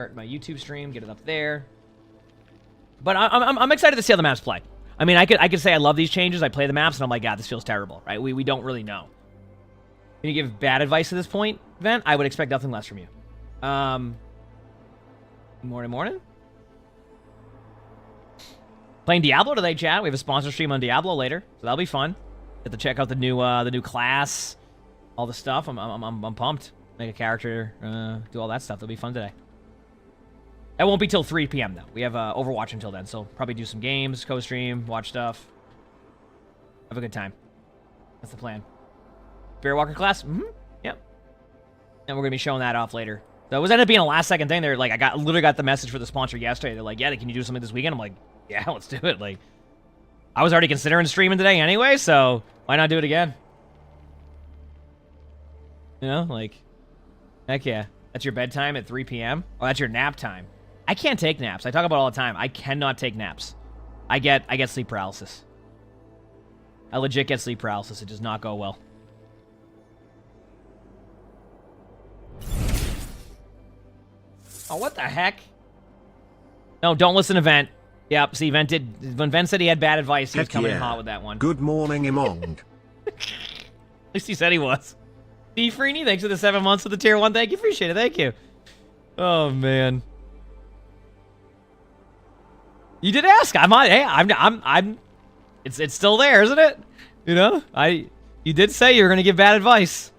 Start my YouTube stream, get it up there. But I'm excited to see how the maps play. I mean, I could say I love these changes. I play the maps, and I'm like, God, this feels terrible, right? We don't really know. Can you give bad advice at this point, Vent? I would expect nothing less from you. Morning. Playing Diablo today, chat. We have a sponsor stream on Diablo later, so that'll be fun. Get to check out the new class, all the stuff. I'm pumped. Make a character, do all that stuff. That'll be fun today. That won't be till 3 p.m. though. We have Overwatch until then, so probably do some games, co-stream, watch stuff. Have a good time. That's the plan. Bear Walker class? Mm-hmm. Yep. And we're gonna be showing that off later. So it was ended up being a last-second thing. They're like, literally got the message for the sponsor yesterday. They're like, yeah, can you do something this weekend? I'm like, yeah, let's do it. Like, I was already considering streaming today anyway, so why not do it again? You know, like, heck yeah. That's your bedtime at 3 p.m.? Oh, that's your nap time. I can't take naps. I talk about it all the time. I cannot take naps. I get sleep paralysis. I legit get sleep paralysis. It does not go well. Oh, what the heck? No, don't listen to Vent. Yep, see, Vent did... When Vent said he had bad advice, he was coming in hot with that one. Good morning, emongg. At least he said he was. D. Freeney, thanks for the 7 months of the tier 1. Thank you, appreciate it. Thank you. Oh, man. You did ask. I'm on. Hey, I'm. It's still there, isn't it? You know, you did say you were gonna give bad advice.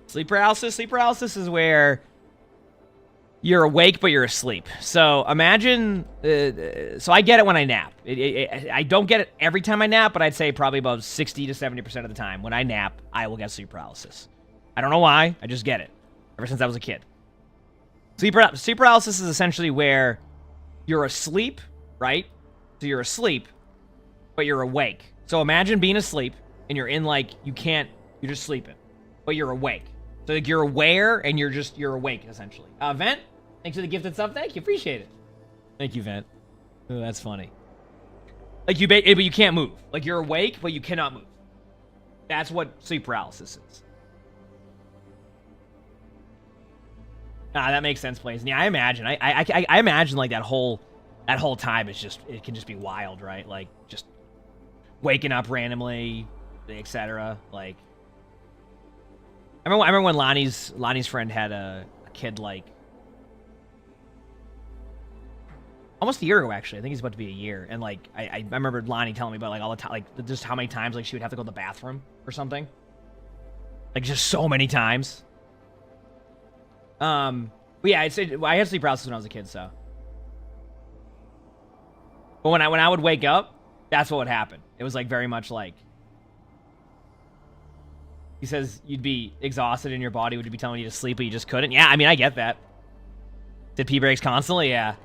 Sleep paralysis. Sleep paralysis is where you're awake but you're asleep. So imagine. So I get it when I nap. I don't get it every time I nap, but I'd say probably about 60 to 70% of the time when I nap, I will get sleep paralysis. I don't know why. I just get it. Ever since I was a kid. Sleep paralysis is essentially where you're asleep, right? So you're asleep, but you're awake. So imagine being asleep, and you're in, like, you're just sleeping, but you're awake. So, like, you're aware, and you're awake, essentially. Vent, thanks for the gifted sub. Thank you, appreciate it. Thank you, Vent. Oh, that's funny. Like, but you can't move. Like, you're awake, but you cannot move. That's what sleep paralysis is. That makes sense, Blaze. Yeah, I imagine. I imagine like that whole time is just, it can just be wild, right? Like just waking up randomly, etc. Like I remember when Lonnie's friend had a kid like almost a year ago, actually. I think he's about to be a year, and like I remember Lonnie telling me about like all the time, like just how many times like she would have to go to the bathroom or something, like just so many times. But yeah, I had sleep paralysis when I was a kid, so. But when I would wake up, that's what would happen. It was like very much like. He says you'd be exhausted and your body would be telling you to sleep, but you just couldn't. Yeah, I mean, I get that. Did pee breaks constantly? Yeah.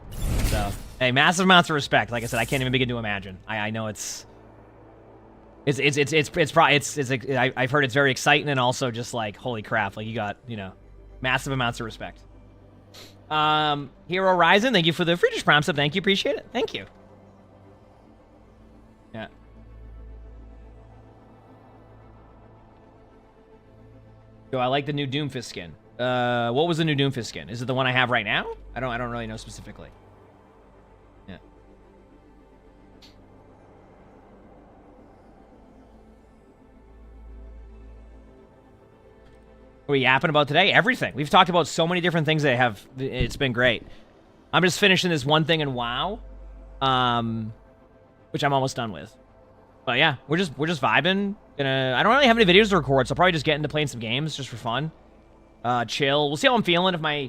So, hey, massive amounts of respect. Like I said, I can't even begin to imagine. I know it's probably I've heard it's very exciting and also just like holy crap, like you got, you know. Massive amounts of respect. Hero Ryzen, thank you for the Friedrich Prime sub. Thank you, appreciate it. Thank you. Yeah. Yo, I like the new Doomfist skin. What was the new Doomfist skin? Is it the one I have right now? I don't really know specifically. Yeah. What are we yapping about today? Everything. We've talked about so many different things that have... It's been great. I'm just finishing this one thing in WoW. Which I'm almost done with. But yeah, we're just vibing. I don't really have any videos to record, so I'll probably just get into playing some games just for fun. Chill. We'll see how I'm feeling. If my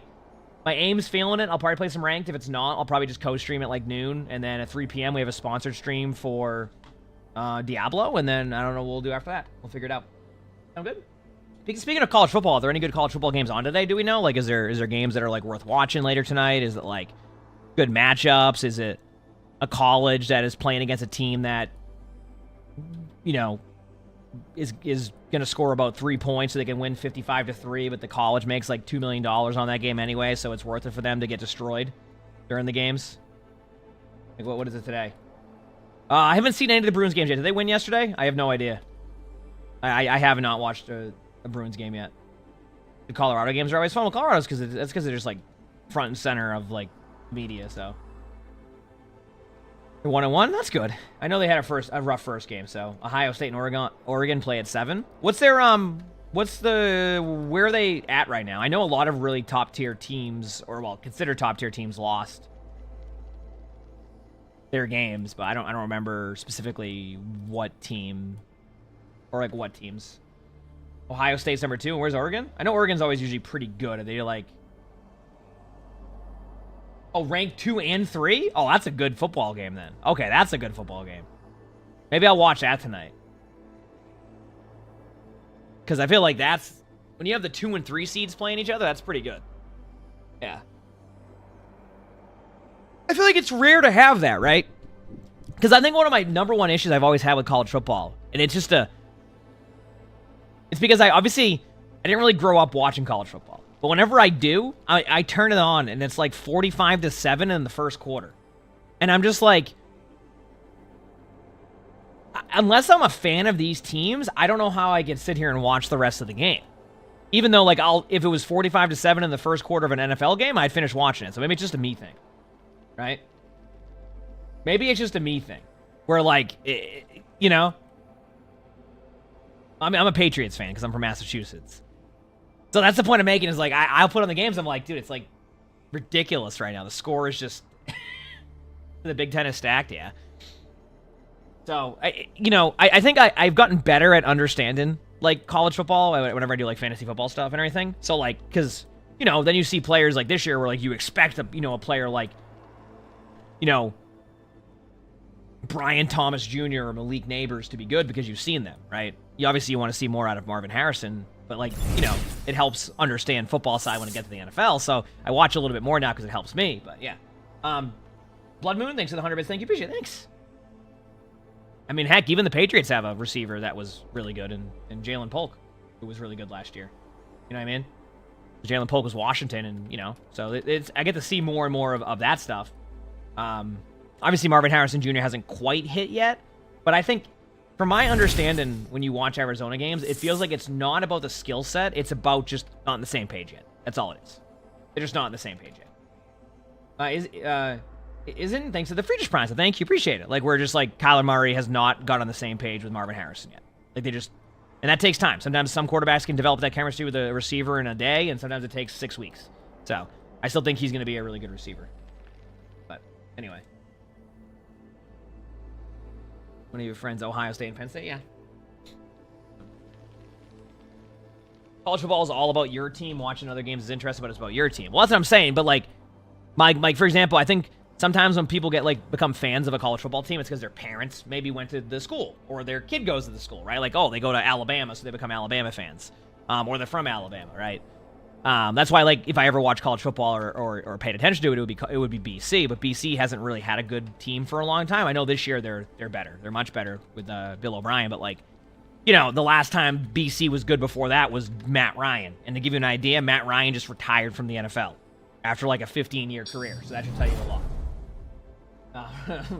aim's feeling it, I'll probably play some ranked. If it's not, I'll probably just co-stream at like noon. And then at 3 p.m. we have a sponsored stream for Diablo. And then, I don't know what we'll do after that. We'll figure it out. Sound good? Speaking of college football, are there any good college football games on today? Do we know? Like, is there games that are like worth watching later tonight? Is it like good matchups? Is it a college that is playing against a team that, you know, is going to score about 3 points so they can win 55-3, but the college makes like $2 million on that game anyway, so it's worth it for them to get destroyed during the games? Like, what is it today? I haven't seen any of the Bruins games yet. Did they win yesterday? I have no idea. I have not watched a Bruins game yet. The Colorado games are always fun with Colorado's because they're just like front and center of like media. So they're 1-1. That's good. I know they had a rough first game. So Ohio State and Oregon play at 7. Where are they at right now? I know a lot of really top tier teams, or well, considered top tier teams, lost their games, but I don't remember specifically what team or like what teams. Ohio State's number 2, and where's Oregon? I know Oregon's always usually pretty good. Are they like ranked 2 and 3? Oh, that's a good football game then. Okay, that's a good football game. Maybe I'll watch that tonight. Because I feel like that's when you have the 2 and 3 seeds playing each other, that's pretty good. Yeah. I feel like it's rare to have that, right? Because I think one of my number one issues I've always had with college football, and it's just it's because I didn't really grow up watching college football. But whenever I do, I turn it on, and it's like 45-7 in the first quarter. And I'm just like, unless I'm a fan of these teams, I don't know how I can sit here and watch the rest of the game. Even though, like, if it was 45-7 in the first quarter of an NFL game, I'd finish watching it. So maybe it's just a me thing, right? Maybe it's just a me thing, where like, you know, I'm a Patriots fan because I'm from Massachusetts. So that's the point I'm making is like, I'll put on the games. I'm like, dude, it's like ridiculous right now. The score is just, the Big Ten is stacked, yeah. So, I think I've gotten better at understanding, like, college football whenever I do, like, fantasy football stuff and everything. So, like, because, then you see players like this year where, like, you expect, a player like, Brian Thomas Jr. or Malik Neighbors to be good because you've seen them, right? You obviously want to see more out of Marvin Harrison, but, like, it helps understand football side when it gets to the NFL. So I watch a little bit more now because it helps me, but, yeah. Blood Moon, thanks for the 100 bits. Thank you. Appreciate it. Thanks. I mean, heck, even the Patriots have a receiver that was really good, and Jalen Polk, who was really good last year. You know what I mean? Jalen Polk was Washington, and, so I get to see more and more of that stuff. Obviously, Marvin Harrison Jr. hasn't quite hit yet, but I think, from my understanding, when you watch Arizona games, it feels like it's not about the skill set, it's about just not on the same page yet. That's all it is. They're just not on the same page yet. Isn't thanks to the Friedrich Prime, so thank you, appreciate it. Like, we're just like, Kyler Murray has not got on the same page with Marvin Harrison yet. Like, and that takes time. Sometimes some quarterbacks can develop that chemistry with a receiver in a day, and sometimes it takes 6 weeks. So, I still think he's going to be a really good receiver. But, anyway. One of your friends, Ohio State and Penn State? Yeah. College football is all about your team. Watching other games is interesting, but it's about your team. Well, that's what I'm saying, but, like, for example, I think sometimes when people become fans of a college football team, it's because their parents maybe went to the school, or their kid goes to the school, right? Like, they go to Alabama, so they become Alabama fans, or they're from Alabama, right? That's why, like, if I ever watch college football or paid attention to it, it would be BC, but BC hasn't really had a good team for a long time. I know this year they're better, they're much better with Bill O'Brien, but like, the last time BC was good before that was Matt Ryan, and to give you an idea, Matt Ryan just retired from the NFL after like a 15-year career, so that should tell you a lot.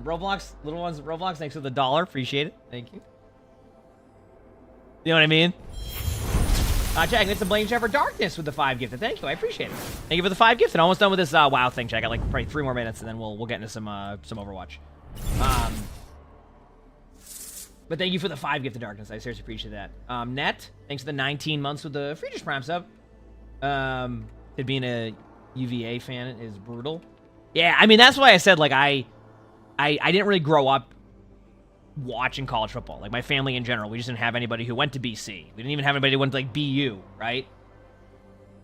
Roblox, little ones, Roblox, thanks for the $1. Appreciate it. Thank you. You know what I mean? Jack, it's a Blame Chat for Darkness with the 5 gifted. Thank you. I appreciate it. Thank you for the 5 gifted. Almost done with this WoW thing, Jack. I got like probably 3 more minutes, and then we'll get into some Overwatch. But thank you for the 5 gifted Darkness. I seriously appreciate that. Net, thanks for the 19 months with the Friedrich Prime sub. Being a UVA fan is brutal. Yeah, I mean, that's why I said, like, I didn't really grow up watching college football. Like, my family in general, we just didn't have anybody who went to BC. We didn't even have anybody who went to, like, BU, right?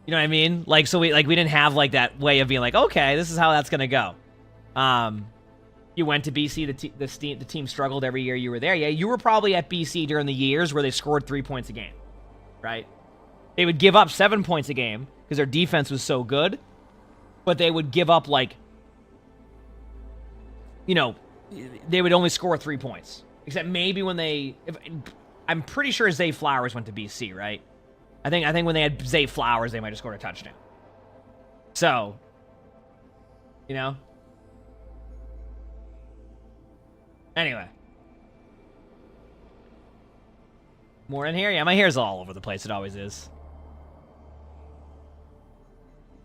You know what I mean? Like, so we didn't have, like, that way of being like, okay, this is how that's gonna go. You went to BC, the team struggled every year you were there. Yeah, you were probably at BC during the years where they scored 3 points a game, right? They would give up 7 points a game because their defense was so good, but they would give up, like, they would only score 3 points. Except maybe when I'm pretty sure Zay Flowers went to BC, right? I think when they had Zay Flowers, they might have scored a touchdown. So, Anyway. More in here? Yeah, my hair's all over the place. It always is.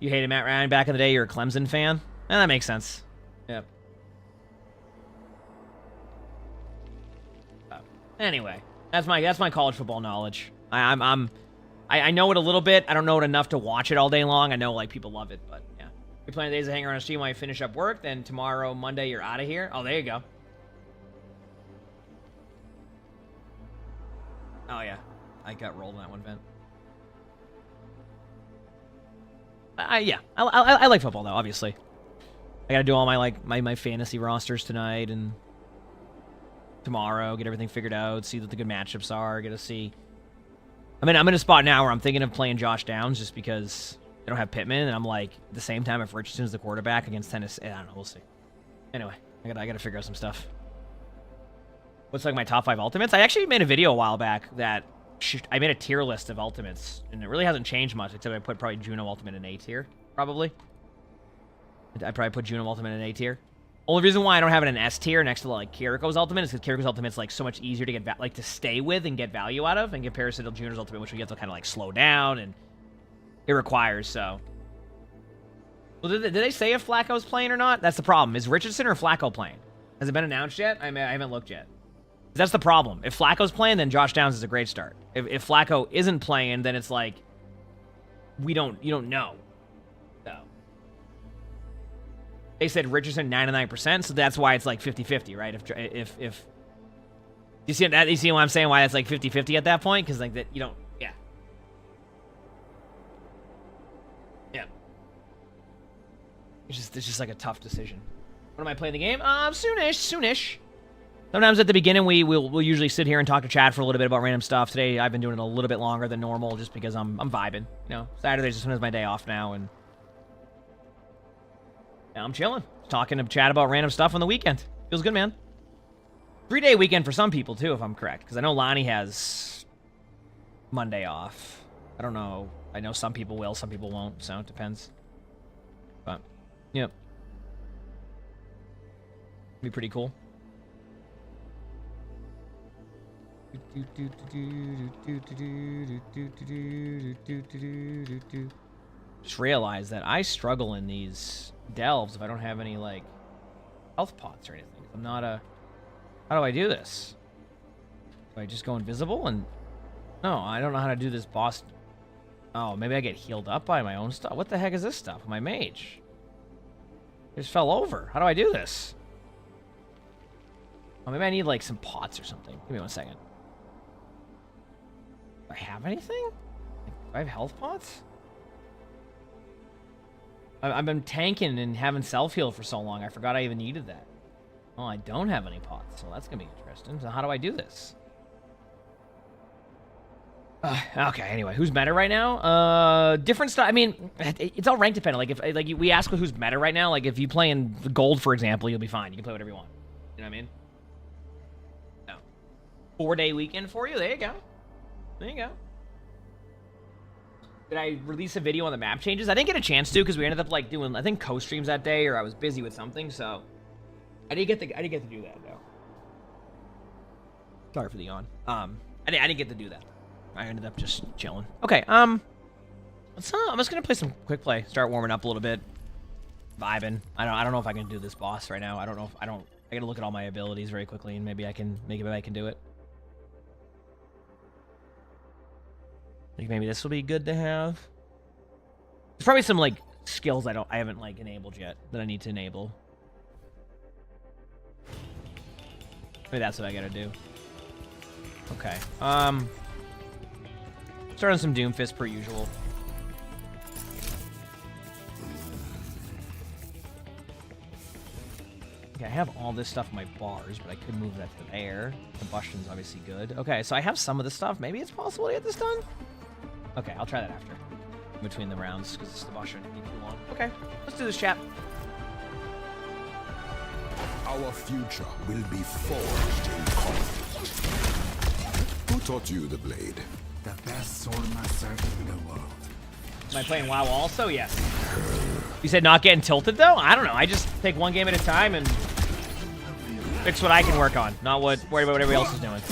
You hated Matt Ryan back in the day. You're a Clemson fan. That makes sense. Yep. Anyway, that's my college football knowledge. I know it a little bit. I don't know it enough to watch it all day long. I know like people love it, but yeah. You're playing days to hang around and stream while you finish up work. Then tomorrow, Monday, you're out of here. Oh, there you go. Oh yeah, I got rolled in that one, Vent. Yeah, I like football though. Obviously, I gotta do all my fantasy rosters tonight and tomorrow. Get everything figured out. See what the good matchups are. Get to see. I mean, I'm in a spot now where I'm thinking of playing Josh Downs just because they don't have Pittman, and I'm like, at the same time, if Richardson's the quarterback against Tennessee, I don't know. We'll see. Anyway, I gotta figure out some stuff. What's like my top 5 ultimates? I actually made a video a while back that I made a tier list of ultimates, and it really hasn't changed much, except I put probably Juno Ultimate in A tier, probably. I probably put Juno Ultimate in A tier. Only reason why I don't have it in S tier next to like Kiriko's Ultimate is because Kiriko's Ultimate's like so much easier to get to stay with and get value out of in comparison to Juno's Ultimate, which we get to kind of like slow down and it requires. So, well, did they say if Flacco's playing or not? That's the problem. Is Richardson or Flacco playing? Has it been announced yet? I haven't looked yet. That's the problem. If Flacco's playing, then Josh Downs is a great start. If Flacco isn't playing, then it's like you don't know. So they said Richardson 99%, so that's why it's like 50-50, right? If you see that, you see what I'm saying? Why it's like 50-50 at that point? Because like that, you don't. Yeah. Yeah. It's just like a tough decision. When am I playing the game? Soonish. Sometimes at the beginning we'll usually sit here and talk to Chad for a little bit about random stuff. Today I've been doing it a little bit longer than normal just because I'm vibing. You know, Saturday's just my day off now, and I'm chilling, talking to Chad about random stuff on the weekend. Feels good, man. 3-day weekend for some people too, if I'm correct, because I know Lonnie has Monday off. I don't know. I know some people will, some people won't. So it depends. But yep, be pretty cool. Just realized that I struggle in these delves if I don't have any like health pots or anything. I'm not a. How do I do this? Do I just go invisible and? No, I don't know how to do this boss. Oh, maybe I get healed up by my own stuff. What the heck is this stuff? My mage. I just fell over. How do I do this? Oh, maybe I need like some pots or something. Give me 1 second. Do I have anything? Do I have health pots? I've been tanking and having self-heal for so long, I forgot I even needed that. Oh, I don't have any pots, so that's going to be interesting. So how do I do this? Okay, anyway, who's meta right now? Different stuff. I mean, it's all rank dependent. Like, if we ask who's meta right now, like, if you play in the gold, for example, you'll be fine. You can play whatever you want. You know what I mean? No. 4-day weekend for you? There you go. There you go. Did I release a video on the map changes? I didn't get a chance to because we ended up like doing, I think, co-streams that day, or I was busy with something, so I didn't get to do that though. Sorry for the yawn. I didn't get to do that. I ended up just chilling. Okay, I'm just gonna play some quick play. Start warming up a little bit, vibing. I don't know if I can do this boss right now. I gotta look at all my abilities very quickly, and maybe I can do it. Like maybe this will be good to have. There's probably some like skills I haven't like enabled yet that I need to enable. Maybe that's what I gotta do. Okay. Start on some Doomfist per usual. Okay, I have all this stuff in my bars, but I could move that to there. Combustion's obviously good. Okay, so I have some of the stuff. Maybe it's possible to get this done? Okay, I'll try that after. Between the rounds, because the boss shouldn't be too long. Okay, let's do this, chat. Our future will be forged in conflict. Who taught you the blade? The best swordmaster in the world. Am I playing WoW also? Yes. You said not getting tilted, though? I don't know. I just take one game at a time and fix what I can work on, not worry about what everybody else is doing.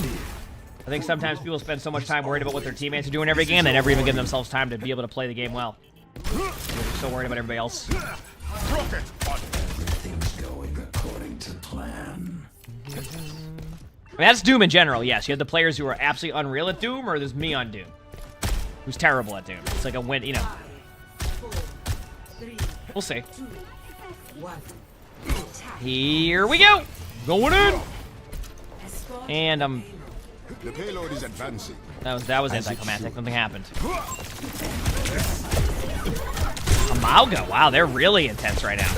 I think sometimes people spend so much time worried about what their teammates are doing every game, they never even give themselves time to be able to play the game well. so worried about everybody else. Everything's going according to plan. I mean, that's Doom in general, yes. You have the players who are absolutely unreal at Doom, or there's me on Doom, who's terrible at Doom. It's like a win, you know. We'll see. Here we go! Going in! And The payload is advancing. that was anticlimactic. Nothing happened. Amalga, wow, they're really intense right now.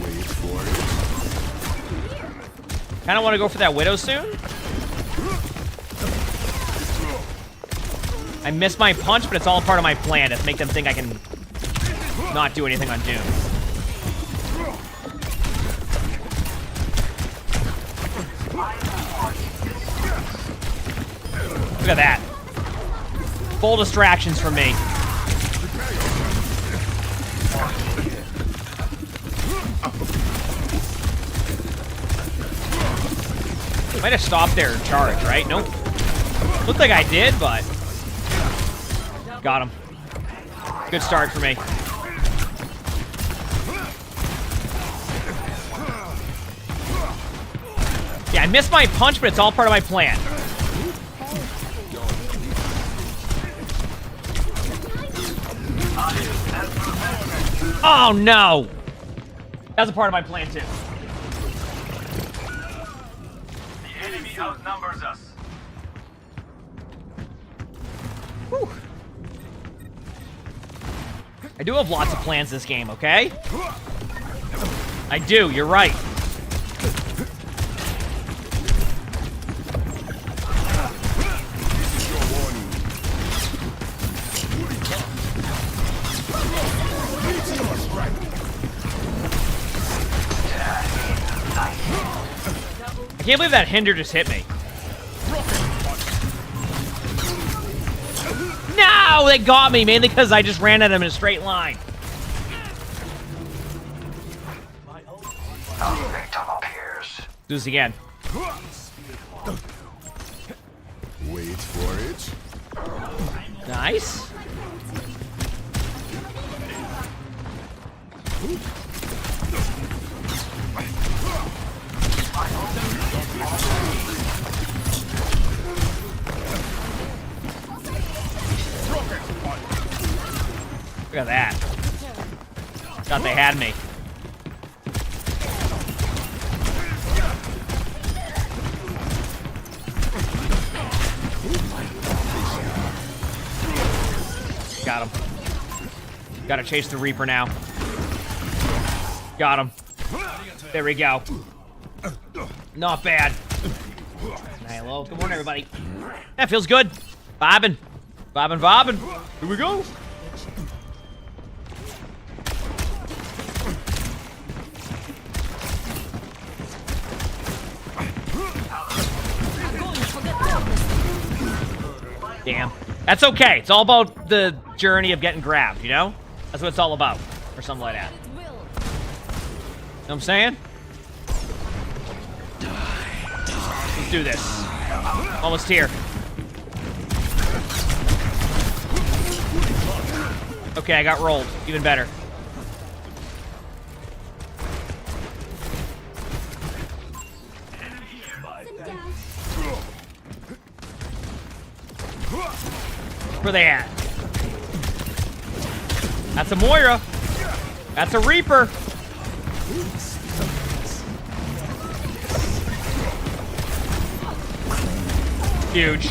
Wait for it. Kind of want to go for that Widow soon. I missed my punch, but it's all part of my plan to make them think I can not do anything on Doom. Look at that. Full distractions from me. Might have stopped their charge, right? Nope. Looked like I did, but... Got him. Good start for me. Yeah, I missed my punch, but it's all part of my plan. Oh, no! That's a part of my plan, too. The enemy outnumbers us. Whew. I do have lots of plans this game, okay? I do, you're right. I can't believe that hinder just hit me. No, they got me, mainly because I just ran at him in a straight line. Do this again. Wait for it. Nice. Look at that. Thought they had me. Got him. Gotta chase the Reaper now. Got him. There we go. Not bad. Hello. Good morning, everybody. That feels good. Bobbing. Bobbing, bobbing. Here we go. Damn. That's okay. It's all about the journey of getting grabbed, you know? That's what it's all about. Or something like that. You know what I'm saying? Let's do this. Almost here. Okay, I got rolled. Even better. Where they at? That's a Moira. That's a Reaper. Huge.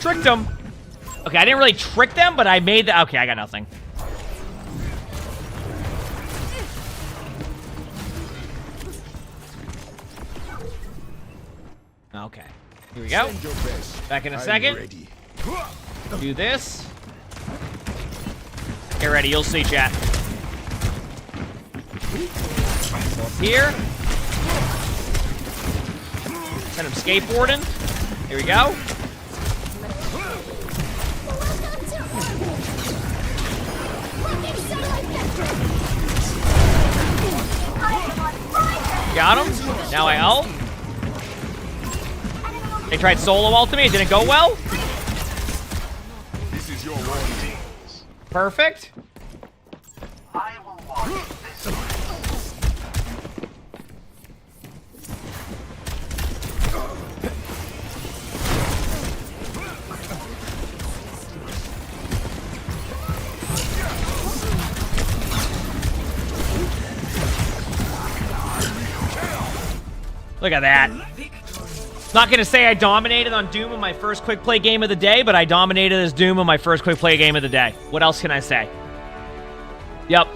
Tricked them. Okay, I didn't really trick them, but I made the... Okay, I got nothing. Okay. Here we go. Back in a second. Do this. Get ready, you'll see, chat. Here. Send him skateboarding. Here we go. Got him. Now I ult. They tried solo ult to me. It didn't go well. This is your warning. Perfect. I will walk this way. Look at that. Not gonna say I dominated on Doom in my first quick play game of the day, but I dominated as Doom in my first quick play game of the day. What else can I say? Yep.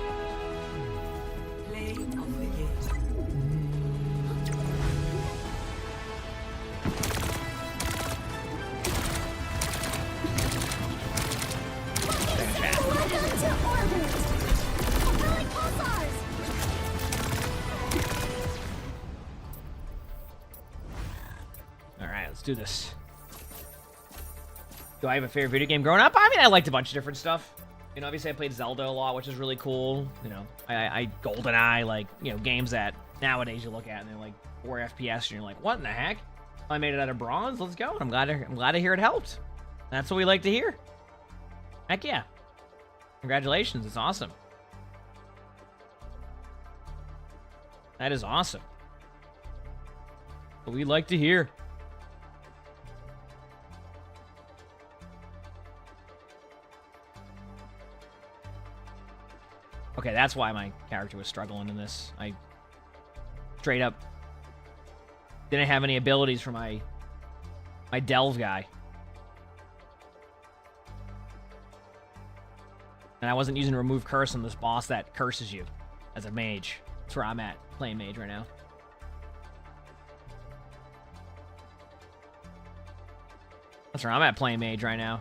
Let's do this. Do I have a favorite video game growing up? I mean, I liked a bunch of different stuff. You know, obviously I played Zelda a lot, which is really cool. You know, I GoldenEye, like, you know, games that nowadays you look at and they're like 4 FPS and you're like, what in the heck? I made it out of bronze. Let's go. I'm glad to hear it helped. That's what we like to hear. Heck yeah. Congratulations. It's awesome. That is awesome. What we like to hear. Okay, that's why my character was struggling in this. I straight up didn't have any abilities for my delve guy. And I wasn't using remove curse on this boss that curses you as a mage. That's where I'm at, playing mage right now. That's where I'm at, playing mage right now.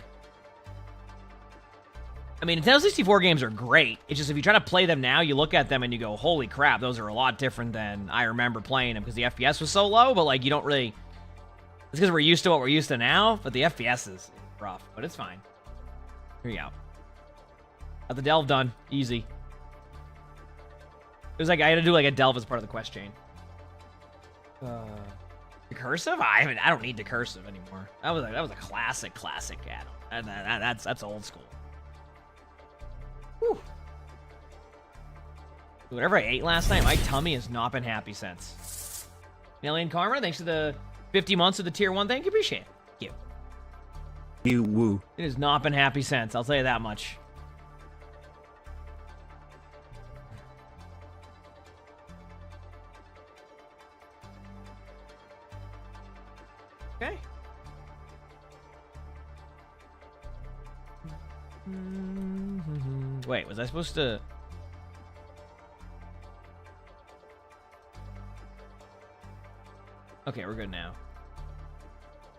I mean, Nintendo 64 games are great. It's just if you try to play them now, you look at them and you go, holy crap, those are a lot different than I remember playing them because the FPS was so low, but like you don't really... It's because we're used to what we're used to now, but the FPS is rough, but it's fine. Here you go. Got the delve done. Easy. It was like I had to do like a delve as part of the quest chain. The cursive? I don't need the cursive anymore. That was a classic add-on. That's old school. Whew. Whatever I ate last night, my tummy has not been happy since. Alien Karma, thanks for the 50 months of the tier 1. Thank you, appreciate it. Thank you. You woo. It has not been happy since, I'll tell you that much. Okay. Wait, was I supposed to... Okay, we're good now.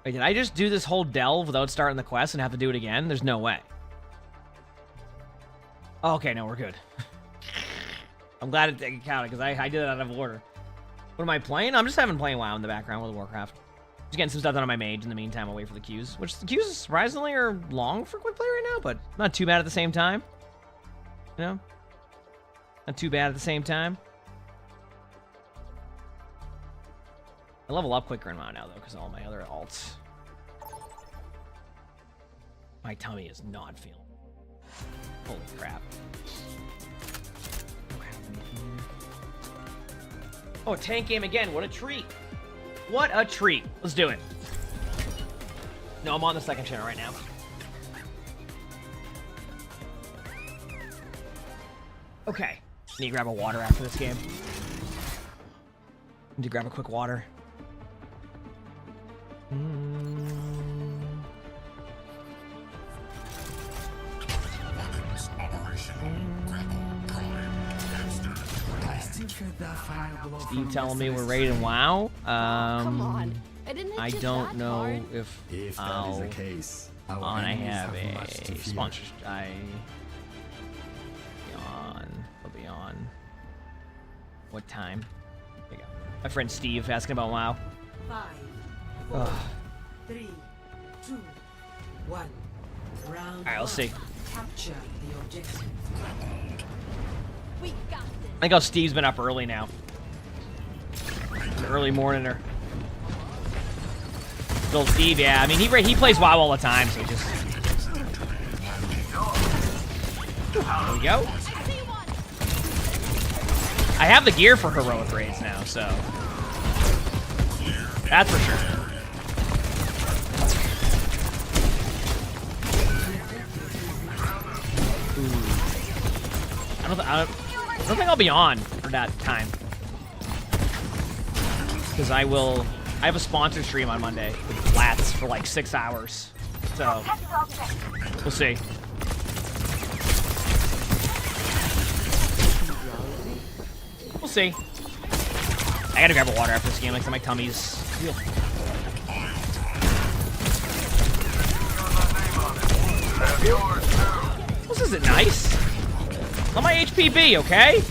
Wait, did I just do this whole delve without starting the quest and have to do it again? There's no way. Oh, okay, no, we're good. I'm glad it counted, because I did it out of order. What am I playing? I'm just having playing WoW in the background with Warcraft. Just getting some stuff done on my mage in the meantime. I'll wait for the queues. Which the queues surprisingly are long for quick play right now, but not too bad at the same time. You know? Not too bad at the same time. I level up quicker in WoW now, though, because of all my other alts. My tummy is not feeling. Holy crap. Oh, a tank game again. What a treat. What a treat. Let's do it. No, I'm on the second channel right now. Okay. Need to grab a water after this game. Need to grab a quick water. You telling me we're raiding WoW? Come on. I don't know if If that I'll is the case, our I enemies have much to a fear. sponsorship. I'll be on. What time? There you go. My friend Steve asking about WoW. 5, 4, 3, 2, 1. Round Alright, let's see. Capture the objective. We got this. I think how Steve's been up early now. It's an early morninger. Little Steve, yeah. I mean, he plays WoW all the time, so he just... There we go. I have the gear for heroic raids now, so... That's for sure. I don't think I'll be on for that time. Because I have a sponsor stream on Monday with Flats for like 6 hours. So, we'll see. We'll see. I gotta grab a water after this game, like my tummy's... This isn't nice. Let my HP be, okay?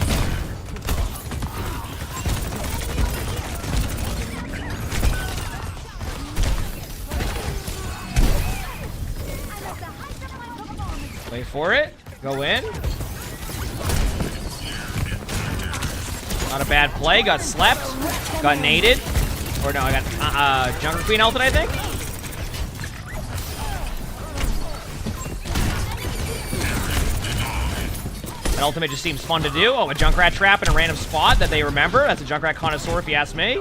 Wait for it. Go in. Not a bad play. Got slept. Got naded. Or no, I got Jungle Queen ulted, I think. That ultimate just seems fun to do. Oh, a Junkrat trap in a random spot that they remember. That's a Junkrat connoisseur if you ask me.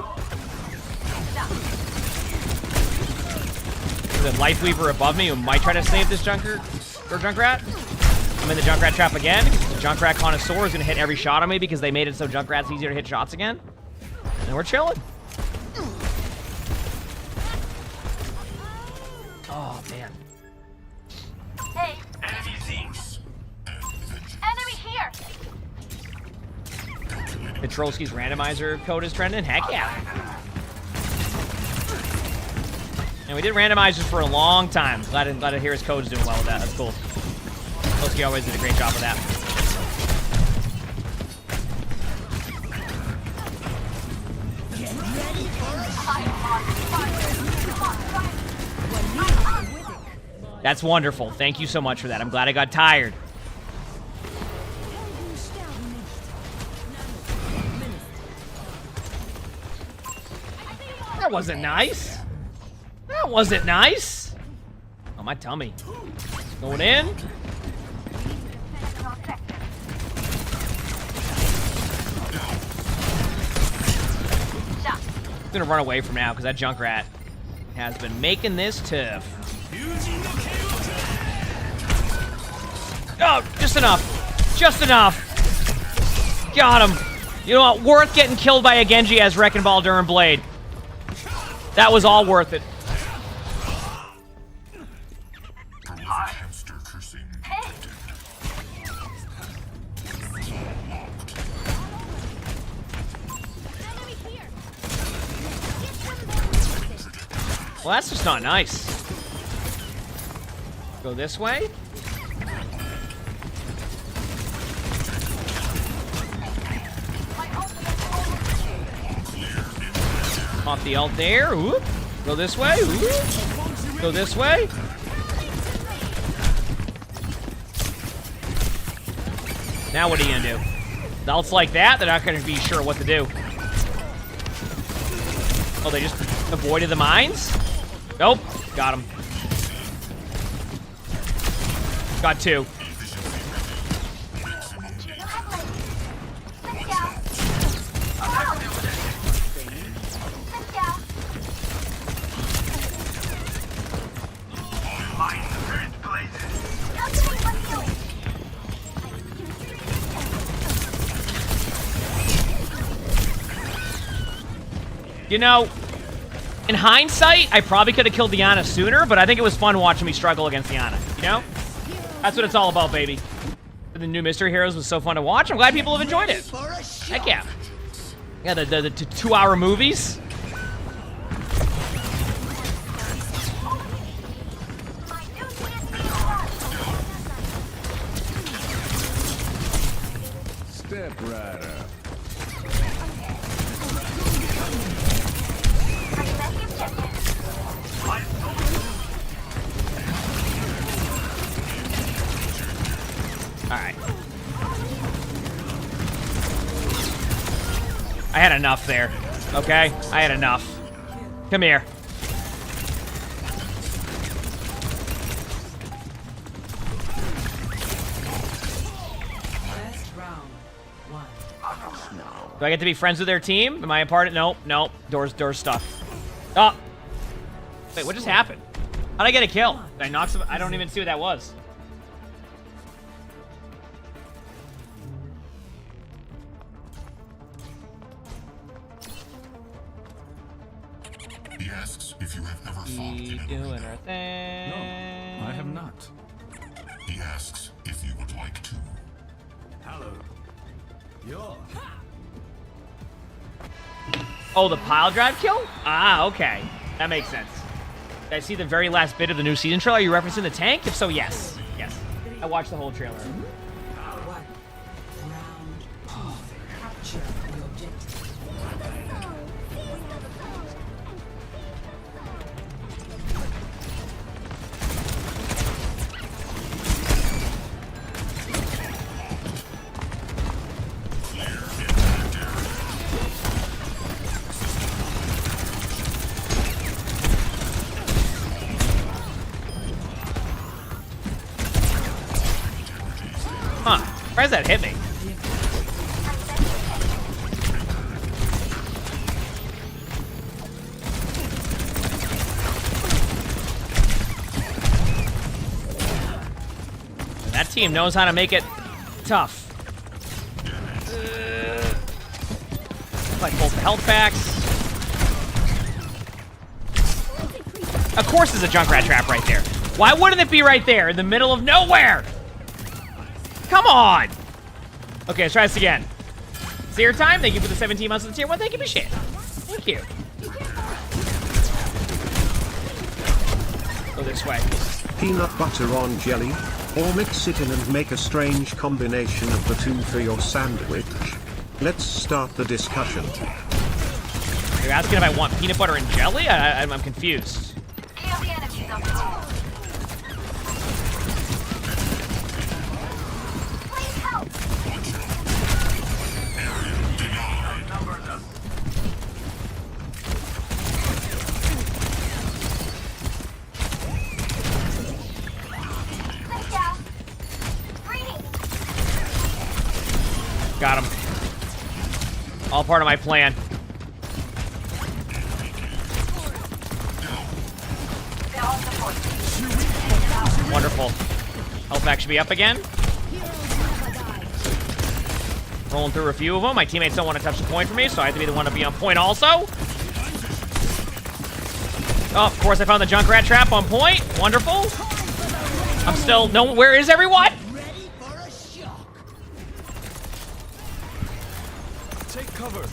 There's a Lifeweaver above me who might try to save this Junkrat. I'm in the Junkrat trap again. The Junkrat connoisseur is going to hit every shot on me because they made it so Junkrat's easier to hit shots again. And we're chilling. Oh, man. Hey. Enemy Zeus. Enemy here. Petrolski's randomizer code is trending? Heck yeah. And we did randomizers for a long time. Glad to hear his code's doing well with that. That's cool. Petrolski always did a great job with that. That's wonderful. Thank you so much for that. I'm glad I got tired. That wasn't nice. That wasn't nice. Oh, my tummy. Going in. I'm gonna run away from now because that Junkrat has been making this tough. Oh, just enough. Just enough. Got him. You know what? Worth getting killed by a Genji as Wrecking Ball Durham Blade. That was all worth it. Well, that's just not nice. Go this way. Pop the ult there. Ooh. Go this way. Ooh. Go this way. Now what are you gonna do? The ults like that, they're not gonna be sure what to do. Oh, they just avoided the mines? Nope. Got him. Got two. You know, in hindsight, I probably could have killed Diana sooner, but I think it was fun watching me struggle against Diana, you know? That's what it's all about, baby. The new Mystery Heroes was so fun to watch. I'm glad people have enjoyed it. Heck yeah. Yeah, the 2-hour movies. Step right up. Alright. I had enough there. Okay, I had enough. Come here. First round. 1. Do I get to be friends with their team? Am I a part of? Nope, nope. Door's stuck. Oh. Wait, what just happened? How'd I get a kill? Did I knock some? I don't even see what that was. He asks if you have ever fought in an Doing arena. her thing. No, I have not. He asks if you would like to. Hello. Yo. Oh, the pile drive kill? Ah, okay. That makes sense. Did I see the very last bit of the new season trailer? Are you referencing the tank? If so, yes. Yes. I watched the whole trailer. 1. Round 2. Capture the objective. Huh. Why does that hit me? That team knows how to make it tough. Like both the health packs. Of course there's a Junkrat trap right there. Why wouldn't it be right there in the middle of nowhere? Come on! Okay, let's try this again. Seer time, thank you for the 17 months of the tier 1. Thank you for shit. Thank you. Go this way. Peanut butter on jelly, or mix it in and make a strange combination of the two for your sandwich. Let's start the discussion. You're asking if I want peanut butter and jelly? I'm confused. Kill the enemies on the wall. Please help. Click down. Greetings. Got him. All part of my plan. They're on the point. Wonderful. Health pack should be up again. Rolling through a few of them. My teammates don't want to touch the point for me, so I have to be the one to be on point also. Oh, of course I found the Junkrat trap on point. Wonderful. I'm still... No, where is everyone? Take cover.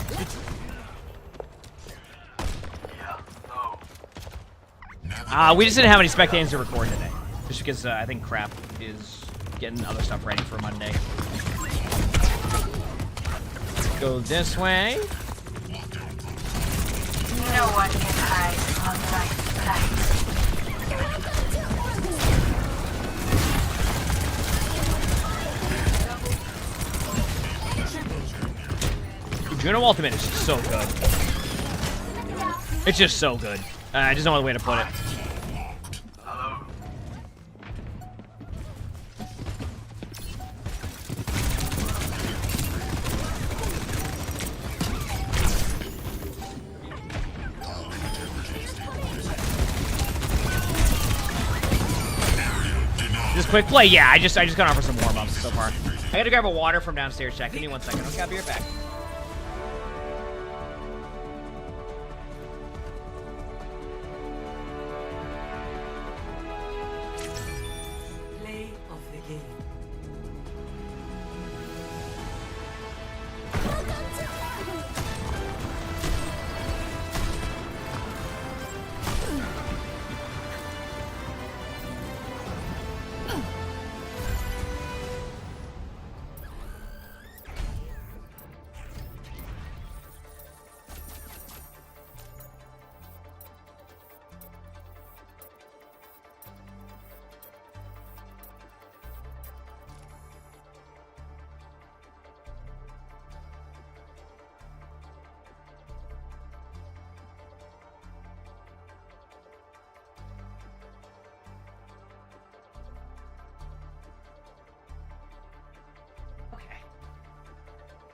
We just didn't have any spectators to record today. Just because I think Crap is getting other stuff ready for Monday. Go this way. No one can hide on light side. Juno Ultimate is just so good. It's just so good. I just don't know the way to put it. Just quick play? Yeah, I just got on for some warm-ups so far. I gotta grab a water from downstairs, Jack. Give me 1 second. I'll be right back. Play of the game.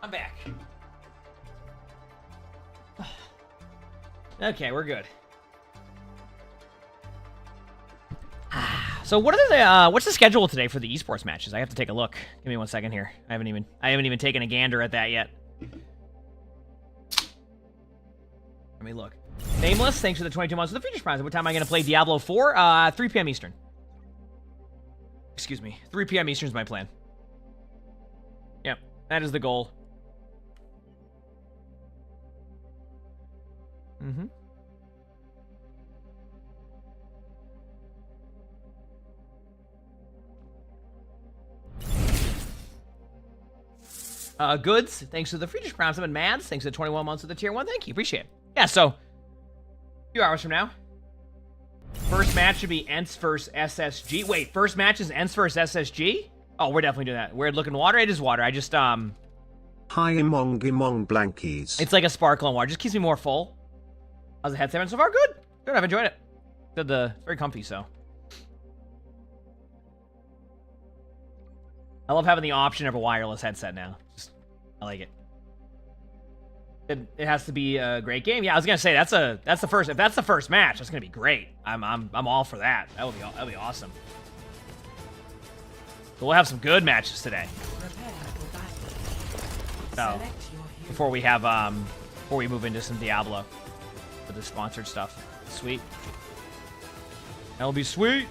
I'm back. Okay, we're good. So what are what's the schedule today for the esports matches? I have to take a look. Give me 1 second here. I haven't even taken a gander at that yet. Let me look. Nameless, thanks for the 22 months of the Future Prize. What time am I going to play Diablo 4? 3 p.m. Eastern. Excuse me. 3 p.m. Eastern is my plan. Yep, that is the goal. Mm-hmm. Goods, thanks to the Friedrich Crown. And Mads, thanks to the 21 months of the Tier 1. Thank you, appreciate it. Yeah, so, a few hours from now. First match should be Ents versus SSG. Wait, first match is Ents versus SSG? Oh, we're definitely doing that. Weird looking water? It is water. I just, Hi, emongg blankies. It's like a sparkling water. Just keeps me more full. How's the headset been so far? Good. Good, I've enjoyed it. Good, it's very comfy, so. I love having the option of a wireless headset now. I like it. It has to be a great game. Yeah, I was gonna say that's the first. If that's the first match, that's gonna be great. I'm all for that. That'll be awesome. So we'll have some good matches today. So before we move into some Diablo with the sponsored stuff, sweet. That'll be sweet.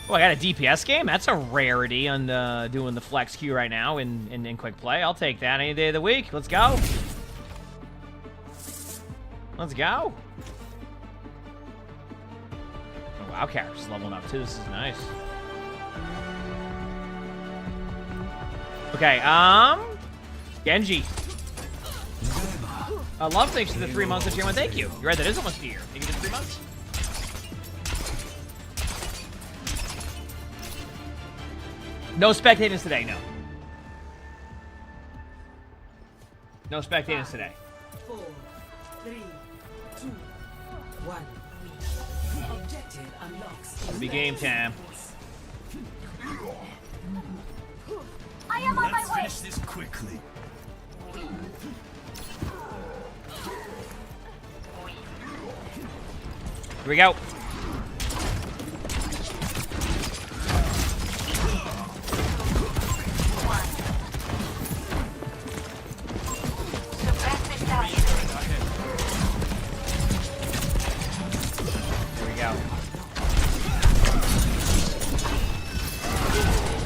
Oh, I got a DPS game? That's a rarity on doing the flex queue right now in quick play. I'll take that any day of the week. Let's go. Let's go. Oh, WoW character's leveling up too. This is nice. Okay, Genji. I love thanks to the 3 months of Tier 1. Thank you. You're right, that is almost a year. Think you did 3 months? No spectators today, no. No spectators today. 4, 3, 2, 1. Objective unlocks. It'll be game time. I am on my way. Finish this quickly. Here we go.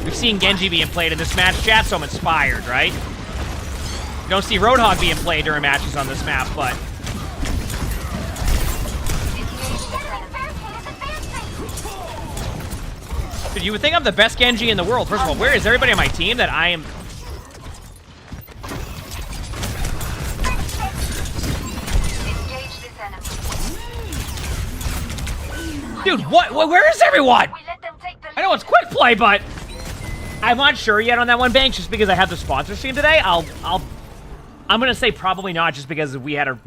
We've seen Genji being played in this match, chat, so I'm inspired, right? You don't see Roadhog being played during matches on this map, but... Dude, you would think I'm the best Genji in the world. First of all, where is everybody on my team that I am... Dude, what? Where is everyone? I know it's quick play, but I'm not sure yet on that one, Banks, just because I have the sponsor stream today. I'm gonna say probably not, just because we had to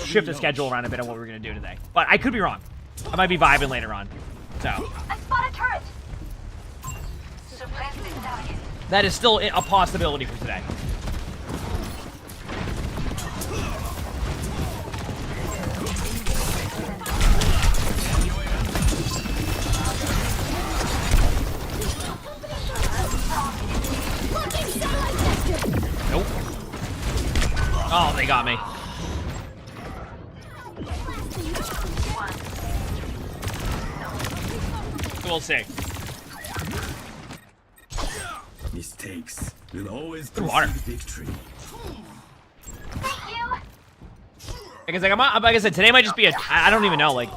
shift the schedule around a bit of what we were gonna do today. But I could be wrong. I might be vibing later on. So I spot a turret. Suppress this target. that is still a possibility for today. Nope. Oh, they got me. We'll see. Mistakes will always Good water. precede victory. Thank you. Because like like I said, today might just be I don't even know. Like,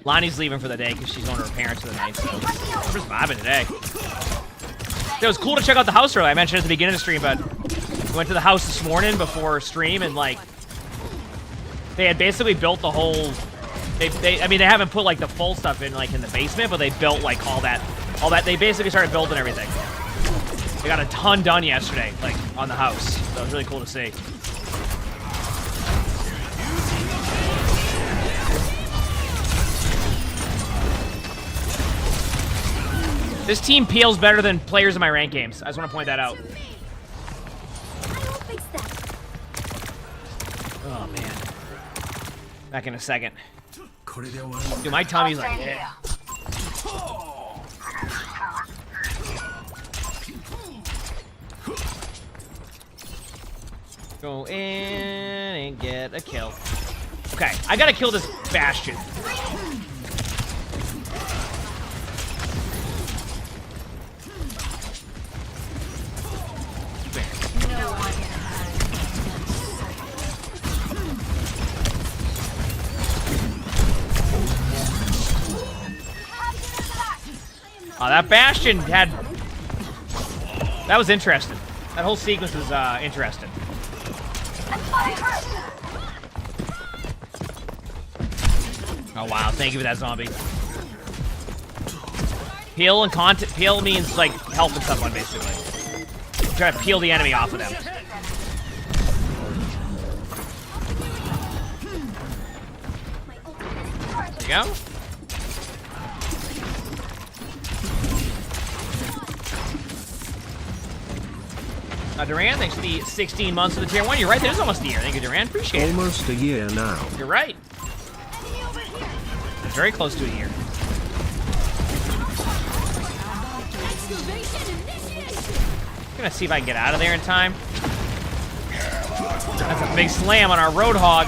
Lonnie's leaving for the day because she's going to her parents for the night. So we're just vibing today. It was cool to check out the house earlier. I mentioned at the beginning of the stream, but we went to the house this morning before stream, and like they had basically built the whole. I mean, they haven't put like the full stuff in like in the basement, but they built like all that. They basically started building everything. They got a ton done yesterday, like on the house. So it was really cool to see. This team peels better than players in my ranked games. I just want to point that out. Oh, man. Back in a second. Dude, my tummy's like, yeah. Go in and get a kill. Okay, I gotta kill this Bastion. Oh, that Bastion had... That was interesting. That whole sequence was interesting. Oh wow, thank you for that zombie. Peel and content. Peel means like helping someone basically. Try to peel the enemy off of them. There you go. Duran, thanks for the 16 months of the tier 1. You're right, there's almost a year. Thank you, Duran. Appreciate it. Almost a year now. You're right. Very close to a year. I'm gonna see if I can get out of there in time. That's a big slam on our Roadhog.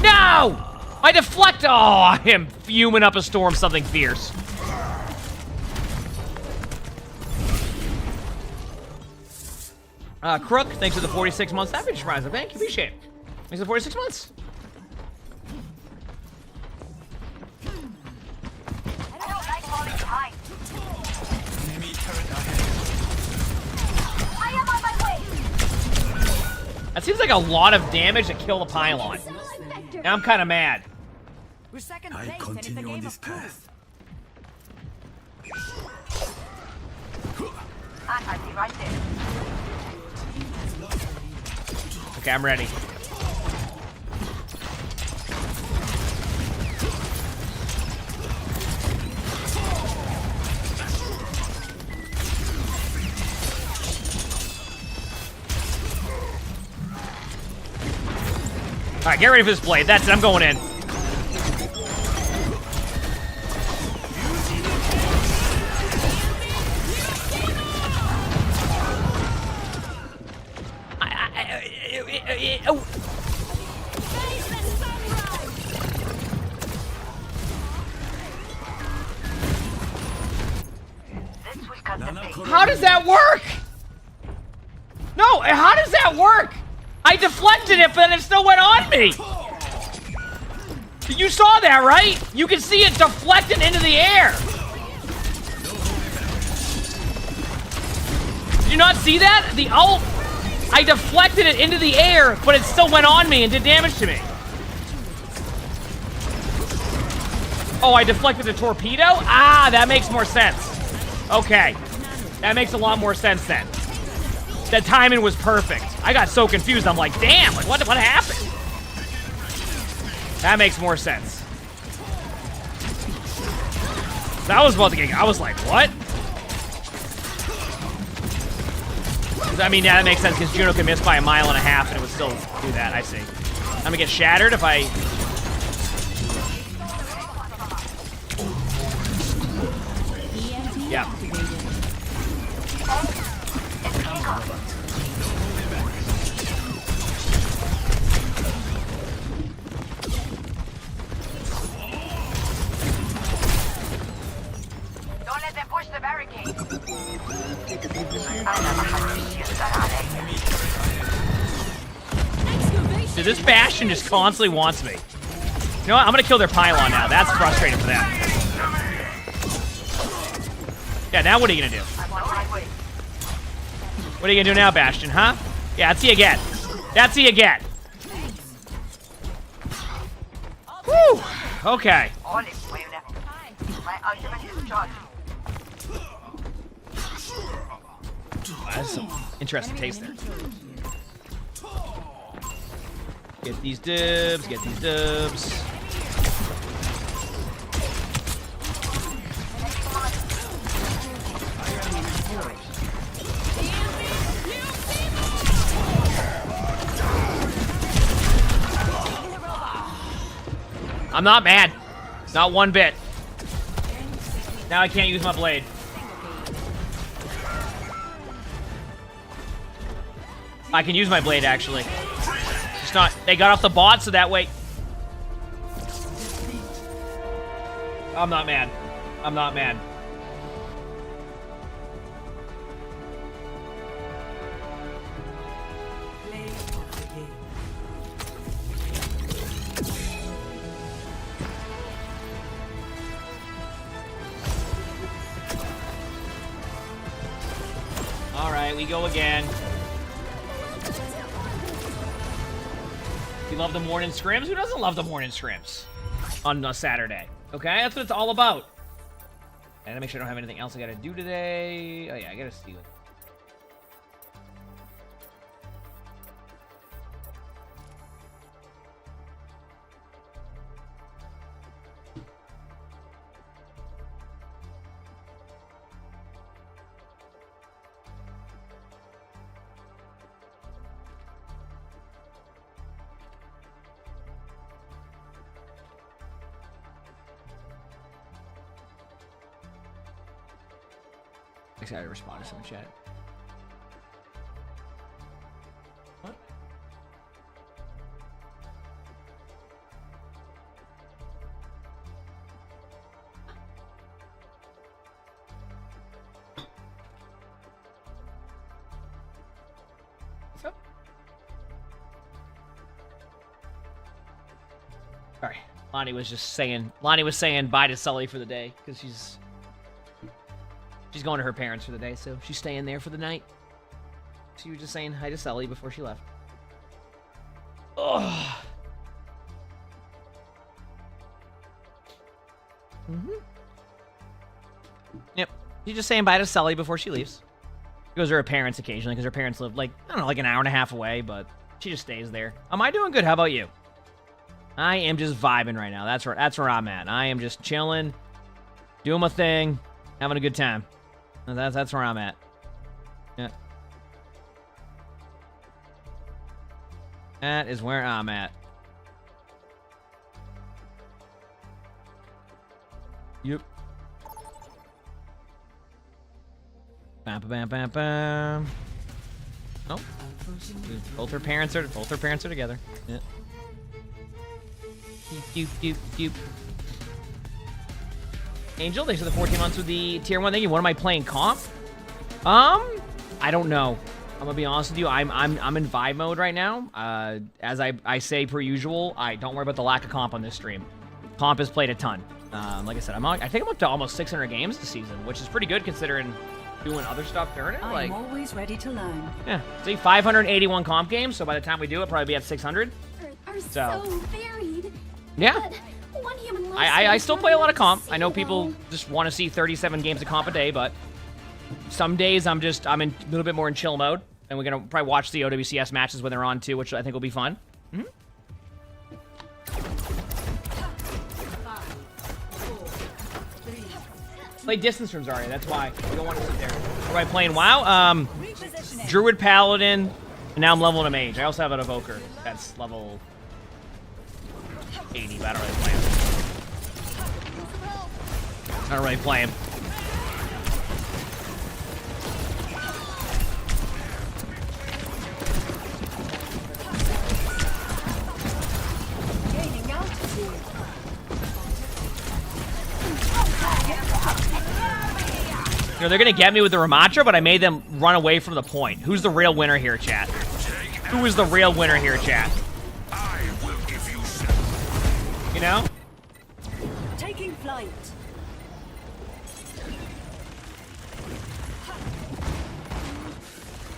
No! I deflect. Oh, I am fuming up a storm. Something fierce. Crook, thanks for the 46 months. That bitch rise. Thank you. Appreciate it. Thanks for the 46 months. I don't like falling behind. I am on my way. That seems like a lot of damage to kill the pylon. Now I'm kind of mad. We're second I place, and it's a continue on game this of proof. path. I'll be right there. Okay, I'm ready. All right, get ready for this blade. That's it. I'm going in. Oh. How does that work? No, how does that work? I deflected it, but then it still went on me. You saw that, right? You can see it deflecting into the air. Did you not see that? The ult, I deflected it into the air, but it still went on me and did damage to me. Oh, I deflected the torpedo? Ah, that makes more sense. Okay. That makes a lot more sense then. The timing was perfect. I got so confused. I'm like, damn, like what happened? That makes more sense. That was about to get, I was like, what? I mean, yeah, that makes sense because Juno can miss by 1.5 miles and it would still do that. I see. I'm gonna get shattered if I... Yeah. Don't let them push the barricade. Dude, this Bastion just constantly wants me. You know what? I'm gonna kill their pylon now. That's frustrating for them. Yeah, now what are you gonna do? What are you gonna do now, Bastion, huh? Yeah, that's you get. That's you get. Whew. Okay. My ultimate is charged. That's some interesting taste there. Get these dibs, get these dibs. I'm not mad. Not one bit. Now I can't use my blade. I can use my blade, actually. Just not... They got off the bot, so that way... I'm not mad. I'm not mad. Play of the game. Alright, we go again. You love the morning scrims? Who doesn't love the morning scrims? On a Saturday. Okay, that's what it's all about. I gotta make sure I don't have anything else I gotta do today. Oh yeah, I gotta steal it. Excited to respond to some chat. What? What's up? Sorry, Lonnie was saying bye to Sully for the day because she's going to her parents for the day, so she's staying there for the night. She was just saying hi to Sully before she left. Ugh. Yep. She's just saying bye to Sully before she leaves. She goes to her parents occasionally because her parents live like, I don't know, like an hour and a half away, but she just stays there. Am I doing good? How about you? I am just vibing right now. That's where I'm at. I am just chilling, doing my thing, having a good time. That's where I'm at. Yeah. That is where I'm at. Yep. Bam, bam, bam, bam. Oh. Both her parents are together. Yeah. Doop, doop, doop. Angel, thanks for the 14 months with the tier 1. Thank you. What am I playing comp? I don't know. I'm gonna be honest with you. I'm in vibe mode right now. As I say per usual, I don't worry about the lack of comp on this stream. Comp has played a ton. Like I said, I think I'm up to almost 600 games this season, which is pretty good considering doing other stuff during it. Like, I'm always ready to learn. Yeah, see, 581 comp games. So by the time we do it, probably be at 600. Are so varied. Yeah. But one human life I still play a lot of comp. I know people just want to see 37 games of comp a day, but some days I'm in a little bit more in chill mode, and we're gonna probably watch the OWCS matches when they're on too, which I think will be fun. Mm-hmm. 5, 4, 3. Play distance from Zarya. That's why we don't want to sit there. What am I playing? WoW. Druid Paladin, and now I'm leveling a mage. I also have an Evoker that's level 80, but I don't really play him. I don't really play him. gaining altitude. You know, they're gonna get me with the Ramatra, but I made them run away from the point. Who's the real winner here, chat? Who is the real winner here, chat? I will give you You know? Taking flight.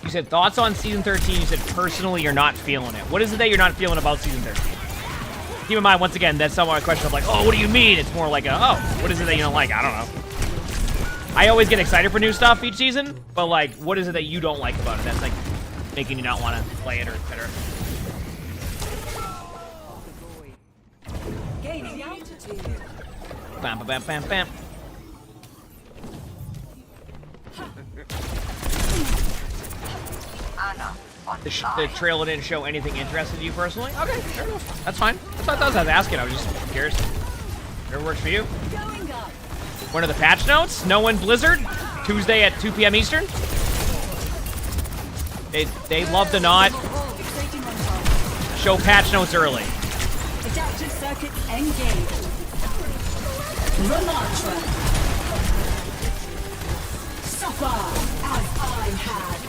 You said thoughts on Season 13. You said personally you're not feeling it. What is it that you're not feeling about Season 13? Keep in mind, once again, that's somewhat a question of like, oh, what do you mean? It's more like oh, what is it that you don't like? I don't know. I always get excited for new stuff each season, but like, what is it that you don't like about it that's like making you not want to play it or etc.? Gaining altitude. Bam, bam, bam, bam, bam. Anna, on the trailer didn't show anything interesting to you personally. Okay, fair enough. That's fine. That's what I was asking. I was just curious. Whatever works for you. Going up. One of the patch notes. No one Blizzard. Tuesday at 2 p.m. Eastern. They love to not Fixating on target. show patch notes early. Adaptive circuit engaged. Ramatra. Suffer as I had.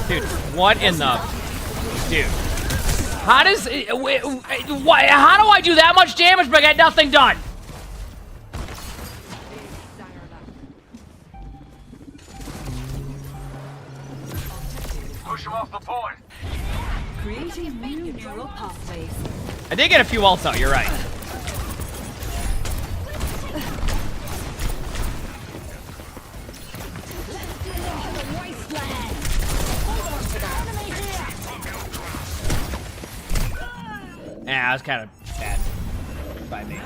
Dude, what in the... Dude. How does... Why, how do I do that much damage but get nothing done? Push him off the point. Creating new neural pathways. I did get a few ults out, you're right. Wasteland. Yeah, that was kind of bad by me.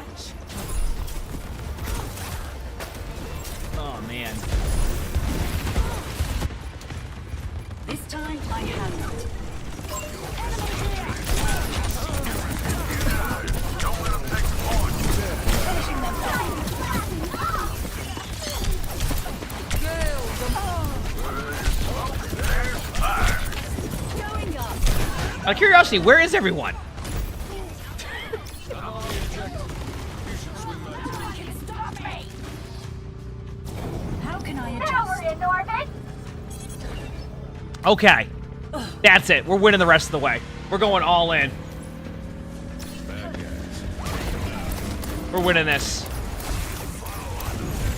Oh, man. This time I handle it. Don't let him take the point. Finishing them off. Going up. Out of curiosity, where is everyone? How can I Now we're adjust? in orbit. Okay. That's it. We're winning the rest of the way. We're going all in. We're winning this.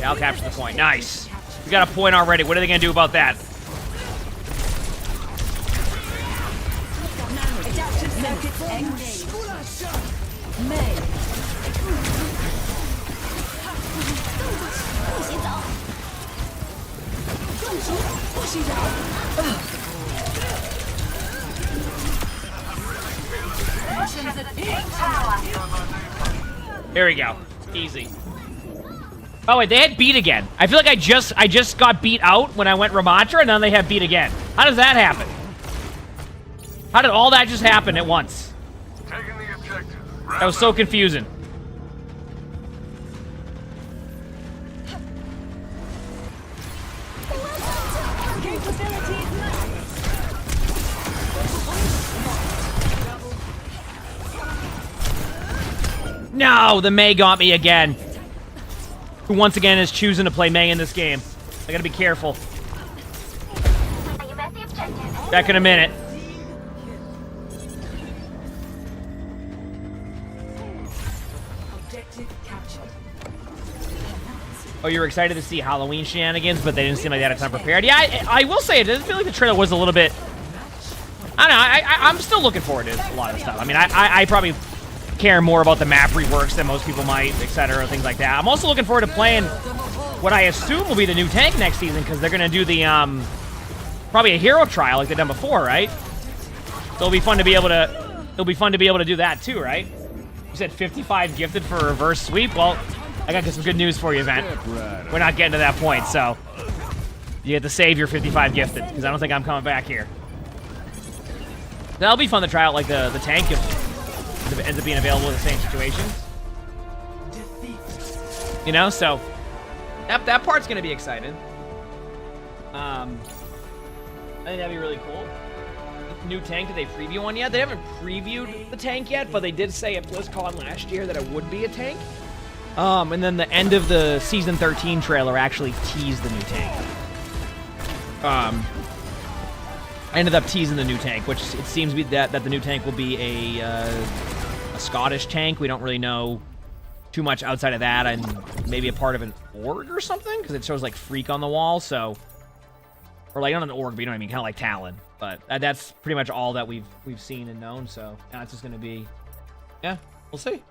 Yeah, I'll capture the point. Nice. We got a point already. What are they going to do about that? Adaptive circuits engaged. May. Push it out. Here we go. Easy. Oh wait, they had beat again. I feel like I just got beat out when I went Ramatra, and then they have beat again. How does that happen? How did all that just happen at once? Taking the objective. That was so confusing. Capabilities max. No, the Mei got me again. Who once again is choosing to play Mei in this game. I gotta be careful. You met the objective. Back in a minute. Objective captured. Oh, you were excited to see Halloween shenanigans, but they didn't seem like they had a ton prepared. Yeah, I will say it doesn't feel like the trailer was a little bit... I don't know, I'm still looking forward to a lot of stuff. I mean, I probably care more about the map reworks than most people might, etc., things like that. I'm also looking forward to playing what I assume will be the new tank next season, because they're going to do the, probably a hero trial like they've done before, right? So it'll be fun to be able to, do that too, right? You said 55 gifted for a reverse sweep? Well, I got some good news for you, Event. We're not getting to that point, so you have to save your 55 gifted, because I don't think I'm coming back here. That'll be fun to try out, like, the tank if it ends up being available in the same situations. You know, so that part's gonna be exciting. I think that'd be really cool. New tank, did they preview one yet? They haven't previewed the tank yet, but they did say at BlizzCon last year that it would be a tank. And then the end of the Season 13 trailer actually teased the new tank. I ended up teasing the new tank, which it seems to be that the new tank will be a Scottish tank. We don't really know too much outside of that, and maybe a part of an org or something, because it shows like Freak on the wall, so... Or like, not an org, but you know what I mean, kind of like Talon. But that's pretty much all that we've seen and known, so now it's just going to be... Yeah, we'll see.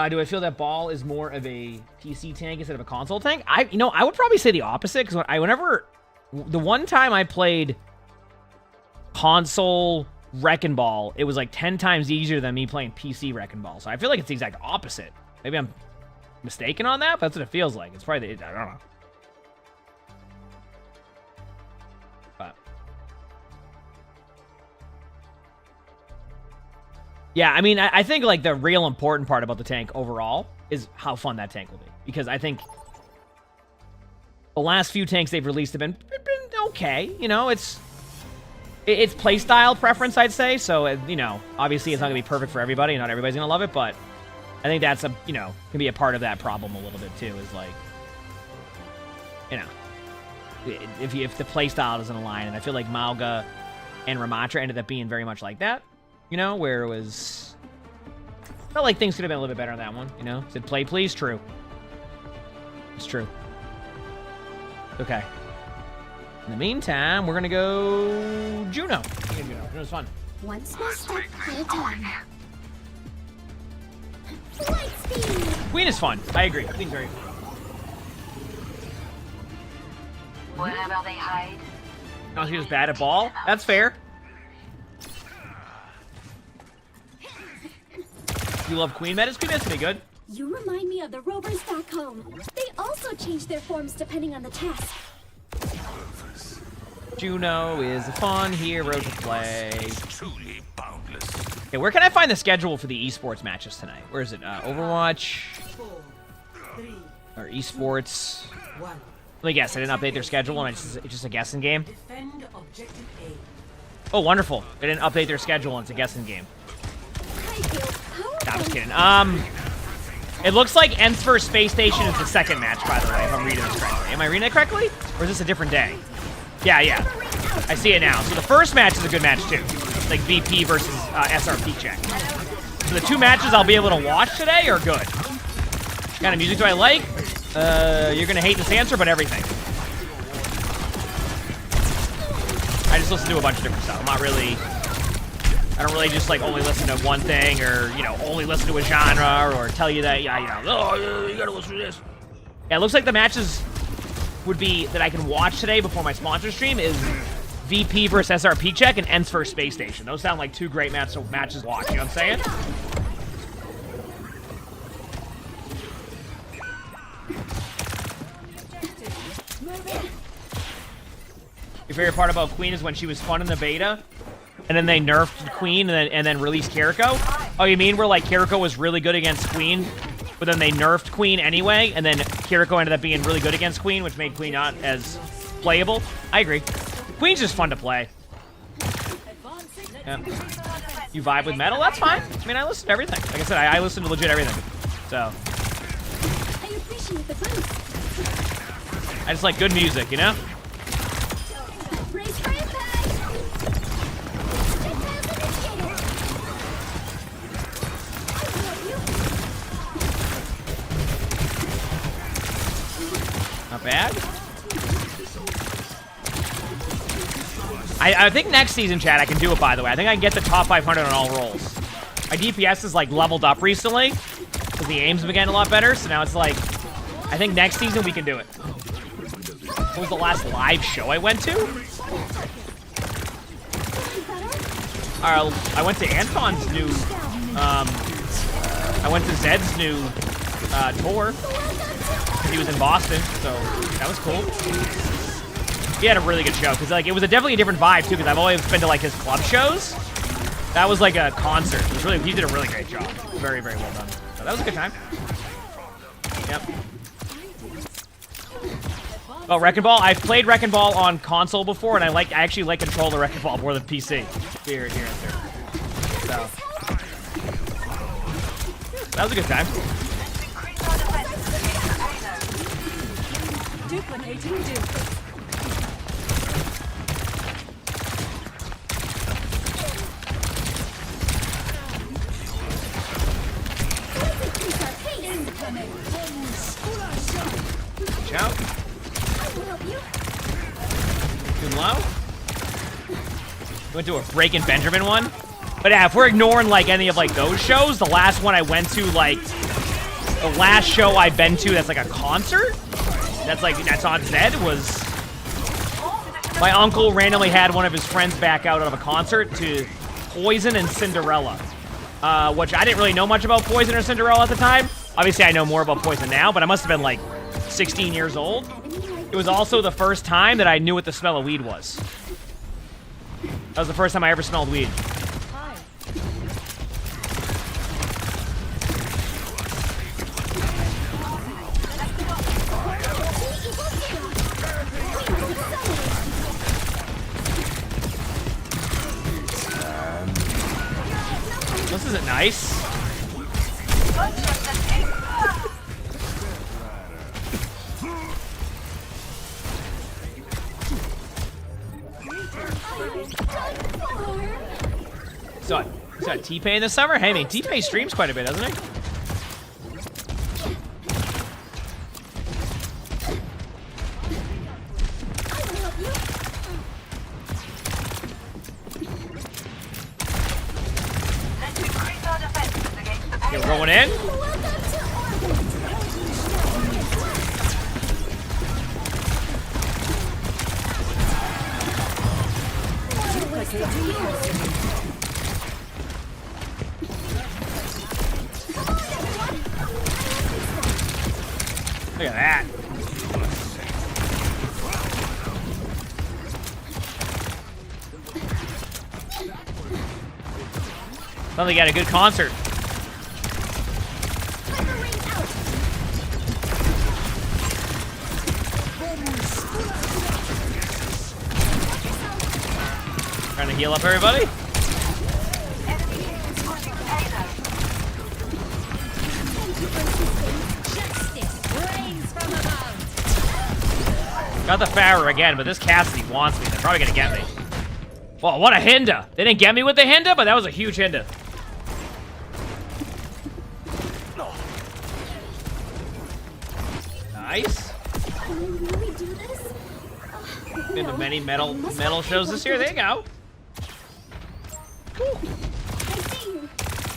Do I feel that Ball is more of a PC tank instead of a console tank? I would probably say the opposite, because whenever... The one time I played console Wrecking Ball, it was like 10 times easier than me playing PC Wrecking Ball. So I feel like it's the exact opposite. Maybe I'm mistaken on that, but that's what it feels like. It's probably I don't know. But yeah, I mean, I think like the real important part about the tank overall is how fun that tank will be, because I think the last few tanks they've released have been okay. You know, it's playstyle preference, I'd say. So, you know, obviously it's not going to be perfect for everybody. Not everybody's going to love it, but I think that's can be a part of that problem a little bit too, is like, you know, if the playstyle doesn't align. And I feel like Mauga and Ramatra ended up being very much like that, you know, where it was, felt like things could have been a little bit better on that one, you know. Said play please, true. It's true. Okay. In the meantime, we're gonna go Juno. Juno's fun. One small step at a time. Light speed! Queen is fun. I agree. Queen's very fun. Wherever they hide. Oh, she was bad at ball? That's fair. You love Queen metas? Queen metas pretty good. You remind me of the rovers back home. They also change their forms depending on the task. Juno is a fun hero to play. Truly boundless. Okay, where can I find the schedule for the esports matches tonight? Where is it? Overwatch 4, 3, or esports? 1. Let me guess. I didn't update their schedule, and it's just a guessing game. Defend objective A. Oh, wonderful! They didn't update their schedule, and it's a guessing game. I feel powerful. Nah, I'm just kidding. It looks like Nth vs Space Station is the second match, by the way, if I'm reading this correctly. Am I reading it correctly? Or is this a different day? Yeah. I see it now. So the first match is a good match, too. It's like VP versus SRP check. So the two matches I'll be able to watch today are good. What kind of music do I like? You're going to hate this answer, but everything. I just listen to a bunch of different stuff. I don't really just like only listen to one thing, or, you know, only listen to a genre, or tell you that, you gotta listen to this. Yeah, it looks like the matches would be that I can watch today before my sponsor stream is VP versus SRP check and Nth vs Space Station. Those sound like two great matches to watch, you know what I'm saying? Your favorite part about Queen is when she was fun in the beta, and then they nerfed Queen and then released Kiriko? Oh, you mean where like Kiriko was really good against Queen, but then they nerfed Queen anyway, and then Kiriko ended up being really good against Queen, which made Queen not as playable? I agree. Queen's just fun to play. Yeah. You vibe with metal? That's fine. I mean, I listen to everything. Like I said, I listen to legit everything. So. I appreciate the boost. I just like good music, you know? Brace for impact! Projectiles initiated! Not bad. I think next season, Chad, I can do it, by the way. I think I can get the top 500 on all rolls. My DPS is, like, leveled up recently, because the aims have been getting a lot better, so now it's like, I think next season we can do it. What was the last live show I went to? I went to Anton's new, I went to Zed's new tour, because he was in Boston, so that was cool. He had a really good show, because like it was definitely a different vibe too, because I've always been to like his club shows. That was like a concert. It was really, he did a really great job. Very, very well done. So that was a good time. Yep. Oh, Wrecking Ball. I've played Wrecking Ball on console before, and I actually like controller Wrecking Ball more than PC. Here and there. So that was a good time. Duplicating dupe. Watch out. Too low. Went to a Breakin' Benjamin one. But yeah, if we're ignoring like any of like those shows, the last one I went to, like the last show I've been to that's like a concert, that's on Zed, was my uncle randomly had one of his friends back out of a concert to Poison and Cinderella. Which I didn't really know much about Poison or Cinderella at the time. Obviously, I know more about poison now, but I must have been like 16 years old. It was also the first time that I knew what the smell of weed was. That was the first time I ever smelled weed. This isn't nice. So T-Pain this summer? Hey, I mean, T-Pain streams quite a bit, doesn't he? Okay, we're going in. Look at that. Sounds like you had a good concert. Trying to heal up everybody. Got the Farrer again, but this Cassidy wants me. They're probably gonna get me. Well, what a Hinda! They didn't get me with the Hinda, but that was a huge Hinda. Nice. Been to many metal shows this year. There you go.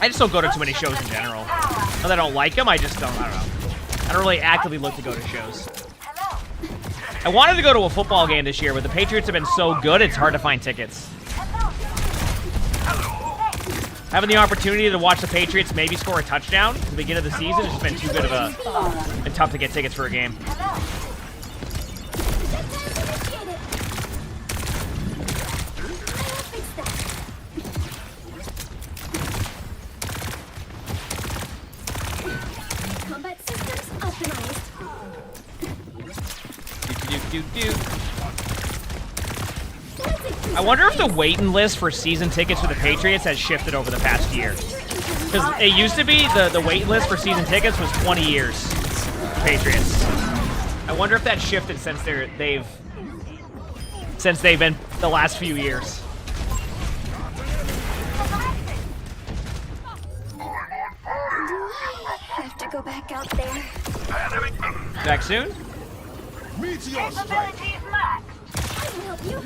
I just don't go to too many shows in general. Not that I don't like them, I just don't. I don't know. I don't really actively look to go to shows. I wanted to go to a football game this year, but the Patriots have been so good, it's hard to find tickets. Having the opportunity to watch the Patriots maybe score a touchdown at the beginning of the season has just been too good of a... Been tough to get tickets for a game. Combat systems optimized. I wonder if the waiting list for season tickets for the Patriots has shifted over the past year. Because it used to be the waiting list for season tickets was 20 years for Patriots. I wonder if that shifted since they've been the last few years. I have to go back out there. Back soon? Meteor strike. I will help you.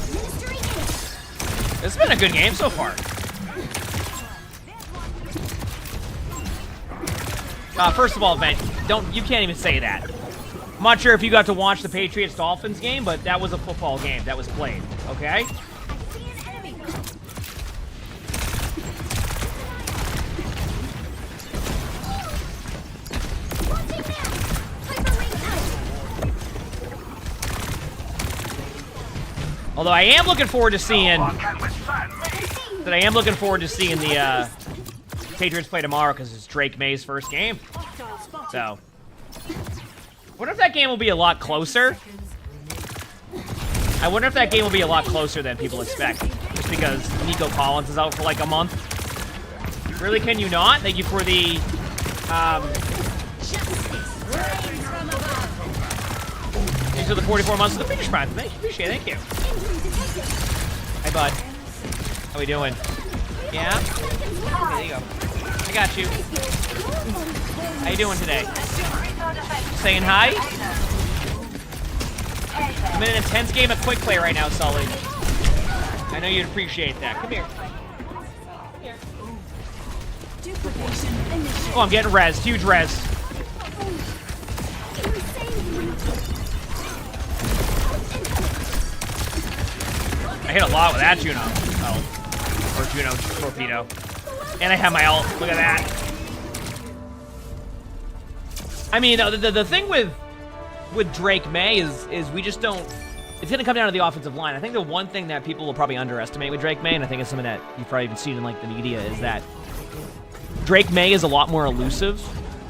Ministering in. It's been a good game so far. First of all, Ben, you can't even say that. I'm not sure if you got to watch the Patriots-Dolphins game, but that was a football game that was played, okay? Although I am looking forward to seeing... the Patriots play tomorrow because it's Drake May's first game. So... I wonder if that game will be a lot closer. I wonder if that game will be a lot closer than people expect. Just because Nico Collins is out for like a month. Really, can you not? Thank you for the... Thanks for the 44 months of the British Prime. Appreciate it. Thank you. Hi, bud. How we doing? Yeah? Okay, there you go. I got you. How you doing today? Saying hi? I'm in an intense game of quick play right now, Sully. I know you'd appreciate that. Come here. Oh, I'm getting res. Huge res. I hit a lot with that Juno. Oh. Or Juno torpedo. And I have my ult. Look at that. I mean, the thing with Drake May is we just don't. It's going to come down to the offensive line. I think the one thing that people will probably underestimate with Drake May, and I think it's something that you've probably even seen in like the media, is that Drake May is a lot more elusive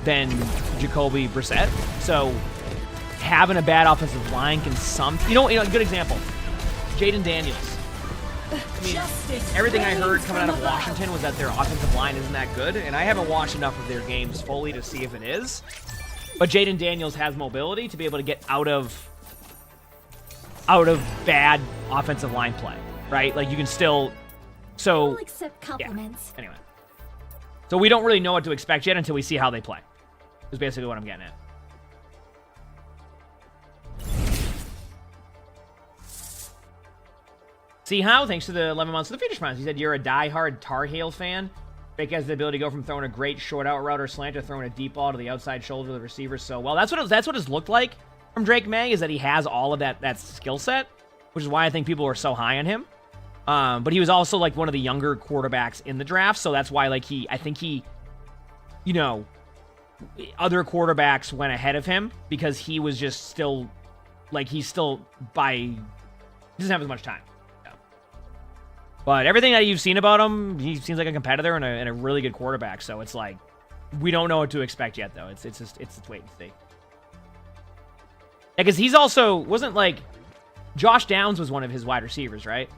than Jacoby Brissett. So having a bad offensive line can you know, a good example, Jaden Daniels. I mean, everything I heard coming out of Washington was that their offensive line isn't that good, and I haven't watched enough of their games fully to see if it is. But Jaden Daniels has mobility to be able to get out of bad offensive line play, right? Like you can still, so I'll accept compliments. yeah. Anyway, so we don't really know what to expect yet until we see how they play. Is basically what I'm getting at. See how? Thanks to the 11 months of the Phoenix Browns. He said you're a die-hard Tar Heel fan. Drake has the ability to go from throwing a great short out route or slant to throwing a deep ball to the outside shoulder of the receiver so well. That's what it's looked like from Drake May, is that he has all of that skill set, which is why I think people are so high on him. But he was also like one of the younger quarterbacks in the draft, so that's why like I think he, you know, other quarterbacks went ahead of him because he was just still, like he doesn't have as much time. Yeah. But everything that you've seen about him, he seems like a competitor and a really good quarterback. So it's like we don't know what to expect yet, though. It's wait and see. Because he's also wasn't like Josh Downs was one of his wide receivers, right?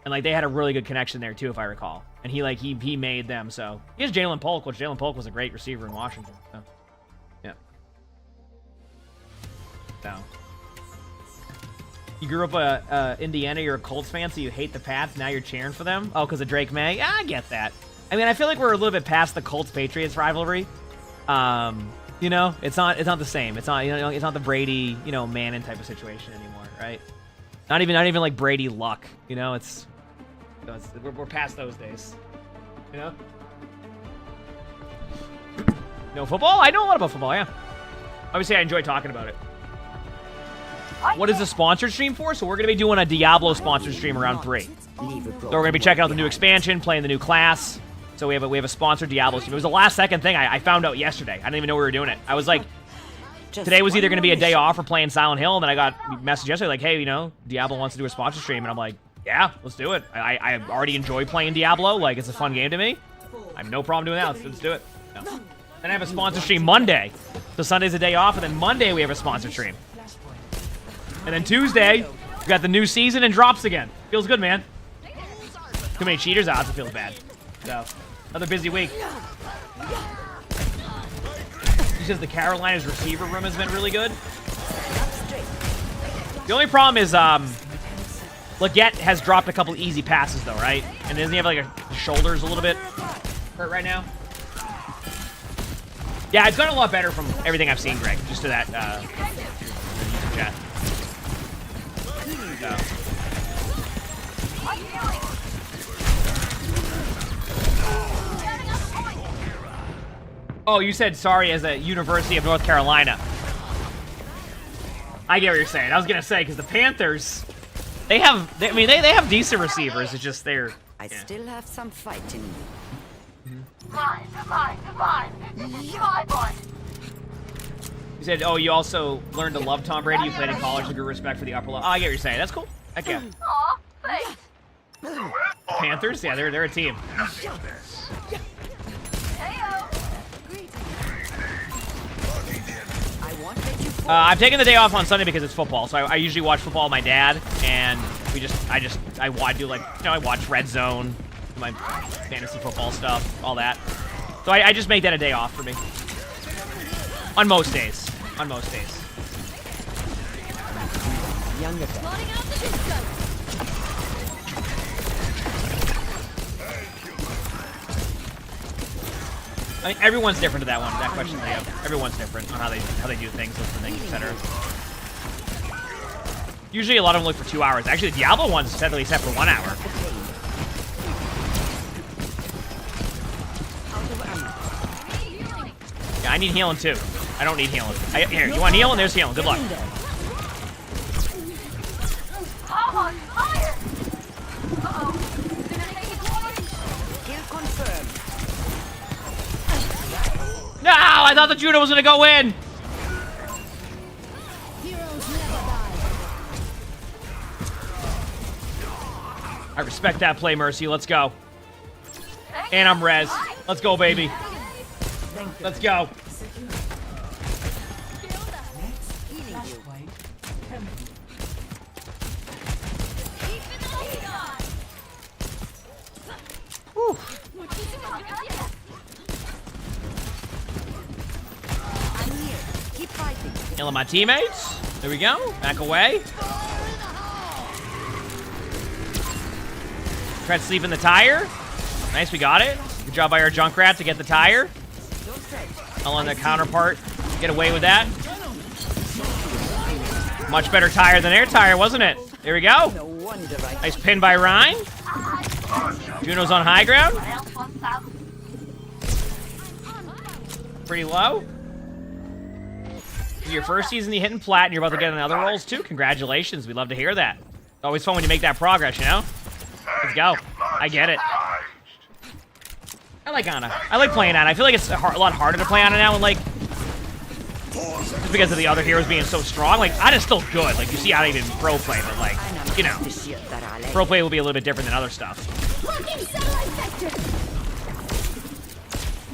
And like they had a really good connection there too, if I recall. And he made them. So he has Jalen Polk, which Jalen Polk was a great receiver in Washington. So yeah. So you grew up Indiana, you're a Colts fan, so you hate the Pats. Now you're cheering for them. Oh, because of Drake May. Yeah, I get that. I mean, I feel like we're a little bit past the Colts Patriots rivalry. You know, it's not the same. It's not, you know, it's not the Brady, you know, Manning type of situation anymore, right? Not even like Brady Luck. You know, we're past those days. You know? No football? I know a lot about football, yeah. Obviously, I enjoy talking about it. What is the sponsored stream for? So we're going to be doing a Diablo sponsored stream around 3. So we're going to be checking out the new expansion, playing the new class. So we have a sponsored Diablo stream. It was the last second thing I found out yesterday. I didn't even know we were doing it. I was like, today was either going to be a day off or playing Silent Hill, and then I got a message yesterday like, hey, you know, Diablo wants to do a sponsor stream, and I'm like, yeah, let's do it. I already enjoy playing Diablo. Like, it's a fun game to me. I have no problem doing that. Let's do it. No. Then I have a sponsor stream Monday. So Sunday's a day off, and then Monday we have a sponsor stream. And then Tuesday, we got the new season and drops again. Feels good, man. Too many cheaters out, it feels bad. So, another busy week. He says the Carolinas receiver room has been really good. The only problem is, Leggett has dropped a couple easy passes, though, right? And doesn't he have, like, his shoulders a little bit hurt right now? Yeah, it's gotten a lot better from everything I've seen, Greg. Just to that, chat. So. Oh, you said sorry as a University of North Carolina. I get what you're saying. I was gonna say because the Panthers, they have decent receivers. It's just they're. I still have some fight in me. You said, oh, you also learned to love Tom Brady. You played in college, so good respect for the upper level. Oh, I get what you're saying. That's cool. Heck yeah. Aw, thanks. Panthers? Yeah, they're a team. I'm taking the day off on Sunday because it's football. So I usually watch football with my dad, and I watch Red Zone, my fantasy football stuff, all that. So I just make that a day off for me. On most days. On most days. I mean, everyone's different to that one. That question they have. Everyone's different on how they do things, listen to things, etc. Usually, a lot of them look for 2 hours. Actually, the Diablo one's steadily set for 1 hour. Yeah, I need healing too. I don't need healing. Here, you want healing? There's healing. Good luck. I'm on fire! Kill confirmed. No, I thought the Juno was gonna go in. I respect that play, Mercy. Let's go. And I'm res. Let's go, baby. Let's go. Whew. Keep fighting. Killing my teammates. There we go. Back away. Try to sleep in the tire. Nice, we got it. Good job by our Junkrat to get the tire. I'll on the counterpart. Get away with that. Much better tire than their tire, wasn't it? There we go. No wonder I Nice pin by Ryan. Juno's on high ground. Pretty low. This is your first season you hitting plat and you're about to get in other roles too. Congratulations. We love to hear that. It's always fun when you make that progress, you know? Let's go. I get it. I like Ana. I like playing Ana. I feel like it's a lot harder to play Ana now, and like, just because of the other heroes being so strong. Like, Ana's still good. Like, you see Ana even pro play, but like, you know, pro play will be a little bit different than other stuff. Blocking satellite vector.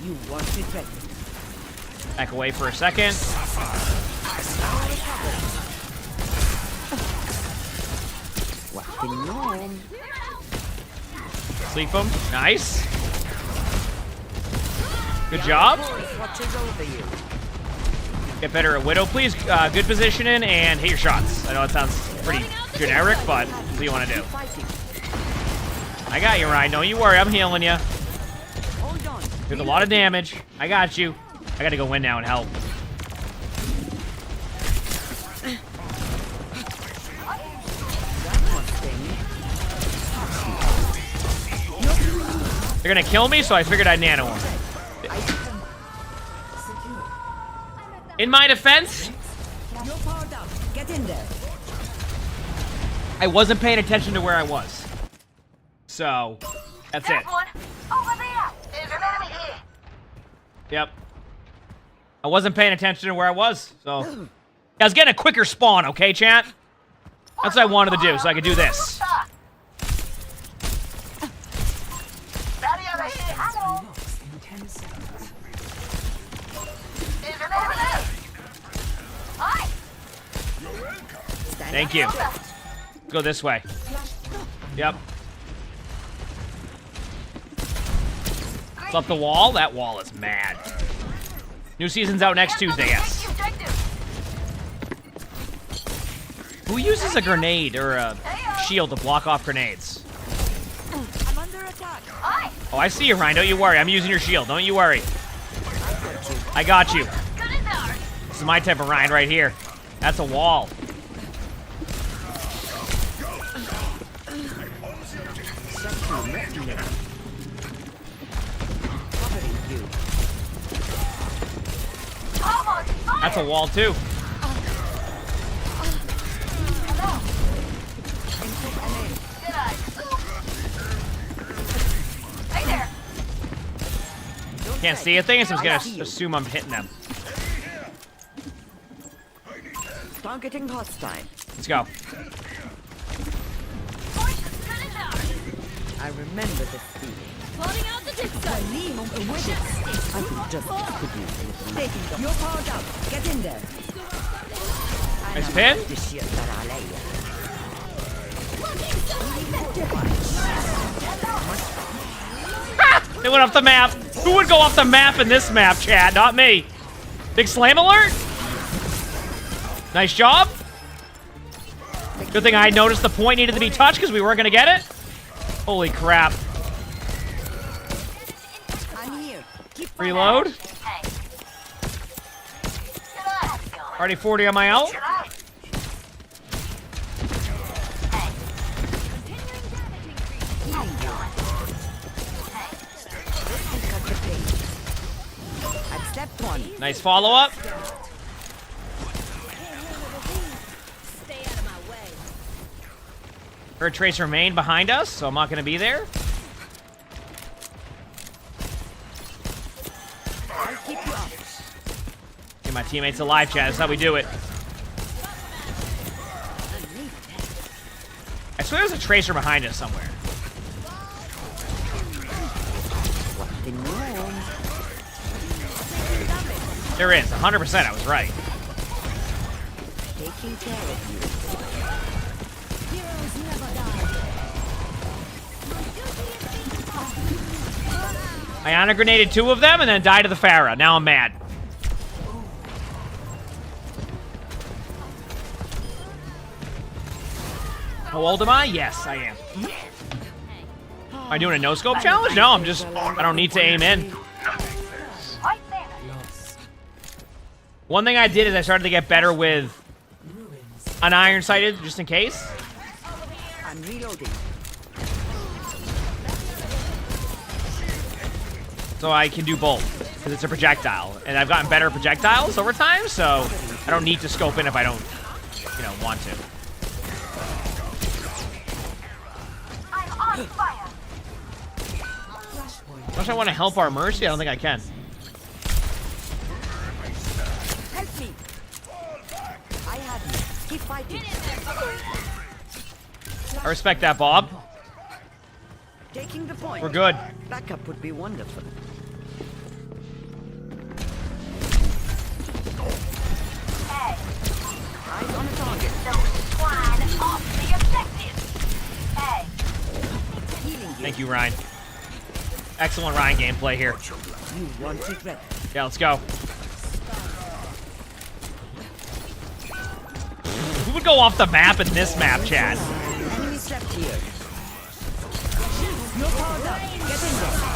You want it ready. Back away for a second. Walking home. Sleep him. Nice. Good job. Watches over you. Get better at Widow, please. Good positioning and hit your shots. I know it sounds pretty generic, but that's what you want to do. I got you, Ryan. Don't you worry. I'm healing you. Hold on. Did a lot of damage. I got you. I got to go in now and help. They're going to kill me, so I figured I'd nano him. In my defense, You're powered up. Get in there. I wasn't paying attention to where I was. So, that's it. There's one. Over there. There's an enemy here. Yep. I wasn't paying attention to where I was, so. I was getting a quicker spawn, okay, chat? That's what I wanted to do, so I could do this. Daddy over here. Hello. There's an enemy there. Hi. Thank you. Go this way. Yep. It's up the wall. That wall is mad. New season's out next Tuesday, yes. Who uses a grenade or a shield to block off grenades? I'm under attack. Hi. Oh, I see you, Ryan. Don't you worry. I'm using your shield. Don't you worry. I got you. Good in there. This is my type of Ryan right here. That's a wall. That's a wall too. Hey there. Can't see a thing, so I'm just gonna assume I'm hitting them. Targeting hostile. Let's go. I remember this feeling. Plotting out the dig site. I could just execute. Taking them. You're powered up. Get in there. Nice pin. They went off the map. Who would go off the map in this map, Chad? Not me. Big slam alert. Nice job. Good thing I noticed the point needed to be touched because we weren't going to get it. Holy crap. I'm here. Keep Reload. Hey. Already 40 on my ult. I've stepped one. Nice follow up. Stay out of my way. Her tracer remained behind us, so I'm not going to be there. I'll keep you up. teammates alive, chat. That's how we do it. I swear there's a tracer behind us somewhere. There is, 100%. I was right. Taking care of you. Heroes never die. I Iona grenaded 2 of them and then died to the Pharah. Now I'm mad. How old am I? Yes, I am. Am I doing a no-scope challenge? No, I don't need to aim in. Right there. One thing I did is I started to get better with an iron sighted, just in case. I'm reloading. So I can do both, because it's a projectile. And I've gotten better projectiles over time, so I don't need to scope in if I don't, want to. I'm on fire. Unless I want to help our Mercy, I don't think I can. Help me. I have you. Keep fighting. I respect that, Bob. Taking the point. We're good. Backup would be wonderful. Hey, Eyes on a target. don't climb off the objective. Hey, Healing you. Thank you, Ryan. Excellent Ryan gameplay here. You want it ready. Yeah, let's go. Who would go off the map in this map, Chad? Enemies left here. You're powered up. Get in there.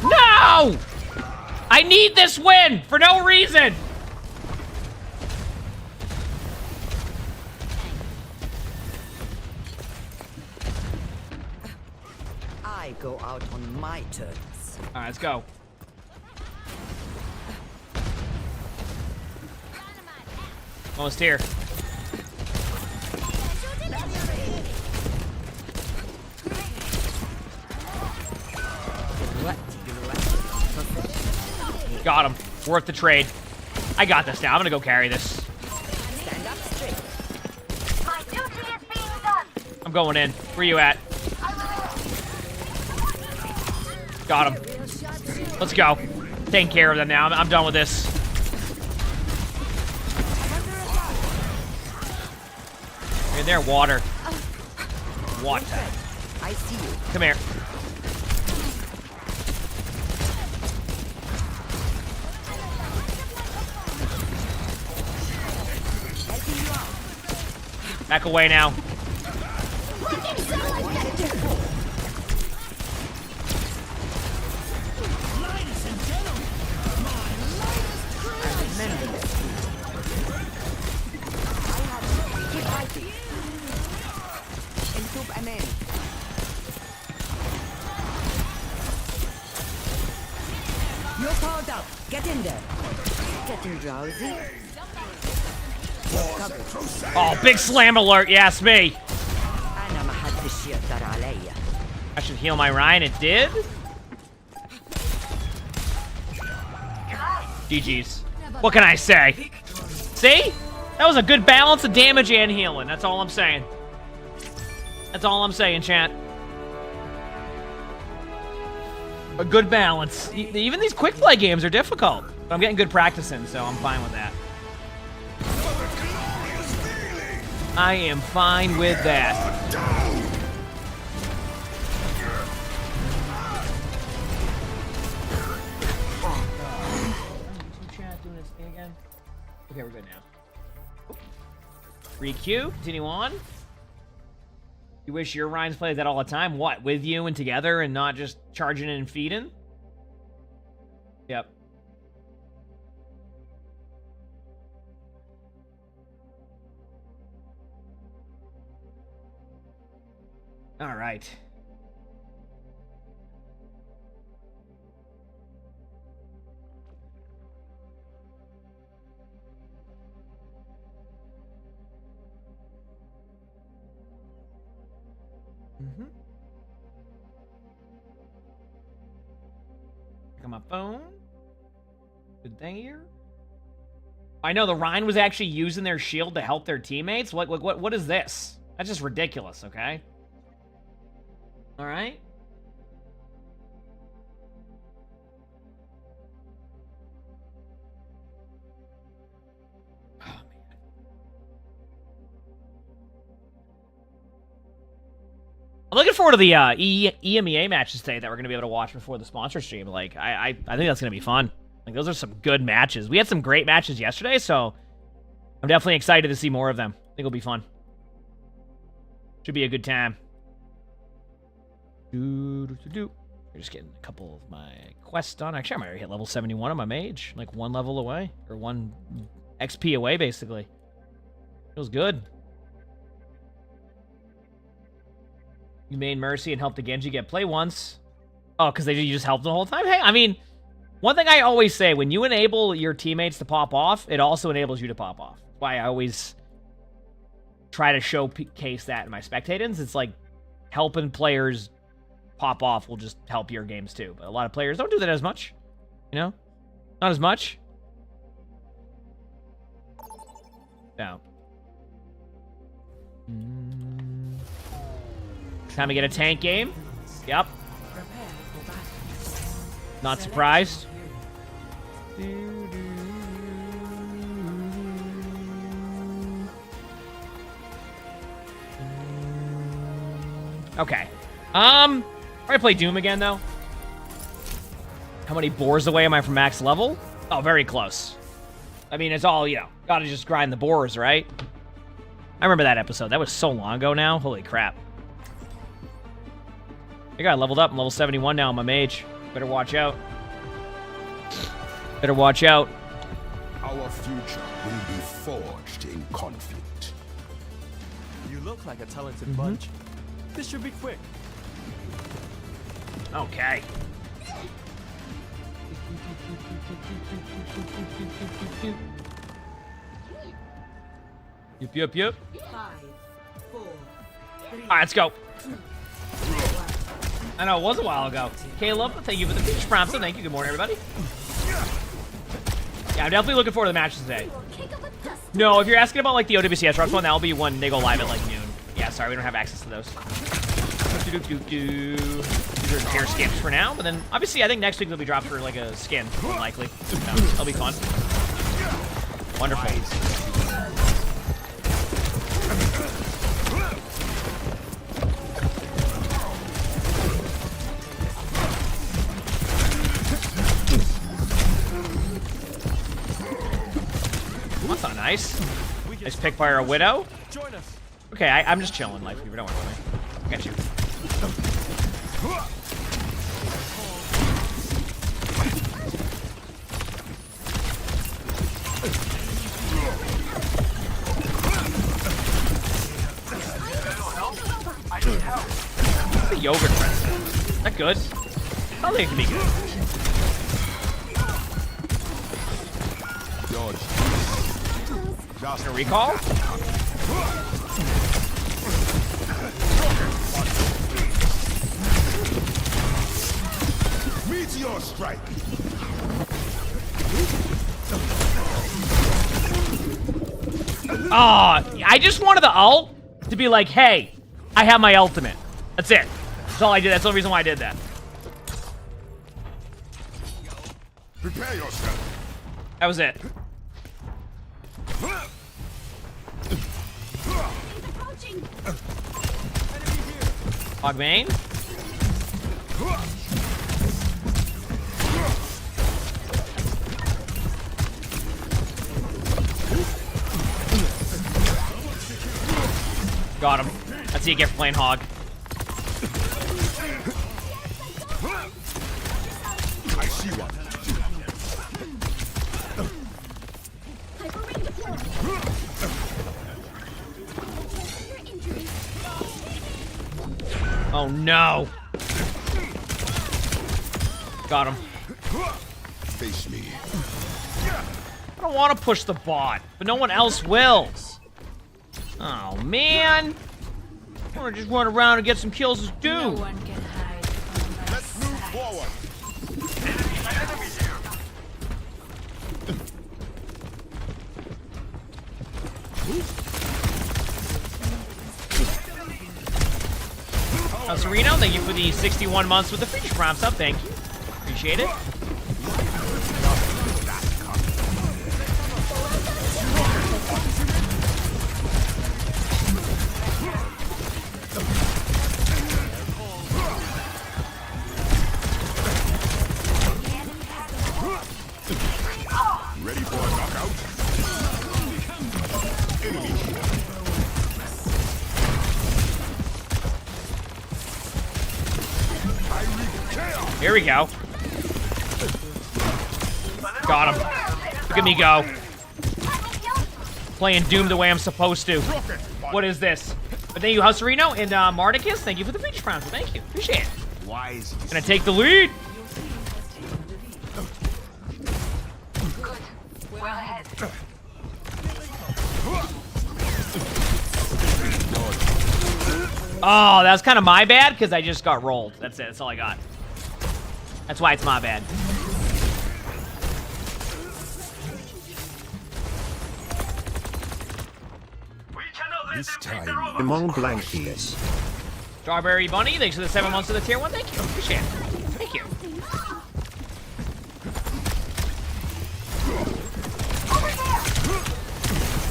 No! I need this win for no reason. I go out on my terms. All right, let's go. Almost here. Got him. Worth the trade. I got this now. I'm gonna go carry this. Stand up straight. my duty is being done. I'm going in. Where you at? Got him. Let's go. Taking care of them now. I'm done with this. In there, water. Water. I see you. Come here. Helping you out. Back away now. Keep fighting. Entub amen. You're powered up. Get in there. Getting drowsy? Covered. Oh, big slam alert. Yes, me. أنا ما حدش يقدر عليا. I should heal my Ryan. It did. GG's. What can I say? See? That was a good balance of damage and healing. That's all I'm saying. That's all I'm saying, chat. A good balance. Even these quick play games are difficult. But I'm getting good practice in, so I'm fine with that. I am fine with that. Okay, we're good now. Re-queue, continue on. You wish your Ryan's played that all the time? What, with you and together and not just charging in and feeding? Yep. All right. Check on my phone. Good thing here. I know the Rhine was actually using their shield to help their teammates. What is this? That's just ridiculous, okay? All right. Oh, man. I'm looking forward to the EMEA matches today that we're going to be able to watch before the sponsor stream. Like, I think that's going to be fun. Like, those are some good matches. We had some great matches yesterday, so I'm definitely excited to see more of them. I think it'll be fun. Should be a good time. We're just getting a couple of my quests done. Actually, I'm already hit level 71 on my mage. Like, 1 level away. Or 1 XP away, basically. Feels good. You made Mercy and helped the Genji get play once. Oh, because you just helped the whole time? Hey, I mean, one thing I always say, when you enable your teammates to pop off, it also enables you to pop off. That's why I always try to showcase that in my spectators. It's like helping players pop off will just help your games too. But a lot of players don't do that as much. You know? Not as much. No. Time to get a tank game. Yep. Not surprised. Okay. Probably play Doom again, though. How many boars away am I from max level? Oh, very close. I mean, it's all, you know, gotta just grind the boars, right? I remember that episode. That was so long ago now. Holy crap. I got leveled up. I'm level 71 now on my mage. Better watch out. Better watch out. Our future will be forged in conflict. You look like a talented bunch. This should be quick. Okay. Yep. 5, 4, 3. All right, let's go. I know, it was a while ago. Caleb, thank you for the peach prompt. So thank you. Good morning, everybody. Yeah, I'm definitely looking forward to the matches today. No, if you're asking about like the OWCS Rocks one, that'll be when they go live at like noon. Yeah, sorry, we don't have access to those. These are tier skips for now, but then obviously I think next week they'll be dropped for like a skin, likely. So, that'll be fun. Wonderful. That's not nice. Nice pick by our Widow. Okay, I'm just chilling, Life Weaver. Don't worry about me. I got you. The yogurt press. Is that good? I don't think it can be good. Just a recall? Meteor strike. I just wanted the ult to be like, hey, I have my ultimate. That's it. That's all I did. That's the only reason why I did that. Prepare yourself. That was it. Hog main. Got him. That's what you get for playing Hog. I see one. Oh no. Got him. Face me. I don't want to push the bot, but no one else will. Oh man. I want to just run around and get some kills as dude. Let's move forward. Reno. Thank you for the 61 months with the feature prime sub. Thank you. Appreciate it. Ready for a knockout? Here we go. Got him. Look at me go. Playing Doom the way I'm supposed to. What is this? But thank you, Husserino and Mardicus. Thank you for the feature round. Thank you. Appreciate it. Wise. Gonna take the lead. We're ahead. Oh, that was kind of my bad because I just got rolled. That's it. That's all I got. That's why it's my bad. This time. Emongg blankies. Strawberry Bunny, thanks for the 7 months of the tier 1. Thank you. Appreciate it. Thank you.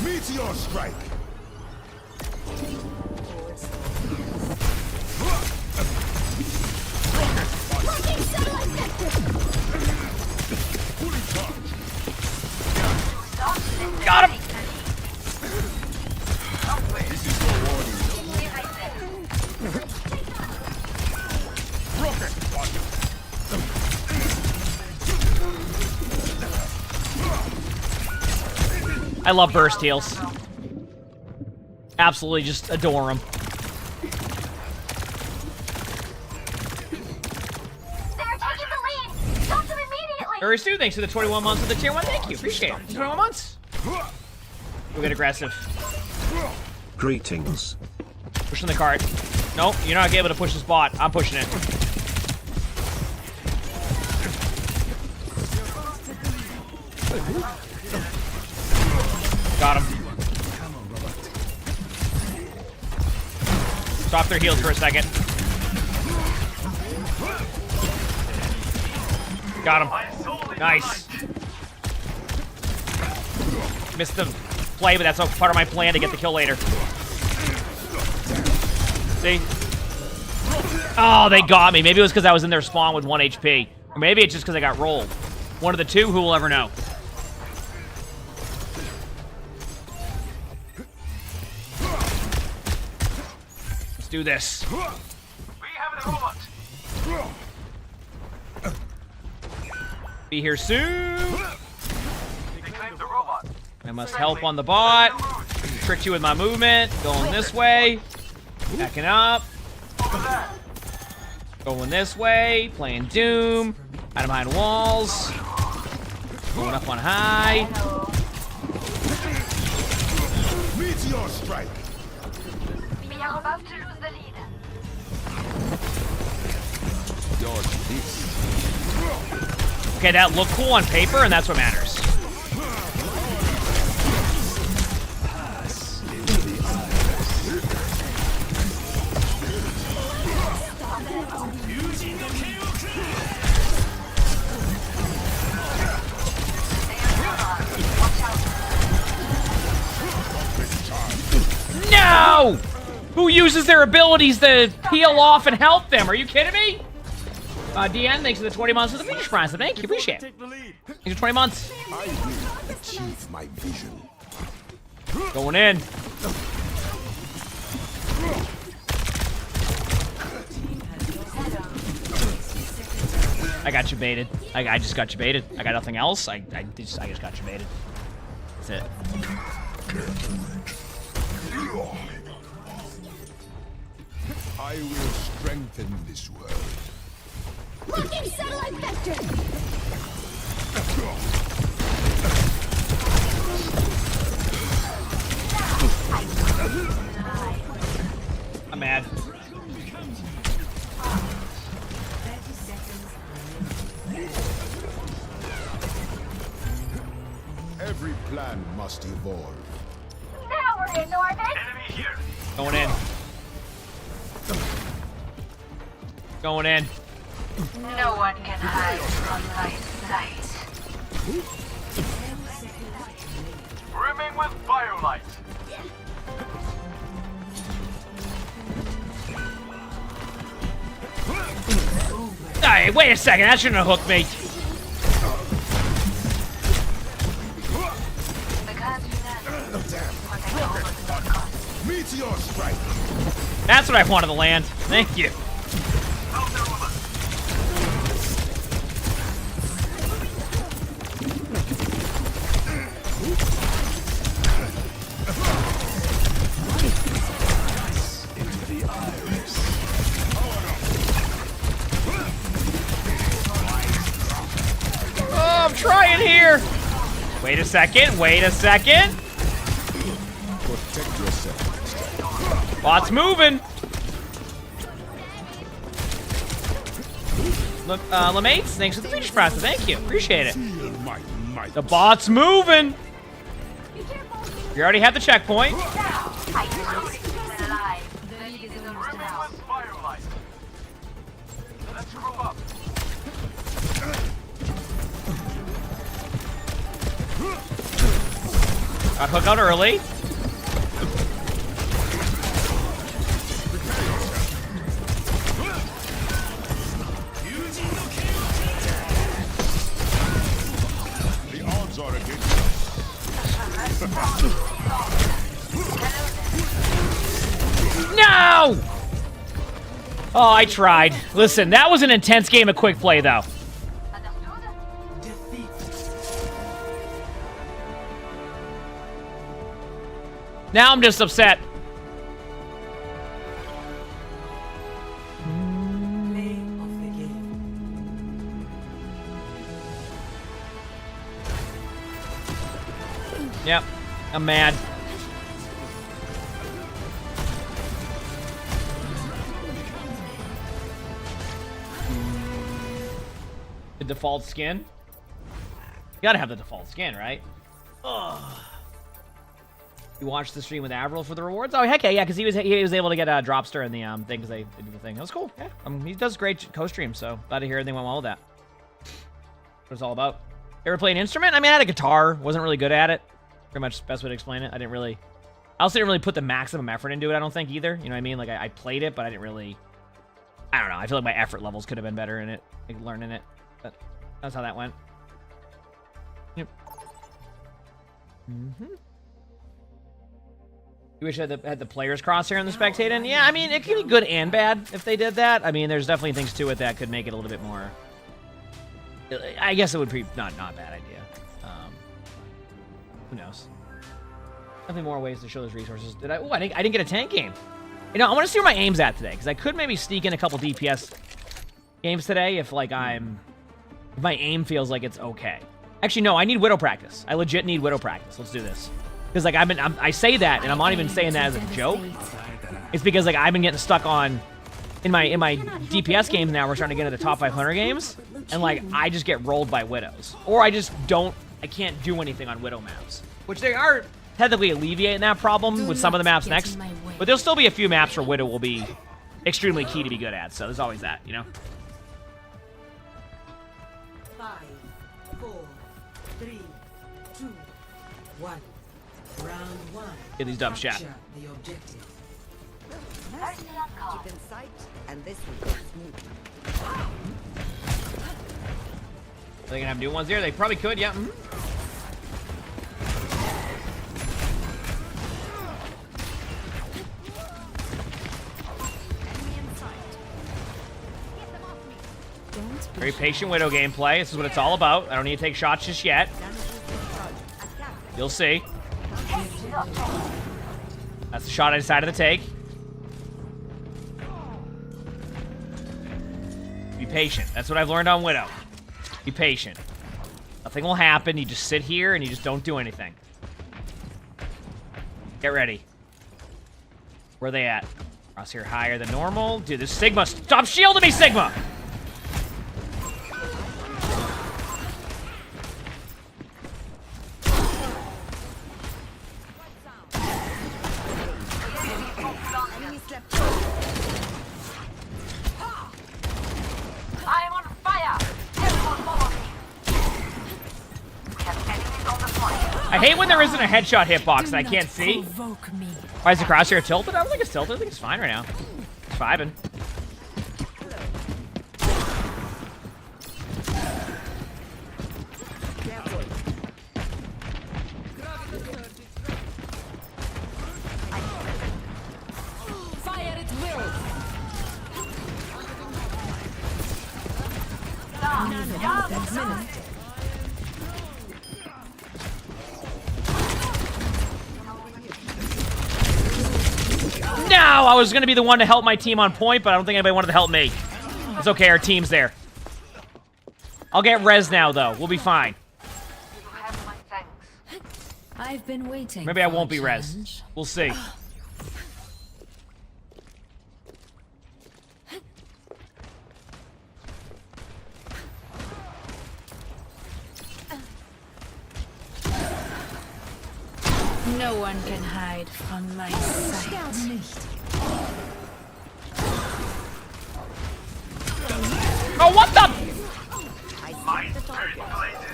Meteor strike. Launching satellite vector. Fully charged. Got him. I love burst heals. Absolutely just adore them. They're taking the lead. Stop them immediately. Uristu, thanks for the 21 months of the tier 1. Thank you. Appreciate it. 21 months. We'll get aggressive. Greetings. Pushing the cart. Nope, you're not able to push this bot. I'm pushing it. Got him. Stop their heals for a second. Got him. Nice. Missed the play, but that's part of my plan to get the kill later. See? Oh, they got me. Maybe it was because I was in their spawn with 1 HP. Or maybe it's just because I got rolled. One of the two, who will ever know? Let's do this. We have a robot. Be here soon. They claim the robot. I must help on the bot. Tricked you with my movement. Going this way. Backing up. Going this way. Playing Doom. Hiding behind walls. Going up on high. Meteor strike. We are about to lose the lead. Dodge this. Okay, that looked cool on paper, and that's what matters. No! Who uses their abilities to peel off and help them? Are you kidding me? DN, thanks for the 20 months of the Phoenix Prize. Thank you, appreciate it. Take the lead. Thanks for 20 months. I will achieve my vision. Going in. I got you baited. I just got you baited. I got nothing else. I just got you baited. That's it. I will strengthen this world. Launching satellite vector. I'm mad. Every plan must evolve. Now we're in orbit. Enemy here. Going in. Going in. No one can hide from my sight. Brimming with firelight. Hey, wait a second. That shouldn't have hooked me. Meteor strike. That's what I wanted to land. Thank you. Oh, I'm trying here. Wait a second. Wait a second. Protect yourself. Bot's moving. Lemates, thanks for the feature process. Thank you. Appreciate it. Feel my might. The bot's moving. You already have the checkpoint. I know it's alive. The lead is over now. With firelight. Let's group up. Got hook out early. The odds are against us. No! Oh, I tried. Listen, that was an intense game of quick play, though. Now I'm just upset. Play of the game. Yep, I'm mad. The default skin? You gotta have the default skin, right? Ugh. You watched the stream with Avril for the rewards? Oh, heck yeah, because he was able to get a Dropster in the thing, because they did the thing. That was cool. Yeah, he does great co-stream, so glad to hear everything went well with that. What it's all about. Ever play an instrument? I mean, I had a guitar. Wasn't really good at it. Pretty much the best way to explain it. I also didn't really put the maximum effort into it, I don't think, either. You know what I mean? Like, I played it, but I didn't really... I don't know. I feel like my effort levels could have been better in it, like, learning it. But that's how that went. Yep. Mm-hmm. You wish I had the players crosshair in the spectating? Yeah, I mean, it could be good and bad if they did that. I mean, there's definitely things to it that could make it a little bit more... I guess it would be not a bad idea. Who knows? Definitely more ways to show those resources. Did I? Oh, I didn't get a tank game. You know, I want to see where my aim's at today, because I could maybe sneak in a couple DPS games today if, like, if my aim feels like it's okay. Actually, no, I need Widow practice. I legit need Widow practice. Let's do this. Because, like, I say that, and I'm not even saying that as a joke. It's because, like, I've been getting stuck on... In my DPS games now, we're starting to get into the top 500 games, and, like, I just get rolled by Widows. Or I just don't... I can't do anything on Widow maps. Which they are technically alleviating that problem with some of the maps next. But there'll still be a few maps where Widow will be extremely key to be good at, so there's always that, you know? 5, 4, 3, 2, 1. Round 1. Get these dubs, chat. Capture the objective. Keep in sight, and this will go smooth. Are they gonna have new ones here? They probably could, yeah. Mm-hmm. Very patient Widow gameplay. This is what it's all about. I don't need to take shots just yet. You'll see. That's the shot I decided to take. Be patient. That's what I've learned on Widow. Be patient. Nothing will happen. You just sit here and you just don't do anything. Get ready. Where are they at? Crosshair higher than normal. Dude, this Sigma. Stop shielding me, Sigma! I hate when there isn't a headshot hitbox and I can't see. Provoke me. Why is the crosshair tilted? I don't think it's tilted. I think it's fine right now. It's vibing. Fire at will. No, I was going to be the one to help my team on point, but I don't think anybody wanted to help me. It's okay, our team's there. I'll get res now, though. We'll be fine. I've been waiting. Maybe I for won't a be res. challenge. We'll see. No one can hide from my sight. Nicht. Oh, what the?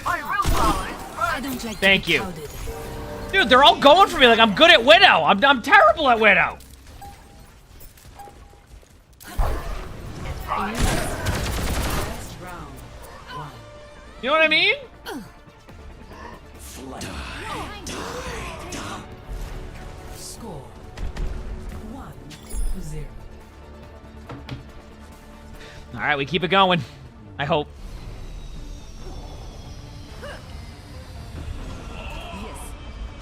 I don't like Thank to be you. crowded. Dude, they're all going for me like I'm good at Widow. I'm terrible at Widow. You know what I mean? Score 1-0. All right, we keep it going. I hope.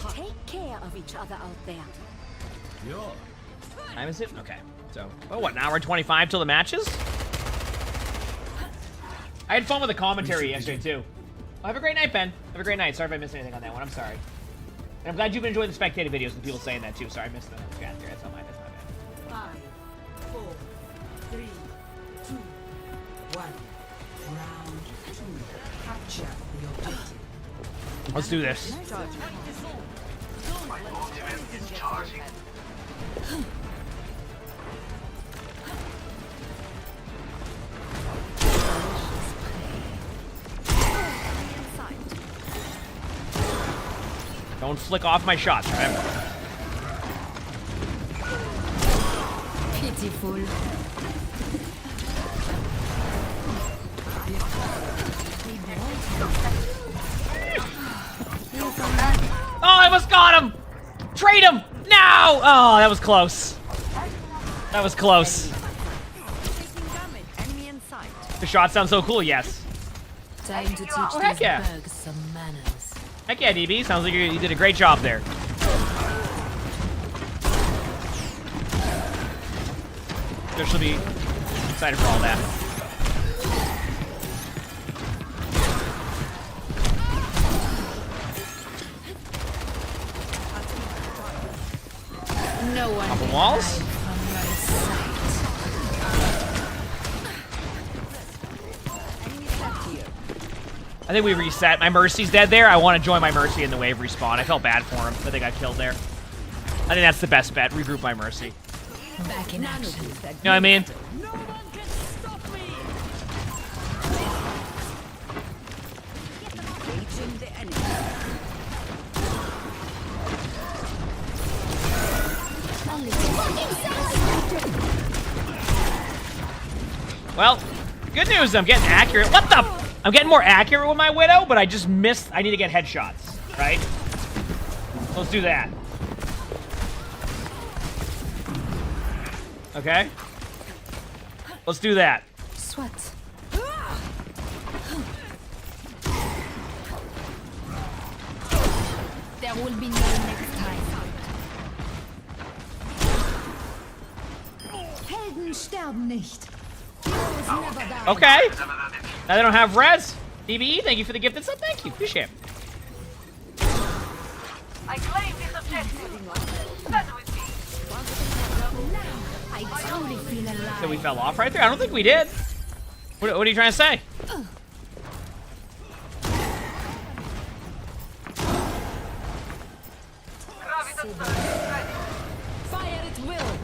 Take care of each other out there. Time is it? Okay. So, oh, what, an hour and 25 till the matches? I had fun with the commentary yesterday, too. Well, have a great night, Ben. Have a great night. Sorry if I missed anything on that one. I'm sorry. And I'm glad you've been enjoying the spectator videos and people saying that, too. Sorry, I missed the chat there. That's not my bad. 5, 4, 3, 2, 1. Round 2. Capture the objective. Let's do this. Don't flick off my shots, remember. Pitiful. Oh, I almost got him! Trade him! No! Oh, that was close. That was close. The shots sound so cool, yes. Time to teach Oh, heck these yeah. bugs some manners. Heck yeah, DB. Sounds like you did a great job there. She'll be excited for all that. No one Couple can walls? hide from my sight. I think we reset. My Mercy's dead there. I want to join my Mercy in the wave respawn. I felt bad for him that they got killed there. I think that's the best bet. Regroup my Mercy. Back in action. You know what I mean? No one can stop me! Engaging the enemy. Well, good news. I'm getting accurate. What the? I'm getting more accurate with my Widow, but I just missed. I need to get headshots, right? Let's do that. Okay. Let's do that. Swat. There will be no next time. Helden sterben nicht. Heroes never die. Okay. Now they don't have res. DBE, thank you for the gifted sub. Thank you. Appreciate it. I claim this objective. Stand with me. I totally feel alive. So we fell off right there? I don't think we did. What are you trying to say? Fire at will.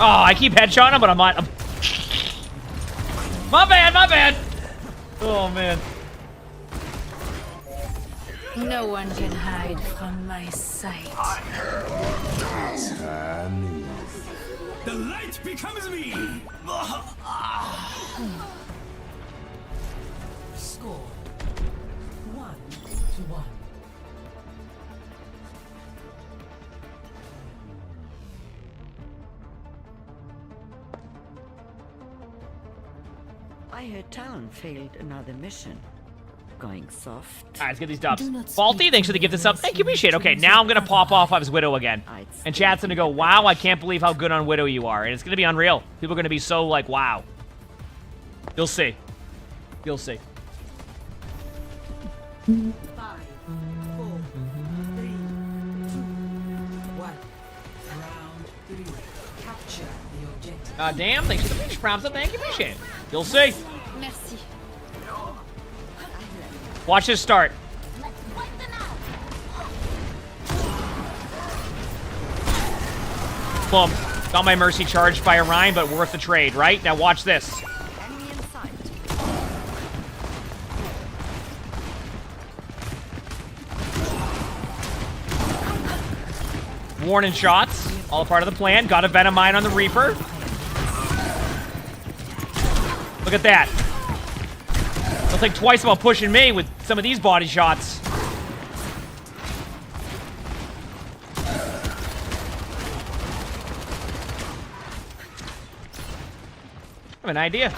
I keep headshotting him, but I'm not. My bad, my bad. Oh, man. No one can hide from my sight. The light becomes me. Score 1-1. I heard Talon failed another mission. Going soft. All right, let's get these dubs. Faulty, thanks for the gift of sub. Thank you, appreciate it. Okay, now I'm going to pop off his Widow again. And chat's going to go, wow, I can't believe how good on Widow you are. And it's going to be unreal. People are going to be so like, wow. You'll see. You'll see. 5, 4, 3, 2, 1. Round 3. Capture the objective. Damn, thanks for the fish prompts. Thank you, appreciate it. You'll see. Merci. Watch this start. Let's wipe them out. Boom. Got my Mercy charged by Orion, but worth the trade, right? Now watch this. Enemy in sight. Warning shots. All a part of the plan. Got a Venom Mine on the Reaper. Look at that. Don't think twice about pushing me with some of these body shots. I have an idea.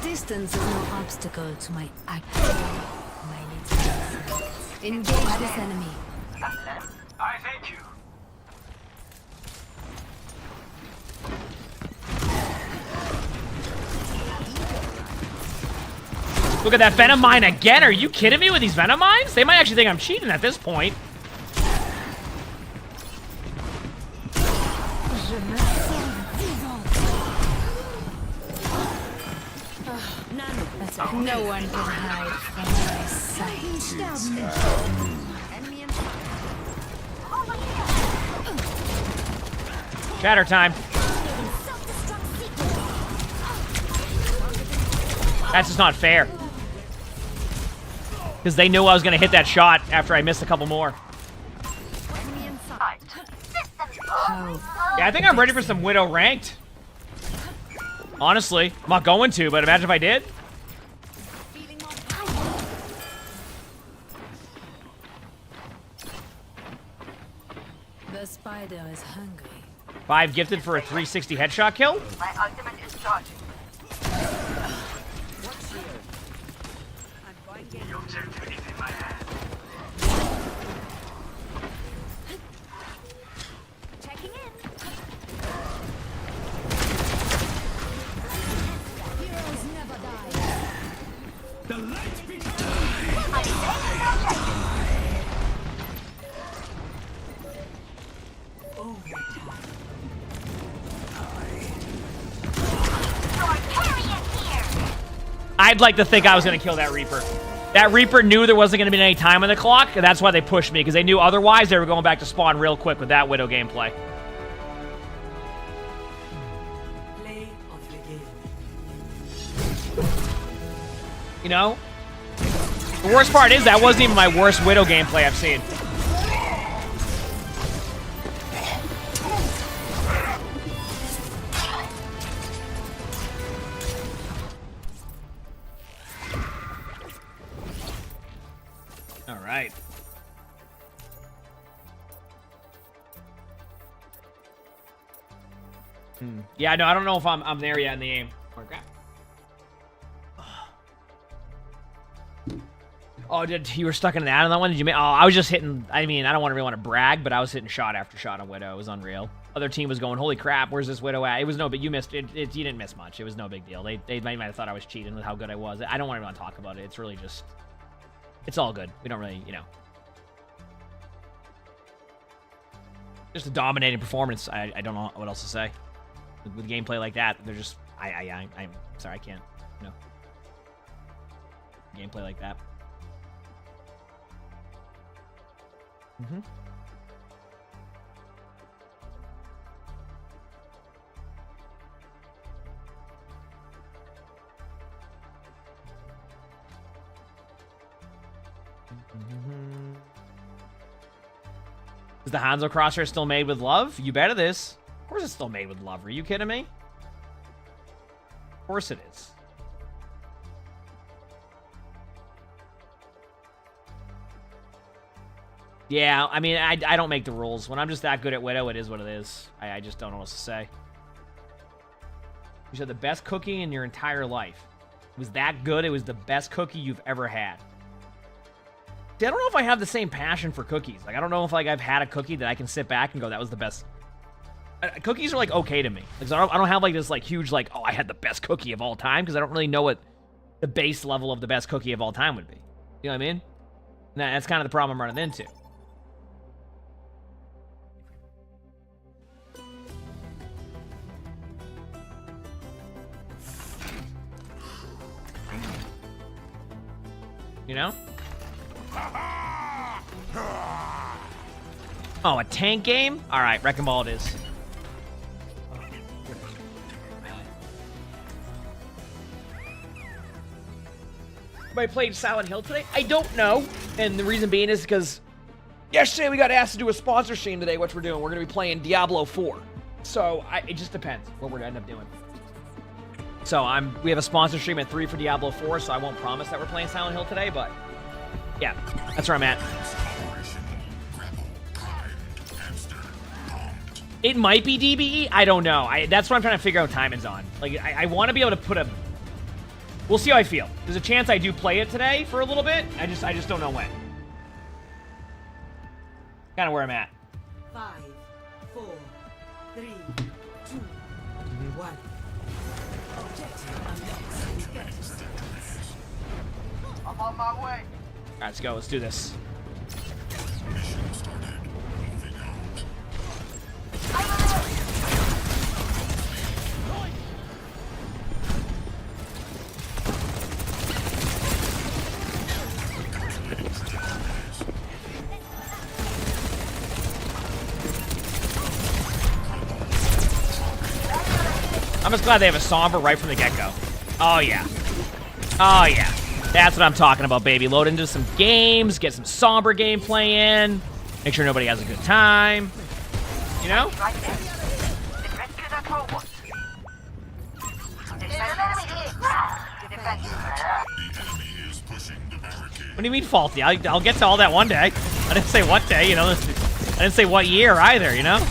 Distance is no obstacle to my action. Engage this enemy. I thank you. Look at that Venom Mine again. Are you kidding me with these Venom Mines? They might actually think I'm cheating at this point. No one can hide from my sight. Enemy in sight. Shatter time. That's just not fair. Because they knew I was going to hit that shot after I missed a couple more. Enemy in sight. Yeah, I think I'm ready for some Widow ranked. Honestly, I'm not going to, but imagine if I did. The spider is hungry. 5 gifted for a 360 headshot kill. My ultimate is charging. Checking in. Heroes never die. The light becomes I'd like to think I was going to kill that Reaper. That Reaper knew there wasn't going to be any time on the clock, and that's why they pushed me, because they knew otherwise they were going back to spawn real quick with that Widow gameplay. Play of the game. You know? The worst part is that wasn't even my worst Widow gameplay I've seen. All right. Yeah, no, I don't know if I'm there yet in the game. Okay. Oh, you were stuck in an ad on that one? Did you make? Oh, I was just hitting. I mean, I don't really want to brag, but I was hitting shot after shot on Widow. It was unreal. Other team was going, holy crap, where's this Widow at? It was no, but you missed it. You didn't miss much. It was no big deal. They might have thought I was cheating with how good I was. I don't want to talk about it. It's really just, it's all good. We don't really, you know. Just a dominating performance. I don't know what else to say. With gameplay like that, they're just, I'm sorry, I can't. No. Gameplay like that. Mm-hmm. Is the Hanzo crosshair still made with love? You bet it is. Of course it's still made with love. Are you kidding me? Of course it is. Yeah, I mean, I don't make the rules. When I'm just that good at Widow, it is what it is. I just don't know what to say. You said the best cookie in your entire life. It was that good, it was the best cookie you've ever had. See, I don't know if I have the same passion for cookies. Like, I don't know if, like, I've had a cookie that I can sit back and go, that was the best. Cookies are, like, okay to me. Like, so I don't have, like, this, like, huge, like, oh, I had the best cookie of all time, because I don't really know what the base level of the best cookie of all time would be. You know what I mean? And that's kind of the problem I'm running into. You know? Oh, a tank game? Alright, Wrecking Ball it is. I played Silent Hill today? I don't know. And the reason being is because yesterday we got asked to do a sponsor stream today, which we're doing. We're going to be playing Diablo 4. So, it just depends what we're going to end up doing. So, we have a sponsor stream at 3 for Diablo 4, so I won't promise that we're playing Silent Hill today, but yeah, that's where I'm at. It might be DBE. I don't know. That's what I'm trying to figure out timings on. Like, I want to be able to put a... We'll see how I feel. There's a chance I do play it today for a little bit. I just don't know when. Kind of where I'm at. 5, 4, 3, 2, 1. I'm on my way. All right, let's go. Let's do this. I'm just glad they have a Somber right from the get-go. Oh, yeah. Oh, yeah. That's what I'm talking about, baby. Load into some games, get some Somber gameplay in, make sure nobody has a good time. You know? Right there. Rescue that robot. There's an enemy here. The defense. What do you mean faulty? I'll get to all that one day. I didn't say what day, you know. I didn't say what year either, you know?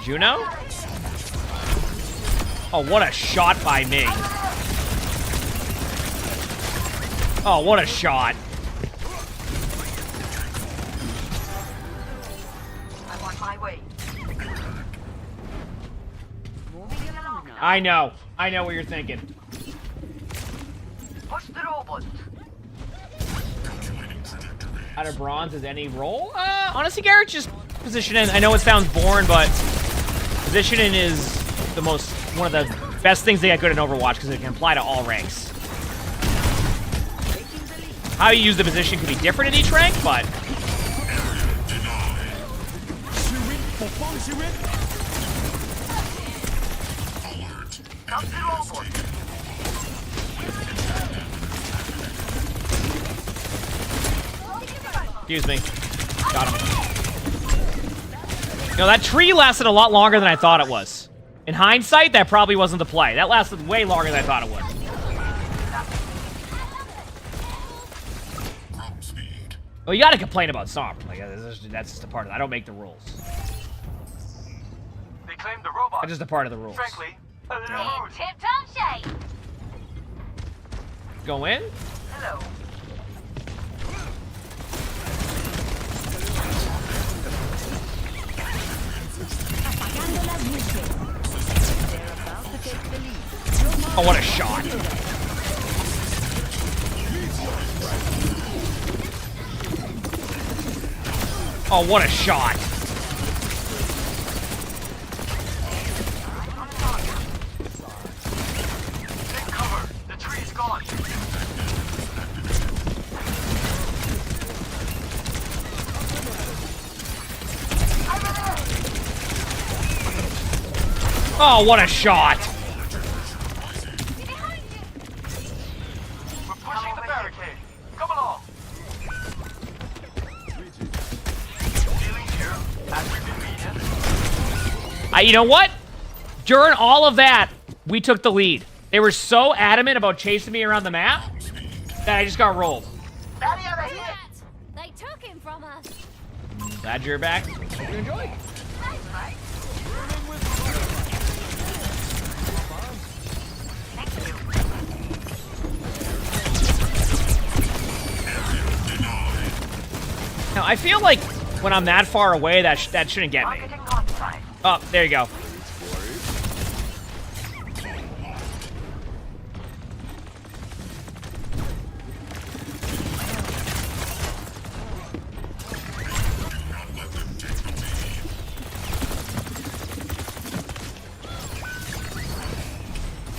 Juno? Oh, what a shot by me. Oh, what a shot. I'm on my way. Moving along now. I know what you're thinking. Push the robot. Out of bronze is any role? Honestly, Garrett, just positioning. I know it sounds boring, but positioning is one of the best things they got good in Overwatch because it can apply to all ranks. How you use the position can be different in each rank, but excuse me. Got him. You know, that tree lasted a lot longer than I thought it was. In hindsight, that probably wasn't the play. That lasted way longer than I thought it would. Well, you gotta complain about Somber. Like, that's just a part of it. I don't make the rules. They claim the robot. That's just a part of the rules. Frankly, a little In rude. tip-top shape. Go in? Hello. Oh, what a shot. Oh, what a shot. Take cover. The tree's gone. Oh, what a shot. We're pushing the barricade. Come along. Healing here. As we convenient. You know what? During all of that, we took the lead. They were so adamant about chasing me around the map that I just got rolled. They took him from us. Glad you're back. Hope you enjoyed. Now, I feel like when I'm that far away, that shouldn't get me. Oh, there you go.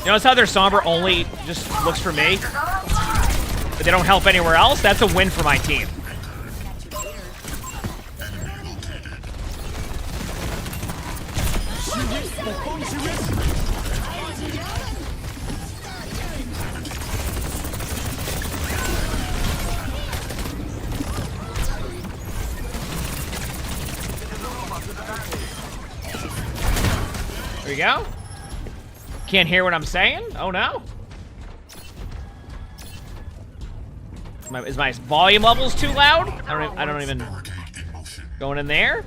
You notice how their Sombra only just looks for me? But they don't help anywhere else? That's a win for my team. There you go. Can't hear what I'm saying? Oh no. Is my volume levels too loud? I don't even going in there.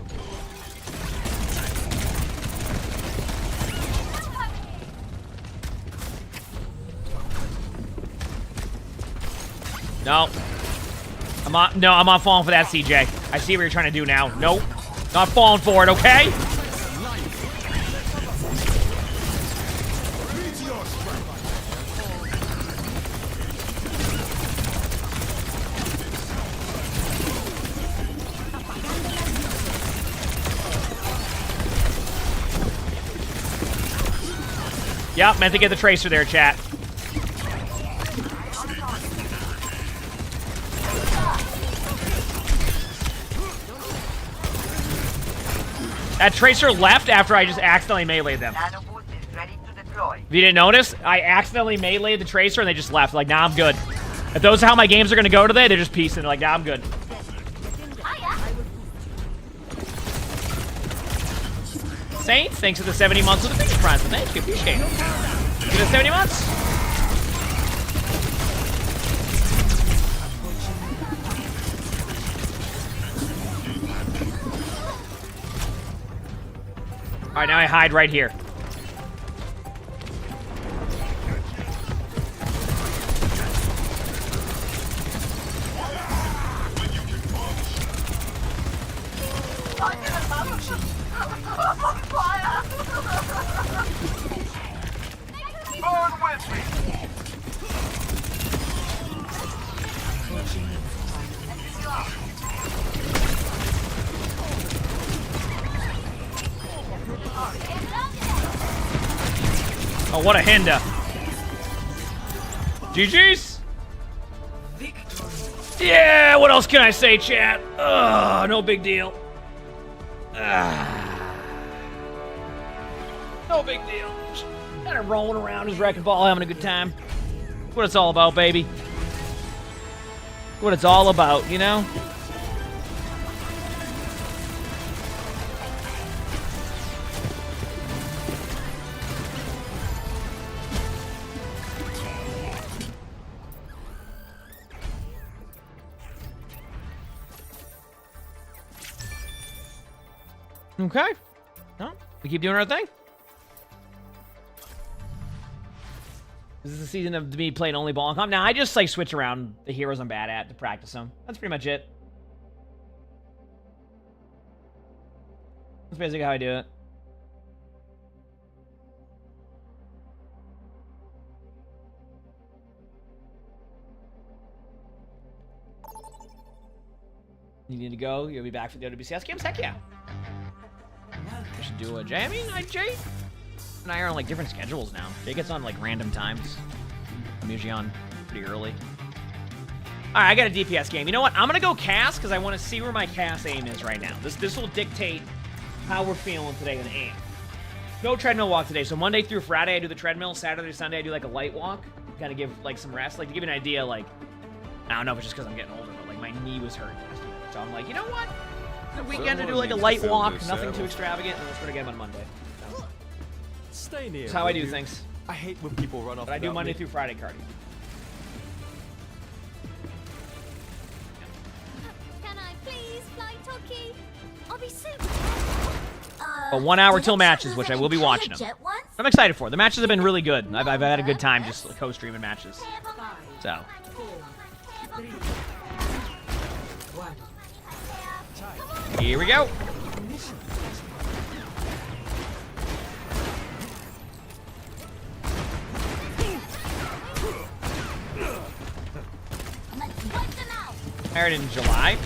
No. I'm not falling for that, CJ. I see what you're trying to do now. Nope. Not falling for it, okay? Yep, meant to get the tracer there, chat. That tracer left after I just accidentally meleeed them. If you didn't notice, I accidentally meleeed the tracer and they just left. Like, nah, I'm good. If those are how my games are going to go today, they're just peacing. They're like, nah, I'm good. Saint, thanks for the 70 months of the Phoenix Prime. Thank you, appreciate it. Get us 70 months. All right, now I hide right here. Oh, what a hinder. GG's. Yeah, what else can I say, chat? Ugh, no big deal. No big deal. Just kind of rolling around his wrecking ball, having a good time. That's what it's all about, baby. What it's all about, you know? Okay. No, we keep doing our thing. This is the season of me playing only ball and comp. Now, I just, like, switch around the heroes I'm bad at to practice them. That's pretty much it. That's basically how I do it. You need to go? You'll be back for the OWCS games? Heck yeah. We should do a Jay. I mean, Jay and I are on like different schedules now. Jay gets on like random times. I'm usually on pretty early. Alright, I got a DPS game. You know what? I'm gonna go cast because I want to see where my cast aim is right now. This will dictate how we're feeling today in aim. No treadmill walk today. So Monday through Friday I do the treadmill. Saturday, Sunday I do like a light walk. Gotta give like some rest. Like to give you an idea, like I don't know if it's just because I'm getting older, but like my knee was hurt yesterday. So I'm like, you know what? The weekend to do like a light walk, nothing too extravagant, and let's try to get him on Monday. Stay near. That's how I do things. I hate when people run off. But I do without Monday me. through Friday cardio. Can I please fly Toki? I'll be super. A 1 hour till matches, which I will be watching them. I'm excited for. The matches have been really good. I've had a good time just co-streaming matches. So. 4, 3, 1. Here we go. Married in July.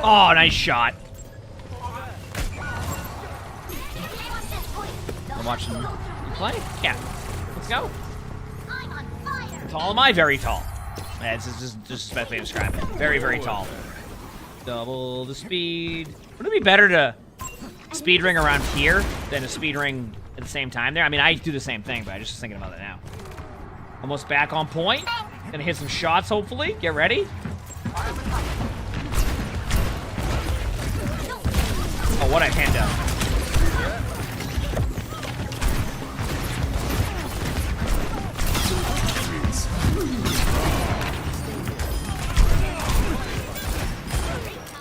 Oh, nice shot. I'm watching you play? Yeah. Let's go. How tall am I? Very tall. Yeah, this is just the best way to describe it. Very, very tall. Double the speed. Wouldn't it be better to speed ring around here than to speed ring at the same time there? I mean, I do the same thing, but I just was thinking about it now. Almost back on point. Gonna hit some shots, hopefully. Get ready. Oh, what I panned up.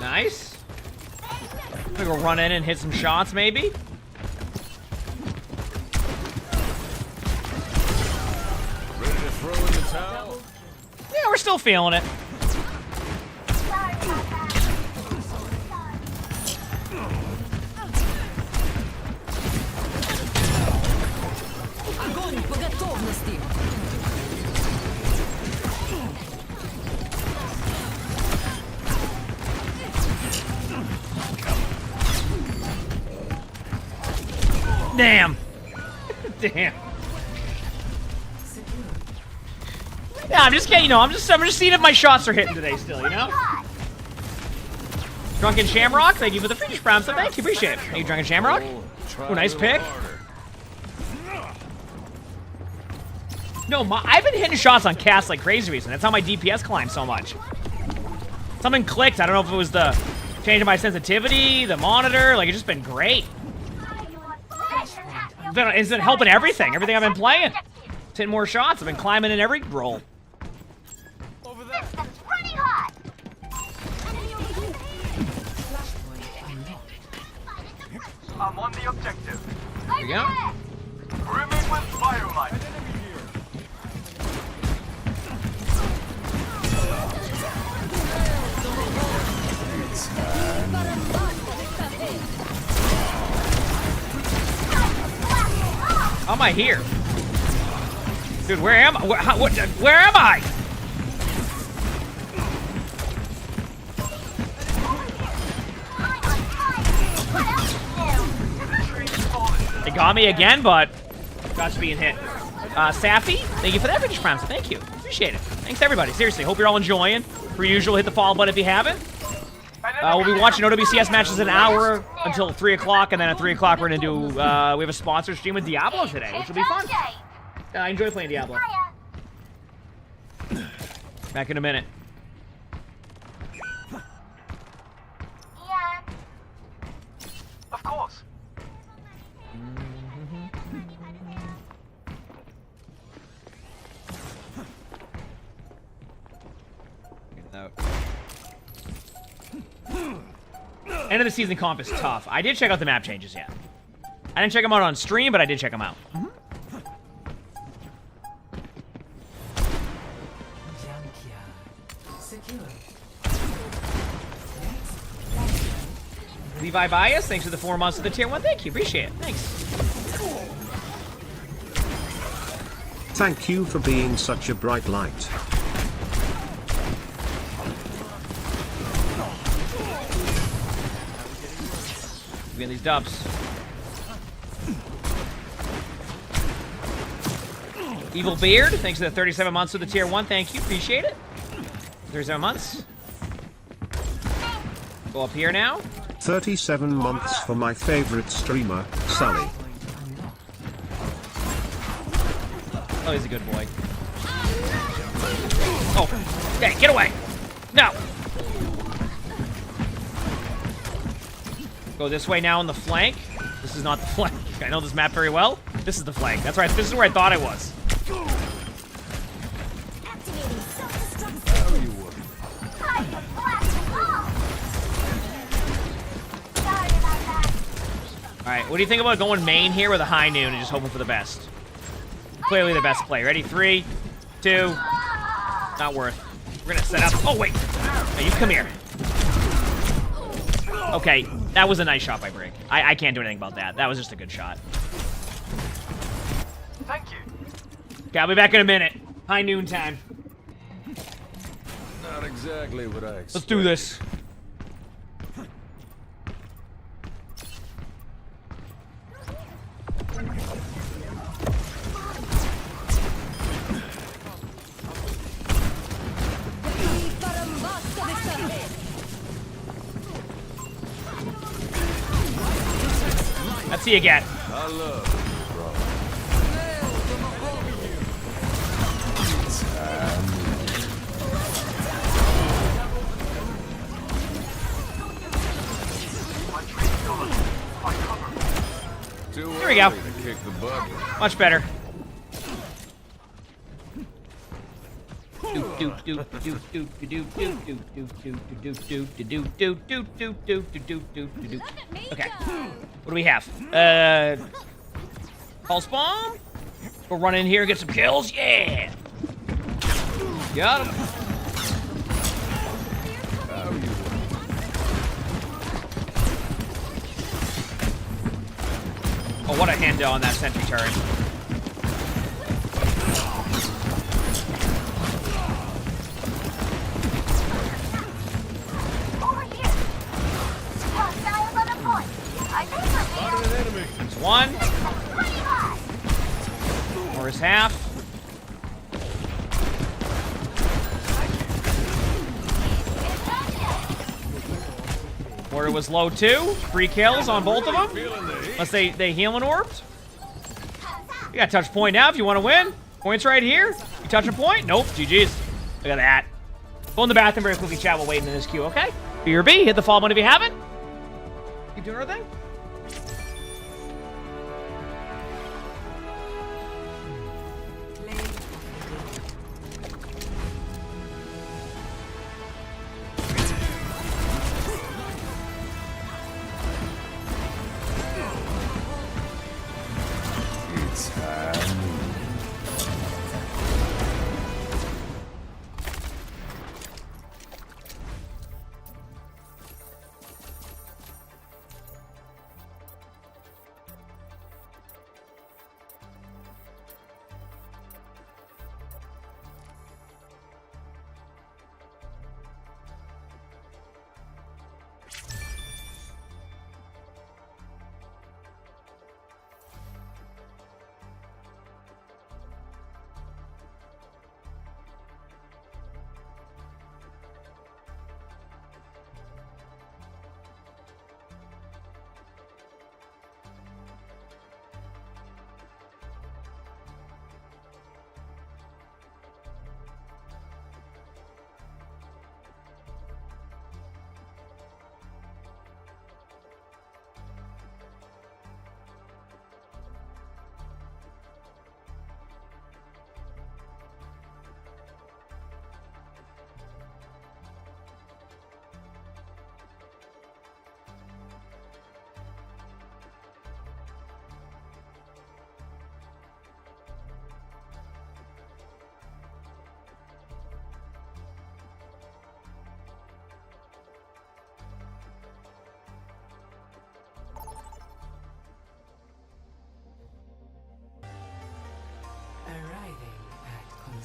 Nice. I'm gonna go run in and hit some shots, maybe. Ready to throw in the towel? Yeah, we're still feeling it. Огонь по готовности! Damn. Damn. Yeah, I'm just kidding, you know, I'm just seeing if my shots are hitting today still, you know? Drunken Shamrock, thank you for the British Prime, so thank you, appreciate it. Thank you, Drunken Shamrock. Oh, nice pick. No, I've been hitting shots on cast like crazy recently. That's how my DPS climbed so much. Something clicked. I don't know if it was the change in my sensitivity, the monitor. Like, it's just been great. It's been helping everything. Everything I've been playing. 10 more shots. I've been climbing in every roll. Over there. System's running hot. I'm on the objective. There you go. Remain with firelight. How am I here? Dude, where am I? Where am I? They got me again, but got to being hit. Safi, thank you for that British Prime, so thank you. Appreciate it. Thanks, everybody. Seriously, hope you're all enjoying. Per usual, hit the follow button if you haven't. We'll be watching OWCS matches an hour until 3 o'clock, and then at 3 o'clock we're going to do, we have a sponsored stream with Diablo today, which will be fun. I enjoy playing Diablo. Back in a minute. Yeah. Of course. End of the season comp is tough. I did check out the map changes, yeah. I didn't check them out on stream, but I did check them out. Secure. Levi Bias, thanks for the 4 months of the tier 1. Thank you, appreciate it. Thanks. Thank you for being such a bright light. We get these dubs. Evil Beard, thanks for the 37 months of the tier 1. Thank you, appreciate it. 37 months. Go up here now. 37 months for my favorite streamer, Sully. Oh, he's a good boy. Oh, hey, get away! No! Go this way now on the flank. This is not the flank. I know this map very well. This is the flank. That's right. This is where I thought I was. Activating self-destruct. Alright, what do you think about going main here with a high noon and just hoping for the best? Clearly the best play. Ready? 3, 2. Not worth. We're gonna set up. Oh, wait. Now you come here. Okay, that was a nice shot by Brig. I can't do anything about that. That was just a good shot. Thank you. Okay, I'll be back in a minute. High noon time. Not exactly what I expected. Let's do this. Let's see again. I love Here we go. kick the bucket. Much better. Okay. What do we have? Pulse bomb. We'll run in here, get some kills. Yeah. Got him. Oh, what a hand on that sentry turret. Over here. Hostiles on the point. I think we're There's one. Or his half. Order was low too. 3 kills on both of them. Unless they healing orbed. You got touch point now if you want to win. Points right here. You touch a point? Nope. GG's. Look at that. Go in the bathroom very quickly, chat while waiting in this queue, okay? B or B, hit the follow button if you haven't. Keep doing our thing.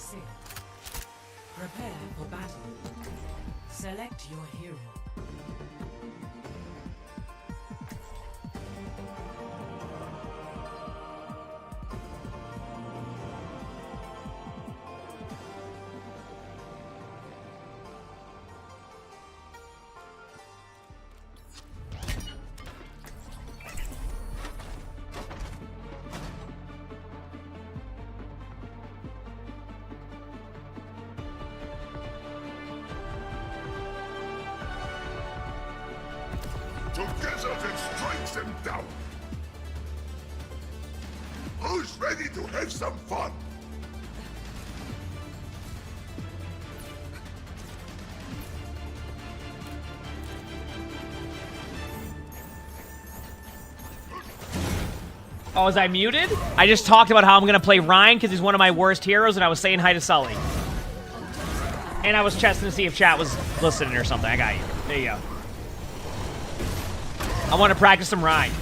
sail. Prepare for battle. Select your hero. Together then strikes them down. Who's ready to have some fun? Oh, was I muted? I just talked about how I'm gonna play Ryan because he's one of my worst heroes, and I was saying hi to Sully. And I was testing to see if chat was listening or something. I got you. There you go. I want to practice some Ryan.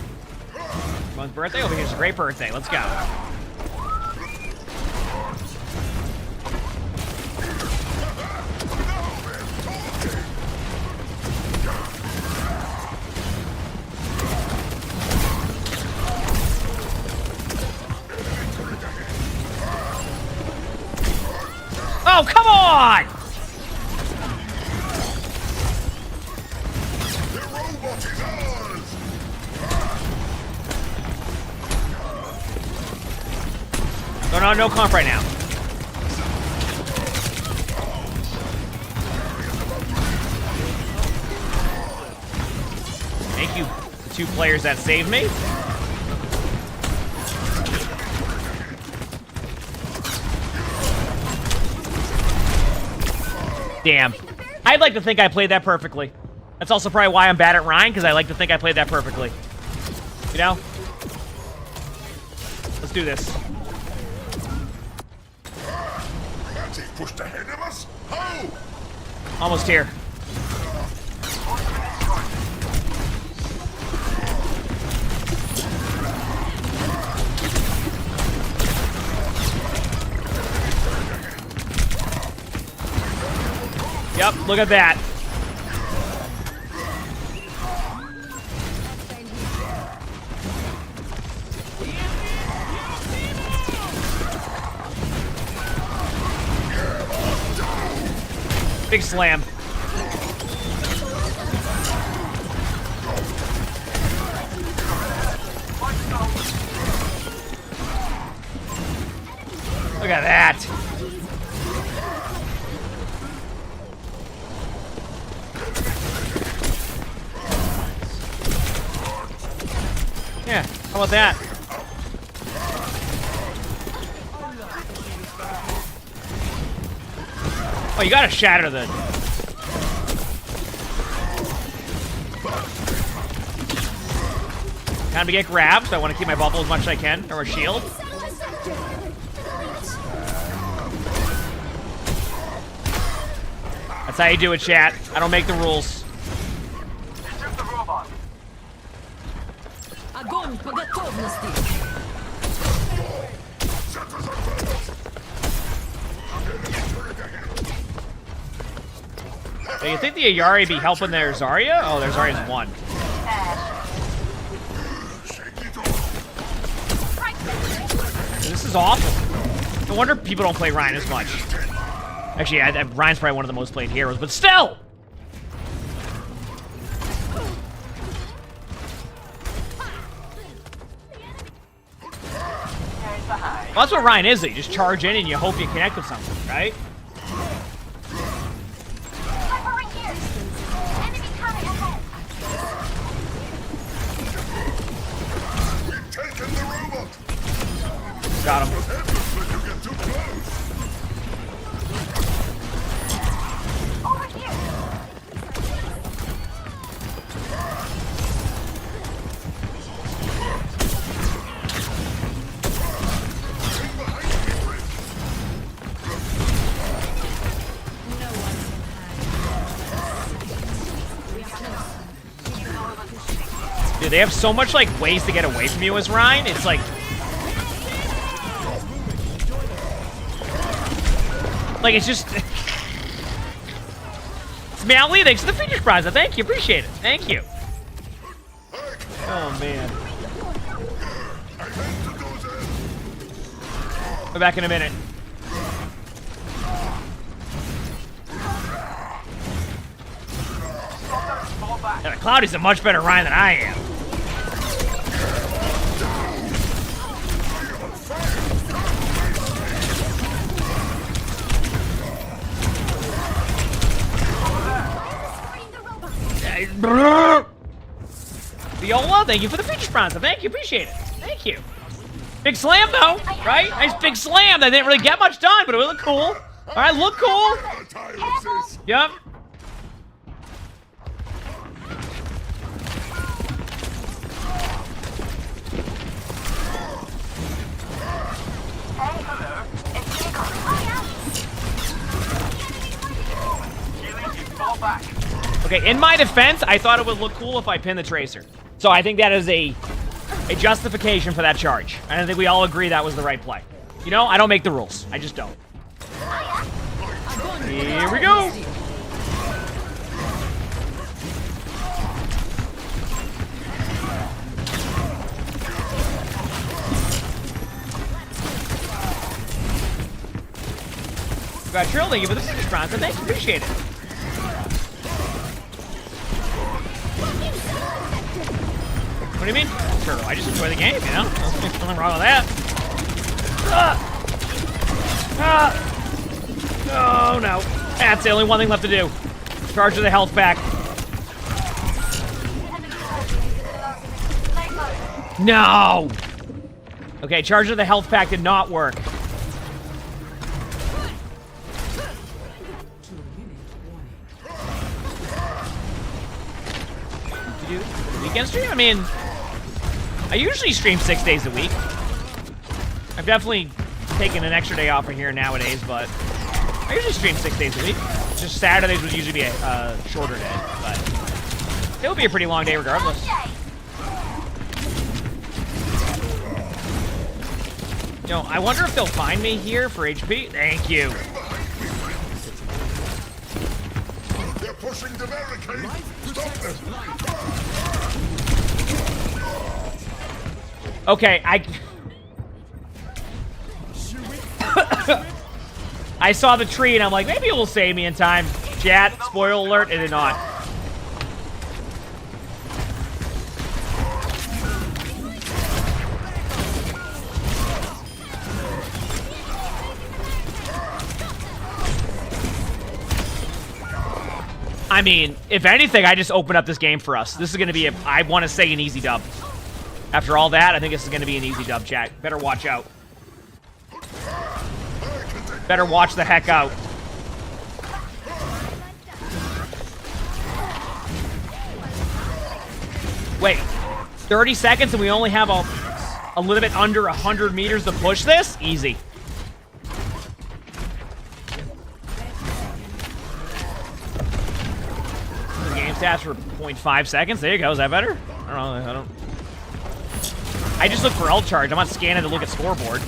Everyone's birthday over here is a great birthday. Let's go. Oh, come on! The robot is ours! No comp right now. Thank you, the two players that saved me. Damn. I'd like to think I played that perfectly. That's also probably why I'm bad at Ryan, because I like to think I played that perfectly. You know? Let's do this. He pushed ahead of us? Ho! Almost here. Yep, look at that. Big slam. Look at that. Yeah, how about that? Oh, you gotta shatter the... Time to get grabbed, so I want to keep my bubble as much as I can, or a shield. That's how you do it, chat. I don't make the rules. Огонь по готовности! Hey, you think the Ayari be helping their Zarya? Oh, their Zarya's one. This is awful. No wonder people don't play Ryan as much. Actually, Ryan's probably one of the most played heroes, but still! Well, that's what Ryan is. You just charge in and you hope you connect with something, right? Over here. Enemy coming ahead. We've taken the robot! Got him. When you get too close! Over here. Dude, they have so much, like, ways to get away from you as Ryan. It's like... Like, it's just... It's Mally, thanks for the feature prize. Thank you, appreciate it. Thank you. Oh, man. We're back in a minute. Yeah, Cloudy's a much better Ryan than I am. Viola, thank you for the feature sponsor. Thank you, appreciate it. Thank you. Big slam though, right? Nice big slam. That didn't really get much done, but it looked cool. All right, look cool. Yep. Okay, in my defense, I thought it would look cool if I pinned the Tracer. So I think that is a justification for that charge. And I think we all agree that was the right play. You know, I don't make the rules. I just don't. Here we go. We got Trill, thank you for the feature sponsor. Thanks, appreciate it. What do you mean? Sure, I just enjoy the game, you know? There's nothing wrong with that. Oh, no. That's the only one thing left to do. Charge of the health pack. No! Okay, charge of the health pack did not work. Weekend stream? I mean, I usually stream 6 days a week. I've definitely taken an extra day off from here nowadays, but I usually stream 6 days a week. Just Saturdays would usually be a shorter day, but it would be a pretty long day regardless. You know, I wonder if they'll find me here for HP. Thank you. They're pushing the barricade. Stop them. Okay, I saw the tree and I'm like, maybe it will save me in time. Chat, spoiler alert, it did not. I mean, if anything, I just opened up this game for us. This is going to be, I want to say, an easy dub. After all that, I think this is going to be an easy dub, chat. Better watch out. Better watch the heck out. Wait, 30 seconds and we only have a little bit under 100 meters to push this? Easy. The game stats for 0.5 seconds. There you go. Is that better? I don't know. I just look for ult charge. I'm not scanning to look at scoreboard.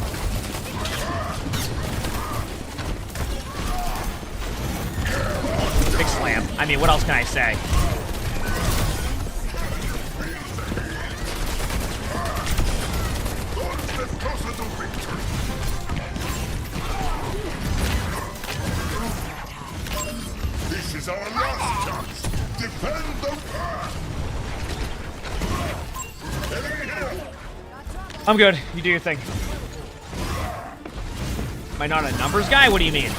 Big slam. I mean, what else can I say? This is our last chance. Defend the... I'm good. You do your thing. Am I not a numbers guy? What do you mean?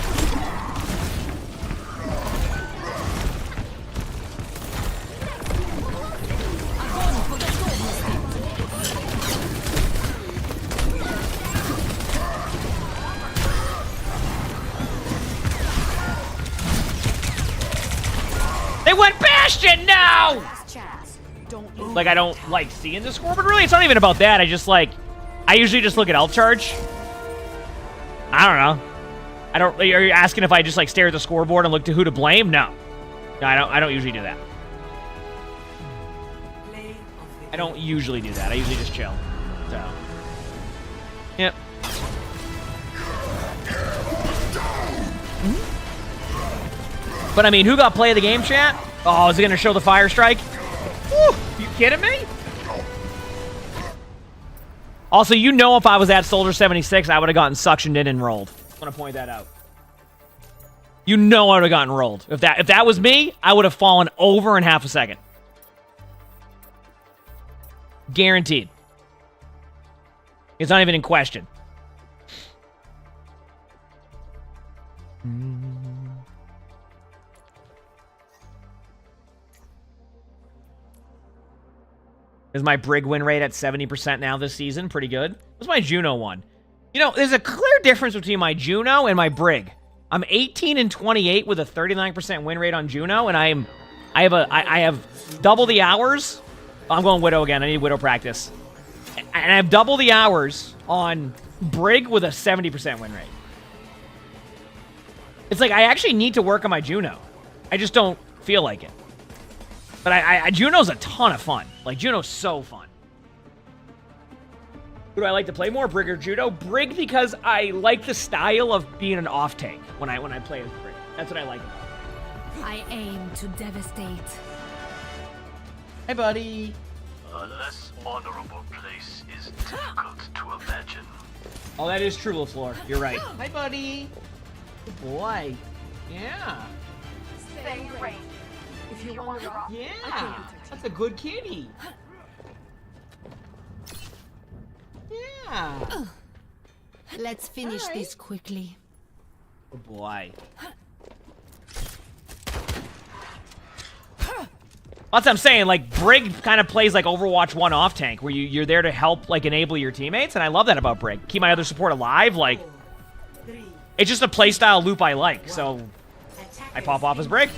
They went Bastion! No! Like, I don't like seeing the score, but really, it's not even about that. I just like, I usually just look at ult charge. I don't know. I don't. Are you asking if I just like stare at the scoreboard and look to who to blame? No, I don't usually do that. I don't usually do that. I usually just chill. So, yep. But I mean, who got play of the game, chat? Oh, is it gonna show the fire strike? Woo, you kidding me? Also, you know, if I was at Soldier 76, I would have gotten suctioned in and rolled. I want to point that out. You know, I would have gotten rolled. If that was me, I would have fallen over in half a second. Guaranteed. It's not even in question. Is my Brig win rate at 70% now this season? Pretty good. What's my Juno one? You know, there's a clear difference between my Juno and my Brig. I'm 18 and 28 with a 39% win rate on Juno, and I have double the hours. I'm going Widow again. I need Widow practice. And I have double the hours on Brig with a 70% win rate. It's like I actually need to work on my Juno. I just don't feel like it. But Juno's a ton of fun. Like, Juno's so fun. Who do I like to play more, Brig or Juno? Brig, because I like the style of being an off-tank when I play as Brig. That's what I like about it. I aim to devastate. Hey, buddy. A less honorable place is difficult to imagine. Oh, that is true, LaFleur. You're right. Hi, buddy. Good boy. Yeah. Stay ready. If you want to rock, Yeah. That's a good kitty. Yeah. Let's finish this quickly. Good boy. That's what I'm saying. Like, Brig kind of plays like Overwatch 1 off tank, where you're there to help, like, enable your teammates, and I love that about Brig. Keep my other support alive. Like, it's just a playstyle loop I like, so I pop off as Brig.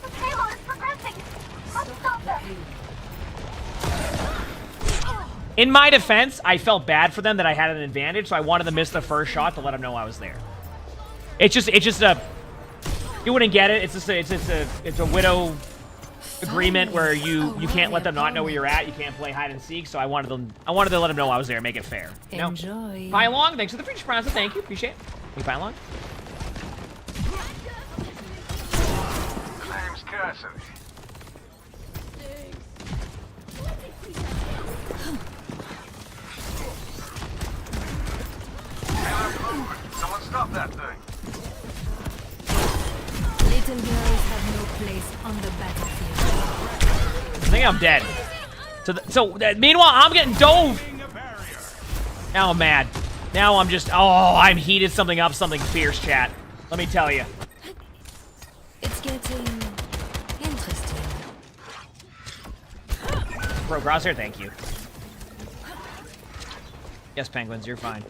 the payload is progressing. Let's stop them. In my defense, I felt bad for them that I had an advantage, so I wanted to miss the first shot to let them know I was there. It's just a, you wouldn't get it. It's a Widow agreement where you can't let them not know where you're at. You can't play hide and seek. So I wanted to let them know I was there, make it fair. You know? Enjoy. Pylon, thanks for the feature prize. Thank you, appreciate it. Hey, Pylon. Claims scarcity. Someone stop that thing. Little girls have no place on the battlefield. I think I'm dead. Meanwhile, I'm getting dove. Now I'm mad. Now I'm just, I'm heated something up, something fierce, chat. Let me tell you. It's getting interesting. Bro, Crosshair, thank you. Yes, Penguins, you're fine.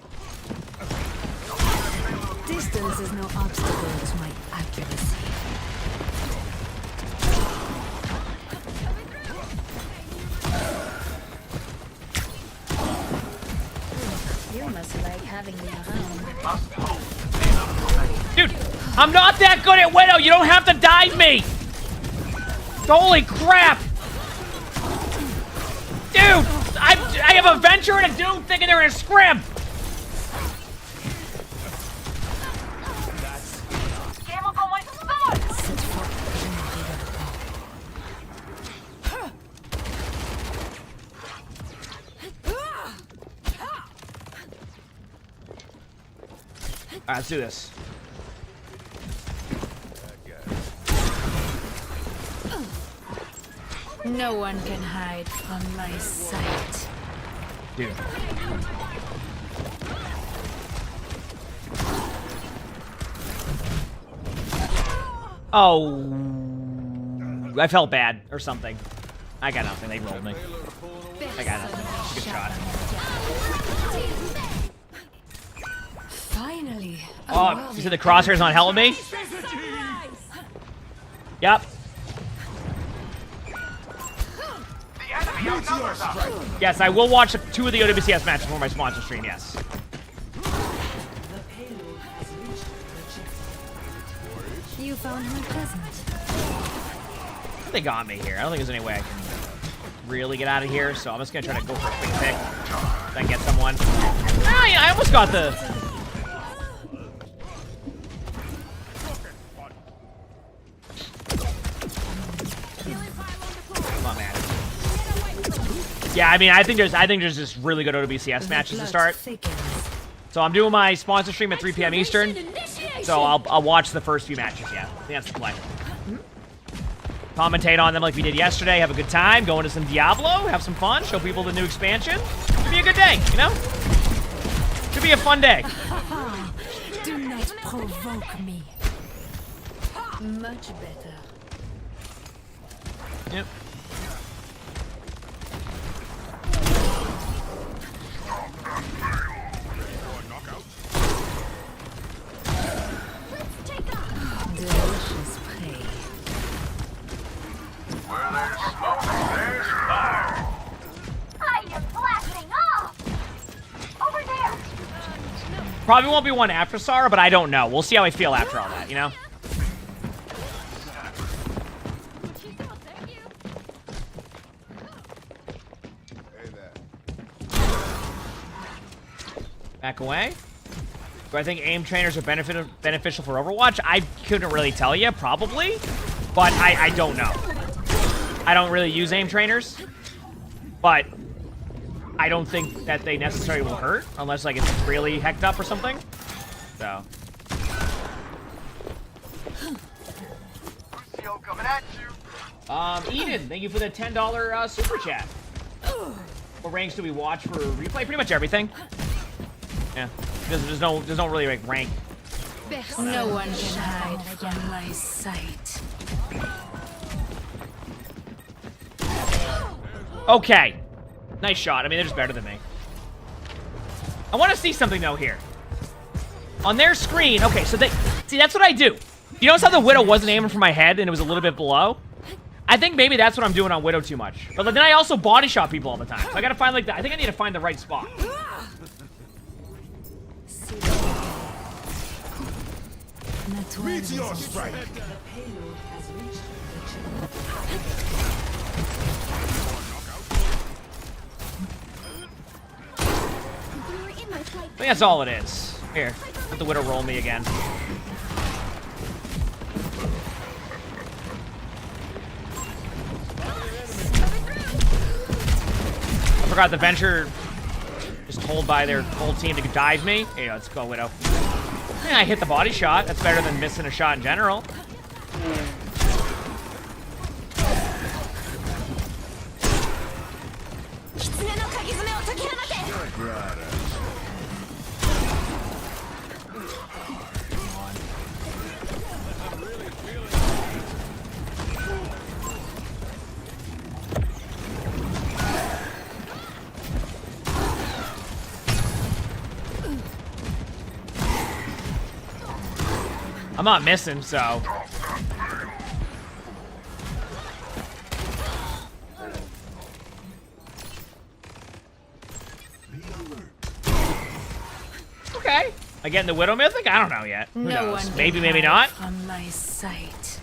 Distance is no obstacle to my accuracy. You must like having me around. Dude, I'm not that good at Widow. You don't have to dive me. Holy crap. Dude, I have a Venture and a Doom thinking they're in a scrim. Game will go on start. Sit for Alright, let's do this. no one can hide from my sight. Dude. Oh, I felt bad or something. I got nothing. They rolled me. I got nothing. Good shot. Finally. Oh, you said the crosshair's not helping me? Yep. Yes, I will watch 2 of the OWCS matches for my sponsor stream, yes. You found me pleasant. They got me here. I don't think there's any way I can really get out of here, so I'm just gonna try to go for a quick pick. Then get someone. Ah, yeah, I almost got the... Yeah, I mean, I think there's just really good OWCS matches to start. So I'm doing my sponsor stream at 3 p.m. Eastern. So I'll watch the first few matches. Yeah, I think that's the play. Commentate on them like we did yesterday. Have a good time. Go into some Diablo. Have some fun. Show people the new expansion. Should be a good day, you know? Should be a fun day. Do not provoke me. Much better. Yep. Delicious prey. Where there's smoke, there's fire. I am blasting off! Over there! Probably won't be one after Sara, but I don't know. We'll see how I feel after all that, you know? Back away. Do I think aim trainers are beneficial for Overwatch? I couldn't really tell you, probably. But I don't know. I don't really use aim trainers. But I don't think that they necessarily will hurt. Unless, like, it's really hecked up or something. So. Lucio coming at you. Eden, thank you for the $10 super chat. What ranks do we watch for replay? Pretty much everything. Yeah. There's no really like rank. No one can hide from my sight. Okay. Nice shot. I mean, they're just better than me. I want to see something though here. On their screen, okay, so see, that's what I do. You notice how the Widow wasn't aiming for my head and it was a little bit below? I think maybe that's what I'm doing on Widow too much. But then I also body shot people all the time. So I gotta find like I think I need to find the right spot. Meteor strike. I think that's all it is. Here, let the Widow roll me again. I forgot the Venture is told by their whole team to dive me. Here you go, let's go, Widow. Yeah, I hit the body shot. That's better than missing a shot in general. I'm not missing, so. Okay. Am I getting the Widow Mythic? I don't know yet. Who knows? Maybe, maybe not. From my sight.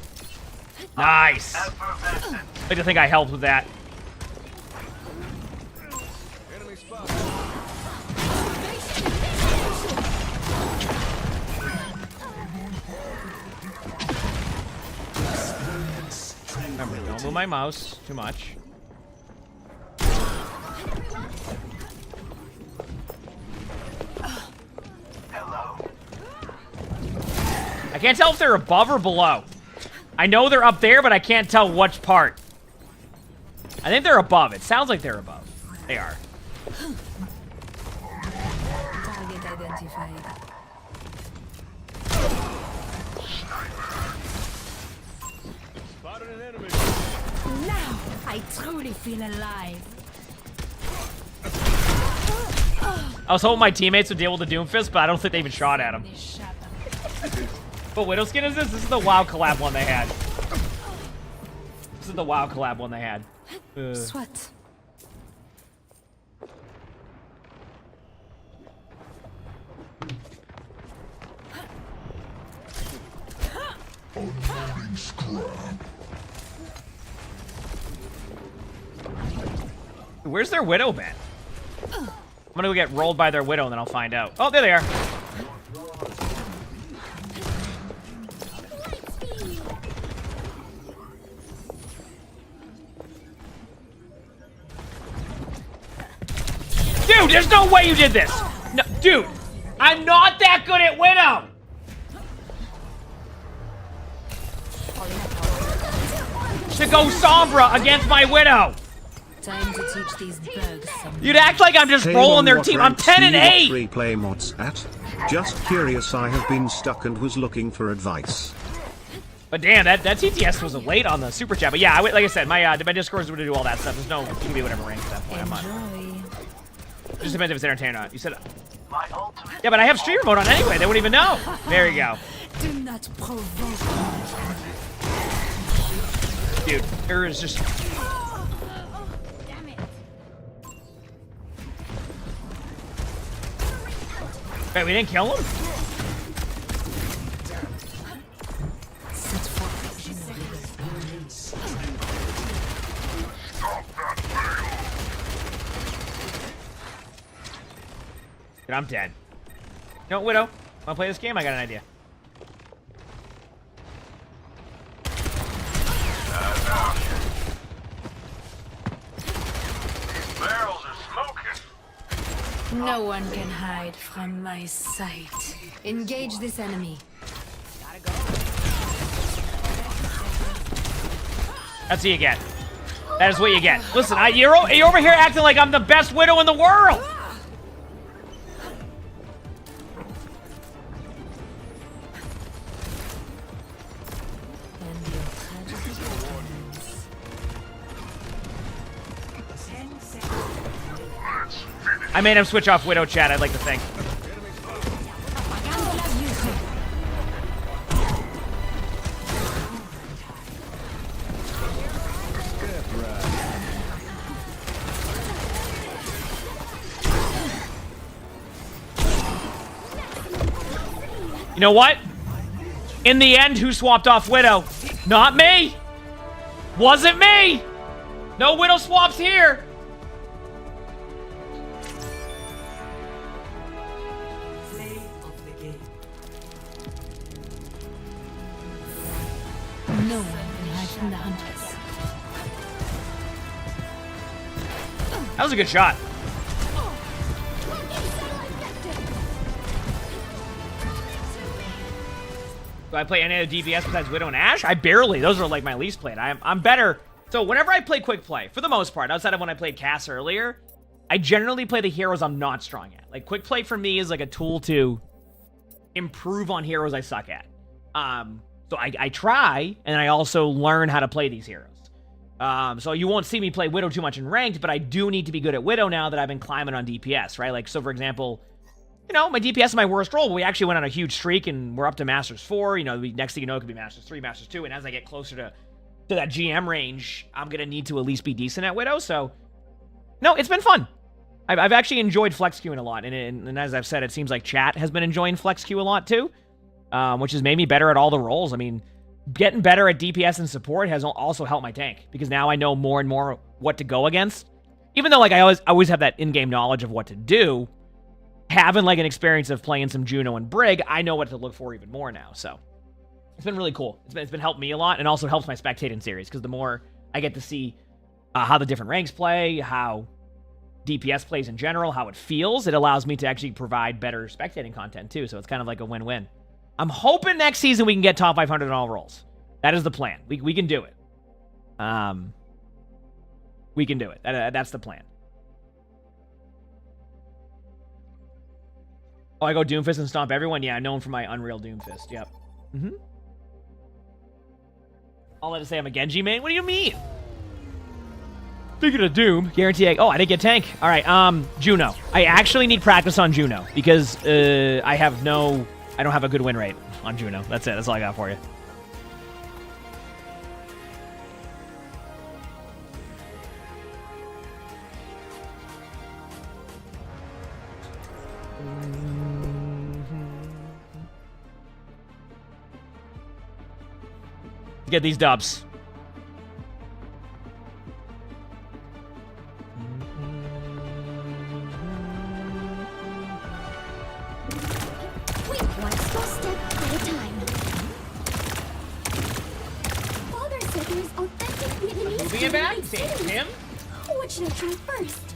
Nice. I like to think I helped with that. Remember, don't move my mouse too much. I can't tell if they're above or below. I know they're up there, but I can't tell which part. I think they're above. It sounds like they're above. They are. Target identified. Spotted an enemy. Now I truly feel alive. I was hoping my teammates would deal with the Doomfist, but I don't think they even shot at him. What Widow skin is this? This is the WoW collab one they had. This is the WoW collab one they had. Swat. Where's their Widow been? I'm gonna go get rolled by their Widow and then I'll find out. Oh, there they are. Dude, there's no way you did this. No, dude, I'm not that good at Widow. To go Sombra against my Widow. Time to teach these bugs some. You'd act like I'm just rolling their team. I'm 10 and 8. Replay mods at. Just curious, I have been stuck and was looking for advice. But damn, that TTS was late on the super chat. But yeah, like I said, my Discord's going to do all that stuff. There's no, you can be whatever rank at that point. I'm on. It just depends if it's entertaining or not. You said, yeah, but I have streamer mode on anyway. They wouldn't even know. There you go. Do not provoke. Dude, there is just. Wait, we didn't kill him? Dude, I'm dead. No, Widow. Wanna play this game? I got an idea. These barrels are smoking. No one can hide from my sight. Engage this enemy. That's what you get. That is what you get. Listen, you're over here acting like I'm the best Widow in the world. I made him switch off Widow chat, I'd like to think. You know what? In the end, who swapped off Widow? Not me! Wasn't me! No Widow swaps here! No one can hide from the hunters. That was a good shot. Do I play any other DPS besides Widow and Ashe? I barely. Those are like my least played. I'm better. So whenever I play quick play, for the most part, outside of when I played Cass earlier, I generally play the heroes I'm not strong at. Like quick play for me is like a tool to improve on heroes I suck at. So I try, and I also learn how to play these heroes. So you won't see me play Widow too much in ranked, but I do need to be good at Widow now that I've been climbing on DPS, right? Like, so for example, you know, my DPS is my worst role, but we actually went on a huge streak, and we're up to Masters 4. You know, next thing you know, it could be Masters 3, Masters 2, and as I get closer to that GM range, I'm going to need to at least be decent at Widow, so... No, it's been fun. I've actually enjoyed flex queuing a lot, and as I've said, it seems like chat has been enjoying flex queue a lot, too. Which has made me better at all the roles. I mean, getting better at DPS and support has also helped my tank, because now I know more and more what to go against. Even though, like, I always have that in-game knowledge of what to do, having, like, an experience of playing some Juno and Brig, I know what to look for even more now, so. It's been really cool. It's been helping me a lot, and also helps my spectating series, because the more I get to see how the different ranks play, how DPS plays in general, how it feels, it allows me to actually provide better spectating content, too, so it's kind of like a win-win. I'm hoping next season we can get top 500 in all roles. That is the plan. We can do it. We can do it. That's the plan. Oh, I go Doomfist and stomp everyone? Yeah, I'm known for my Unreal Doomfist. Yep. I'll let it say I'm a Genji main? What do you mean? Speaking of Doom, guarantee egg. Oh, I didn't get tank. All right, Juno. I actually need practice on Juno because I don't have a good win rate on Juno. That's it. That's all I got for you. Get these dubs. Moving it back? Him? What should I try first?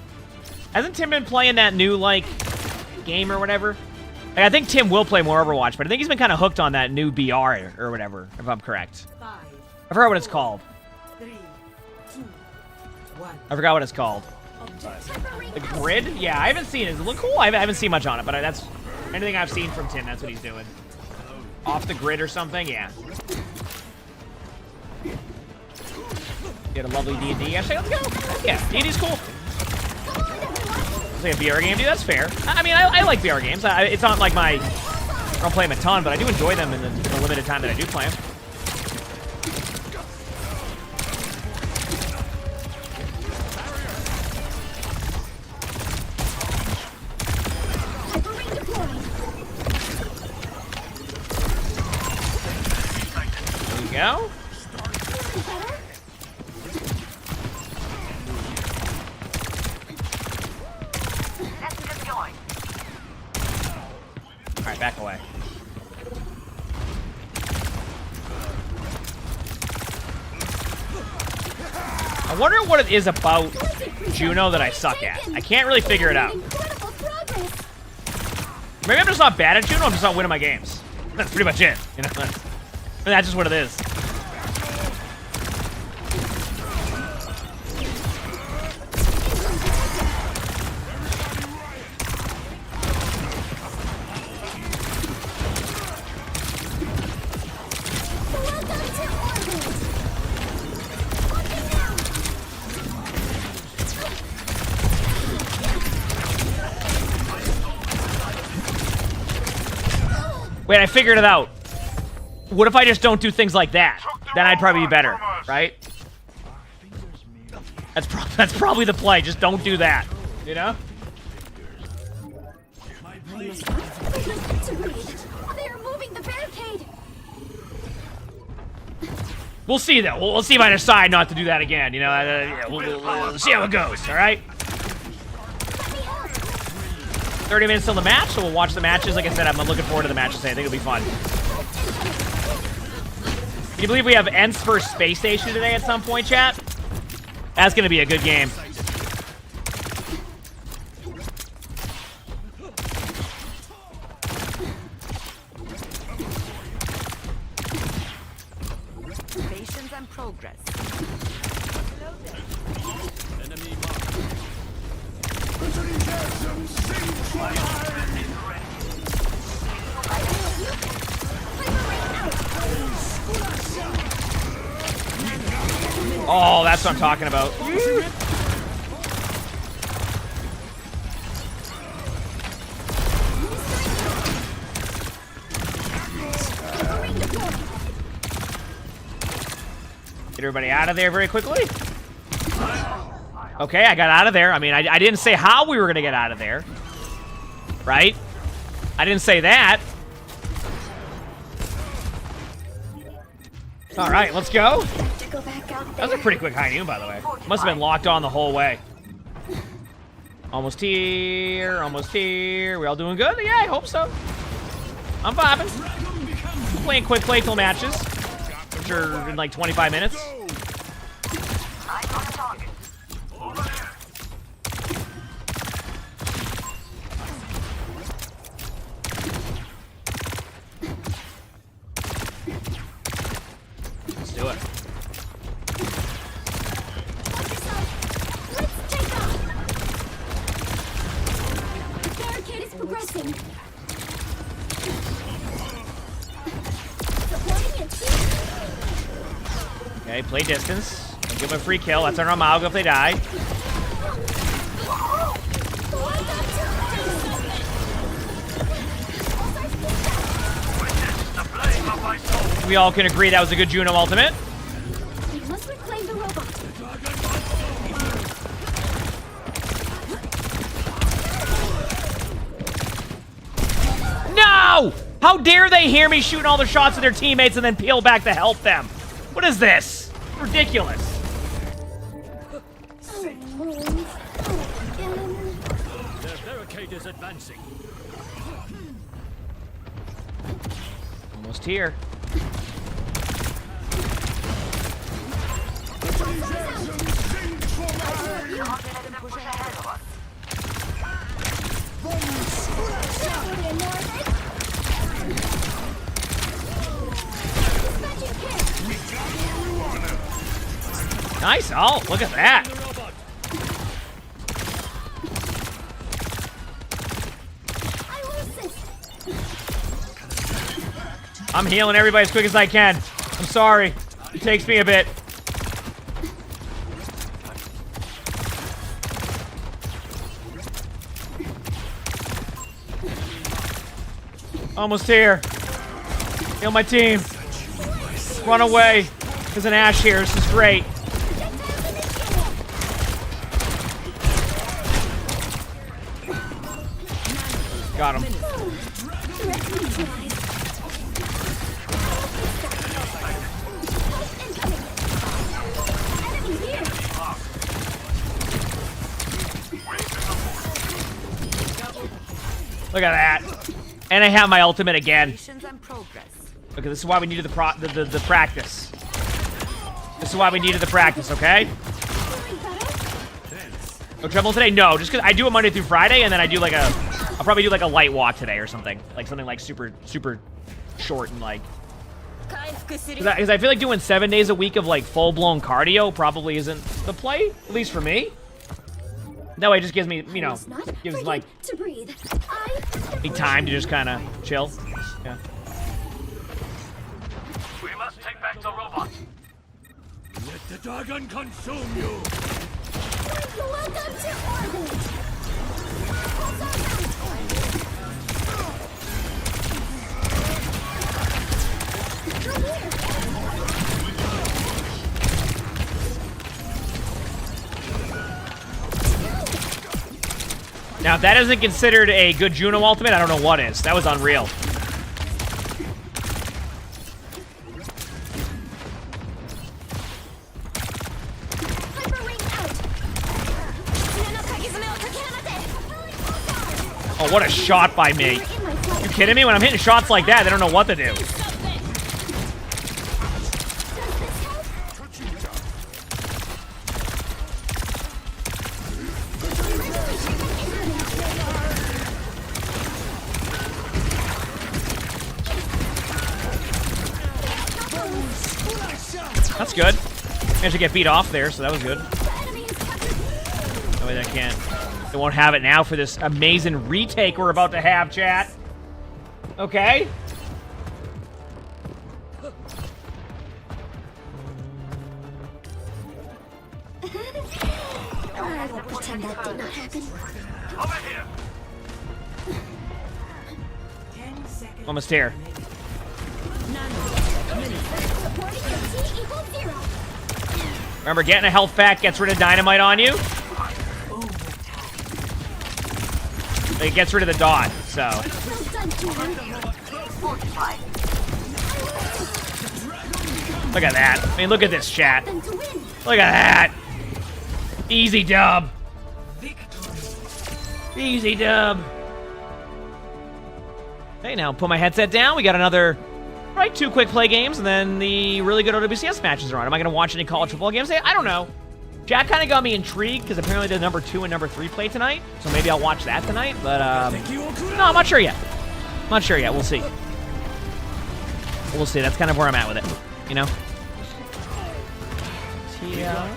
Hasn't Tim been playing that new, like, game or whatever? Like, I think Tim will play more Overwatch, but I think he's been kind of hooked on that new BR or whatever, if I'm correct. 5, I forgot what it's called. 3, 2, 1. I forgot what it's called. The grid? Yeah, I haven't seen it. Does it look cool? I haven't seen much on it, but that's anything I've seen from Tim, that's what he's doing. Off the grid or something? Yeah. Get a lovely D&D. Actually, let's go. Yeah, D&D's cool. It's like a BR game, dude. That's fair. I mean, I like BR games. It's not like I don't play them a ton, but I do enjoy them in the limited time that I do play them. There you go. Alright, back away. I wonder what it is about Juno that I suck at. I can't really figure it out. Maybe I'm just not bad at Juno, I'm just not winning my games. That's pretty much it. You know, that's just what it is. Wait, I figured it out. What if I just don't do things like that? Then I'd probably be better, right? That's probably the play. Just don't do that, you know? They're moving the barricade. We'll see, though. We'll see if I decide not to do that again, you know? Yeah, we'll see how it goes, all right? 30 minutes till the match, so we'll watch the matches. Like I said, I'm looking forward to the matches today. I think it'll be fun. Can you believe we have Ents versus Space Station today at some point, chat? That's going to be a good game. Patience and progress. Enemy marked. Oh, that's what I'm talking about. Get everybody out of there very quickly. Okay, I got out of there. I mean, I didn't say how we were going to get out of there. Right? I didn't say that. All right, let's go. That was a pretty quick high noon, by the way. Must have been locked on the whole way. Almost here, almost here. We all doing good? Yeah, I hope so. I'm vibing. Playing quick play till matches, which are in like 25 minutes. Let's do it. Barricade is progressing. Okay, play distance. Give them a free kill. That's our Amalga if they die. We all can agree that was a good Juno ultimate. We must reclaim the robot. No! How dare they hear me shooting all the shots at their teammates and then peel back to help them? What is this? Ridiculous. Their barricade is advancing. Almost here. Nice. Oh, look at that. I will assist. I'm healing everybody as quick as I can. I'm sorry. It takes me a bit. Almost here. Heal my team. Run away. There's an Ashe here. This is great. Got him. Look at that. And I have my ultimate again. Okay, this is why we needed the practice. This is why we needed the practice, okay? No trouble today? No, just because I do it Monday through Friday, and then I do like I'll probably do like a light walk today or something. Like something like super short and like... Because I feel like doing 7 days a week of like full-blown cardio probably isn't the play, at least for me. That way it just gives me, you know, gives like to breathe. me time to just kind of chill. Yeah. We must take back the robot. Let the dragon consume you. Welcome to orbit. Now, if that isn't considered a good Juno ultimate, I don't know what is. That was unreal. Oh, what a shot by me. You kidding me? When I'm hitting shots like that, they don't know what to do. That's good. Managed to get beat off there, so that was good. That way they can't. They won't have it now for this amazing retake we're about to have, chat. Okay. I will pretend that did not happen. Over here. 10 seconds. Almost here. Remember, getting a health pack gets rid of dynamite on you. It gets rid of the dot, so. Look at that. I mean, look at this, chat. Look at that. Easy dub. Easy dub. Hey, now put my headset down. We got another, right, 2 quick play games, and then the really good OWCS matches are on. Am I going to watch any college football games today? I don't know. Jack kind of got me intrigued because apparently the number 2 and number 3 play tonight, so maybe I'll watch that tonight. But no, I'm not sure yet. I'm not sure yet. We'll see. We'll see. That's kind of where I'm at with it. You know. Yeah.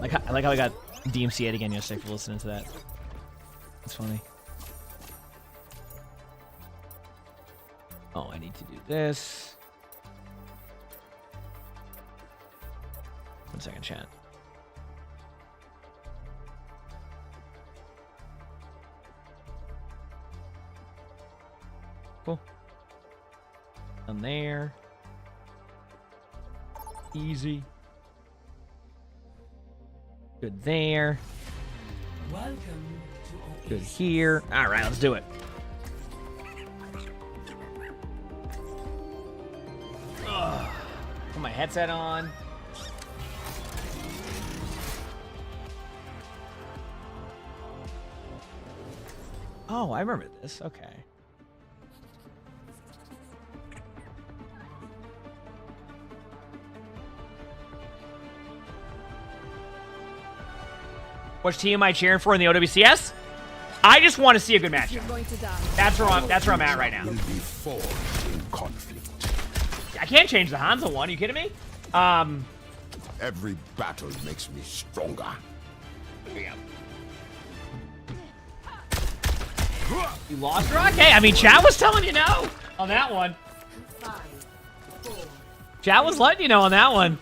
I like how I got DMCA'd again yesterday for listening to that. That's funny. Oh, I need to do this. 1 second, chat. Cool. Done there. Easy. Good there. Welcome to Good here. All right, let's do it. Ugh. Put my headset on. Oh, I remember this. Okay. Which team am I cheering for in the OWCS? I just want to see a good matchup. That's where I'm at right now. Will be forged in conflict. I can't change the Hanzo one. Are you kidding me? Every battle makes me stronger. You lost, Rock? Hey, I mean, chat was telling you no on that one. Chat was letting you know on that one.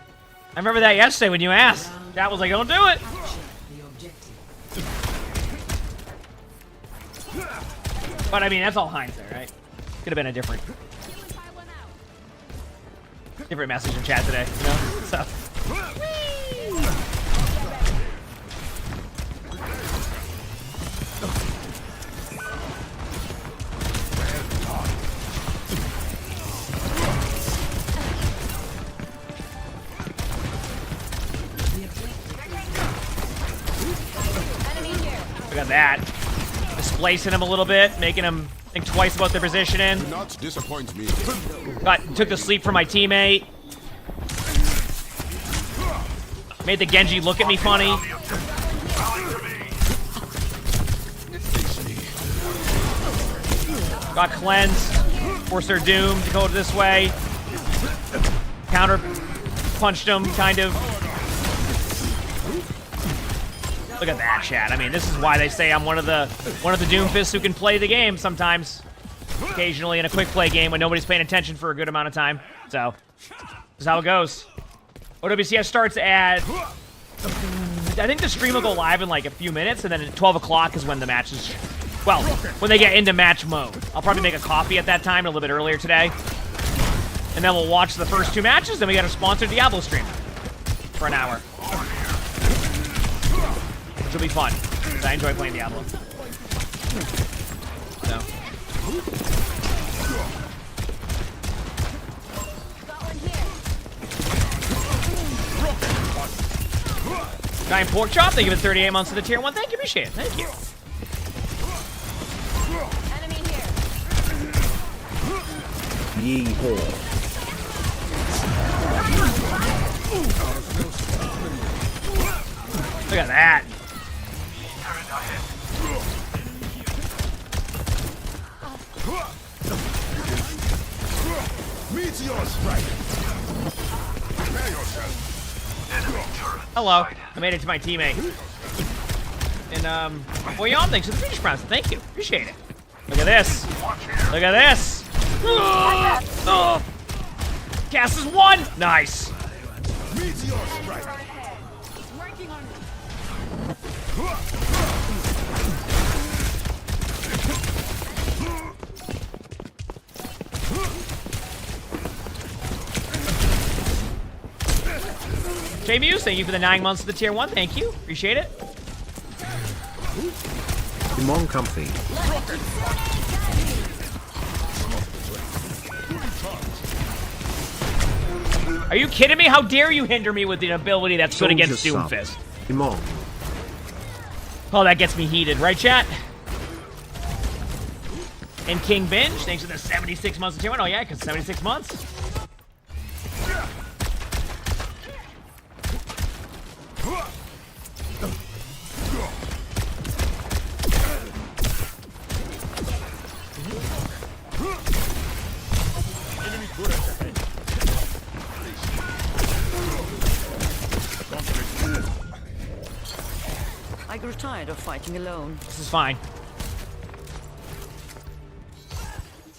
I remember that yesterday when you asked. Chat was like, don't do it. But I mean, that's all hindsight, right? Could have been a different message in chat today, you know? So. Look at that. Displacing him a little bit, making him think twice about their positioning. Do not disappoint me. Took the sleep from my teammate. Made the Genji look at me funny. Got cleansed. Forced their doom to go this way. Counter punched him, kind of. Look at that, chat. I mean, this is why they say I'm one of the Doomfists who can play the game sometimes. Occasionally in a quick play game when nobody's paying attention for a good amount of time. So, this is how it goes. OWCS starts at... I think the stream will go live in like a few minutes, and then at 12 o'clock is when the match is... Well, when they get into match mode. I'll probably make a coffee at that time, a little bit earlier today. And then we'll watch the first 2 matches, then we got a sponsored Diablo stream. For an hour. Which will be fun, because I enjoy playing Diablo. So. Giant Pork Chop, thank you for 38 months to the tier 1. Thank you, appreciate it. Thank you. Yeehaw. Look at that. Meteor strike. Prepare yourself. Hello. I made it to my teammate. And, well, y'all thanks for the finish rounds. Thank you. Appreciate it. Look at this. Look at this. Oh. Cast is 1. Nice. Meteor strike. J Muse, thank you for the 9 months of the tier 1. Thank you. Appreciate it. Emongg comfy. Are you kidding me? How dare you hinder me with an ability that's good against Doomfist? Emongg. Oh, that gets me heated. Right, chat? And King Binge, thanks for the 76 months of tier 1. Oh, yeah, because 76 months. I grew tired of fighting alone. This is fine.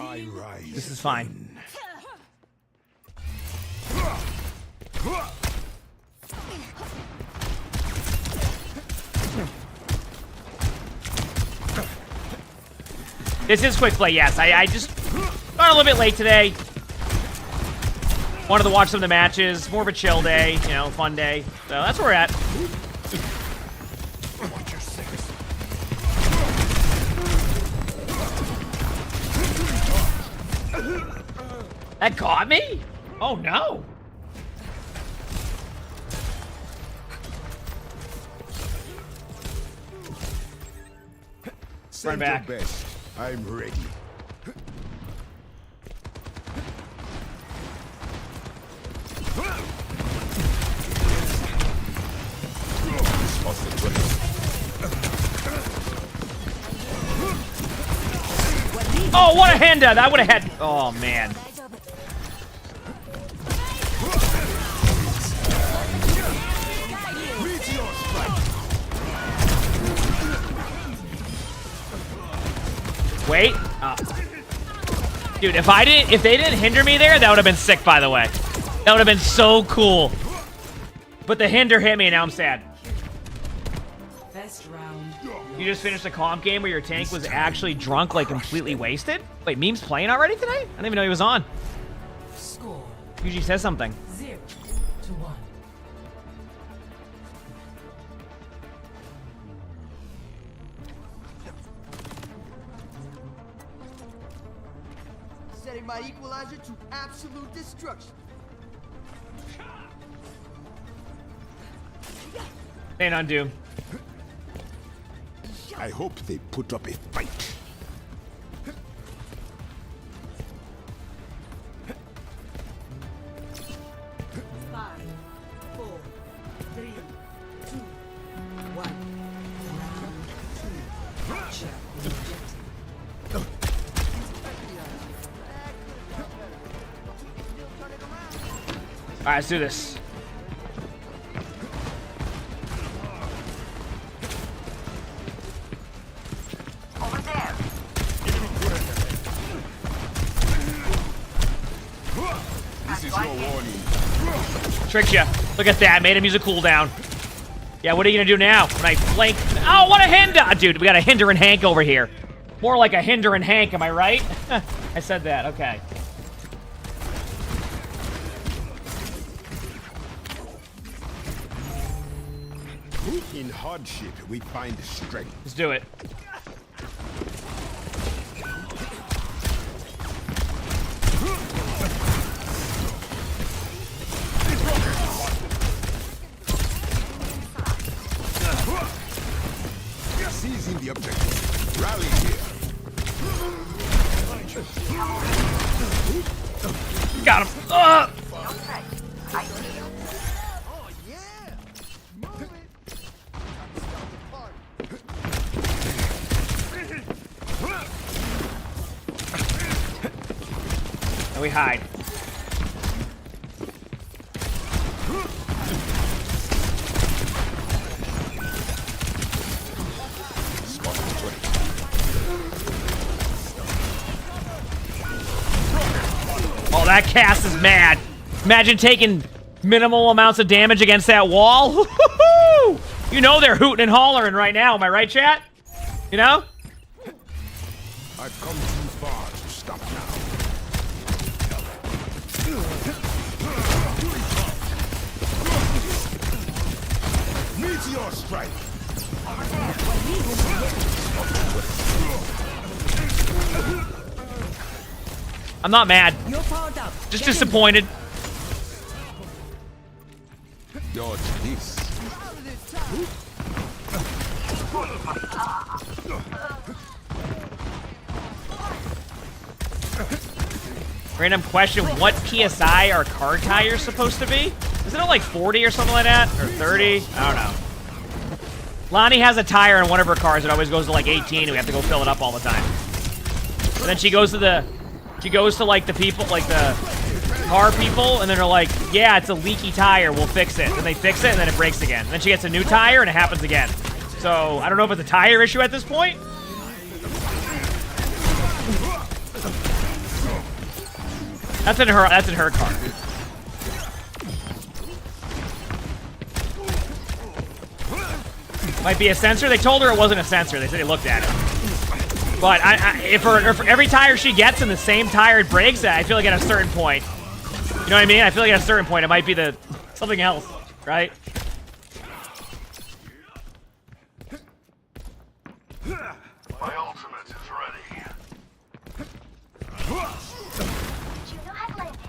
I rise. This is fine. This is quick play, yes. I just got a little bit late today. Wanted to watch some of the matches. More of a chill day, you know, fun day. So that's where we're at. That got me? Oh no. Send back. your best. I'm ready. Oh, what a hand that would have had. Oh man. Wait. Dude, if they didn't hinder me there, that would have been sick, by the way. That would have been so cool. But the hinder hit me, and now I'm sad. Best round. You just finished a comp game where your tank was actually drunk, like completely wasted? Wait, Meme's playing already tonight? I didn't even know he was on. Score Usually says something. 0-1. Setting my equalizer to absolute destruction. Staying on Doom. I hope they put up a fight. Five, 4, 3, 2, 1. Round 2. All right, let's do this. Over there. This is your warning. Tricked ya. Look at that. Made him use a cooldown. Yeah, what are you gonna do now? When I flank. Oh, what a hinder! Dude, we got a hinder and Hank over here. More like a hinder and Hank, am I right? I said that. Okay. In hardship, we find strength. Let's do it. Seizing the objective. Rally here. Got him. Okay. I see you. Oh yeah. Move it. And we hide. Oh, that cast is mad. Imagine taking minimal amounts of damage against that wall. You know they're hooting and hollering right now. Am I right, chat? You know? I've come too far to stop now. Meteor strike. I'm not mad. You're powered up. Just disappointed. Dodge this. Random question, what PSI are car tires supposed to be? Isn't it like 40 or something like that? Or 30? I don't know. Lonnie has a tire in one of her cars. It always goes to like 18 and we have to go fill it up all the time. And then she goes to like the people, like the car people, and then they're like, yeah, it's a leaky tire, we'll fix it. And they fix it and then it breaks again. And then she gets a new tire and it happens again. So I don't know if it's a tire issue at this point. That's in her car. Might be a sensor. They told her it wasn't a sensor. They said they looked at it. But if for every tire she gets and the same tire it breaks, I feel like at a certain point, you know what I mean? I feel like at a certain point it might be something else, right? My ultimate is ready.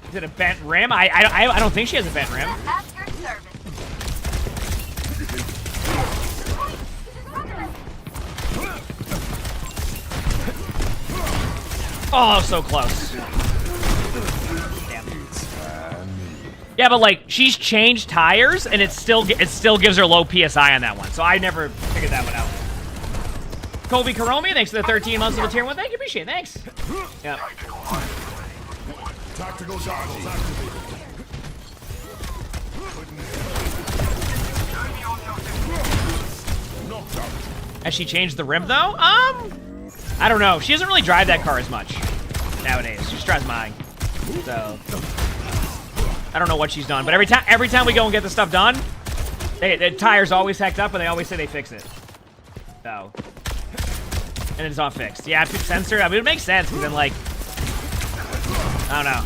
Is it a bent rim? I don't think she has a bent rim. At your service. Oh, so close. Damn. Yeah, but like she's changed tires and it still gives her low PSI on that one. So I never figured that one out. Kobe Karomi, thanks for the 13 months of the tier 1. Thank you, appreciate it. Thanks. Yeah. Tactical goggles activated. Has she changed the rim though? I don't know. She doesn't really drive that car as much nowadays. She just drives mine. So I don't know what she's done, but every time we go and get the stuff done, the tire's always hecked up, and they always say they fix it. So, and it's all fixed. Yeah, fixed sensor. I mean, it makes sense because then, like, I don't know.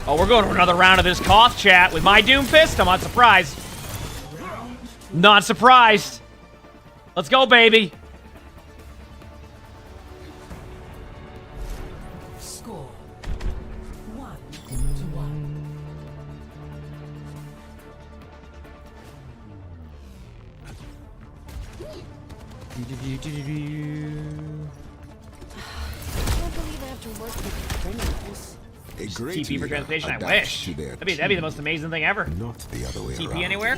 Oh, we're going to another round of this cough chat with my Doom Fist. I'm not surprised. Not surprised. Let's go, baby. Score 1-1. A great TP for leader transportation. I adapts wish. to their That'd be the most amazing thing ever. Not the other way TP around. anywhere?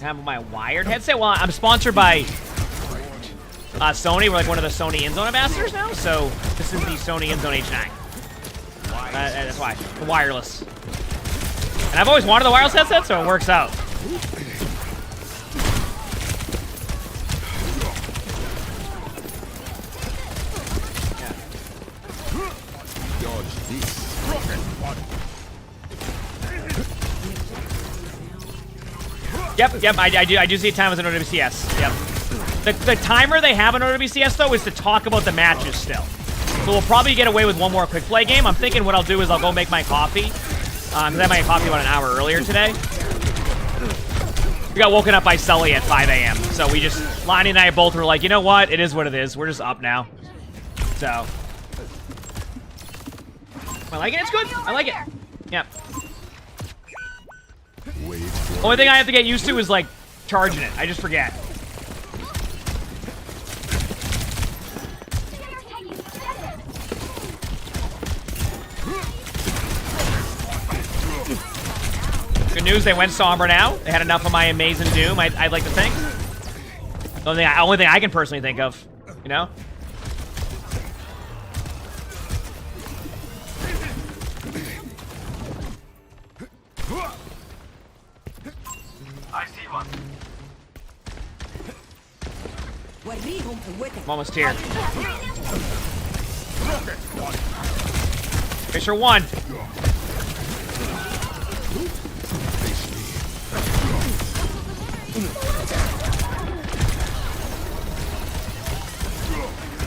Have my wired headset. Well, I'm sponsored by Sony. We're like one of the Sony InZone ambassadors now, so this is the Sony InZone H9. That's why. The wireless. And I've always wanted the wireless headset, so it works out. Dodge this. Yep, I do see a time as an OWCS. Yep. The timer they have on OWCS, though, is to talk about the matches still. So we'll probably get away with one more quick play game. I'm thinking what I'll do is I'll go make my coffee. Because I had my coffee about an hour earlier today. We got woken up by Sully at 5 a.m. So we just, Lonnie and I both were like, you know what? It is what it is. We're just up now. So. I like it. It's good. I like it. Yep. Only thing I have to get used to is, like, charging it. I just forget. Good news, they went somber now. They had enough of my amazing Doom, I'd like to think. The only thing I can personally think of, you know? I see one. I'm almost here. Fisher won.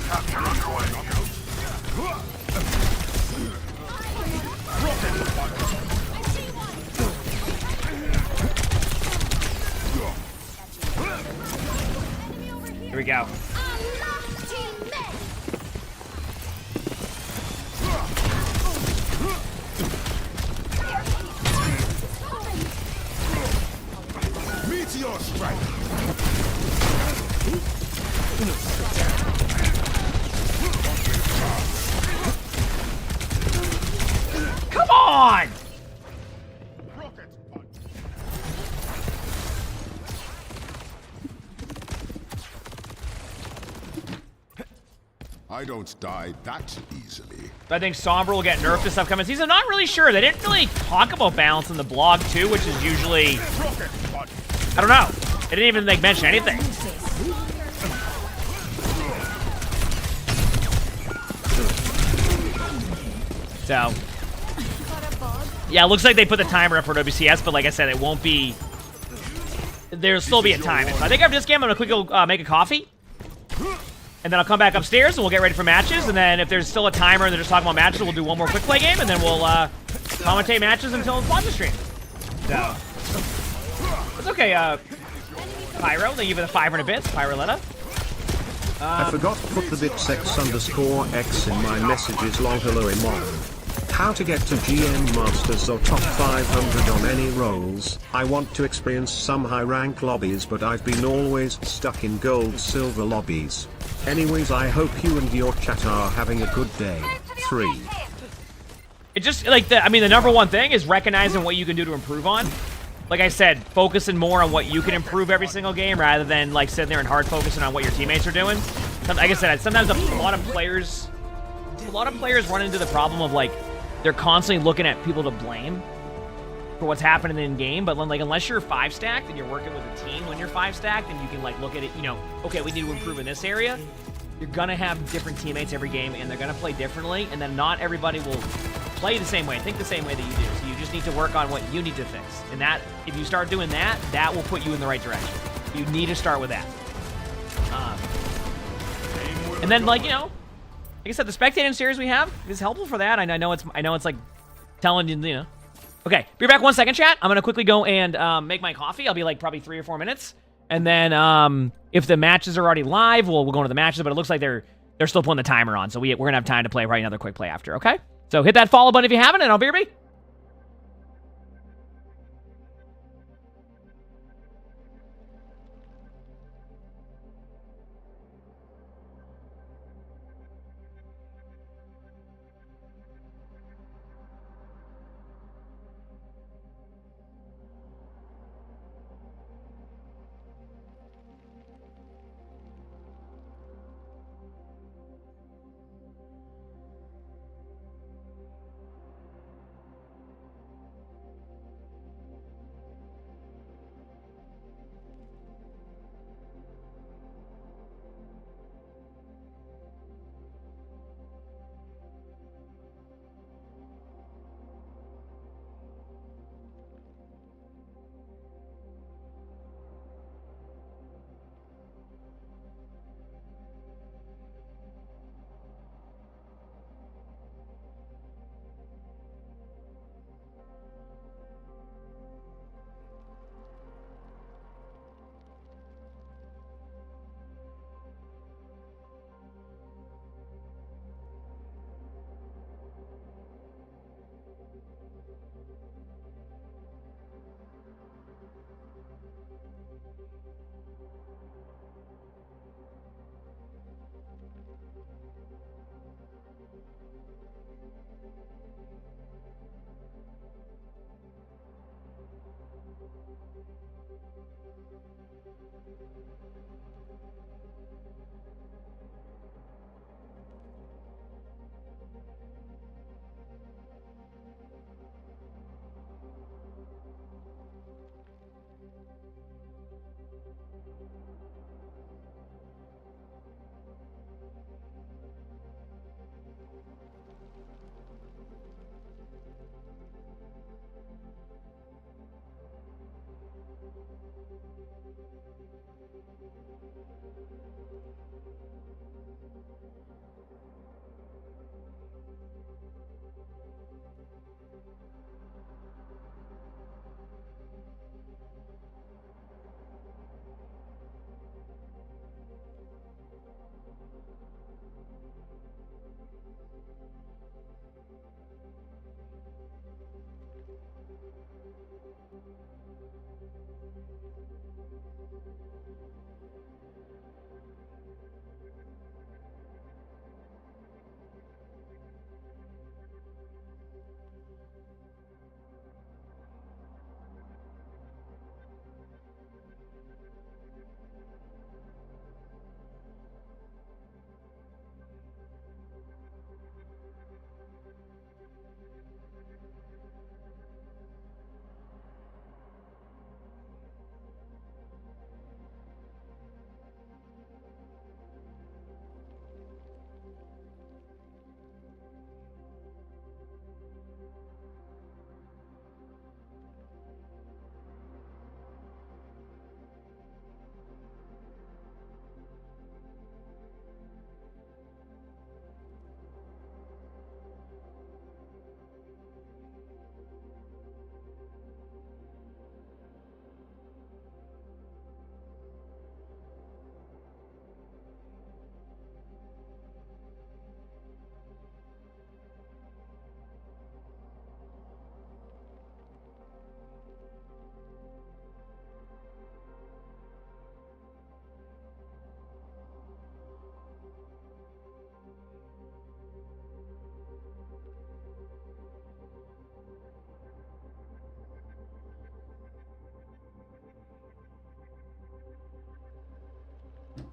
Capture underway. Here we go. Meteor strike. Come on! I don't die that easily. I think Sombra will get nerfed this upcoming season. I'm not really sure. They didn't really talk about balance in the blog, too, which is usually... I don't know. They didn't even, like, mention anything. So... yeah, it looks like they put the timer up for WCS, but like I said, it won't be... there'll still be a time. So I think after this game, I'm going to quickly go make a coffee. And then I'll come back upstairs, and we'll get ready for matches. And then if there's still a timer and they're just talking about matches, we'll do one more quick play game, and then we'll commentate matches until it's sponsor stream. So... it's okay, Pyro. Thank you for the 500 bits, Pyroletta. I forgot to put the bits X_X in my messages. Long hello emongg. How to get to GM Masters or top 500 on any roles. I want to experience some high rank lobbies, but I've been always stuck in gold silver lobbies. Anyways, I hope you and your chat are having a good day. 3. It just, like, the number one thing is recognizing what you can do to improve on. Like I said, focusing more on what you can improve every single game rather than, like, sitting there and hard focusing on what your teammates are doing. Like I said, sometimes a lot of players run into the problem of, like, they're constantly looking at people to blame for what's happening in game, but like unless you're 5-stacked and you're working with a team when you're 5-stacked and you can like look at it, you know, okay, we need to improve in this area, you're gonna have different teammates every game and they're gonna play differently, and then not everybody will play the same way, think the same way that you do. So you just need to work on what you need to fix. And that, if you start doing that, that will put you in the right direction. You need to start with that. And then, like, you know, like I said, the spectating series we have is helpful for that. And I know it's like telling you, you know. Okay, be back 1 second, chat. I'm gonna quickly go and make my coffee. I'll be like probably 3 or 4 minutes. And then if the matches are already live, we'll go into the matches. But it looks like they're still putting the timer on, so we're gonna have time to play probably another quick play after. Okay, so hit that follow button if you haven't, and I'll be right back.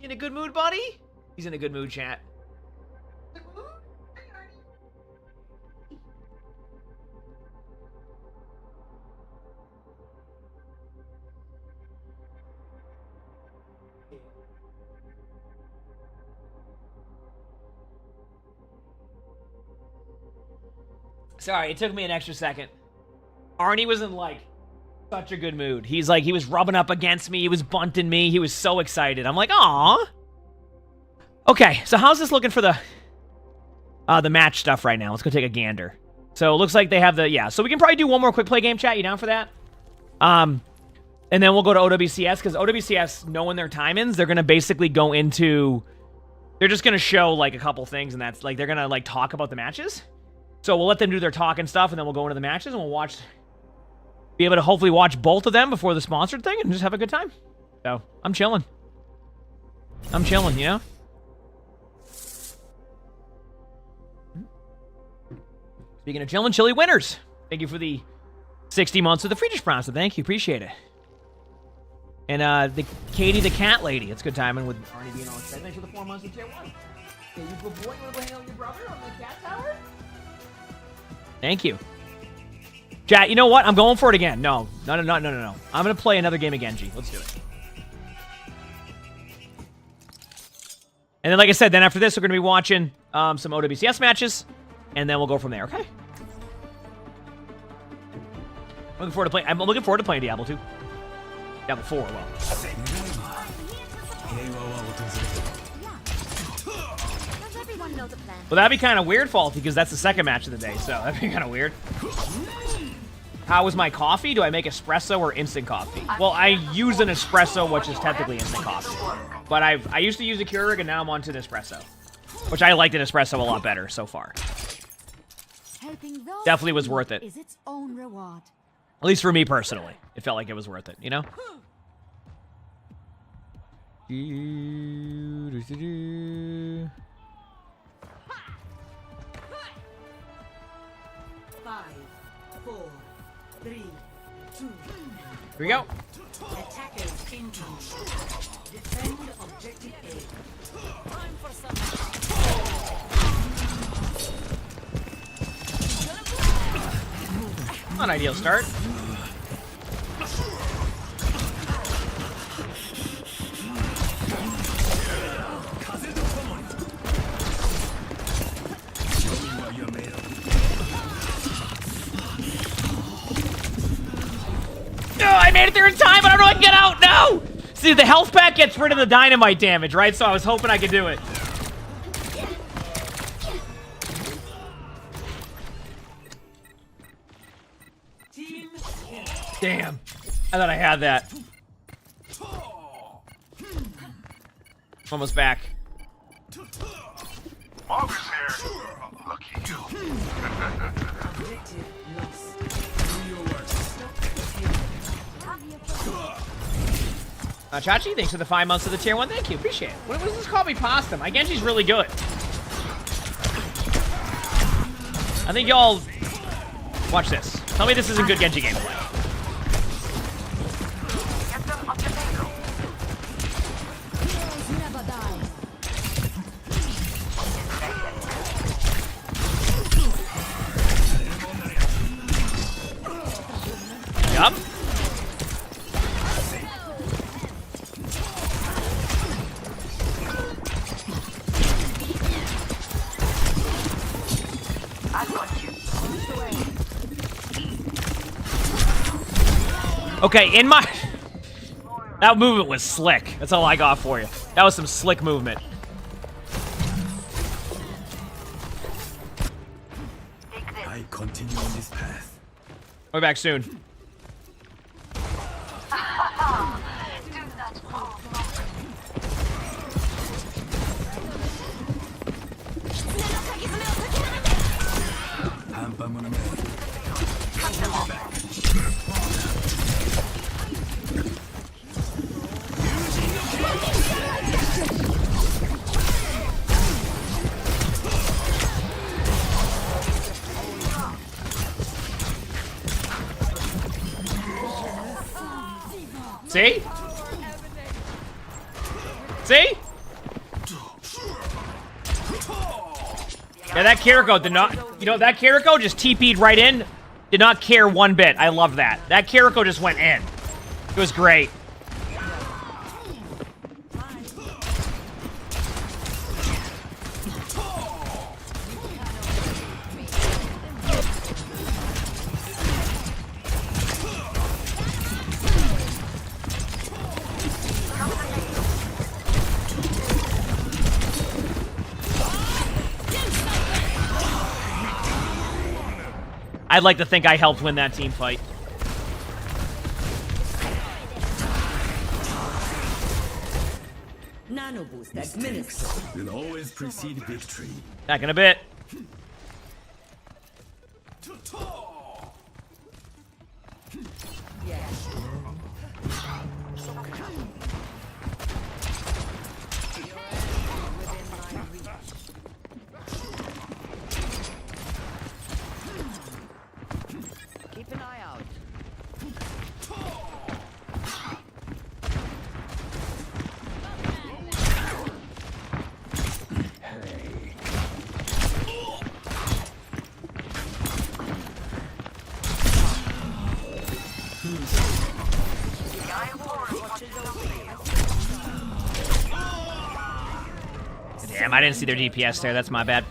In a good mood, buddy? He's in a good mood, chat. Sorry, it took me an extra second. Arnie was in, like, such a good mood. He's like, he was rubbing up against me. He was bunting me. He was so excited. I'm like, aw. Okay, so how's this looking for the match stuff right now? Let's go take a gander. So it looks like they have the, yeah. So we can probably do one more quick play game, chat. You down for that? And then we'll go to OWCS, because OWCS, knowing their timings, they're going to basically go into, they're just going to show, like, a couple things, and that's, like, they're going to, like, talk about the matches. So we'll let them do their talk and stuff, and then we'll go into the matches, and we'll be able to hopefully watch both of them before the sponsored thing, and just have a good time. So, I'm chilling. You know? Speaking of chilling, Chili winners. Thank you for the 60 months of the Friedrich Bronze. Thank you, appreciate it. And the Katie the cat lady. It's good timing with Arnie being all excited. Thanks for the 4 months of tier 1. Hey, you good boy, you want to go hang out with your brother on the cat tower? Thank you. Chat, you know what? I'm going for it again. No. I'm going to play another game of Genji. Let's do it. And then, like I said, then after this, we're going to be watching some OWCS matches. And then we'll go from there, okay? I'm looking forward to playing Diablo 2. Diablo 4, well. Well, that'd be kind of weird, Faulty, because that's the second match of the day, so that'd be kind of weird. How is my coffee? Do I make espresso or instant coffee? Well, I use an espresso, which is technically instant coffee. But I used to use a Keurig, and now I'm on to an espresso. Which I liked an espresso a lot better so far. Definitely was worth it. Is its own reward. At least for me personally. It felt like it was worth it, you know? 5, 4, 3, 2. Here we go. Attackers incoming. Defend objective A. Time for some. Not an ideal start. No, I made it there in time, but I don't know if I can get out. No! See, the health pack gets rid of the dynamite damage, right? So I was hoping I could do it. Damn. I thought I had that. Almost back. Mog is here. Lucky you. Chachi, thanks for the 5 months of the tier 1. Thank you. Appreciate it. What does this call me pasta? My Genji's really good. I think y'all... Watch this. Tell me this isn't good Genji gameplay. Yup. Okay, in my... That movement was slick. That's all I got for you. That was some slick movement. I continue on this path. We'll be back soon. See? See? Yeah, that Kiriko did not, you know, that Kiriko just TP'd right in. Did not care one bit. I love that. That Kiriko just went in. It was great. I'd like to think I helped win that team fight. Nano boost administered. Will always precede victory. Back in a bit. Keep an eye out. Damn, I didn't see their DPS there. That's my bad.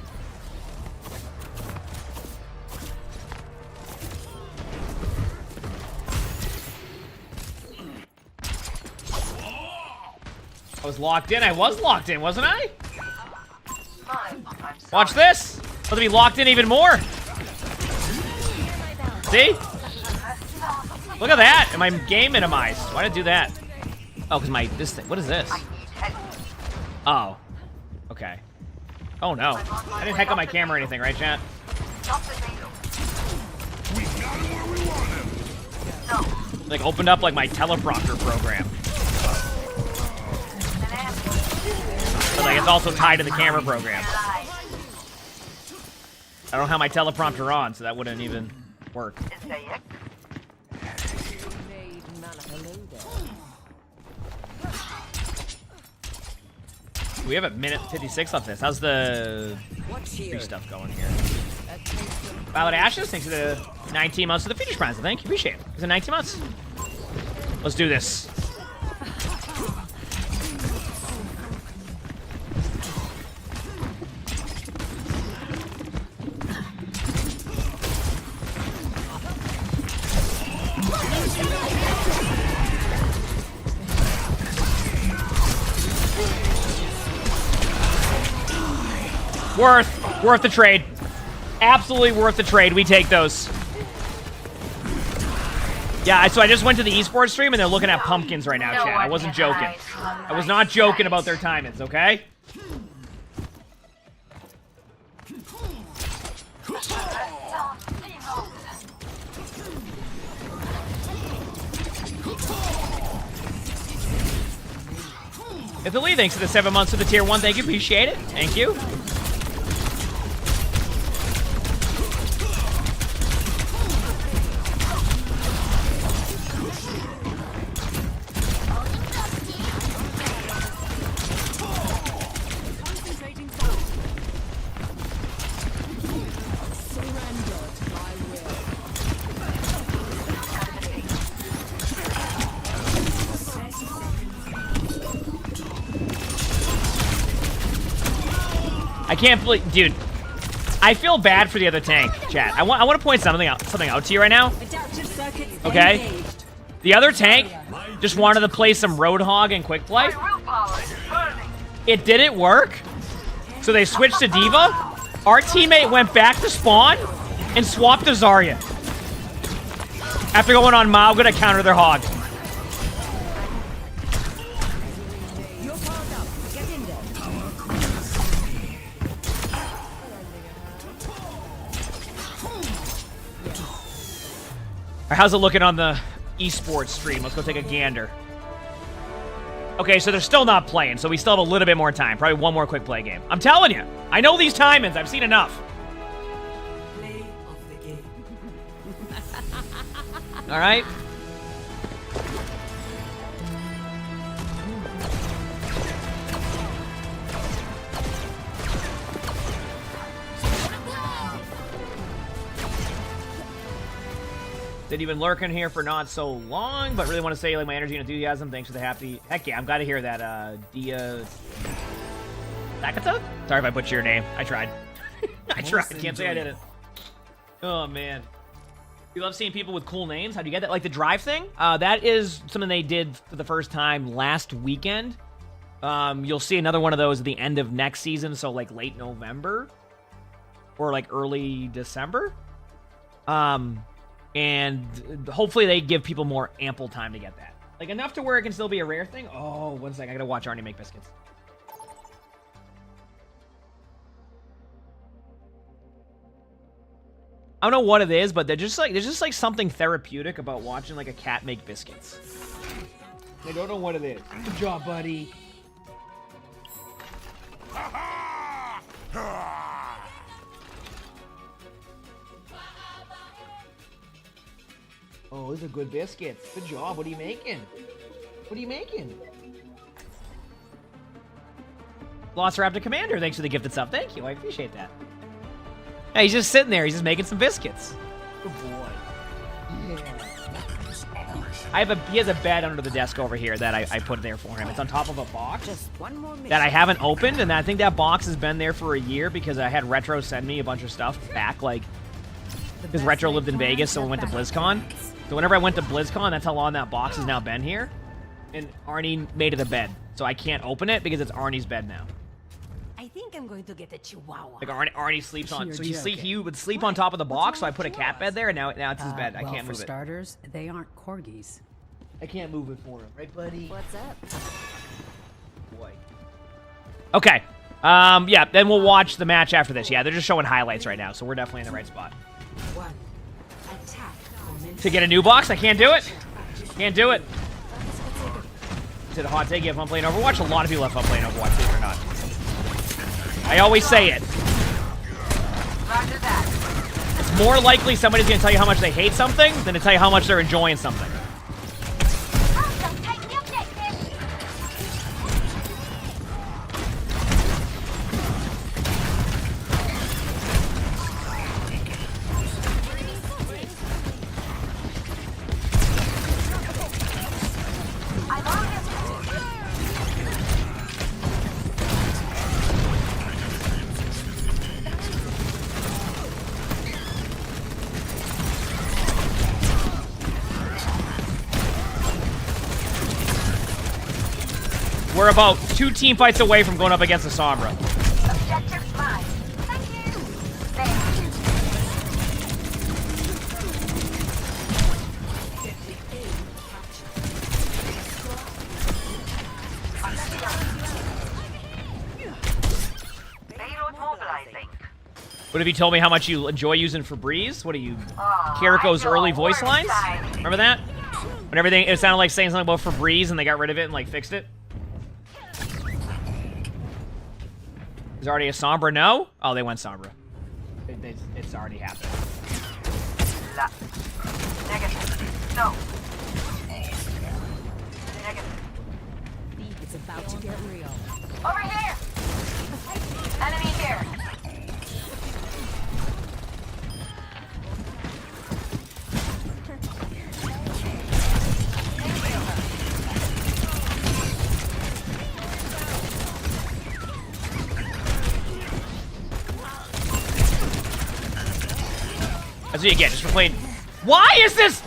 I was locked in. I was locked in, wasn't I? Watch this. I'll be locked in even more. See? Look at that. And my game minimized. Why did I do that? Oh, because my, this thing. What is this? Oh. Okay. Oh, no. I didn't hack on my camera or anything, right, chat? Like, opened up, like, my teleprompter program. But, like, it's also tied to the camera program. I don't have my teleprompter on, so that wouldn't even work. We have a minute 56 left this. How's the free stuff going here? Violet Ashes, thanks for the 19 months of the Phoenix Prize. Thank you, appreciate it. Is it 19 months? Let's do this. Worth the trade. Absolutely worth the trade. We take those. Yeah, so I just went to the esports stream and they're looking at pumpkins right now, chat. I wasn't joking. I was not joking about their timings, okay? If the lead, thanks for the 7 months of the tier 1. Thank you, appreciate it. Thank you. I can't believe, dude. I feel bad for the other tank, chat. I want to point something out to you right now. Okay, the other tank just wanted to play some Roadhog and quick play. It didn't work, so they switched to Diva. Our teammate went back to spawn and swapped to Zarya after going on Mauga to counter their hog. How's it looking on the esports stream? Let's go take a gander. Okay, so they're still not playing, so we still have a little bit more time. Probably one more quick play game. I'm telling you, I know these timings. I've seen enough. Play of the game. All right. Said you've been lurking here for not so long, but really want to say like my energy and enthusiasm. Thanks for the happy. Heck yeah, I'm glad to hear that. Dia Takata? Sorry if I butchered your name. I tried. I tried. Can't say I didn't. Oh man. You love seeing people with cool names. How do you get that? Like the drive thing? That is something they did for the first time last weekend. You'll see another one of those at the end of next season, so like late November or like early December. And hopefully they give people more ample time to get that. Like enough to where it can still be a rare thing. Oh, one second. I gotta watch Arnie make biscuits. I don't know what it is, but there's just like something therapeutic about watching like a cat make biscuits. I don't know what it is. Good job, buddy. Oh, these are good biscuits. Good job. What are you making? What are you making? Velociraptor Commander, thanks for the gifted sub. Thank you. I appreciate that. Hey, he's just sitting there. He's just making some biscuits. Good boy. Yeah. He has a bed under the desk over here that I put there for him. It's on top of a box that I haven't opened, and I think that box has been there for a year because I had Retro send me a bunch of stuff back, like, because Retro lived in Vegas, so we went to BlizzCon. So whenever I went to BlizzCon, that's how long that box has now been here. And Arnie made it a bed, so I can't open it because it's Arnie's bed now. I think I'm going to get a chihuahua. Like Arnie sleeps on, so he would sleep on top of the box, so I put a cat bed there, and now it's his bed. I can't move it. For starters, they aren't corgis. I can't move it for him, right, buddy? What's up? Boy. Okay. Yeah, then we'll watch the match after this. Yeah, they're just showing highlights right now, so we're definitely in the right spot. To get a new box, I can't do it. Can't do it. Is it a hot take if I'm playing Overwatch? A lot of people have fun playing Overwatch, believe it or not. I always say it. It's more likely somebody's going to tell you how much they hate something than to tell you how much they're enjoying something. We're about 2 team fights away from going up against the Sombra. Objective mine. Thank you. Thank you. Payload mobilizing. What have you told me how much you enjoy using Febreze? What are you, Kiriko's early voice lines? Remember that? When everything, it sounded like saying something about Febreze and they got rid of it and like fixed it? Is already a Sombra no? Oh, they went Sombra. It's already happened. Negative. No. It's about to get real. Over here. Enemy here. That's what you get, just for playing. Why is this?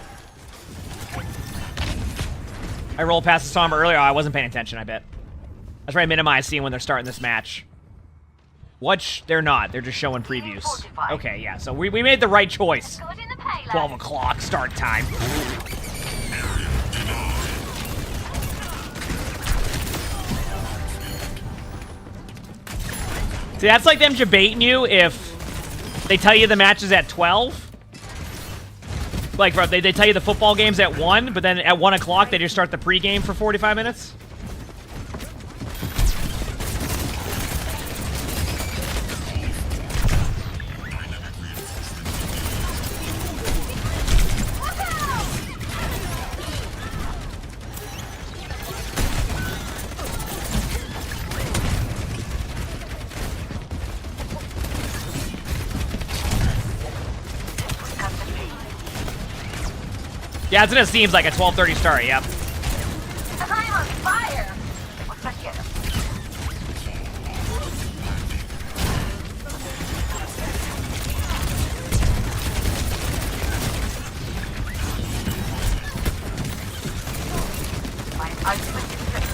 I rolled past the Sombra earlier. Oh, I wasn't paying attention, I bet. That's why I minimize seeing when they're starting this match. What? They're not. They're just showing previews. Okay, yeah, so we made the right choice. 12 o'clock start time. See, that's like them debating you if they tell you the match is at 12. Like, they tell you the football game's at 1, but then at 1 o'clock they just start the pregame for 45 minutes. Yeah, it's gonna seem like a 12:30 start. Yep. I'm on fire. What's that get him? My ultimate is ready.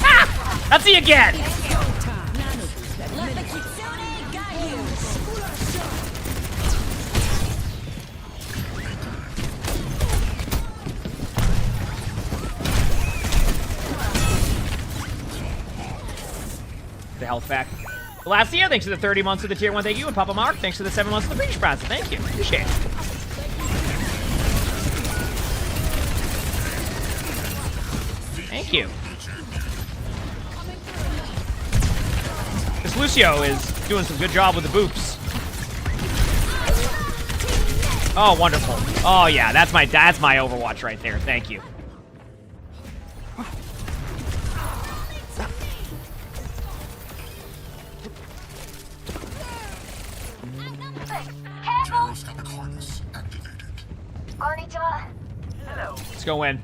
Ah! That's he again. The health back. Elastia, thanks for the 30 months of the tier 1. Thank you. And Papa Mark, thanks for the 7 months of the British Bronze. Thank you. Appreciate it. Thank you. This Lucio is doing some good job with the boops. Oh, wonderful. Oh yeah, that's my Overwatch right there. Thank you. Hello. Let's go in.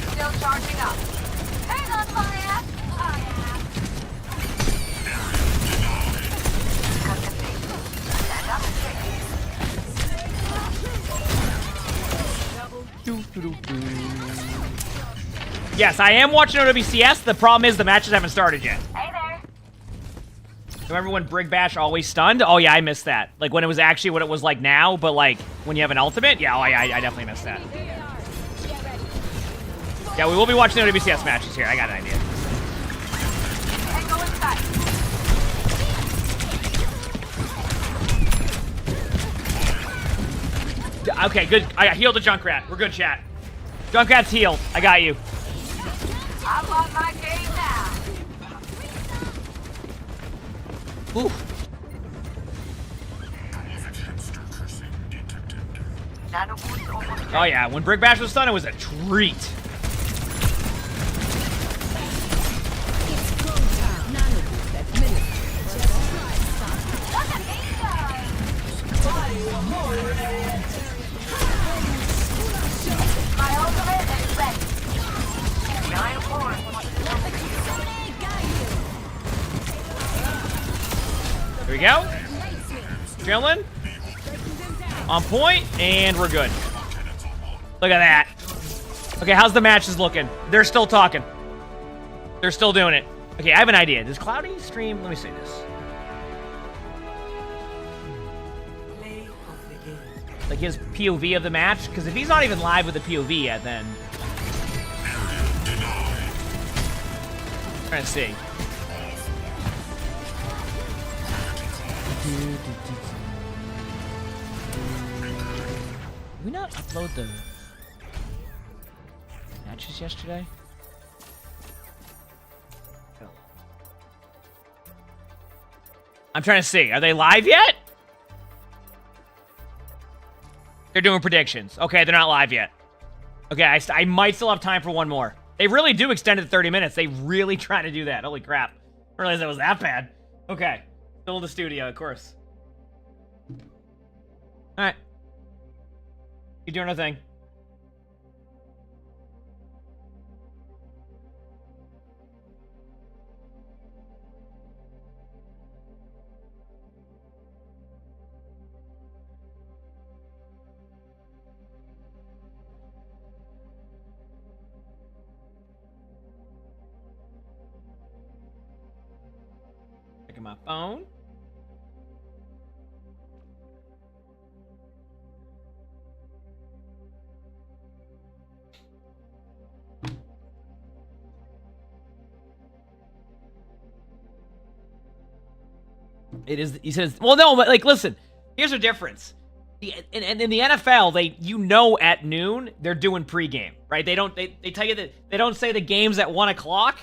Still charging up. Hang on, fire. Yes, I am watching OWCS. The problem is the matches haven't started yet. Hey there. Remember when Brig Bash always stunned? Oh yeah, I missed that. Like when it was actually what it was like now, but like when you have an ultimate? Yeah, I definitely missed that. Yeah, we will be watching the OWCS matches here. I got an idea. Hey, go inside. Okay, good. I healed the Junkrat. We're good, chat. Junkrat's healed. I got you. I'm on my game now. Ooh. Oh yeah, when Brig Bash was stunned, it was a treat. My ultimate is ready. Here we go. Chilling. On point, and we're good. Look at that. Okay, how's the matches looking? They're still talking. They're still doing it. Okay, I have an idea. Does Cloudy stream? Let me see this. Like his POV of the match? Because if he's not even live with the POV yet, then... I'm trying to see. Did we not upload the matches yesterday? No. I'm trying to see. Are they live yet? They're doing predictions. Okay, they're not live yet. Okay, I might still have time for one more. They really do extend it to 30 minutes. They really try to do that. Holy crap. I didn't realize that was that bad. Okay. Still in the studio, of course. Alright. You doing a thing. Checking my phone. It is, he says, well, no, but like, listen, here's the difference. In the NFL, you know at noon, they're doing pregame, right? They tell you that, they don't say the game's at 1 o'clock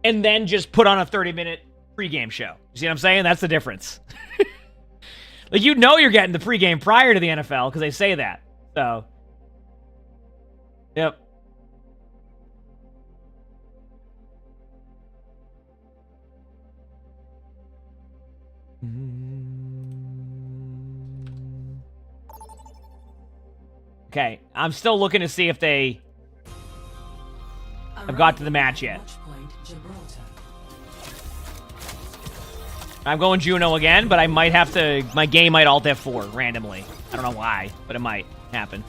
and then just put on a 30-minute pregame show. You see what I'm saying? That's the difference. Like, you know you're getting the pregame prior to the NFL because they say that. So, Yep. Okay, I'm still looking to see if they have got to the match yet. I'm going Juno again, but I might have to... My game might alt F4 randomly. I don't know why, but it might happen.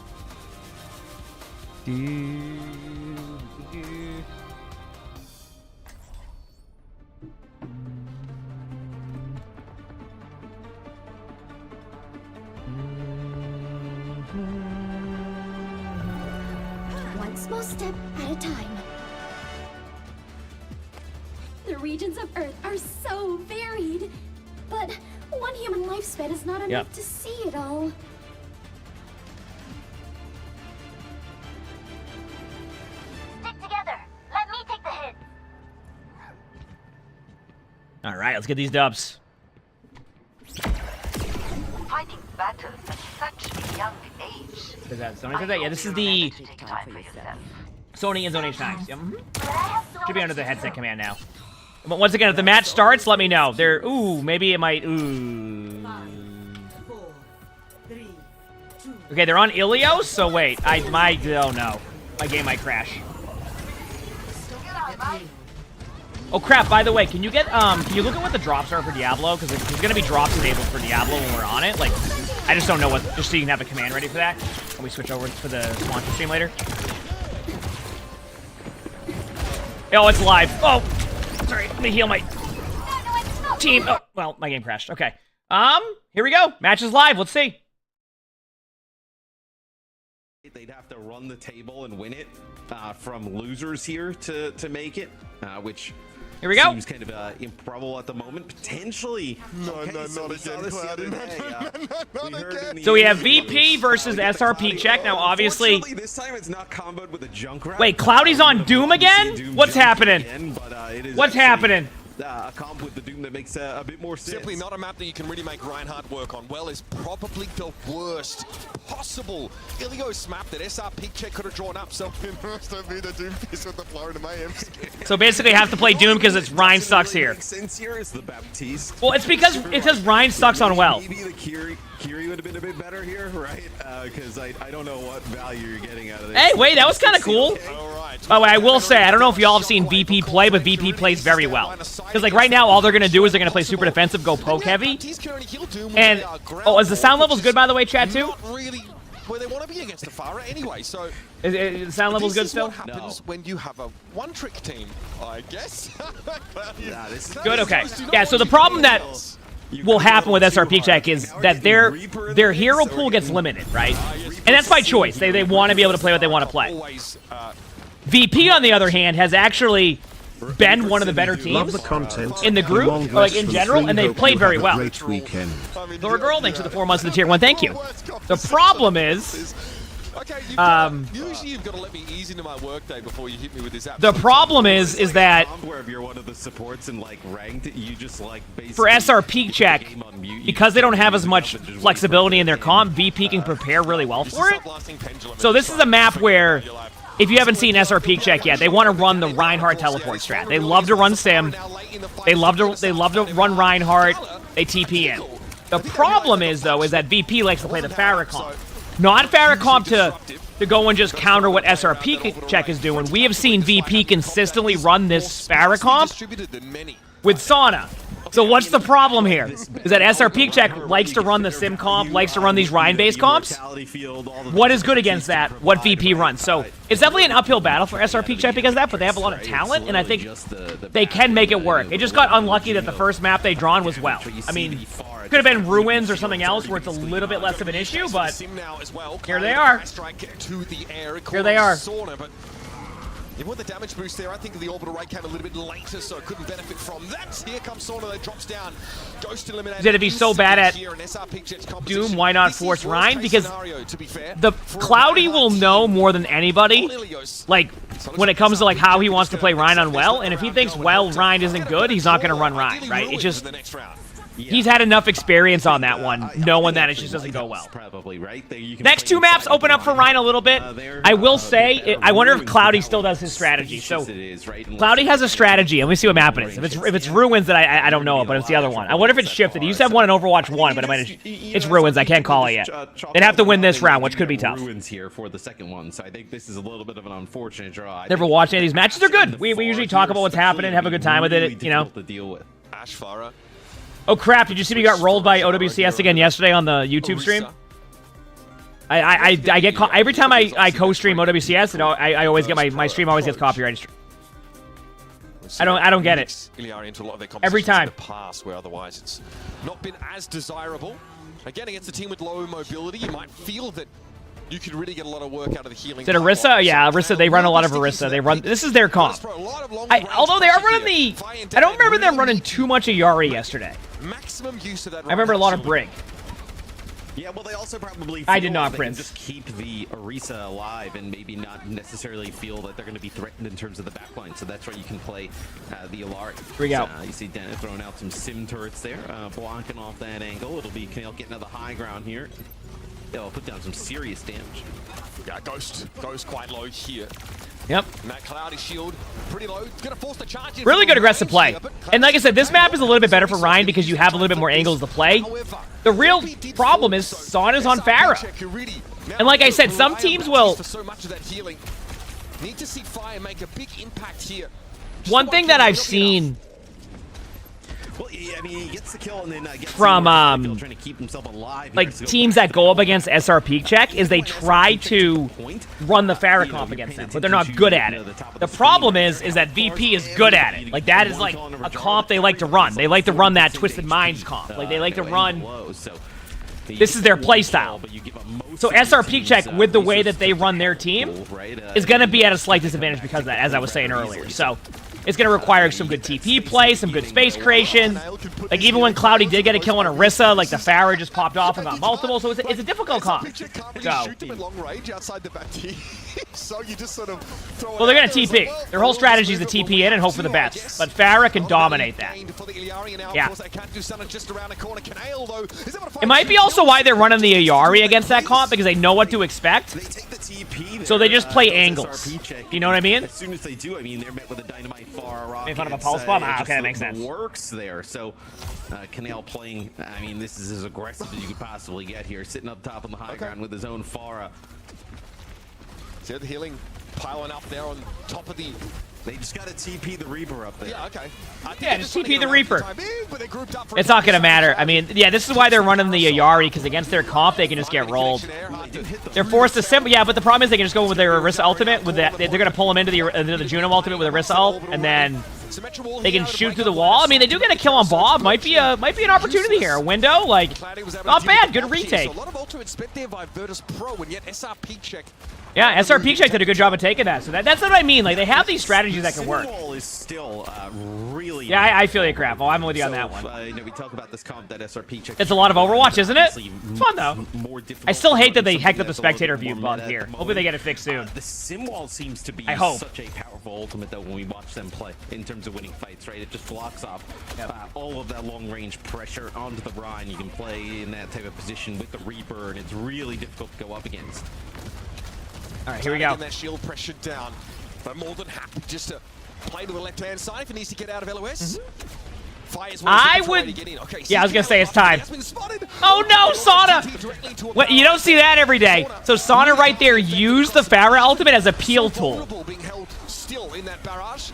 One small step at a time. The regions of Earth are so varied, but one human lifespan is not enough to see it all. Stick together. Let me take the hit. All right, let's get these dubs. Fighting battles at such a young age. Is that Sony said that? Yeah, this is the Sony and Zone H9. Yep. Should be under the headset command now. But once again, if the match starts, let me know. There, ooh, maybe it might, ooh. Okay, they're on Ilios, so wait, oh no. My game might crash. Oh crap, by the way, can you look at what the drops are for Diablo? Because there's gonna be drops enabled for Diablo when we're on it. Like, I just don't know what, just so you can have a command ready for that. When we switch over for the sponsor stream later. Oh, it's live. Oh! Sorry, let me heal my team. Oh, well, my game crashed. Okay. Here we go. Match is live. Let's see. They'd have to run the table and win it from losers here to make it, which here we go. Seems kind of improbable at the moment. Potentially. Not again, Cloudy. So we have VP versus SRP check. Now, obviously, this time it's not comboed with a Junkrat. Wait, Cloudy's on Doom again? What's happening? What's happening? A comp with the Doom that makes a bit more sense. Simply not a map that you can really make Reinhardt work on well. Is probably the worst possible Ilios map that SRP check could have drawn up. So the Doom piece with the Florida Mayhem. So basically, have to play Doom because it's Ryan sucks here. Well, it's because Ryan sucks on well. Maybe the Kiri would have been a bit better here, right? Because I don't know what value you're getting out of this. Hey, wait, that was kind of cool. By the way, I will say, I don't know if y'all have seen VP play, but VP plays very well. Because, like, right now, all they're going to do is they're going to play super defensive, go poke heavy. And, oh, is the sound levels good, by the way, chat, too? Not really where they want to be against a Pharah anyway, so... Is the sound levels good still? This is what happens when you have a one-trick team, I guess. Good, okay. Yeah, so the problem that will happen with SRP check is that their hero pool gets limited, right? And that's by choice. They want to be able to play what they want to play. VP, on the other hand, has actually been one of the better teams in the group, or like in general, and they've played very well. Laura Girl, thanks for the 4 months of the tier 1. Thank you. The problem is... usually you've got to let me ease into my workday before you hit me with this. The problem is that if you're one of the supports and like ranked, you just like for SRP check, because they don't have as much flexibility in their comp, VP can prepare really well for it. So this is a map where, if you haven't seen SRP check yet, they want to run the Reinhardt teleport strat. They love to run Sim. They love to run Reinhardt. They TP in. The problem is though, is that VP likes to play the Pharah comp. Not Pharah comp to go and just counter what SRP check is doing. We have seen VP consistently run this Pharah comp with Sauna. So what's the problem here? Is that SRP check likes to run the Sim comp, likes to run these Rhine-based comps? What is good against that? What VP runs? So it's definitely an uphill battle for SRP check because of that, but they have a lot of talent, and I think they can make it work. It just got unlucky that the first map they drawn was well. I mean, could have been Ruins or something else where it's a little bit less of an issue, but here they are. Here they are. They want the damage boost there. I think the orbital ray came a little bit later, so it couldn't benefit from that. Here comes Sauna, that drops down. Ghost eliminated. Did it be so bad at Doom, why not force Rhine? Because the Cloudy will know more than anybody, like, when it comes to like how he wants to play Rhine on well, and if he thinks, well, Rhine isn't good, he's not going to run Rhine, right? It just... He's had enough experience on that one, knowing that it just doesn't go well. Probably, right? Next two maps open up for Ryan a little bit. I will say, I wonder if Cloudy still does his strategy. So, Cloudy has a strategy, and we see what map it is. If it's Ruins, that I don't know it, but it's the other one. I wonder if it's shifted. He used to have one in Overwatch 1, but it's Ruins. I can't call it yet. They'd have to win this round, which could be tough. Ruins here for the second one, so I think this is a little bit of an unfortunate draw. Never watched any of these matches. They're good. We usually talk about what's happening, have a good time with it, you know. Ash Farah. Oh crap, did you see we got rolled by OWCS again yesterday on the YouTube stream? I get caught every time I co-stream OWCS, I always get my stream always gets copyrighted. I don't get it. Every time. In the past where otherwise it's not been as desirable. Again, against a team with low mobility, you might feel that you could really get a lot of work out of the healing. Is it Orisa? Yeah, Orisa. They run a lot of Orisa. They run. This is their comp. Although they are running the, I don't remember them running too much Ayari yesterday. Maximum use of that. I remember a lot of Brig. Yeah, well, they also probably I did not, they Prince. can just keep the Orisa alive and maybe not necessarily feel that they're going to be threatened in terms of the backline. So that's where you can play the Alari. Here we go. You see Dennis throwing out some sim turrets there, blocking off that angle. It'll be Kale getting to the high ground here. They'll put down some serious damage. Yeah, Ghost goes quite low here. Yep. And that Cloudy shield, pretty low. It's going to force the charge in. Really good aggressive play. And like I said, this map is a little bit better for Ryan because you have a little bit more angles to play. The real problem is Sauna's on Pharah. And like I said, some teams will... So much of that healing. Need to see Fire make a big impact here. One thing that I've seen... Well, yeah, I mean, he gets the kill and then gets from trying to keep himself alive. Like teams that go up against SR Peak Check is they try to run the Pharah comp against them, but they're not good at it. The problem is that VP is good at it. Like that is like a comp they like to run. They like to run that Twisted Minds comp. Like they like to run. This is their playstyle. So SR Peak Check, with the way that they run their team, is going to be at a slight disadvantage because of that, as I was saying earlier. So it's going to require some good TP play, some good space creation. Like, even when Cloudy did get a kill on Orisa, like, the Pharah just popped off and got multiple, so it's a difficult comp. Go. Well, they're going to TP. Their whole strategy is to TP in and hope for the best. But Pharah can dominate that. Yeah. It might be also why they're running the Ayari against that comp, because they know what to expect. So they just play angles. You know what I mean? As soon as they do, I mean, they're met with a dynamite far rocket. In front of a pulse bomb? Ah, okay, that makes sense. Works there. So, Canale playing, I mean, this is as aggressive as you could possibly get here. Sitting up top on the high ground with his own Farah. See the healing piling up there on top of the... They just got to TP the Reaper up there. Yeah, okay. Yeah, just TP the Reaper. It's not going to matter. I mean, yeah, this is why they're running the Ayari, because against their comp, they can just get rolled. They're forced to simple. Yeah, but the problem is they can just go with their Orisa ultimate. With that, they're going to pull them into the Juno ultimate with Orisa ult, and then they can shoot through the wall. I mean, they do get a kill on Bob. Might be an opportunity here. A window, like, not bad. Good retake. A lot of ultimate spent there by Virtus Pro, and yet SR Peak Check. Yeah, SR Peak Check did a good job of taking that. So that's what I mean. Like, they have these strategies that can work. Is still really. Yeah, I feel you, crap. Well, I'm with you on that one. You know, we talk about this comp that SR Peak Check. It's a lot of Overwatch, isn't it? It's fun though. I still hate that they hacked up the spectator view bug here. Hopefully they get it fixed soon. The sim wall seems to be such a powerful ultimate though when we watch them play in terms of winning fights, right? It just blocks off all of that long range pressure onto the Rhine. You can play in that type of position with the Reaper, and it's really difficult to go up against. All right, here we go. That shield pressured down, but more than happy just to play to the left-hand side if he needs to get out of LOS. I would. Yeah, I was gonna say it's time. Oh no, Sauna! What, you don't see that every day. So Sauna right there used the Pharah ultimate as a peel tool.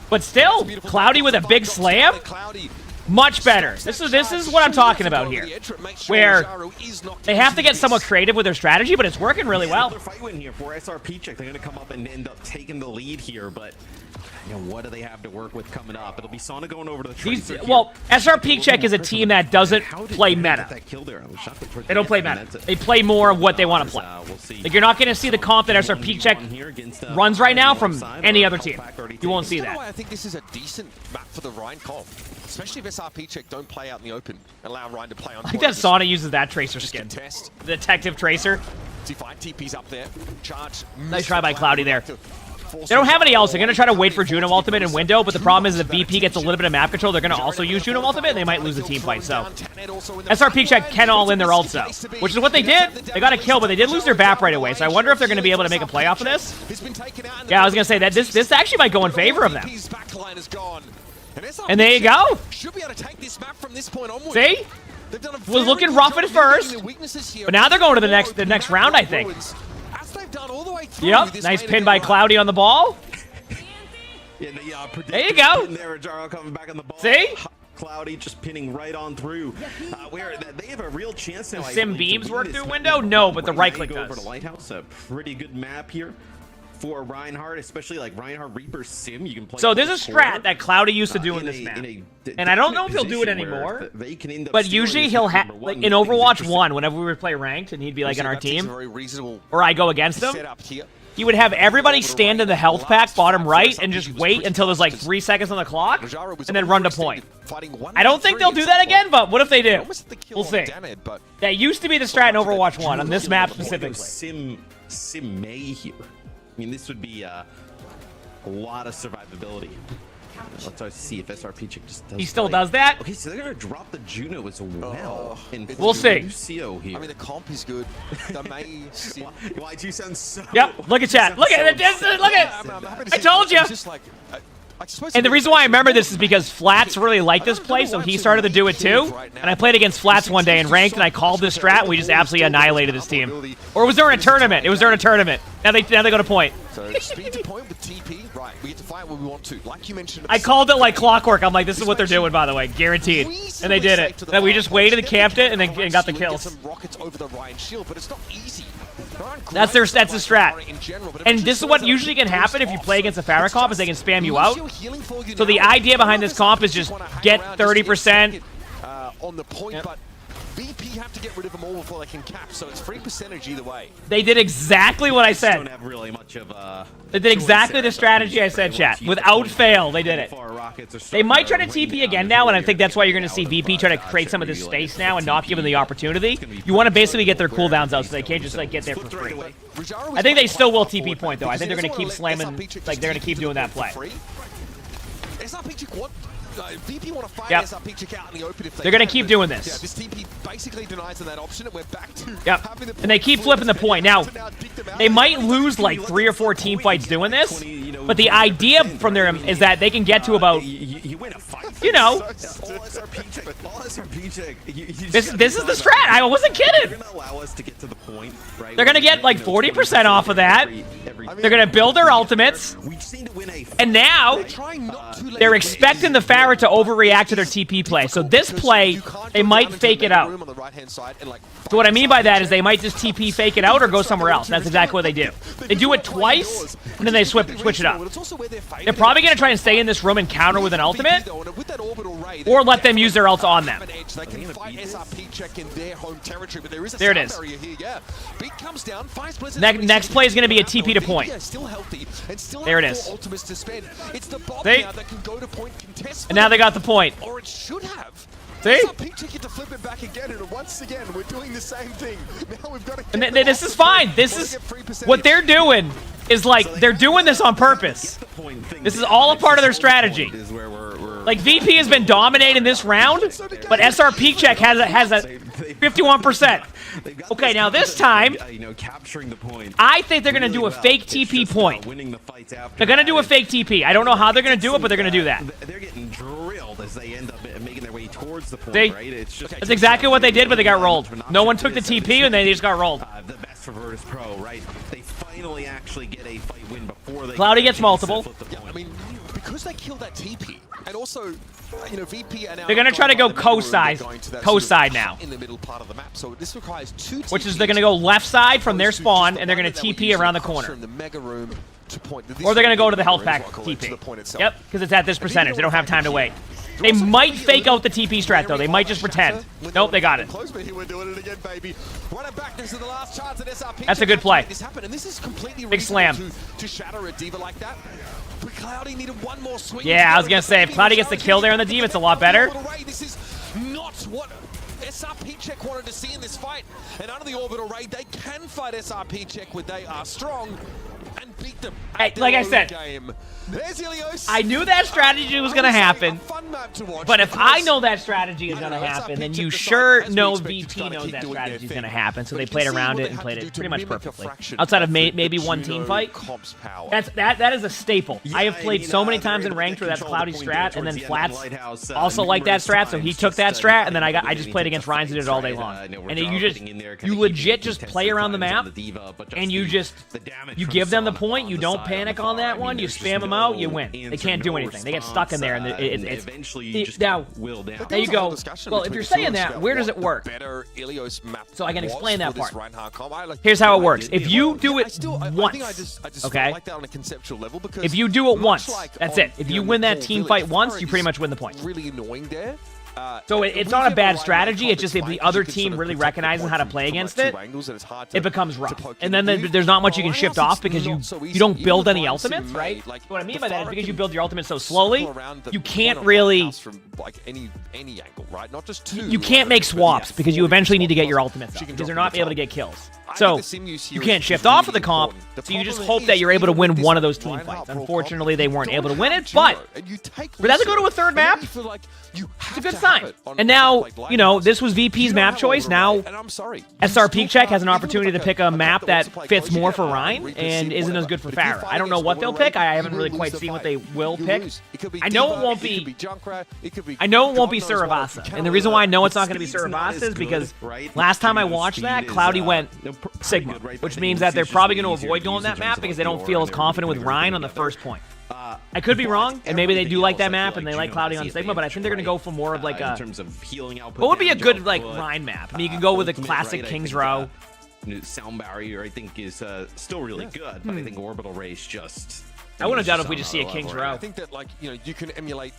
But still, Cloudy with a big slam. Much better. This is what I'm talking about here, where they have to get somewhat creative with their strategy, but it's working really well. Another fight win here for SR Peak Check. They're going to come up and end up taking the lead here, but you know, what do they have to work with coming up? It'll be Sauna going over to the Tracer. Well, SR Peak Check is a team that doesn't play meta. They don't play meta. They play more of what they want to play. Like, you're not going to see the comp that SR Peak Check runs right now from any other team. You won't see that. I think this is a decent map for the Rhine comp, especially if SR Peak Check don't play out in the open, allow Rhine to play on. I think that Sauna uses that Tracer skin. The Detective Tracer. See, fine TP's up there. Charge. Nice try by Cloudy there. They don't have any else. They're going to try to wait for Juno ultimate and window, but the problem is if VP gets a little bit of map control, they're going to also use Juno ultimate, and they might lose the team fight, so. SRP check can all in their ult, though, which is what they did. They got a kill, but they did lose their VAP right away, so I wonder if they're going to be able to make a play off of this. Yeah, I was going to say that this actually might go in favor of them. And there you go. See? Was looking rough at first, but now they're going to the next round, I think. Yep, nice pin by Cloudy on the ball. There you go. See? Cloudy just pinning right on through. Where they have a real chance now. Sim beams work through window? No, but the right click does. Over to Lighthouse, a pretty good map here for Reinhardt, especially like Reinhardt Reaper Sim. You can play. So there's a strat that Cloudy used to do in this map, and I don't know if he'll do it anymore. But usually he'll have, like in Overwatch 1, whenever we would play ranked, and he'd be like in our team, or I go against him. He would have everybody stand in the health pack, bottom right, and just wait until there's like 3 seconds on the clock, and then run to point. I don't think they'll do that again, but what if they do? We'll see. That used to be the strat in Overwatch 1, on this map specifically. Sim May here. I mean, this would be a lot of survivability. Let's see if SRP Chick just does. He still does that? Okay, so they're gonna drop the Juno as well. We'll see. Lucio here. I mean, the comp is good. The May. YG sounds so. Yep. Look at chat. Look at it. Look at. I told you. And the reason why I remember this is because Flats really liked this play, so he started to do it too. And I played against Flats one day in ranked, and I called this strat, and we just absolutely annihilated this team. Or it was during a tournament. It was during a tournament. Now they go to point. So speed to point with TP, right? We get to fight when we want to, like you mentioned. I called it like clockwork. I'm like, this is what they're doing, by the way, guaranteed. And they did it. Then we just waited and camped it, and then got the kills. Some rockets over the Ryan shield, but it's not easy. That's the strat. And this is what usually can happen if you play against a Pharah comp, is they can spam you out. So the idea behind this comp is just get 30%. On the point, but VP have to get rid of them all before they can cap, so it's free percentage either way. They did exactly what I said. Don't have really much of they did exactly the strategy I said, chat. Without fail, they did it. They might try to TP again now, and I think that's why you're going to see VP try to create some of this space now and not give them the opportunity. You want to basically get their cooldowns out so they can't just like get there for free. I think they still will TP point though. I think they're going to keep slamming, like they're going to keep doing that play. VP want to fight SRP Chick out in the open if they're going to keep doing this. Yeah, this TP basically denies them that option, and we're back to having the and they keep flipping the point. Now, they might lose like 3 or 4 team fights doing this, but the idea from there is that they can get to about, you know, this is the strat. I wasn't kidding. They're going to get like 40% off of that. They're going to build their ultimates, and now they're expecting the Pharah to overreact to their TP play. So this play, they might fake it out. So what I mean by that is they might just TP fake it out or go somewhere else. That's exactly what they do. They do it twice, and then they switch it up. They're probably going to try and stay in this room and counter with an ultimate, or let them use their ult on them. There it is. Next play is going to be a TP to point. There it is. See? And now they got the point. Or it should have. See? Get to flip it back again, and once again, we're doing the same thing. Now we've got to. And this is fine. This is what they're doing. Is like they're doing this on purpose. This is all a part of their strategy. Like VP has been dominating this round, but SRP check has a 51%. Okay, now this time, I think they're gonna do a fake TP point. They're gonna do a fake TP. I don't know how they're gonna do it, but they're gonna do that. They're getting drilled as they end up making their way towards the point. Right? That's exactly what they did, but they got rolled. No one took the TP, and they just got rolled. The best for Virtus Pro, right? They finally actually get a fight win before they. Cloudy gets multiple. Yeah, I mean, because they killed that TP, and also, you know, VP and they're gonna try to go co-side now. In the middle part of the map, so this requires 2 TPs. Which is they're gonna go left side from their spawn, and they're gonna TP around the corner. From the mega room to point. Or they're gonna go to the health pack TP. Yep, because it's at this percentage. They don't have time to wait. They might fake out the TP strat though. They might just pretend. Nope, they got it. That's a good play. Big slam. To shatter a diva like that. But Cloudy needed one more swing. Yeah, I was gonna say if Cloudy gets the kill there on the diva, it's a lot better. This is not what SRP Check wanted to see in this fight. And under the orbital raid, they can fight SRP Check when they are strong. and beat them. Hey, like I said, There's Ilios. I knew that strategy was going to happen. But if I know that strategy is going to happen, then you sure know VP knows that strategy is going to happen. So they played around it and played it pretty much perfectly. Outside of maybe one team fight. That is a staple. I have played so many times in ranked where that's Cloudy strat, and then Flats also like that strat, so he took that strat, and then I just played against Ryan's and did it all day long. And you legit just play around the map, and you give them the point. You don't panic on that one. You spam them out. You win. They can't do anything. They get stuck in there, and now there you go. Well, if you're saying that, where does it work? So I can explain that part. Here's how it works. If you do it once, okay? If you do it once, that's it. If you win that team fight once, you pretty much win the point. Really annoying there. So it's not a bad strategy. It's just if the other team really recognizes how to play against it, it becomes rough. And then there's not much you can shift off because you don't build any ultimates, right? What I mean by that is because you build your ultimate so slowly, you can't really... any angle, right? Not just two. You can't make swaps because you eventually need to get your ultimates up because they're not able to get kills. So you can't shift off of the comp, so you just hope that you're able to win one of those team fights. Unfortunately, they weren't able to win it, but for that to go to a third map, it's a good sign. And now, you know, this was VP's map choice. Now, SR Peak Check has an opportunity to pick a map that fits more for Ryan and isn't as good for Farah. I don't know what they'll pick. I haven't really quite seen what they will pick. I know it won't be Suravasa. And the reason why I know it's not going to be Suravasa is because last time I watched that, Cloudy went Sigma, which means that they're probably going to avoid going that map because they don't feel as confident with Ryan on the first point. I could be wrong, and maybe they do like that map and they like Cloudy on Sigma, but I think they're going to go for more of like a... What would be a good like Ryan map? I mean, you can go with a classic King's Row. Sound Barrier, I think, is still really good, but I think Orbital Race just... I wouldn't doubt if we just see a King's Row. I think that, like, you know, you can emulate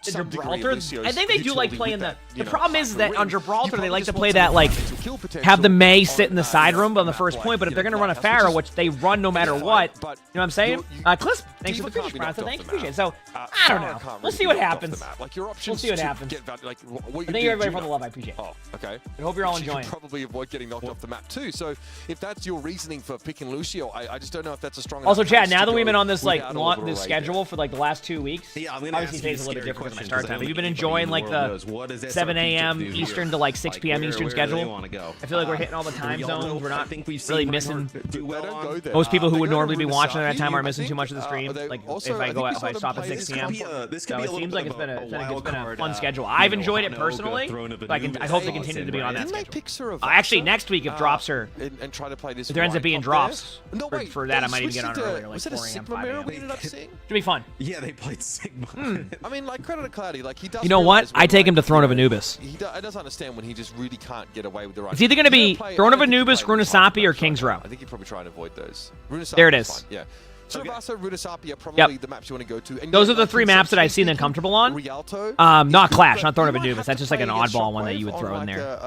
Gibraltar. I think they do like playing the problem is that on Gibraltar they like to play that, like, have the May sit in the side room on the first point, but if they're going to run a Pharaoh, which they run no matter what, you know what I'm saying? Cliff, thanks for the finish, Brian. Thank you, appreciate it. So, I don't know. We'll see what happens. We'll see what happens. Thank you, everybody, for the love. I appreciate it. Oh, okay. I hope you're all enjoying. You probably avoid getting knocked off the map, too. So, if that's your reasoning for picking Lucio, I just don't know if that's a strong enough Also, Chad, now that we've been on this, like, this schedule for, like, the last 2 weeks, obviously today's a little bit different than my start time, but you've been enjoying like the 7 a.m. Eastern to like 6 p.m. Eastern schedule. I feel like we're hitting all the time zones. We're not really missing. Most people who would normally be watching at that time are missing too much of the stream. Like if I stop at 6 p.m. So it seems like it's been a fun schedule. I've enjoyed it personally. I hope to continue to be on that schedule. Actually, next week if drops are, if there ends up being drops for that, I might even get on earlier, like 4 a.m. 5 a.m. Should be fun. Yeah, they played Sigma. I mean, like, credit to Cloudy, like he does. You know what? I take him to Throne of Anubis. I does understand when he just really can't get away with the right. It's either going to be Throne of Anubis, Runasapi, or King's Row. I think you probably try and avoid those. There it is. Yeah. Suravasa, Runasapi are probably the maps you want to go to. And those are the 3 maps that I've seen them comfortable on. Not Clash, not Throne of Anubis. That's just like an oddball one that you would throw in there.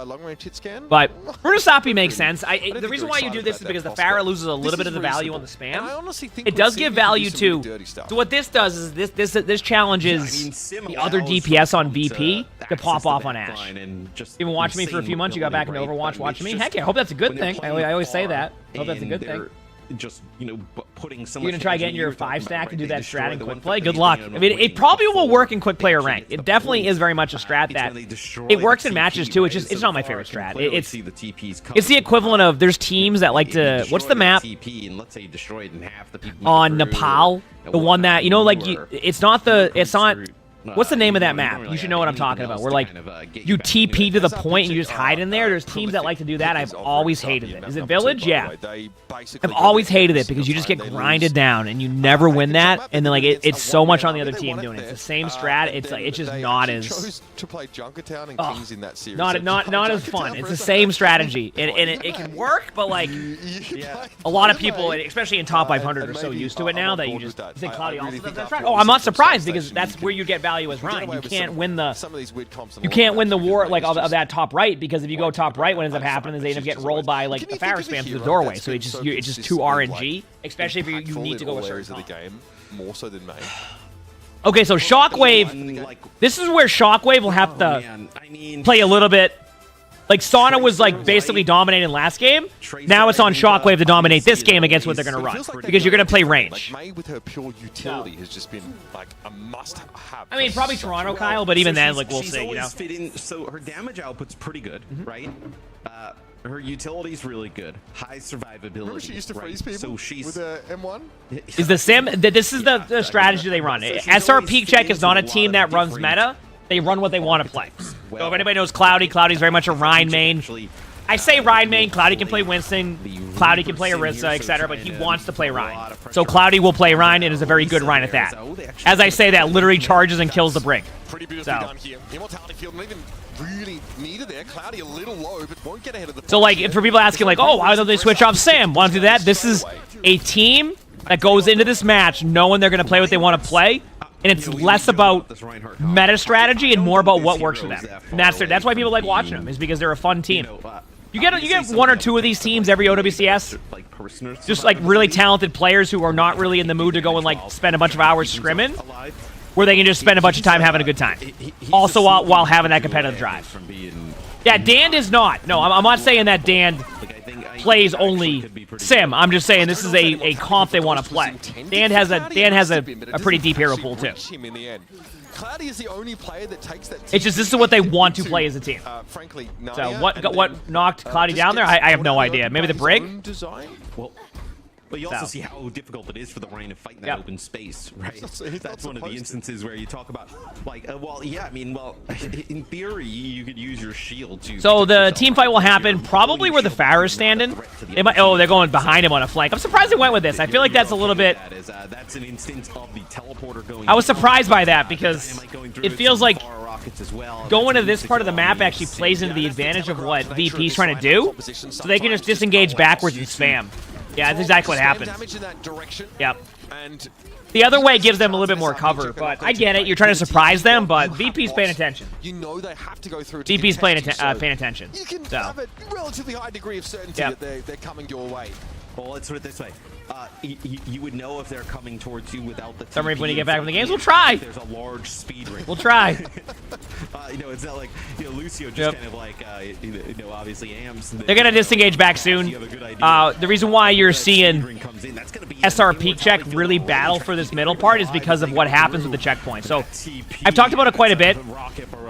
But Runasapi makes sense. The reason why you do this is because the Pharah loses a little bit of the value on the spam. It does give value to... So what this does is this challenges the other DPS on VP to pop off on Ashe. You've been watching me for a few months. You got back into Overwatch watching me. Heck yeah, I hope that's a good thing. I always say that. I hope that's a good thing. Just, you know, putting so You're going to try getting your 5-stack and do that strat in quick play? Good luck. I mean, it probably will work in quick player rank. It definitely is very much a strat that... It works in matches, too. It's not my favorite strat. It's the equivalent of... There's teams that like to... What's the map? On Nepal? The one that... You know, like... It's not... What's the name of that map? You should know what I'm talking about. Where, like, you TP to the point and you just hide in there. There's teams that like to do that. I've always hated it. Is it Village? Yeah. I've always hated it because you just get grinded down and you never win that. And then, like, it's so much on the other team doing it. It's the same strat. It's like, it's just not as... to play Junkertown and Kings in that series. Not as fun. It's the same strategy. And it can work, but, like, a lot of people, especially in top 500, are so used to it now that you just think Cloudy also does that strat. Oh, I'm not surprised because that's where you get value as Ryan. You can't win the war like of that top right because if you go top right, what ends up happening is they end up getting rolled by like the Pharah spam through the doorway. So it's just too RNG, especially if you need to go a certain game more so than May. Okay, so Shockwave. This is where Shockwave will have to play a little bit Like, Sauna was, like, basically dominating last game. Now it's on Shockwave to dominate this game against what they're going to run. Because you're going to play range. May with her pure utility has just been, like, a must-have. I mean, probably Toronto, Kyle, but even then, like, we'll see, you know? Fit in, so her damage output's pretty good, right? Her utility's really good. High survivability. Remember she used to freeze people so she's, with the M1? Is the sim... This is the strategy they run. SR Peak Check is not a team that runs meta. They run what they want to play. So if anybody knows Cloudy, Cloudy's very much a Rhine main. I say Rhine main, Cloudy can play Winston, Cloudy can play Orisa, etc., but he wants to play Rhine. So Cloudy will play Rhine and is a very good Rhine at that. As I say that, literally charges and kills the Brig. Pretty beautifully done here. Immortality field, not even really needed there. Cloudy a little low, but won't get ahead of the... So, like, for people asking, like, oh, why don't they switch off Sam? Want to do that? This is a team that goes into this match knowing they're going to play what they want to play. And it's less about meta strategy and more about what works for them. And that's why people like watching them, is because they're a fun team. You get one or two of these teams every OWCS, just like really talented players who are not really in the mood to go and like spend a bunch of hours scrimming, where they can just spend a bunch of time having a good time. Also while having that competitive drive. Yeah, Dan is not. No, I'm not saying that Dan plays only sim. I'm just saying this is a comp they want to play. Dan has a pretty deep hero pool too. Cloudy is the only player that takes that. It's just this is what they want to play as a team. Frankly, so what knocked Cloudy down there? I have no idea. Maybe the Brig. Well, you also see how difficult it is for the Rhine to fight in that open space, right? That's one of the instances where you talk about, like, well, yeah, I mean, well, in theory, you could use your shield to... So the team fight will happen probably where the Pharah is standing. They're going behind him on a flank. I'm surprised they went with this. I feel like that's a little bit... That's an instance of the teleporter going... I was surprised by that because it feels like going to this part of the map actually plays into the advantage of what VP's trying to do. So they can just disengage backwards and spam. Yeah, that's exactly what happened. Yep. And the other way gives them a little bit more cover, but I get it. You're trying to surprise them, but VP's paying attention. You know they have to go through. VP's paying attention. You can have a relatively high degree of certainty that they're coming your way. Well, let's put it this way. You would know if they're coming towards you without the... Summary, when you get back from the games, we'll try. There's a large speed ring. We'll try. It's not like, Lucio just kind of like, obviously AMs. They're going to disengage back soon. The reason why you're seeing SR Peak Check really battle for this middle part is because of what happens with the checkpoint. So I've talked about it quite a bit.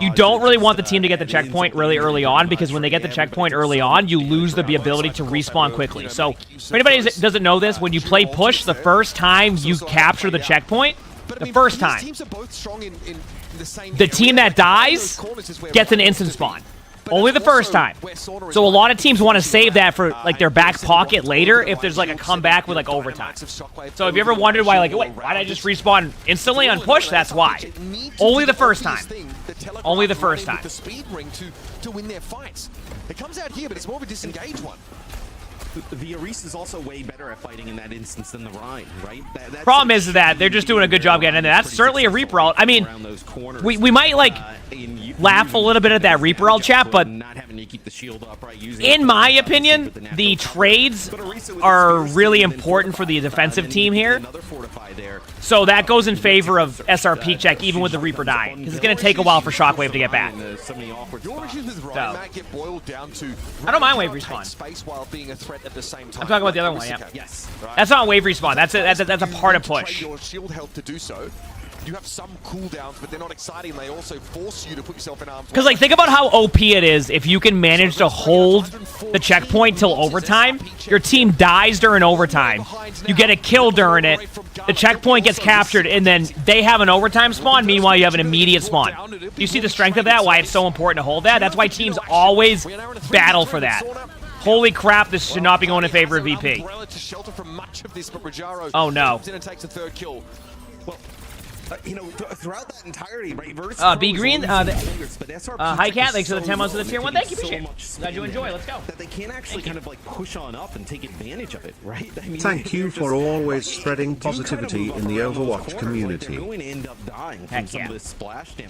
You don't really want the team to get the checkpoint really early on, because when they get the checkpoint early on, you lose the ability to respawn quickly. So for anybody that doesn't know this, when you play push, the first time you capture the checkpoint, the first time, the team that dies gets an instant spawn. Only the first time. So a lot of teams want to save that for like their back pocket later if there's like a comeback with like overtime. So if you ever wondered why, like, wait, why did I just respawn instantly on push? That's why. Only the first time. Only the first time. The speed ring to win their fights. It comes out here, but it's more of a disengaged one. The Orisa is also way better at fighting in that instance than the Rhine, right? Problem is that they're just doing a good job getting in there. That's certainly a Reaper ult. I mean, we might like laugh a little bit at that Reaper ult chat, but in my opinion, the trades are really important for the defensive team here. So that goes in favor of SR Peak Check, even with the Reaper dying, because it's going to take a while for Shockwave to get back. So, I don't mind wave respawn. At the same time. I'm talking about the other one, yeah. Yes. That's not wave respawn. That's a part of push. Your shield health to do so. You have some cooldowns, but they're not exciting. They also force you to put yourself in arm's way. Because, like, think about how OP it is if you can manage to hold the checkpoint till overtime. Your team dies during overtime. You get a kill during it. The checkpoint gets captured, and then they have an overtime spawn. Meanwhile, you have an immediate spawn. You see the strength of that? Why it's so important to hold that? That's why teams always battle for that. Holy crap, this should not be going in favor of VP. Oh, no. Throughout that entirety, right? B Green, hi Cat, thanks for the 10 months of the tier 1. Thank you, appreciate it. Glad you enjoy. Let's go. That they can't actually kind of like push on up and take advantage of it, right? I mean, thank you for always spreading positivity in the Overwatch community. Heck yeah.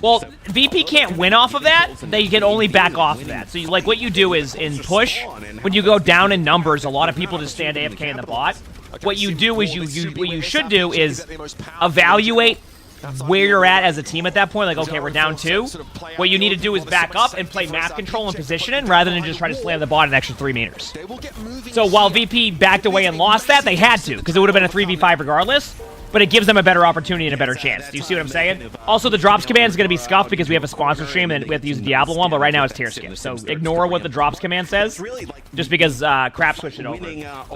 Well, VP can't win off of that. They can only back off of that. So, like, what you do is in push, when you go down in numbers, a lot of people just stand AFK in the bot. What you do is what you should do is evaluate where you're at as a team at that point. Like, okay, we're down 2. What you need to do is back up and play map control and positioning rather than just try to slam the bot an extra 3 meters. So while VP backed away and lost that, they had to, because it would have been a 3v5 regardless. But it gives them a better opportunity and a better chance. Do you see what I'm saying? Also, the drops command is going to be scuffed because we have a sponsor stream and we have to use the Diablo one, but right now it's tier skip. So ignore what the drops command says, just because Crap switched it over to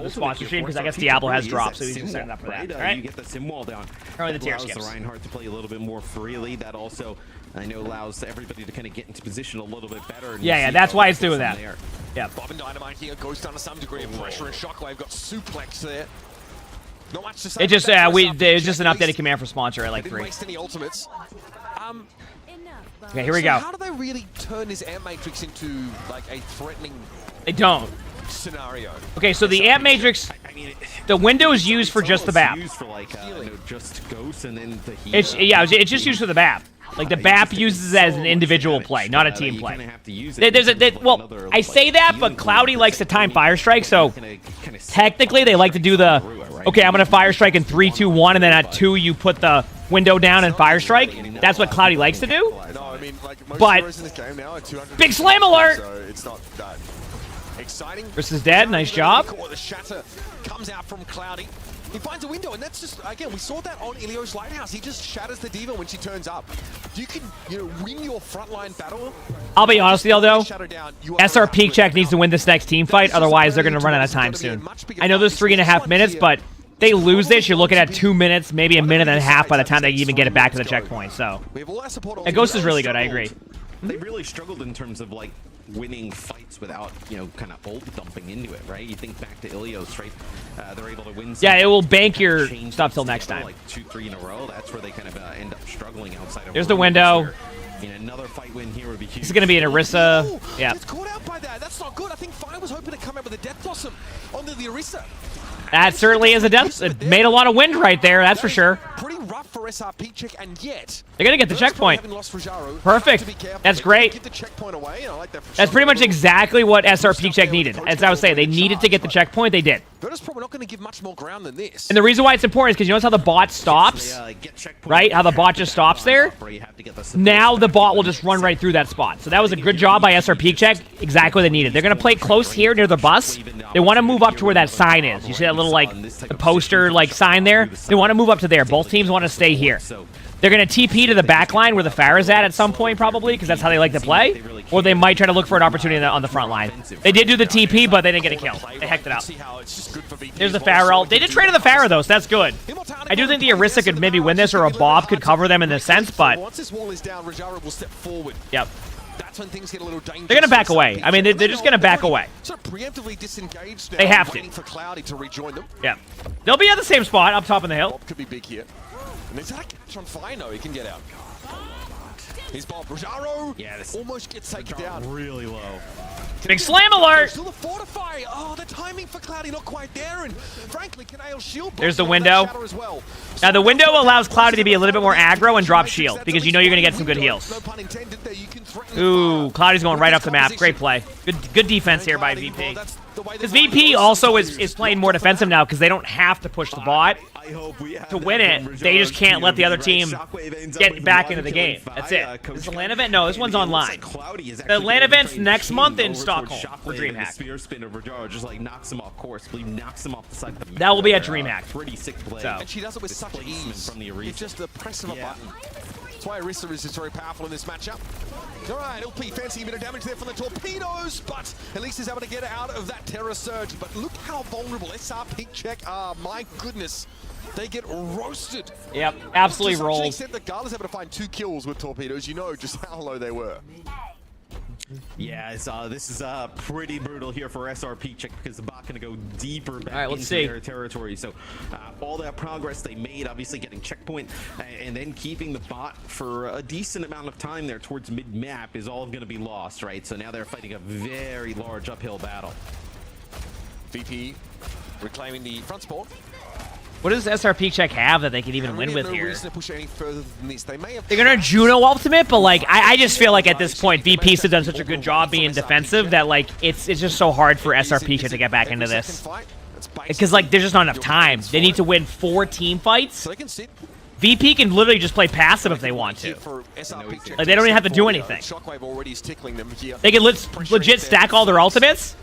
the sponsor stream, because I guess Diablo has drops, so he's just setting up for that. All right? You get the sim wall down. Or the tier allows skips. the Reinhardt to play a little bit more freely. That also, I know, allows everybody to kind of get into position a little bit better. And Yeah, that's why it's doing that. Yeah. Bob and Dynamite here goes down to some degree of pressure, and Shockwave got suplex there. Not much to say. It just it's just an updated command for sponsor at like 3. Didn't waste any ultimates. Okay, here we go. How do they really turn this Amp Matrix into like a threatening? They don't. Scenario. Okay, so the Amp Matrix, the window is used for just the BAP. Used for like just ghosts and then the heat. It's it's just used for the BAP. Like the BAP uses it as an individual play, not a team play. Well, I say that, but Cloudy likes to time Fire Strike, so technically they like to do the, okay, I'm gonna Fire Strike in 3, 2, 1, and then at 2 you put the window down and Fire Strike. That's what Cloudy likes to do. But big slam alert! So it's not that exciting. Chris is dead. Nice job. The shatter comes out from Cloudy. He finds a window, and that's just, again, we saw that on Ilio's Lighthouse. He just shatters the Diva when she turns up. You can, win your frontline battle. I'll be honest with you, though. SR Peak Check needs to win this next team fight, otherwise they're going to run out of time soon. I know there's 3.5 minutes, but they lose this, you're looking at 2 minutes, maybe a minute and a half by the time they even get it back to the checkpoint. So, and Ghost is really good, I agree. They really struggled in terms of like winning fights without, kind of ult dumping into it, right? You think back to Ilios, right? They're able to win. Yeah, it will bank your stuff till next time. Like 2, 3 in a row. That's where they kind of end up struggling outside of. There's the window. Another fight win here would be huge. This is going to be an Orisa. Yeah. Gets caught out by that. That's not good. I think Fire was hoping to come out with a Death Blossom onto the Orisa. That certainly is a death. It made a lot of wind right there, that's for sure. Pretty rough for SR Peak Check, and yet they're gonna get the checkpoint. Perfect. That's great. That's pretty much exactly what SR Peak Check needed. As I was saying, they needed to get the checkpoint. They did. Virtus probably not going to give much more ground than this. And the reason why it's important is because you notice how the bot stops, right? How the bot just stops there. Now the bot will just run right through that spot. So that was a good job by SR Peak Check. Exactly what they needed. They're gonna play close here near the bus. They want to move up to where that sign is. You see that little like the poster like sign there? They want to move up to there. Both teams want to stay here. They're going to TP to the back line where the Pharah's at some point probably, because that's how they like to play. Or they might try to look for an opportunity on the front line. They did do the TP, but they didn't get a kill. They hecked it up. There's the Pharah ult. They did trade to the Pharah though, so that's good. I do think the Orisa could maybe win this, or a Bob could cover them in this sense, but... Once this wall is down, Rajara will step forward. Yep. That's when things get a little dangerous. They're going to back away. I mean, they're just going to back away. Sort of preemptively disengaged now, they have to. Waiting for Cloudy to rejoin them. Yeah. They'll be at the same spot up top in the hill. Bob could be big here. And is that a catch on Fire? No, he can get out. Here's Bob. Rajaro almost gets taken down. Really low. Big slam alert! Still the fortify. Oh, the timing for Cloudy not quite there. And frankly, Canail's shield. There's the window. Well. Now the window allows Cloudy to be a little bit more aggro and drop shield, because you know you're going to get some good heals. No pun intended there. You can threaten. Ooh, Cloudy's going right off the map. Great play. Good defense here by VP. Because VP also is playing more defensive now because they don't have to push the bot to win it. They just can't let the other team get back into the game. That's it. Is the LAN event? No, this one's online. The LAN event's next month in Stockholm for DreamHack. Spear spin of Rajaro just like knocks him off course. Knocks him off the side of the map. That will be at DreamHack. Pretty sick play. So. And she does it with such ease. From the Orisa. It's just the press of a button. That's why Orisa is just very powerful in this matchup. All right, LP fancy a bit of damage there from the torpedoes, but at least he's able to get out of that Terror Surge. But look how vulnerable SR Peak Check are. My goodness, they get roasted. Yep, absolutely rolled. To such an extent that Gala's able to find 2 kills with torpedoes. You know just how low they were. Yeah, this is pretty brutal here for SR Peak Check, because the bot going to go deeper back into their territory. So all that progress they made, obviously getting checkpoint and then keeping the bot for a decent amount of time there towards mid-map is all going to be lost, right? So now they're fighting a very large uphill battle. VP reclaiming the front spawn. What does SR Peak Check have that they can even win with here? To push any further than this. They may have They're gonna Juno ultimate, but like I just feel like at this point VP's have done such a good job being defensive that like it's just so hard for SR Peak Check to get back into this. Because like there's just not enough time. They need to win 4 team fights. So they can sit. VP can literally just play passive if they want to. Like, they don't even have to do anything. Shockwave already is tickling them here. They can legit stack all their ultimates.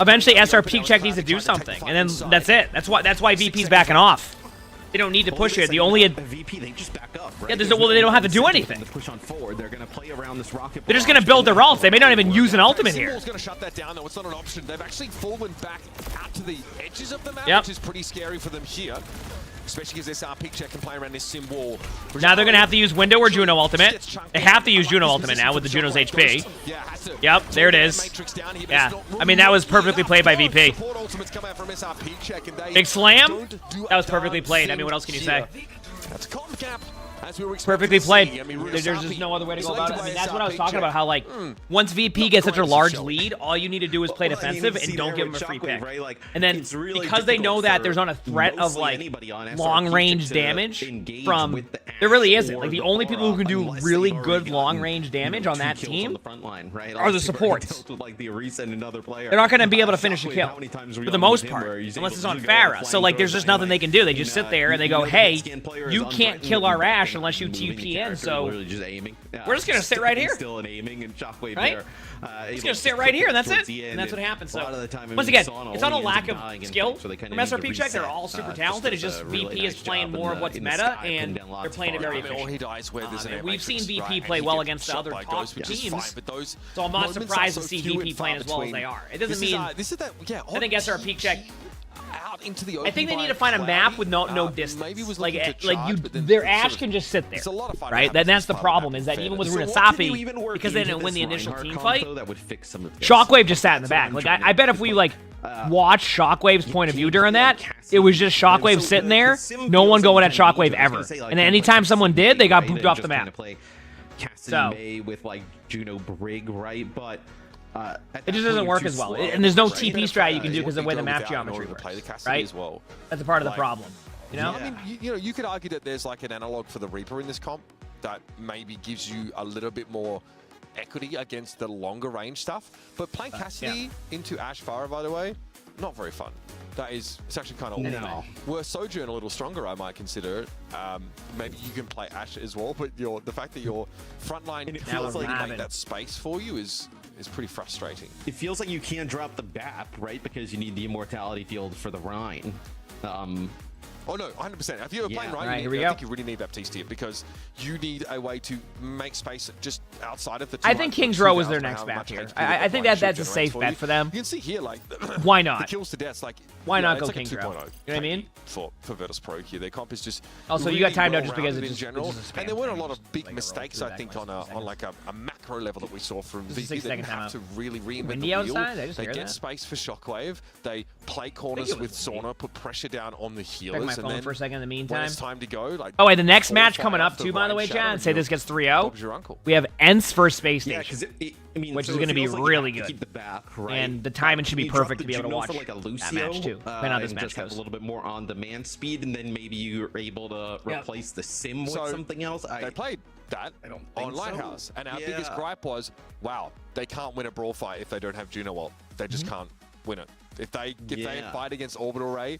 Eventually, SR Peak Check needs to do something, and then that's it. That's why VP's backing off. They don't need to push it. The only VP, they just back up, right? yeah, they don't have to do anything. To push on forward, they're gonna play around this rocket. They're just gonna build their ults. They may not even use an ultimate here. Symbol's gonna shut that down, though. It's not an option. They've actually fallen back out to the edges of the map, Yep. which is pretty scary for them here. Especially because SR Peak Check can play around this sim wall. Now they're gonna have to use Window or Juno ultimate. They have to use Juno ultimate now with the Juno's HP. Yep, there it is. Yeah, I mean that was perfectly played by VP. Big slam. That was perfectly played. I mean, what else can you say? That's a comp gap. As we were Perfectly played. I mean, There's just no other way to go about it. I mean, that's what I was talking about. How like once VP gets such a large lead, all you need to do is play defensive and don't give them a free pick. And then because they know that there's not a threat of like long range damage from, there really isn't. Like the only people who can do really good long range damage on that team are the supports. They're not going to be able to finish a kill for the most part, unless it's on Pharah. So like, there's just nothing they can do. They just sit there and they go, "Hey, you can't kill our Ashe unless you TP in." So we're just gonna sit right here. Still an aiming and Shockwave right? there. Just gonna sit right here, and that's it. And that's what happens. So once again, it's not a lack of skill from SR Peak Check. They're all super talented. It's just VP is playing more of what's meta, and they're playing it very efficient. We've seen VP play well against the other top teams, so I'm not surprised to see VP playing as well as they are. It doesn't mean I think SR Peak Check. Out into the open. I think they need to find a map with no distance. Their Ashe can just sit there, right? That's the problem. Is that even with Runasapi, because they didn't win the initial team fight, Shockwave just sat in the back. Like I bet if we like watch Shockwave's point of view during that, it was just Shockwave sitting there, no one going at Shockwave ever. And then anytime someone did, they got booped off the map. So with like Juno Brig, right? But it just doesn't work as well, and there's no TP strat you can do because of the way the map geometry works, right? That's a part of the problem, you know? I mean, you could argue that there's like an analog for the Reaper in this comp that maybe gives you a little bit more equity against the longer range stuff, but playing Cassidy into Ashe Pharah, by the way, not very fun. It's actually kind of awful. Were Sojourn a little stronger, I might consider it. Maybe you can play Ashe as well, but the fact that your frontline feels like make that space for you is pretty frustrating. It feels like you can't drop the BAP, right? Because you need the immortality field for the Rhine. Oh no, 100%. If you're playing Rhine, I think you really need Baptiste here because you need a way to make space just outside of the. I think King's Row is their next map here. I think that's a safe bet for them. You can see here, like, why not? The kills to deaths, like, why not go like King's Row? You know what I mean? For Virtus Pro here, their comp is just. Also, really you got timed out just because in it's general, and there weren't a lot of big mistakes. I think on like a macro level that we saw from VP. They didn't have to really reinvent the wheel. They get space for Shockwave. They play corners with Sauna, put pressure down on the healers, and then for a second in the meantime. When it's time to go, like, oh, wait, the next match coming up too, by the way, John. Say this gets 3-0. We have Ents versus Space Station, which is going to be really good. And the timing should be perfect to be able to watch that match too. Depending on this match goes. A little bit more on-demand speed, and then maybe you're able to replace the sim with something else. They played that on Lighthouse, and our biggest gripe was, wow, they can't win a brawl fight if they don't have Juno ult. They just can't win it. If they fight against Orbital Ray,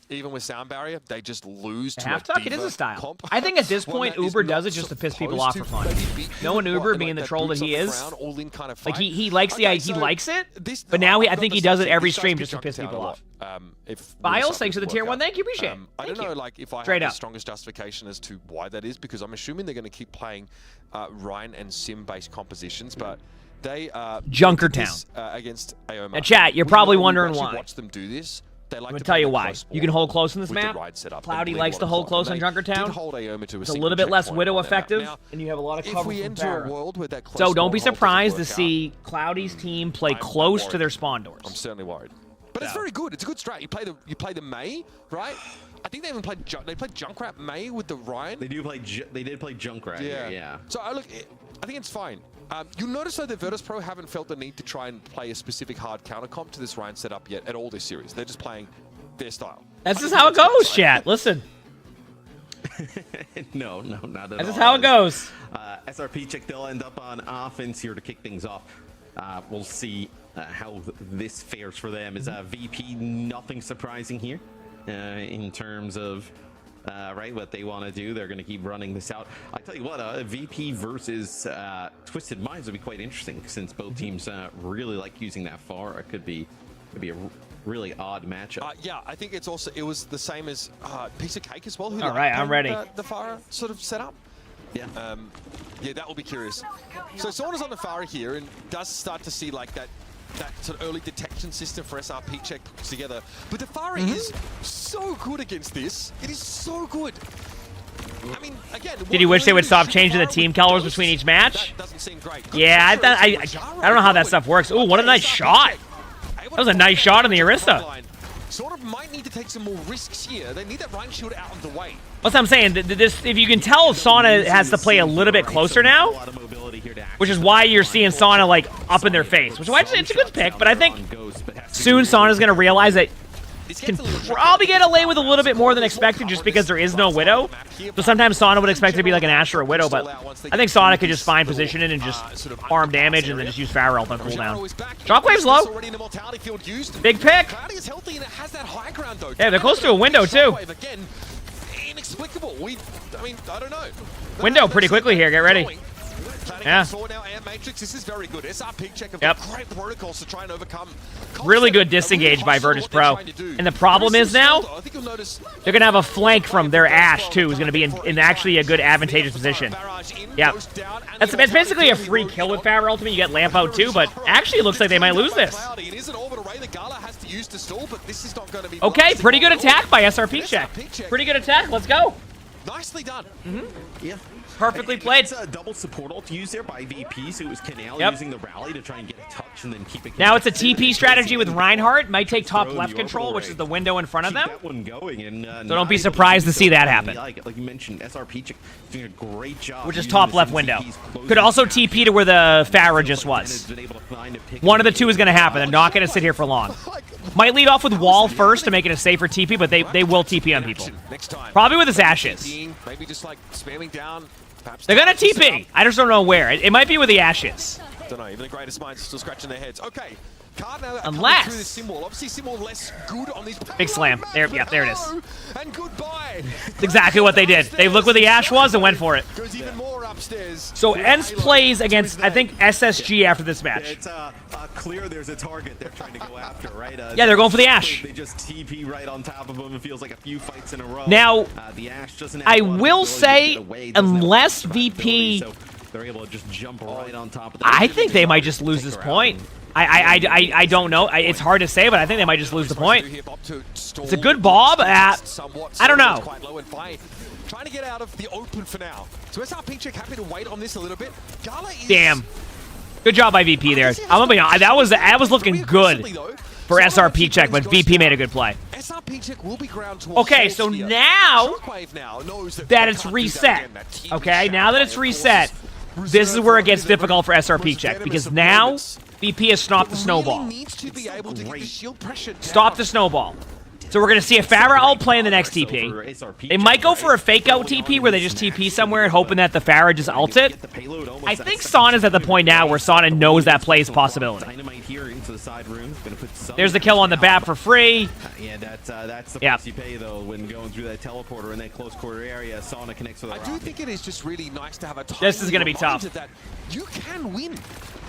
even with sound barrier, they just lose to half tuck. It is a style. Comp. I think at this point, Uber does it just to piss people off for fun. Knowing Uber being the troll that he is, like he likes he likes it, but now I think he does it every stream just to piss people off. Biles, thanks for the tier 1. Thank you, appreciate it. I don't know, like if I have the strongest justification as to why that is, because I'm assuming they're going to keep playing Rhine and sim-based compositions, but they Junkertown against Aoma. Now, chat, you're probably wondering why. Watch them do this. I'm going to tell you why. You can hold close in this map. Cloudy likes to hold close on Junkertown. It's a little bit less Widow effective, and you have a lot of cover from Pharah. So don't be surprised to see Cloudy's team play close to their spawn doors. I'm certainly worried. But it's very good. It's a good strat. You play the Mei, right? I think they even played Junkrat Mei with the Ryan. They did play Junkrat. Yeah. So look, I think it's fine. You'll notice though the Virtus Pro haven't felt the need to try and play a specific hard counter comp to this Ryan setup yet at all this series. They're just playing their style. That's just how it goes, chat. Listen. No, not at all. That's just how it goes. SR Peak Check, they'll end up on offense here to kick things off. We'll see how this fares for them. Is VP nothing surprising here in terms of right? What they want to do. They're going to keep running this out. I tell you what, VP versus Twisted Minds would be quite interesting since both teams really like using that far. It could be a really odd matchup. Yeah, I think it was the same as Piece of Cake as well. Who All right, I'm ready. The Farah sort of setup. Yeah. Yeah, that will be curious. So Sauna's on the Farah here and does start to see like that sort of early detection system for SRP check put together. But the Farah is so good against this. It is so good. I mean, again, did you wish they would stop changing the team colors between each match? That doesn't seem great. Yeah, I don't know how that stuff works. Ooh, what a nice shot. That was a nice shot on the Orisa. Sort of might need to take some more risks here. They need that Ryan shield out of the way. That's what I'm saying. If you can tell, Sauna has to play a little bit closer now, which is why you're seeing Sauna like up in their face. Which is why it's a good pick. But I think soon Sauna's going to realize that can probably get away with a little bit more than expected just because there is no Widow. So sometimes Sauna would expect it to be like an Ashe or a Widow, but I think Sauna could just find position in and just farm damage and then just use Farah ult on cooldown. Shockwave's low. Big pick. Yeah, they're close to a window too. Inexplicable. I mean, I don't know. Window pretty quickly here. Get ready. Yeah. Matrix, this is very good. SRP check have got great protocols to try and overcome. Really good disengage by Virtus Pro. And the problem is now, they're going to have a flank from their Ashe, too, who's going to be in actually a good advantageous position. Yeah. It's basically a free kill with Farah Ultimate. You get Lamp out, too, but actually it looks like they might lose this. Okay, pretty good attack by SRP check. Pretty good attack. Let's go. Nicely done. Yeah. Perfectly played. It's a double support ult used there by VP, so it was Canal using the rally to try and get a touch and then keep it. Now it's a TP strategy with Reinhardt. Might take top left control, which is the window in front of them. That one going and, so don't be surprised to see that happen. Like you mentioned, SRP doing a great job. Which is top left window. Could also TP to where the Farah just was. One of the two is going to happen. They're not going to sit here for long. Might lead off with wall first to make it a safer TP, but they will TP on people. Probably with his Ashes. Maybe just like spamming down. They're gonna TP. I just don't know where. It might be with the Ashes. Don't know. Even the greatest minds are still scratching their heads. Okay. Card now unless through the symbol. Obviously, symbol less good on these. Big slam. There, yeah, there it is. And goodbye. That's exactly what they did. They looked where the Ashe was and went for it. Goes even more upstairs. So ENCE plays against, I think, SSG after this match. It's clear there's a target they're trying to go after, right? Yeah, they're going for the Ashe. They just TP right on top of them. It feels like a few fights in a row. Now, the Ashe doesn't I will say, unless VP, they're able to just jump right on top of. I think they might just lose this point. I don't know. It's hard to say, but I think they might just lose the point. It's a good Bob. I don't know. Trying to get out of the open for now. So SRP check happy to wait on this a little bit. Gala is damn. Good job by VP there. I'm gonna be honest, that was looking good for SRP check, but VP made a good play. SRP check will be ground to okay, so now that it's reset. Okay, now that it's reset, this is where it gets difficult for SRP check because now VP has stopped the snowball. Stop the snowball. So we're going to see a Farah ult play in the next TP. They might go for a fake out TP where they just TP somewhere and hoping that the Farah just ults it. I think Sauna's at the point now where Sauna knows that play is a possibility. There's the kill on the bat for free. Yeah, that's the price you pay though when going through that teleporter in that close quarter area. Sauna connects with. I do think it is just really nice to have a. This is going to be tough. That you can win.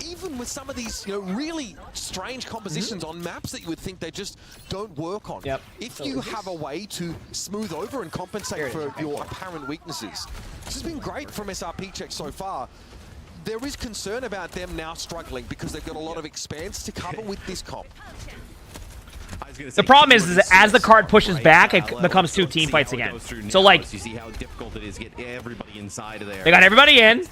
Even with some of these, really strange compositions on maps that you would think they just don't work on. Yep. If you have a way to smooth over and compensate for your apparent weaknesses. This has been great from SRP check so far. There is concern about them now struggling because they've got a lot of expanse to cover with this comp. The problem is that as the card pushes back, it becomes two team fights again. So like, you see how difficult it is to get everybody inside of there. They got everybody in.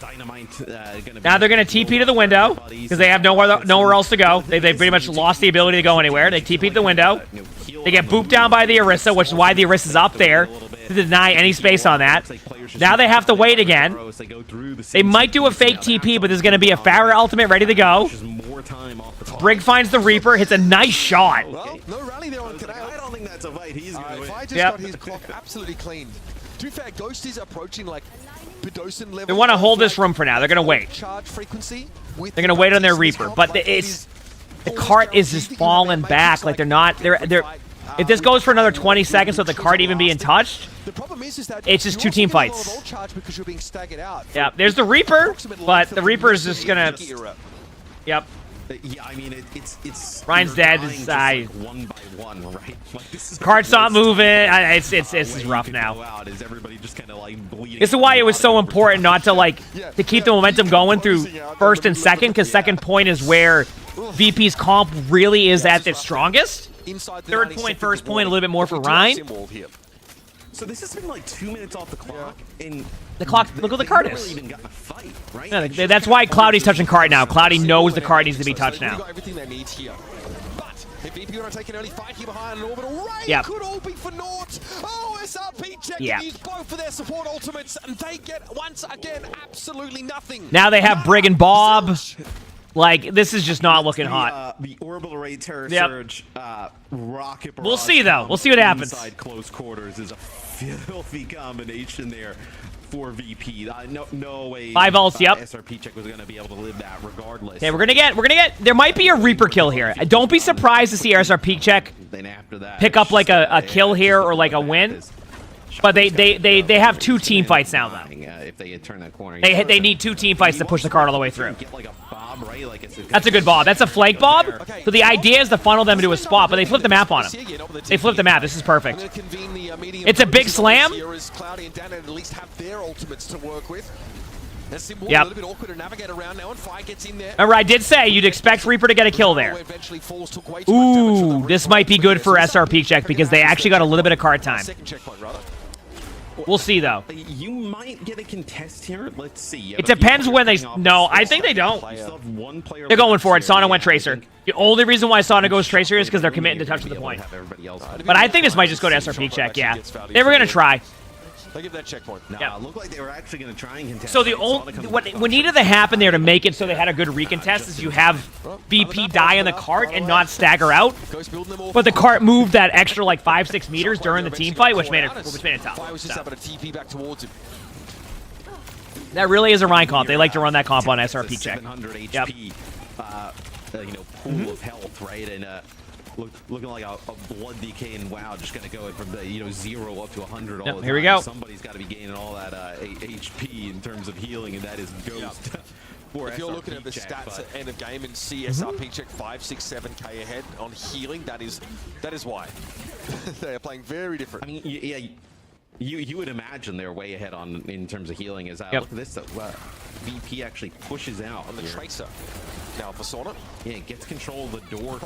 Now they're going to TP to the window because they have nowhere else to go. They pretty much lost the ability to go anywhere. They TP to the window. They get booped down by the Orisa, which is why the Orisa's up there to deny any space on that. Now they have to wait again. They might do a fake TP, but there's going to be a Farah ultimate ready to go. Brig finds the Reaper, hits a nice shot. Well, no rally there on Canal. I don't think that's a fight. He's going to win. I just got his clock absolutely cleaned. To be fair, Ghost is approaching like Bedosin level. They want to hold this room for now. They're going to wait. Charge frequency. They're going to wait on their Reaper, but the cart is just falling back. Like they're not. They're If this goes for another 20 seconds with the cart even being touched, The problem is that it's just you're 2 team also getting a lot fights. of ult charge because you're being staggered out. Yeah, there's the Reaper, but the Reaper is just gonna... Yep. Yeah, I mean, it's Ryan's you're dead. dying It's, just, like, one by one, right? Like, this is Cart's not moving. This is rough now. Is everybody just kind of like bleeding? This is why it was so important not to to keep the momentum going through first and second, because second point is where VP's comp really is at its strongest. Third point, first point, a little bit more for Ryan. So this has been like 2 minutes off the clock, and the clock. Look what the card is. Really even got in a fight, right? Yeah, that's why Cloudy's touching card now. Cloudy knows the card needs to be touched now. Got everything they need here. But if VP want to take an early fight here behind an orbital ray, Yep. could all be for naught. Oh, SRP check Yep. use both of their support ultimates, and they get once again absolutely nothing. Now they have Brig and Bob. Like, this is just not looking hot. The orbital ray terror Yep. surge, rocket. We'll see, though. We'll see what happens. Inside close quarters is a filthy combination there for VP. No way. 5 ults, yep. SRP check was going to be able to live that regardless. Okay, we're gonna get. There might be a Reaper kill here. Don't be surprised to see SRP check Then after that, pick up like a kill here or like a win. But they have 2 team fights now though. If they turn that corner, They need 2 team fights to push the card all the way through. Get like a bob, right? Like That's a good bob. That's a flank bob. So the idea is to funnel them into a spot, but they flipped the map on him. They flipped the map. This is perfect. It's a big slam. Cloudy and Dan at least have their ultimates to work with. Yep. A little bit awkward to navigate around now, and Fire gets in there. Remember, I did say you'd expect Reaper to get a kill there. Ooh, this might be good for SRP check because they actually got a little bit of card time. Second checkpoint, rather. We'll see, though. You might get a contest here. Let's see. It depends when they... No, I think they don't. They're going for it. Sauna went Tracer. The only reason why Sauna goes Tracer is because they're committing to touching the point. But I think this might just go to SRP check, yeah. They were going to try. They give that checkpoint. No, Yep. it looked like they were actually going to try and contest. So the only... What needed to happen there to make it so they had a good recontest is you have VP die on the cart and not stagger out. But the cart moved that extra like 5-6 meters during the team fight, which made it tough. Fire was just able to TP back towards him. That really is a Ryan comp. They like to run that comp on SRP check. 700 Yep. HP, pool of health, right? And looking like a blood decay, and wow, just gonna go from the 0 up to 100 all the time. Here we go. Somebody's got to be gaining all that HP in terms of healing, and that is Ghost. For if you're looking SRP at the check, stats but at end of game and see SRP check 5, 6, 7k ahead on healing, that is why. They are playing very different. I mean, yeah, you would imagine they're way ahead in terms of healing. Look at this, VP actually pushes out on the Tracer. Now for Sauna. Yeah, gets control of the door.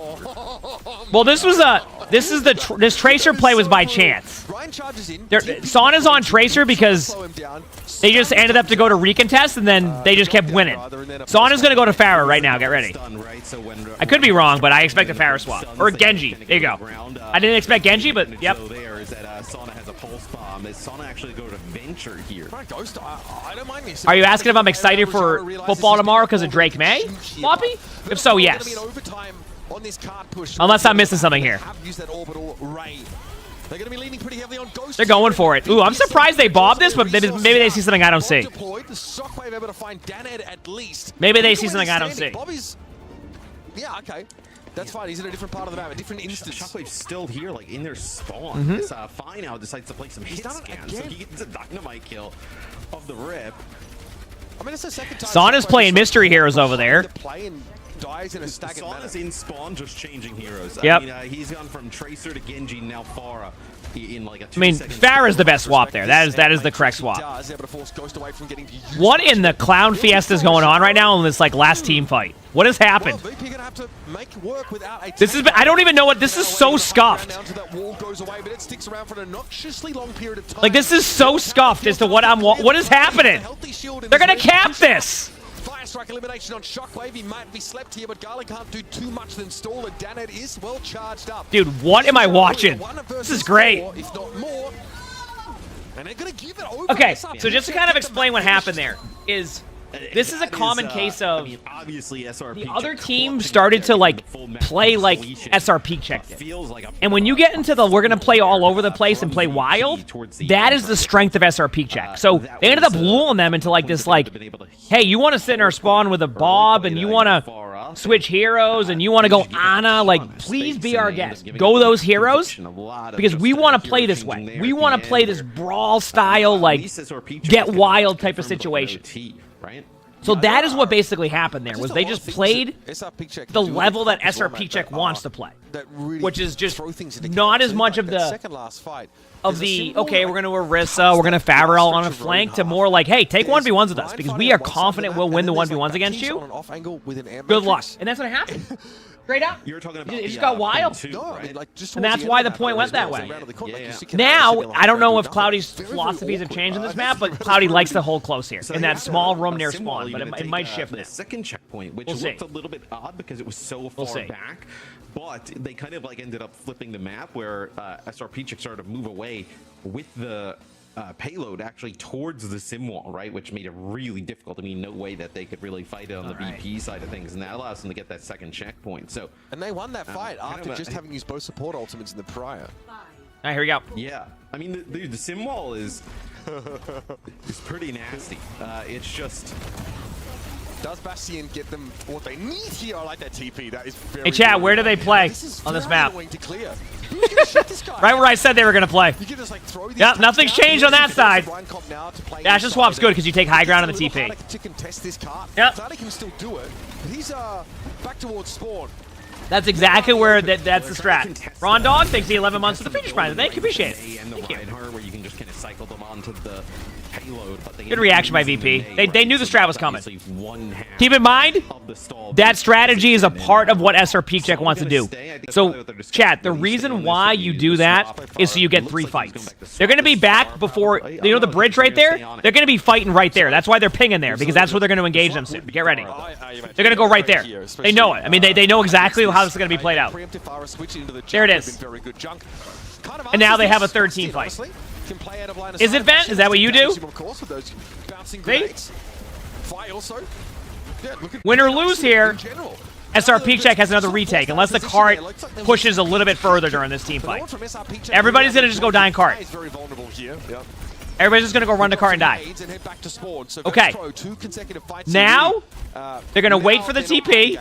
Well, this Tracer play was by chance. Ryan charges in. Sauna's on Tracer because they just ended up to go to recontest and then they just kept winning. Sauna's gonna go to Pharah right now. Get ready. I could be wrong, but I expect a Pharah swap or Genji. There you go. I didn't expect Genji, but yep. There is that Sauna has a pulse bomb. Is Sauna actually go to venture here? Ghost, I don't mind this. Are you asking if I'm excited for football tomorrow because of Drake May? Floppy? If so, yes. Unless I'm missing something here. They're going to be leaning pretty heavily on Ghost. They're going for it. Ooh, I'm surprised they bobbed this, but maybe they see something I don't see. Maybe they see something I don't see. Yeah, okay. That's fine. He's in a different part of the map, a different instance. Shockwave's still here, like in their spawn. This Fine now decides to play some hit scans, so he gets a dynamite kill of the rip. I mean, it's the second time. Sauna's playing mystery heroes over there. Dies in a staggered manner. Sauna's in spawn, just changing heroes. Yep. I mean, he's gone from Tracer to Genji, now Pharah. In like a 2 I mean, second Pharah's the best swap there. That is the correct swap. What in the clown fiesta is going on right now in this like last team fight? What has happened? This is I don't even know what this is. So scuffed. Like this is so scuffed as to what is happening. They're gonna cap this. Fire strike elimination on Shockwave. He might be slept here, but Garlic can't do too much than stall it. Danad is well charged up. Dude, what am I watching? This is great. If not more. And they're gonna give it over. Okay, so just to kind of explain what happened there is This is a common case of, I mean, obviously SR the Peak other Check team started to like play like SR Peak Check did. feels like a And when you get into the we're gonna play all over the place and play wild, that is the strength of SR Peak Check. So they ended up lulling them into like this like, hey, you want to sit in our spawn with a Bob and you want to switch heroes and you want to go Ana, like please be our guest. Go those heroes because we want to play this way. We want to play this brawl style like get wild type of situation. Right? So that is what basically happened there, was they just played the level that SR Peak Check wants to play, which is just not as much of the, okay, we're going to Orisa, we're going to Favarel on a flank, to more like, hey, take 1v1s with us, because we are confident we'll win the 1v1s against you. Good luck. And that's what happened. Straight up. You're talking about it just got wild. Right? And that's why the point went that way. Now, I don't know if Cloudy's philosophies have changed in this map, but Cloudy likes to hold close here, in that small room near spawn, but it might shift now. Second checkpoint, which looked a little bit odd because it was so far back, but they kind of like ended up flipping the map where SR Peak Check started to move away with the payload actually towards the sim wall, right, which made it really difficult. I mean, no way that they could really fight it on the VP side of things, and that allows them to get that second checkpoint. So, and they won that fight after just having used both support ultimates in the prior. All right, here we go. Yeah, I mean, the sim wall is pretty nasty. It's just. Does Bastion get them what they need here? I like that TP. That is very Hey, chat, where do they play on this map? Right where I said they were going to play. Yep, nothing's changed on that side. Dasher swap's good because you take high ground on the TP. Yep. Can still do it. He's back towards spawn. That's exactly where that's the strat. Ron Dog, thanks the 11 months for the finish prize. Thank you, appreciate it. Thank you. Where you can just kind of cycle them onto the payload. Good reaction by VP. They knew the strat was coming. Keep in mind, that strategy is a part of what SR Peak Check wants to do. So, chat, the reason why you do that is so you get 3 fights. They're going to be back before, you know the bridge right there? They're going to be fighting right there. That's why they're pinging there, because that's where they're going to engage them soon. Get ready. They're going to go right there. They know it. I mean, they know exactly how this is going to be played out. There it is. And now they have a third team fight. Is it, Ben? Is that what you do? See? Win or lose here, SR Peak Check has another retake, unless the cart pushes a little bit further during this team fight. Everybody's going to just go die in cart. Everybody's just going to go run the cart and die. Okay. Now, they're going to wait for the TP.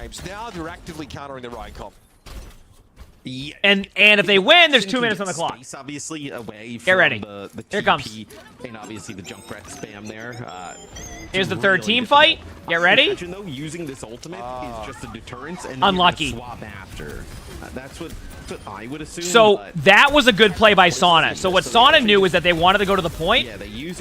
And if they win, there's 2 minutes on the clock. Obviously, away from Get ready. The Here TP, it comes. and obviously the Junkrat spam there. Here's the third team fight. Get ready. Imagine though, using this ultimate is just a deterrence, and unlucky. Swap after. That's what I would assume. So that was a good play by Sauna. So what Sauna knew is that they wanted to go to the point.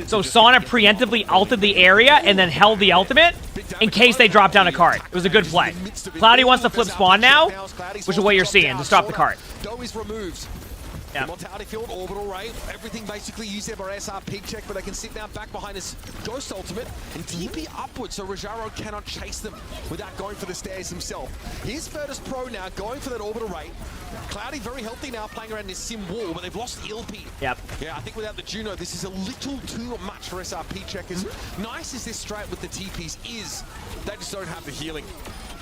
So Sauna preemptively ulted the area and then held the ultimate in case they dropped down a cart. It was a good play. Cloudy wants to flip spawn now, which is what you're seeing, to stop the cart. Doe is removed. Yeah. Mortality field, orbital ray, everything basically used there by SR Peak Check, but they can sit now back behind his Ghost ultimate and TP upwards so Rajaro cannot chase them without going for the stairs himself. Here's Virtus Pro now going for that orbital ray. Cloudy very healthy now playing around this sim wall, but they've lost Ilpi. Yep. Yeah, I think without the Juno, this is a little too much for SR Peak Check. As nice as this strat with the TPs is, they just don't have the healing.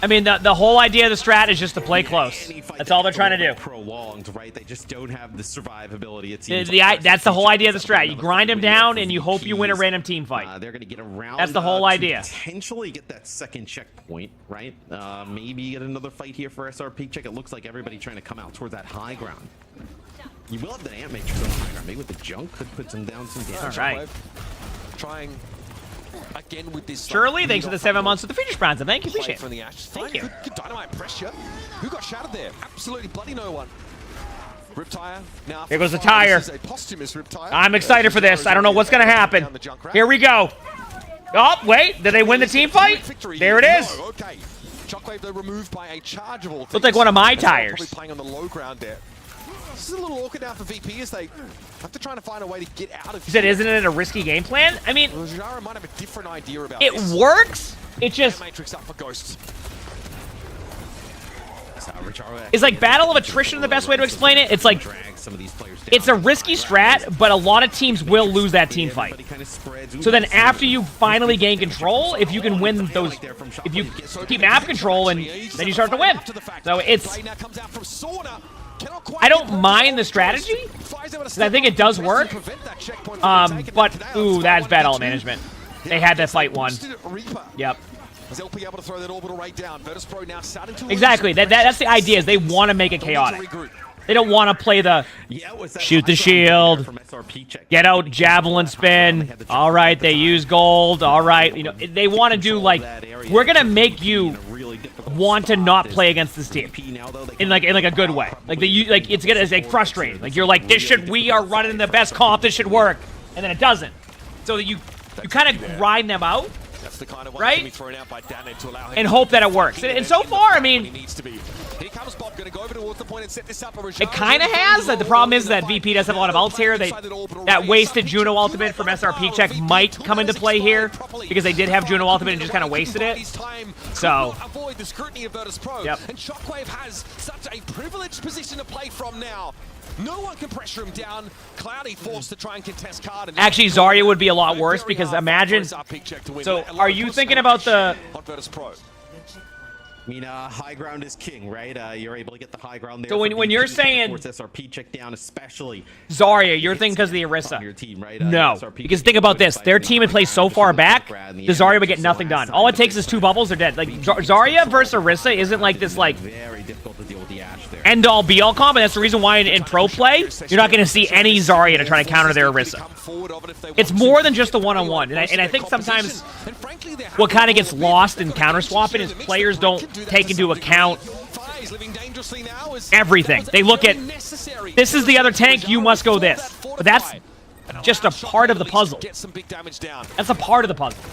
I mean, the whole idea of the strat is just to play close. That's all they're trying to do. Prolonged, right? They just don't have the survivability. It seems that's the whole idea of the strat. You grind them down, and you hope you win a random team fight. They're going to get around. That's the whole idea. Potentially get that second checkpoint, right? Maybe get another fight here for SR Peak Check. It looks like everybody trying to come out towards that high ground. You will have the Ant Matrix on the high ground. Maybe with the junk could put some down some damage. All right. Trying again with this. Shirley, thanks for the 7 months with the Phoenix Bronze. Thank you, appreciate it. Thank you. Good dynamite pressure. Who got shattered there? Absolutely bloody no one. Riptire. Now here goes the tire. This is a posthumous Riptire. I'm excited for this. I don't know what's going to happen. Here we go. Oh, wait. Did they win the team fight? There it is. No, okay. Shockwave, though, removed by a chargeable. Looks like one of my tires. Probably playing on the low ground there. This is a little awkward now for VP as they have to try to find a way to get out of here. He said, isn't it a risky game plan? I mean, Rajaro might have a different idea about it this. works. It just... Matrix up for Ghosts. is like battle of attrition the best way to explain it. It's like it's a risky strat, but a lot of teams will lose that team fight. So then after you finally gain control, if you can win those, if you keep map control, and then you start to win. So it's, I don't mind the strategy, because I think it does work. But ooh, that's bad element management. They had that fight won. Yep. Exactly. That's the idea. Is they want to make it chaotic. They don't want to play the shoot the shield, get out javelin spin. All right, they use gold. All right, you know they want to do like we're gonna make you want to not play against this team in like a good way. Like it's gonna like frustrating. Like you're like we are running the best comp. This should work, and then it doesn't. So you kind of grind them out. That's the kind of right? Be thrown out by to allow him and hope that it works. And so far, I mean, here comes Bob, gonna go over towards the point and set this up. It kind of has. The problem is that VP does have a lot of ults here. That wasted Juno ultimate from SRP check might come into play here because they did have Juno ultimate and just kind of wasted it. So, avoid the scrutiny of Virtus Pro. Yep. And Shockwave has such a privileged position to play from now. No one can pressure him down. Cloudy forced to try and contest card. And actually, Zarya would be a lot worse because imagine. So, are you thinking about the? I mean, high ground is king, right? You're able to get the high ground there. So when you're saying SRP check down, especially Zarya, you're thinking because of the Orisa. Your team, right? No, because think about this: their team would play so far back, the Zarya would get nothing done. All it takes is 2 bubbles, they're dead. Like Zarya versus Orisa isn't like this like very difficult to deal with the Ashe there. End all be all comp, and that's the reason why in pro play you're not going to see any Zarya to try to counter their Orisa. It's more than just a one-on-one, and I think sometimes what kind of gets lost in counter swapping is players don't take into account everything. They look at, this is the other tank, you must go this. But that's just a part of the puzzle. That's a part of the puzzle.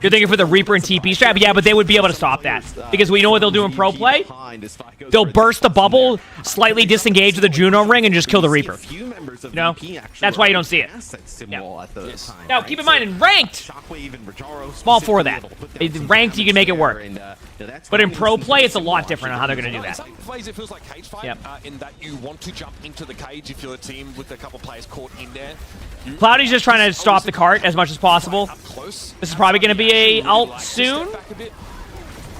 You're thinking for the Reaper and TP strat? Yeah, but they would be able to stop that. Because we know what they'll do in pro play? They'll burst the bubble, slightly disengage the Juno ring, and just kill the Reaper. You know? That's why you don't see it. Yeah. Now, keep in mind, in ranked, small for that. In ranked, you can make it work. But in pro play, it's a lot different on how they're going to do that. Some plays it feels like cage fight, in that you want to jump into the cage if you're a team with a couple players caught in there. Cloudy's just trying to stop the cart as much as possible. This is probably going to be a ult soon.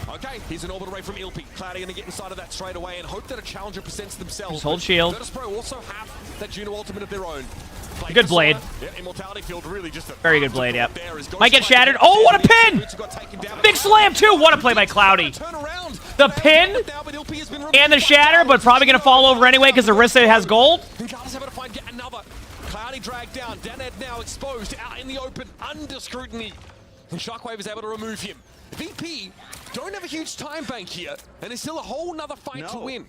Okay, here's an orbital ray from Ilpi. Cloudy going to get inside of that straight away and hope that a challenger presents themselves. Just hold shield. Virtus Pro also have that Juno ultimate of their own. Good blade. Yeah, Immortality Field really just very good blade, yep. Might get shattered. Oh, what a pin! Big slam, too! What a play by Cloudy. The pin and the shatter, but probably going to fall over anyway because Orisa has gold. Cloudy dragged down. Daned now exposed out in the open under scrutiny. And Shockwave is able to remove him. VP don't have a huge time bank here, and it's still a whole nother fight to win.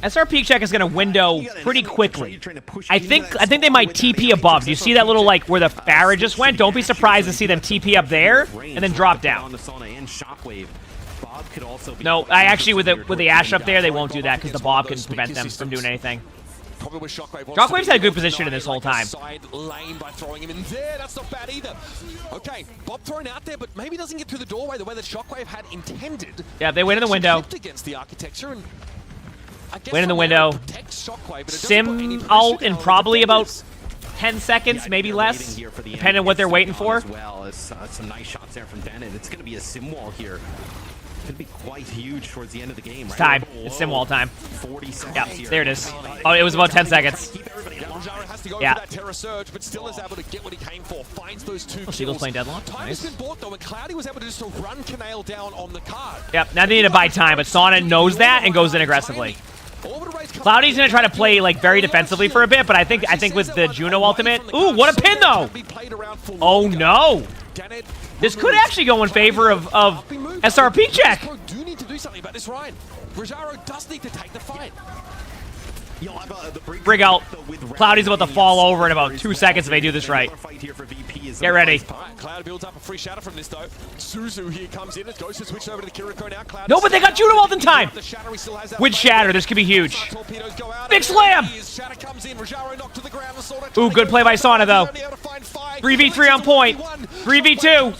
SRP check is going to window pretty quickly. I think they might TP above. Do you see that little like where the Farah just went? Don't be surprised to see them TP up there and then drop down. No, I actually with the Ashe up there, they won't do that because the Bob can prevent them from doing anything. Shockwave's had a good position in this whole time. Side lane by throwing him in there. That's not bad either. Okay, Bob thrown out there, but maybe doesn't get through the doorway the way that Shockwave had intended. Yeah, they went in the window. Against the architecture and went in the window. Sim ult in probably about 10 seconds, maybe less, depending on what they're waiting for. As well as some nice shots there from Daned. It's going to be a sim wall here. Could be quite huge towards the end of the game. It's time. It's sim wall time. 40 seconds. Yeah, there it is. Oh, it was about 10 seconds. Yeah. Terror surge, but still is able to get what he came for. Finds those 2 kills. Seagull's playing deadlock. Time has been bought though, and Cloudy was able to just run Canale down on the card. Yep. Now they need to buy time, but Sauna knows that and goes in aggressively. Cloudy's gonna try to play like very defensively for a bit, but I think with the Juno ultimate. Ooh, what a pin though! Oh no! This could actually go in favor of SRP check. Do need to do something about this, Ryan. Rajaro does need to take the fight. Brig out. Cloudy's about to fall over in about 2 seconds if they do this right. Get ready. Cloud builds up a free shatter from this though. Suzu here comes in. It goes to switch over to the Kiriko now. Cloud no, but they got Juno ult in time. With shatter, this could be huge. Big slam. Ooh, good play by Sauna though. 3v3 on point. 3v2.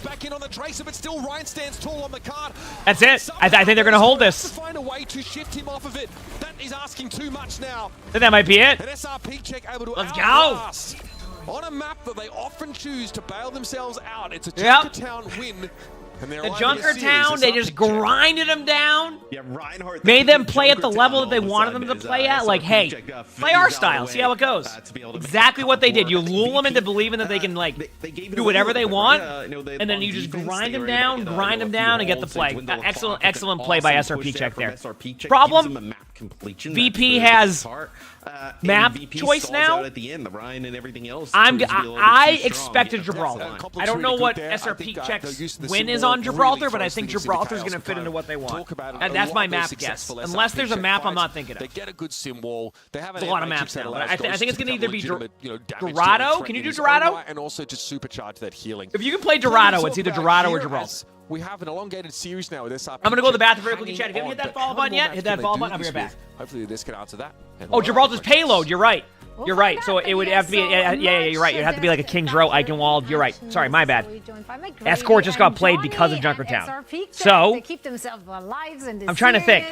That's it. I think they're gonna hold this. way to shift him off of it. That is asking too much now. Then that might be it. An SRP check able to Let's go. outlast on a map that they often choose to bail themselves out. It's a Junkertown win. And the Junkertown, they just grinded them down. Yeah, Reinhardt made them play at the level that they wanted them to play at. Like, hey, play our style, see how it goes. Exactly what they did. You lull them into believing that they can, like, do whatever they want, and then you just grind them down, and get the play. Excellent play by SRP check there. Problem, VP has map choice now. I expected Gibraltar. I don't know what SRP check's win is on Gibraltar, but I think Gibraltar's going to fit into what they want. And that's my map guess. Unless there's a map I'm not thinking of. They get a good sim wall. They have a lot of maps now. I think it's going to either be Dorado. Can you do Dorado? And also to supercharge that healing. If you can play Dorado, it's either Dorado or Gibraltar. We have an elongated series now with SRP. I'm going to go to the bathroom very quickly, chat. If you haven't hit that follow button yet, hit that follow button. I'll be right back. Hopefully this can answer that. Oh, Gibraltar's payload. You're right. You're right. So it would have to be, yeah, you're right. It'd have to be like a King's Row, Eichenwald. You're right. Sorry, my bad. Escort just got played because of Junkertown. So, keep themselves alive in this I'm trying to think.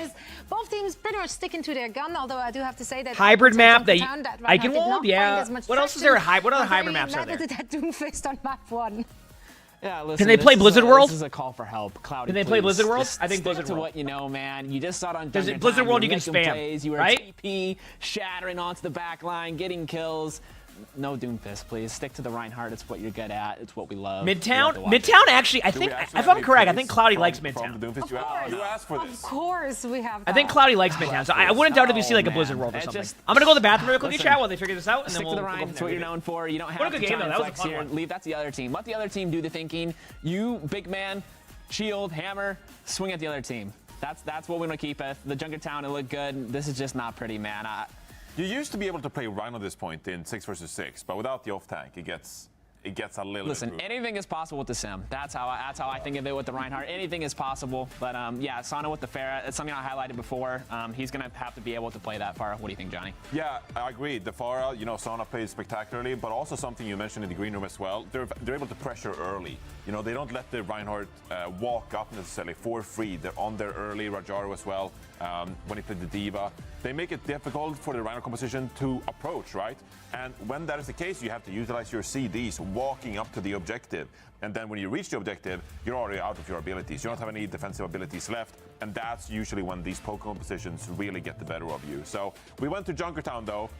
Both teams pretty much sticking to their gun, although I do have to say that hybrid map, Eichenwald, yeah. What else is there? What other hybrid maps are there? That Doomfist on map 1. Yeah, listen, can they play Blizzard World? This is a call for help. Cloudy, can they play Blizzard World? I think Blizzard World. To what you know, man. You just saw it on Blizzard World. You can spam, plays. You were right? TP, shattering onto the back line, getting kills. No Doomfist, please. Stick to the Reinhardt. It's what you're good at. It's what we love. Midtown, actually, I think, if I'm correct, I think Cloudy likes Midtown. Of course we have that. I think Cloudy likes Midtown, so I wouldn't doubt if you see like a Blizzard World or something. I'm going to go to the bathroom real quickly, chat, while they figure this out, and then we'll stick to the Rhine. That's what you're known for. You don't have to try and flex here. Leave that to the other team. Let the other team do the thinking. You, big man, shield, hammer, swing at the other team. That's what we want to keep it. The Junkertown, it looked good. This is just not pretty, man. You used to be able to play Rhino at this point in 6 versus 6, but without the off tank, it gets a little. Listen, anything is possible with the sim. That's how I think of it with the Reinhardt. Anything is possible. But yeah, Sana with the Pharah, it's something I highlighted before. He's gonna have to be able to play that far. What do you think, Johnny? Yeah, I agree. The Pharah, you know, Sana plays spectacularly, but also something you mentioned in the green room as well. They're able to pressure early. You know, they don't let the Reinhardt walk up necessarily for free. They're on there early. Rajaro as well. When he played the Diva, they make it difficult for the Rhino composition to approach, right? And when that is the case, you have to utilize your CDs walking up to the objective. And then when you reach the objective, you're already out of your abilities. You don't have any defensive abilities left. And that's usually when these poke compositions really get the better of you. So we went to Junkertown, though.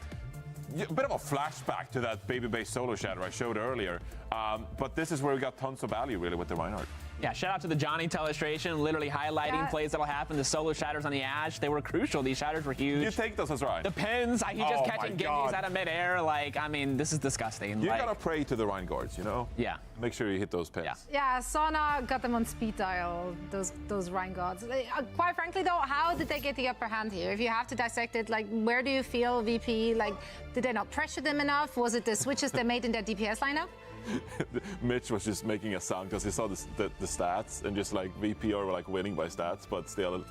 A bit of a flashback to that baby-based solo shatter I showed earlier. But this is where we got tons of value, really, with the Reinhardt. Yeah, shout out to the Johnny illustration, literally highlighting plays that'll happen. The solo shatters on the Ash, they were crucial. These shatters were huge. You take those as right. The pins, he just catching Genjis out of midair. Like, I mean, this is disgusting. You gotta pray to the Rhine guards, you know? Yeah. Make sure you hit those pins. Yeah, Sana got them on speed dial, those Rhine gods. Quite frankly, though, how did they get the upper hand here? If you have to dissect it, like, where do you feel VP, like, did they not pressure them enough? Was it the switches they made in their DPS lineup? Mitch was just making a sound because he saw the stats and just like VP were like winning by stats, but still,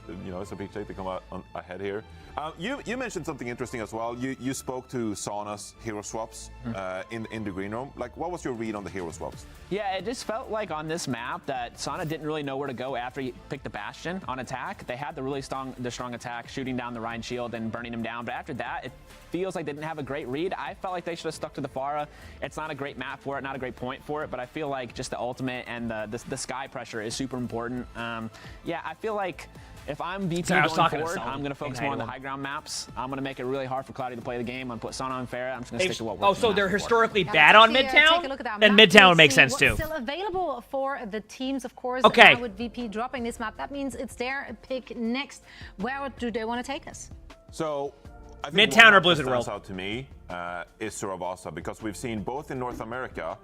you know, it's a big take to come out ahead here. You mentioned something interesting as well. You spoke to Sana's hero swaps in the green room. Like, what was your read on the hero swaps? Yeah, it just felt like on this map that Sana didn't really know where to go after he picked the Bastion on attack. They had the really strong attack, shooting down the Rhine shield and burning him down. But after that, it feels like they didn't have a great read. I felt like they should have stuck to the Pharah. It's not a great map for it, not a great point for it, but I feel like just the ultimate and the sky pressure is super important. Yeah, I feel like if I'm VP going forward, I'm going to focus more on the high ground maps. I'm going to make it really hard for Cloudy to play the game. I'm going to put Sana on Pharah. I'm just going to stick to what works. Oh, so they're historically bad on Midtown? Then Midtown would make sense too. Still available for the teams, of course. Okay. Now with VP dropping this map, that means it's their pick next. Where do they want to take us? So, I think Midtown or Blizzard World? Out to me is Suravasa, because we've seen both in North America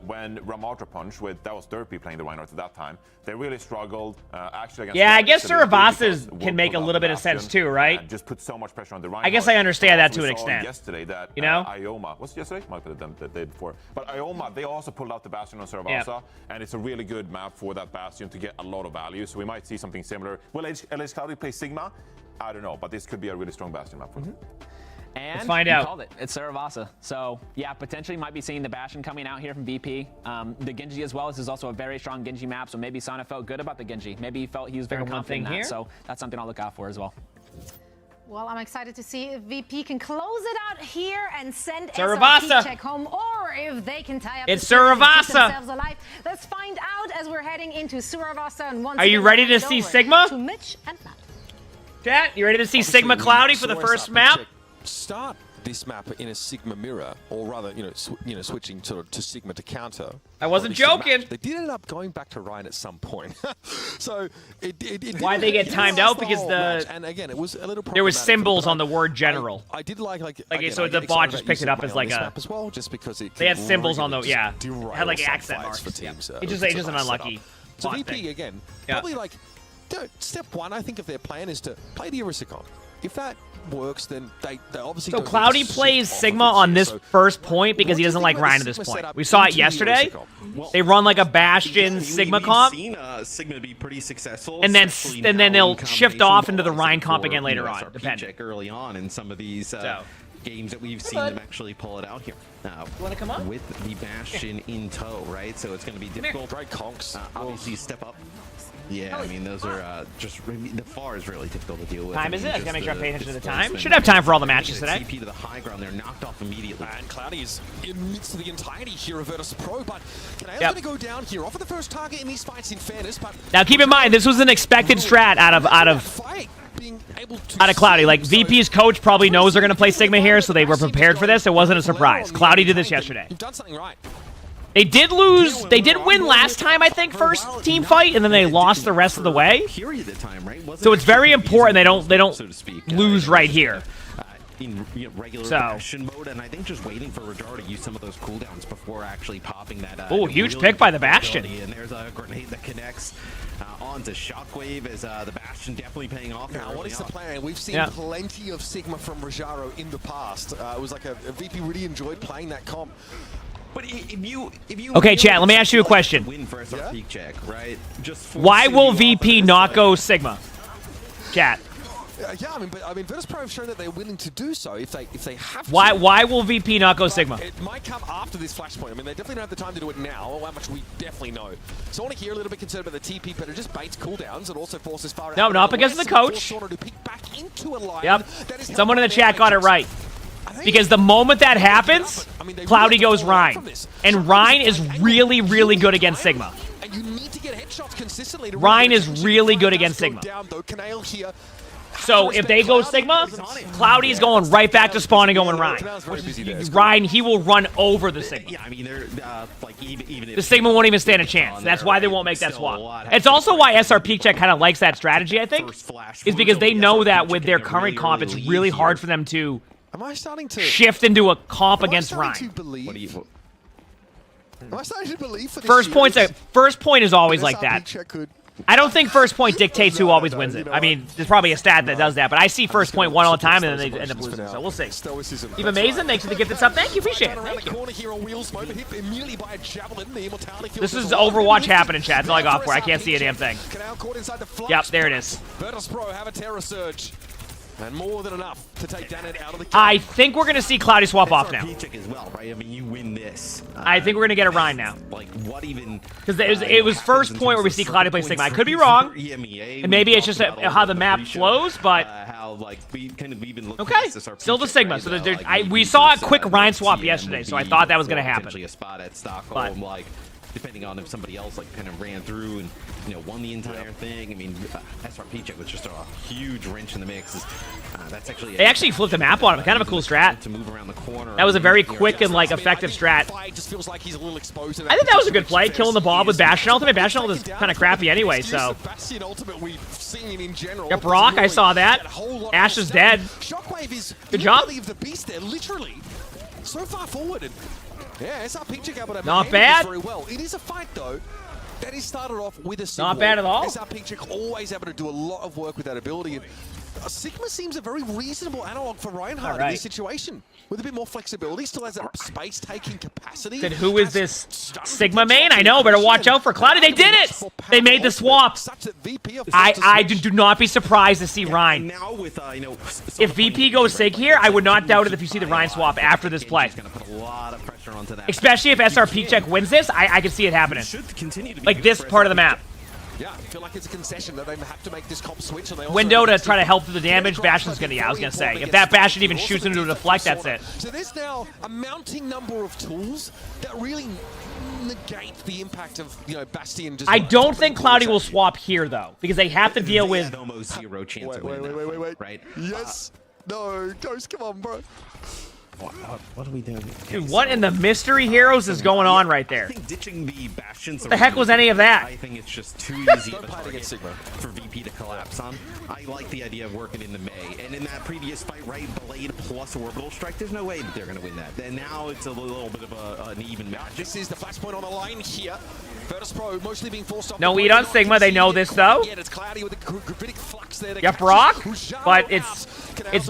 when Ramatra Punch that was Derpy playing the Reinhardt at that time, they really struggled actually against. Yeah, I guess Suravasa can make a little bit of sense too, right? Just put so much pressure on the Reinhardt. I guess I understand that to an extent. Yesterday, that you know, Ioma was it yesterday? Might have been the day before, but Ioma they also pulled out the Bastion on Suravasa, and it's a really good map for that Bastion to get a lot of value. So we might see something similar. Will LH Cloudy play Sigma? I don't know, but this could be a really strong Bastion map for them. And let's find you out. called it. It's Saravasa. So, yeah, potentially might be seeing the Bastion coming out here from VP. The Genji as well. This is also a very strong Genji map, so maybe Sana felt good about the Genji. Maybe he felt he was very confident in that, so that's something I'll look out for as well. Well, I'm excited to see if VP can close it out here and send Saravasa. SRP home, or if they can tie up It's the series and keep Saravasa. themselves alive. Let's find out as we're heading into Saravasa. And once Are you again, ready to hand see over Sigma? To Mitch and Matt. Chat, you ready to see Sigma Cloudy for the first map? Start this map in a Sigma mirror, or rather, switching sort of to Sigma to counter. I wasn't joking. They did end up going back to Ryan at some point. So it Why they get timed out? Because and again, it was a little there was symbols on the word general. I did like again, so the bot just picked it up as like a as well, just because they had symbols on the had like accent marks. For teams, It just an unlucky. So VP again, probably like step one. I think if their plan is to play the Irisicon, if that works, then they obviously. So Cloudy plays Sigma on this first point because he doesn't like Ryan at this point. We saw it yesterday. They run like a Bastion Sigma comp. We've seen Sigma be pretty successful, and then they'll shift off into the Ryan comp again later on, depending. Early on in some of these games that we've seen them actually pull it out here. You want to come up? With the Bastion in tow, right? So it's going to be difficult. Great conks. Obviously, step up. Yeah, I mean, those are just the FAR is really difficult to deal with. Time is it? I gotta make sure I pay attention to the time. Should have time for all the matches today. TP to the high ground, they're knocked off immediately. And Cloudy is in midst of the entirety here of Virtus Pro, but Canail's going to go down here, offer the first target in these fights in fairness, but now keep in mind this was an expected strat out of Cloudy. Like VP's coach probably knows they're gonna play Sigma here, so they were prepared for this. It wasn't a surprise. Cloudy did this yesterday. You've done something right. They did lose. They did win last time, I think, first team fight, and then they lost the rest of the way. So it's very important they don't lose right here. In regular Bastion mode, and I think just waiting for Radar to use some of those cooldowns before actually popping that. Oh, huge pick by the Bastion. And there's a grenade that connects onto Shockwave as the Bastion definitely paying off. Now, what is the plan? We've seen plenty of Sigma from Rajaro in the past. It was like a VP really enjoyed playing that comp. But if you okay, chat, let me ask you a question. Win for SRP check, right? Just why will VP not go Sigma? Chat. Yeah, I mean, Virtus Pro have shown that they're willing to do so if they have to. Why will VP not go Sigma? It might come after this flashpoint. I mean, they definitely don't have the time to do it now, or how much we definitely know. So I want to hear a little bit concerned about the TP, but it just baits cooldowns and also forces far out. No, not because of the coach. Yep. Someone in the chat got it right. Because the moment that happens, Cloudy goes Ryan. And Ryan is really, really good against Sigma. And you need to get headshots consistently to Ryan is really good against Sigma. So if they go Sigma, Cloudy's going right back to spawn and going Ryan. Ryan, he will run over the Sigma. Yeah, I mean, they're like even the Sigma won't even stand a chance. That's why they won't make that swap. It's also why SRP Check kind of likes that strategy, I think, is because they know that with their current comp, it's really hard for them to shift into a comp against Ryan. Am I starting to believe for this first point is always like that. I don't think first point dictates who always wins it. I mean, there's probably a stat that does that, but I see first point one all the time, and then they end up losing. So we'll see. Eve Amazing, thanks for the gifted sub. Thank you, appreciate it. Thank you. This is Overwatch happening, chat. That's all I got for. I can't see a damn thing. Yep, there it is. Virtus Pro have a terror surge. And more than enough to take Danet out of the game. I think we're going to see Cloudy swap off now. As well, right? I mean, you win this. I think we're going to get a Ryan now. Like, what even? Because it was first point where we see Cloudy play Sigma. I could be wrong. And maybe it's just how the map flows, but... Okay, still the Sigma. So we saw a quick Ryan swap yesterday, so I thought that was going to happen. A spot at Stockholm, like, depending on if somebody else like kind of ran through and won the entire thing. I mean, SRP check was just a huge wrench in the mix. That's actually they actually flipped the map on him. Kind of a cool strat. To move around the corner. That was a very quick and like effective strat. Just feels like he's a little exposed to that. I think that was a good play, killing the Bob with Bastion ultimate. Bastion ultimate is kind of crappy anyway, so. Yep, Brock, I saw that. Ash is dead. Good job. The beast there, literally so far forward. And yeah, SRP check able to not bad. Very well. It is a fight though. That is started off with a not bad at all. SRP check always able to do a lot of work with that ability. And Sigma seems a very reasonable analog for Reinhardt in this situation. With a bit more flexibility, still has a space-taking capacity. Then who is this Sigma main? I know, better watch out for Cloudy. They did it! They made the swap. I do not be surprised to see Ryan. Now with, if VP goes Sig here, I would not doubt it if you see the Ryan swap after this play. Especially if SRP check wins this, I can see it happening. Like this part of the map. Yeah, I feel like it's a concession that they have to make this comp switch. So they Window to try to help through the damage. Bastion's gonna, I was gonna say. If that Bastion even shoots into a deflect, that's it. So there's now a mounting number of tools that really negate the impact of, Bastion. Just I don't think Cloudy will swap here, though, because they have to deal with... almost zero chance of winning wait. right? Yes. No, Ghost, come on, bro. What are we doing? Dude, what in the mystery heroes is going on right there? I think ditching the Bastions. What the heck was any of that? I think it's just too easy of a target for VP to collapse on. I like the idea of working in the May. And in that previous fight, right, Blade plus Orbital Strike, there's no way that they're going to win that. And now it's a little bit of an even match. This is the flashpoint on the line here. Virtus Pro mostly being forced off. No eat on Sigma, they know this though. Yeah, it's Cloudy with a gravitic flux there. Yeah, Brock, but it's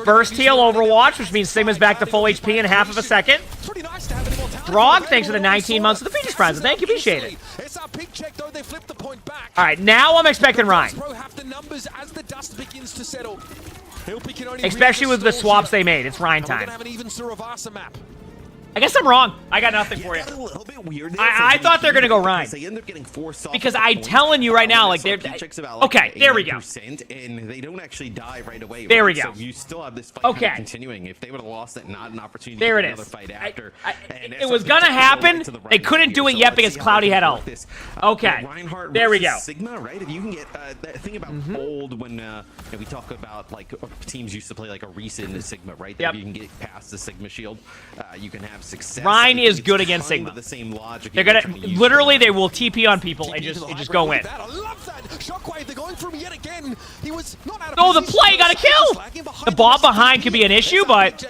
burst heal Overwatch, which means Sigma's back to full HP in half of a second. Brock, thanks for the 19 months of the Phoenix Prize. Thank you, appreciate it. Alright, now I'm expecting Ryan. Especially with the swaps they made. It's Ryan time. I guess I'm wrong. I got nothing for you. A little bit weird. I thought they're gonna go Ryan. They end up getting forced off because I'm telling you right now, like they're okay. There we go. And they don't actually die right away. There we go. So you still have this fight kind of continuing. If they would have lost it, not an opportunity there to it get another is. fight after. It was gonna happen. They couldn't do it yet because Cloudy had ult. Okay. There we go. Sigma, right? If you can get that thing about old when we talk about like teams used to play like a recent Sigma, right? That you can get past the Sigma shield, you can have success. Ryan is good against Sigma. The same logic. They're gonna literally they will TP on people and just go in. I love that. Shockwave, they're going through him yet again. He was not out of oh, the play got a kill. The ball behind could be an issue, but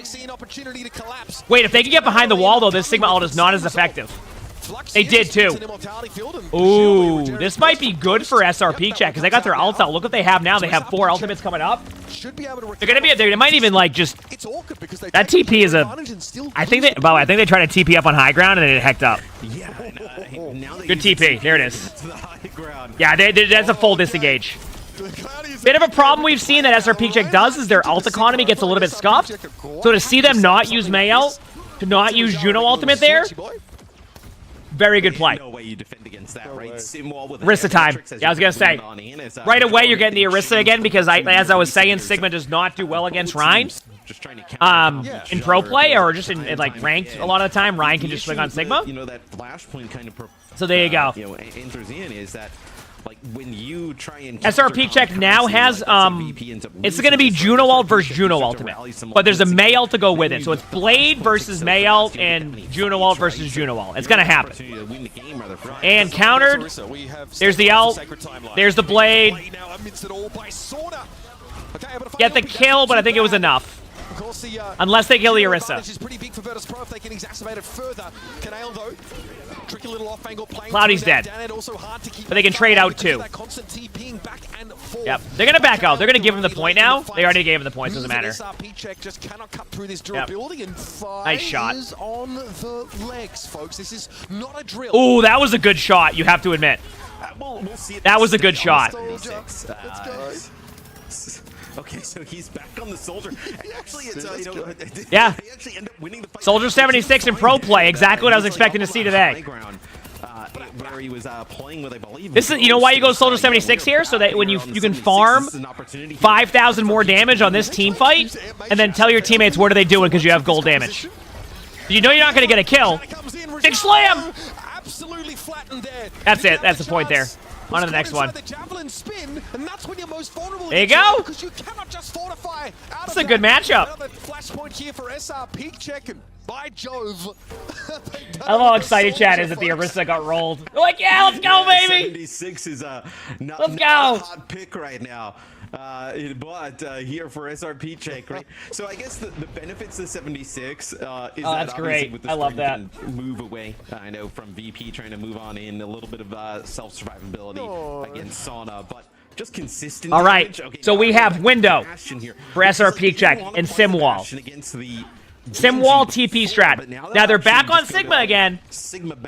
wait, if they can get behind the wall though, this Sigma ult is not as effective. They did too. Ooh, this might be good for SRP check because they got their ults out. Look what they have now. They have 4 ultimates coming up. They're gonna be. They might even like just. That TP is a. I think they. Well, I think they tried to TP up on high ground and it hecked up. Yeah. Good TP. There it is. Yeah, that's a full disengage. Bit of a problem we've seen that SRP check does is their ult economy gets a little bit scuffed. So to see them not use Mayo, to not use Juno ultimate there. Very good play. No way you defend against that, right? Orisa time. Yeah, I was gonna say. Right away, you're getting the Orisa again because as I was saying, Sigma does not do well against Ryan. In pro play or just in like ranked a lot of the time, Ryan can just swing on Sigma. That flashpoint kind of. So there you go. Enters in is that. Like when you try and SRP check now has it's gonna be Juno ult versus Juno ultimate, but there's a May ult to go with it. So it's Blade versus May ult and Juno ult versus Juno ult. It's gonna happen. And countered. There's the ult. There's the Blade. Get the kill, but I think it was enough. Unless they kill the Orisa. Cloudy's dead. But they can trade out too. Yep. They're going to back out. They're going to give him the point now. They already gave him the points. Doesn't matter. Yep. Nice shot. Ooh, that was a good shot, you have to admit. That was a good shot. Okay, so he's back on the Soldier. Actually, it's yeah. They actually end up winning the fight. Soldier 76 in pro play, exactly what I was expecting to see today. Where he was playing with, I believe. This is, you know why you go Soldier 76 here, so that when you can farm 5,000 more damage on this team fight, and then tell your teammates what are they doing because you have gold damage. You know you're not going to get a kill. Big slam. Absolutely flattened there. That's it. That's the point there. On to the next one. There you go. That's a good matchup. Flashpoint here for SRP check, and by Jove. I love how excited Chad is that the Orisa got rolled. They're like, yeah, let's go, baby. 76 is not let's go. A hot pick right now. But here for SRP check, right? So I guess the benefits of 76 is that that's great. With the I love that. Move away. I know from VP trying to move on in a little bit of self-survivability against Sauna, but just consistent. All right, damage. Okay, so we have window for SRP check and sim wall. Sim wall TP strat. Now they're back on Sigma again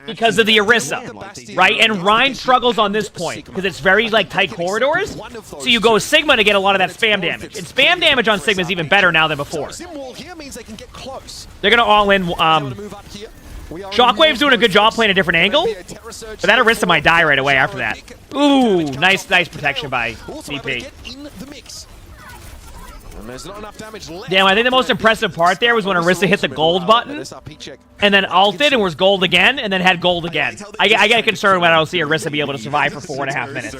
because of the Orisa, right? And Rhine struggles on this point because it's very like tight corridors. So you go Sigma to get a lot of that spam damage. And spam damage on Sigma is even better now than before. They're gonna all in. Shockwave's doing a good job playing a different angle, but that Orisa might die right away after that. Ooh, nice protection by VP. Damn, I think the most impressive part there was when Orisa hit the gold button, and then ulted and was gold again, and then had gold again. I get concerned when I don't see Orisa be able to survive for 4.5 minutes.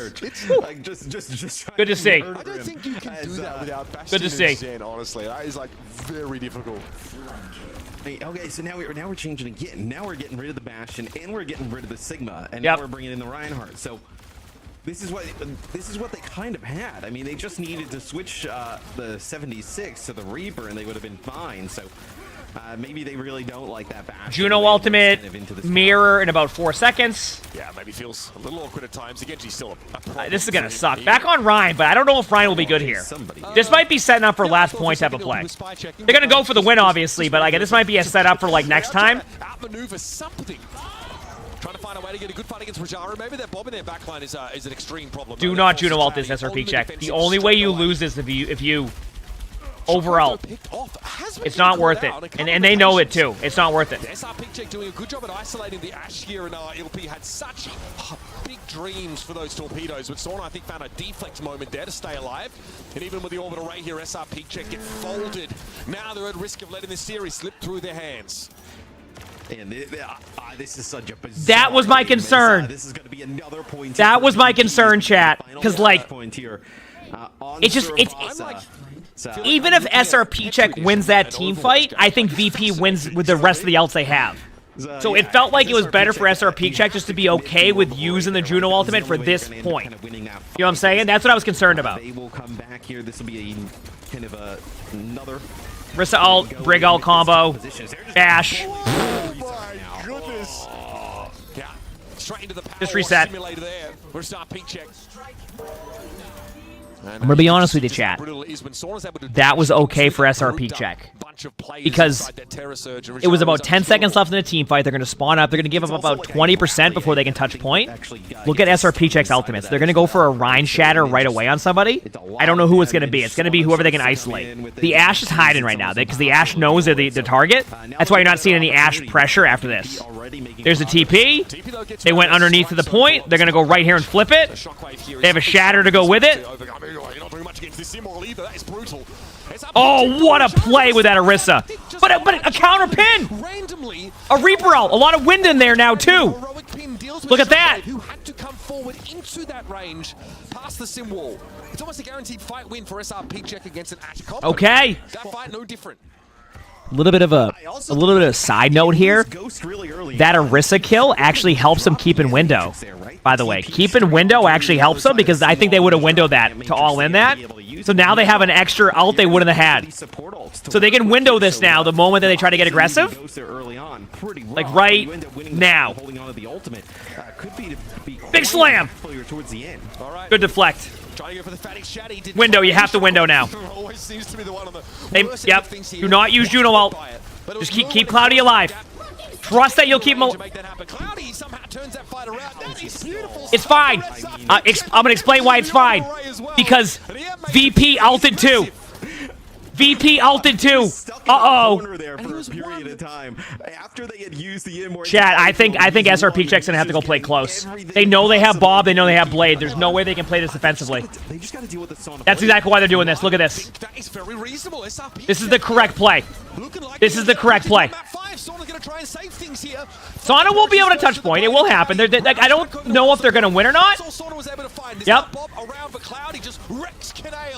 Good to see. I don't think you can do that without Good to see. Zen, honestly. That is like very difficult. Okay, so now we're changing again. Now we're getting rid of the Bastion, and we're getting rid of the Sigma, and now we're bringing in the Reinhardt. So this is what they kind of had. I mean, they just needed to switch the 76 to the Reaper, and they would have been fine. So maybe they really don't like that Bastion. Juno ultimate, mirror in about 4 seconds. Yeah, maybe feels a little awkward at times. Again, she's still a problem. This is gonna suck. Back on Rhine, but I don't know if Rhine will be good here. This might be setting up for last point type of play. They're gonna go for the win, obviously, but like this might be a setup for like next time. Outmaneuver something. Trying to find a way to get a good fight against Rajara. Maybe that bomb in their backline is an extreme problem. Do not Juno ult this SRP check. The only way you lose is if you overall. It's not worth it. And they know it too. It's not worth it. SRP check doing a good job at isolating the Ashe here, and LP had such big dreams for those torpedoes, but Sauna, I think, found a deflect moment there to stay alive. And even with the orbital array here, SRP check get folded. Now they're at risk of letting this series slip through their hands. And this is such a bizarre that was my concern. This is going to be another point. That was my concern, chat. Because like, it's just even if SRP check wins that team fight, I think VP wins with the rest of the ults they have. So it felt like it was better for SRP check just to be okay with using the Juno ultimate for this point. You know what I'm saying? That's what I was concerned about. They will come back here. This will be a kind of another Rissa ult, Brig ult combo, Bash. Oh my goodness. Yeah, straight into the power just reset. Simulator there. We're SRP check. I'm going to be honest with you, chat. That was okay for SRP check. Because it was about 10 seconds left in the team fight. They're going to spawn up. They're going to give up about 20% before they can touch point. Look at SRP check's ultimates. They're going to go for a Rhine Shatter right away on somebody. I don't know who it's going to be. It's going to be whoever they can isolate. The Ashe is hiding right now because the Ashe knows they're the target. That's why you're not seeing any Ashe pressure after this. There's a TP. They went underneath to the point. They're going to go right here and flip it. They have a Shatter to go with it. You're not doing much against this sim wall either. That is brutal. Oh, what a play with that Orisa. But a counter pin. A Reaper ult. A lot of wind in there now, too. Look at that. Who had to come forward into that range past the sim wall. It's almost a guaranteed fight win for SRP check against an Ashe combo. Okay. That fight no different. A little bit of a side note here. That Orisa kill actually helps them keep in window. By the way, keep in window actually helps them because I think they would have windowed that to all in that. So now they have an extra ult they wouldn't have had. So they can window this now the moment that they try to get aggressive. Like right now. Big slam. Good deflect. Window, you have to window now. Yep. Do not use Juno ult. Just keep Cloudy alive. Trust that you'll keep him. It's fine. I'm gonna explain why it's fine. Because VP ulted too. VP ulted too. Uh-oh. Chat, I think SRP check's gonna have to go play close. They know they have Bob, they know they have Blade. There's no way they can play this defensively. That's exactly why they're doing this. Look at this. This is the correct play. This is the correct play. Sauna will be able to touch point. It will happen. Like, I don't know if they're going to win or not. Yep.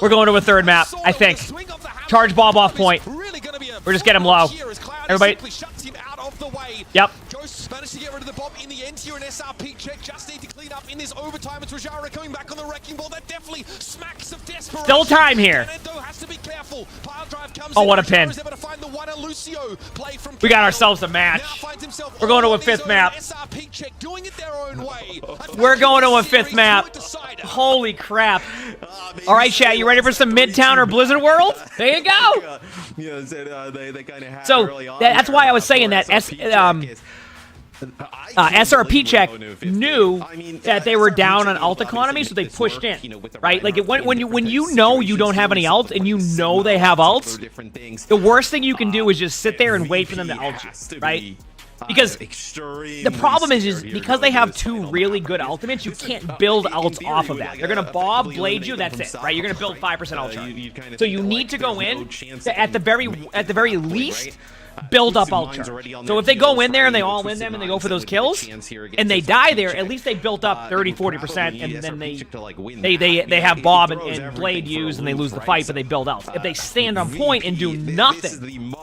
We're going to a third map, I think. Charge Bob off point. Or just get him low. Everybody. Yep. Ghosts managed to get rid of the bomb in the end here. An SRP check just need to clean up in this overtime. It's Rajara coming back on the wrecking ball. That definitely smacks of desperation. Still time here. Though has to be careful. Pile drive comes Oh, in. what a pin. Able to find the one. Lucio play from We got ourselves a match. We're going to a 5th map. SRP check doing it their own way. We're going to a 5th map. Holy crap. All right, chat, you ready for some Midtown or Blizzard World? There you go. They kind of had So early on that's there, why I was saying that SRP check knew that they were down on ult economy, so they pushed in, right? Like when you know you don't have any ult and you know they have ults, the worst thing you can do is just sit there and wait for them to ult you, right? Because the problem is because they have 2 really good ultimates, you can't build ults off of that. They're gonna bob blade you, that's it, right? You're gonna build 5% ult charge. So you need to go in at the very least build up ult charge. So if they go in there and they all win them and they go for those kills and they die there, at least they built up 30-40% and then they have Bob and Blade used and they lose the fight, but they build out. If they stand on point and do nothing,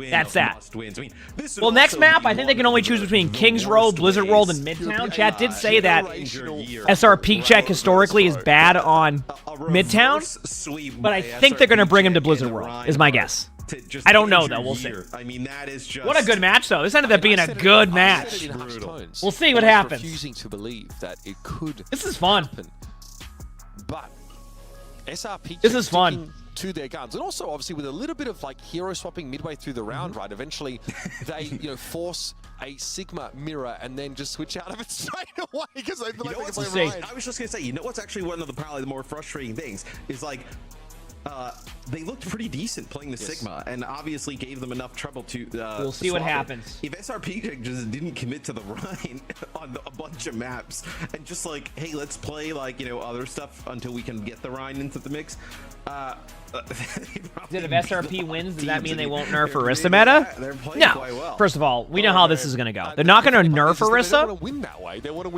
that's that. Well, next map, I think they can only choose between Kings Row, Blizzard World, and Midtown. Chat did say that SRP check historically is bad on Midtown, but I think they're going to bring him to Blizzard World, is my guess. I don't know, though. We'll see. I mean, that is just... What a good match, though. This ended up being a good match. We'll see what happens. Refusing to believe that it could. This is fun. Happen. But SRP. This is fun. To their guns, and also obviously with a little bit of like hero swapping midway through the round, right? Eventually, they force a Sigma mirror and then just switch out of it straight away because they feel like they can play Ryan. I was just gonna say, you know what's actually one of the probably the more frustrating things is like. They looked pretty decent playing the Sigma, and obviously gave them enough trouble to. We'll see what happens. If SRP just didn't commit to the Rhine on a bunch of maps, and just like, hey, let's play like other stuff until we can get the Rhine into the mix. If SRP wins, does that mean they won't nerf Orisa meta? No. First of all, we know how this is going to go. They're not going to nerf Orisa.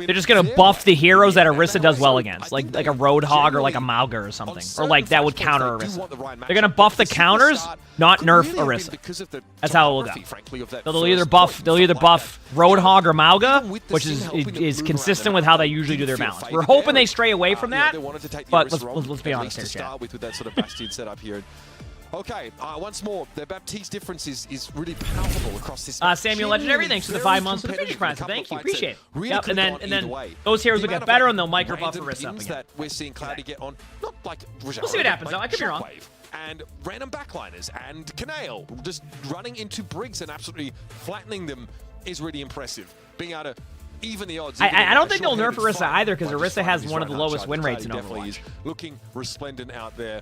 They're just going to buff the heroes that Orisa does well against, like a Roadhog or like a Mauga or something, or like that would counter Orisa. They're going to buff the counters, not nerf Orisa. That's how it will go. They'll either buff Roadhog or Mauga, which is consistent with how they usually do their balance. We're hoping they stray away from that, but let's be honest here, chat. With that sort of Bastion setup here. Okay, once more, the Baptiste difference is really palpable across this. Samuel Legendary, thanks for the 5 months for the Twitch Prime. Thank you, appreciate it. Really yep, and then those heroes will get better and they'll micro buff Orisa up again. That we're seeing Cloudy get on, not like we'll see what happens though. I could be wrong. And random backliners and Canale just running into Briggs and absolutely flattening them is really impressive. Being able to even the odds. I don't think they'll nerf Orisa either because Orisa has one of the lowest win rates in Overwatch. Looking resplendent out there.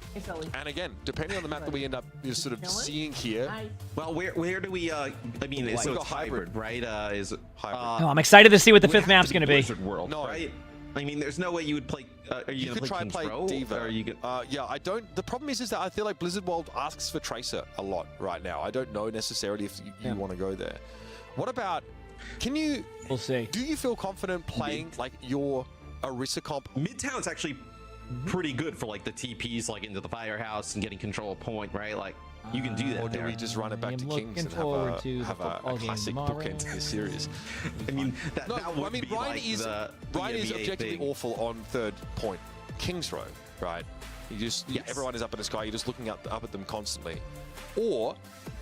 And again, depending on the map that we end up sort of seeing here. Well, where do we? I mean, it's a hybrid, right? Is hybrid? Oh, I'm excited to see what the 5th map's going to be. World, right? I mean, there's no way you would play. Are you could try and play Diva. Or are you yeah, I don't. The problem is that I feel like Blizzard World asks for Tracer a lot right now. I don't know necessarily if you want to go there. What about? Can you? We'll see. Do you feel confident playing like your Orisa comp? Midtown's actually pretty good for like the TPs, like into the firehouse and getting control of point, right? Like you can do that. Or do we just run it back to Kings and have a classic bookend to this series? I mean, that would be Ryan like is Ryan is objectively awful on 3rd point. Kings Row, right? You just everyone is up in the sky. You're just looking up at them constantly, or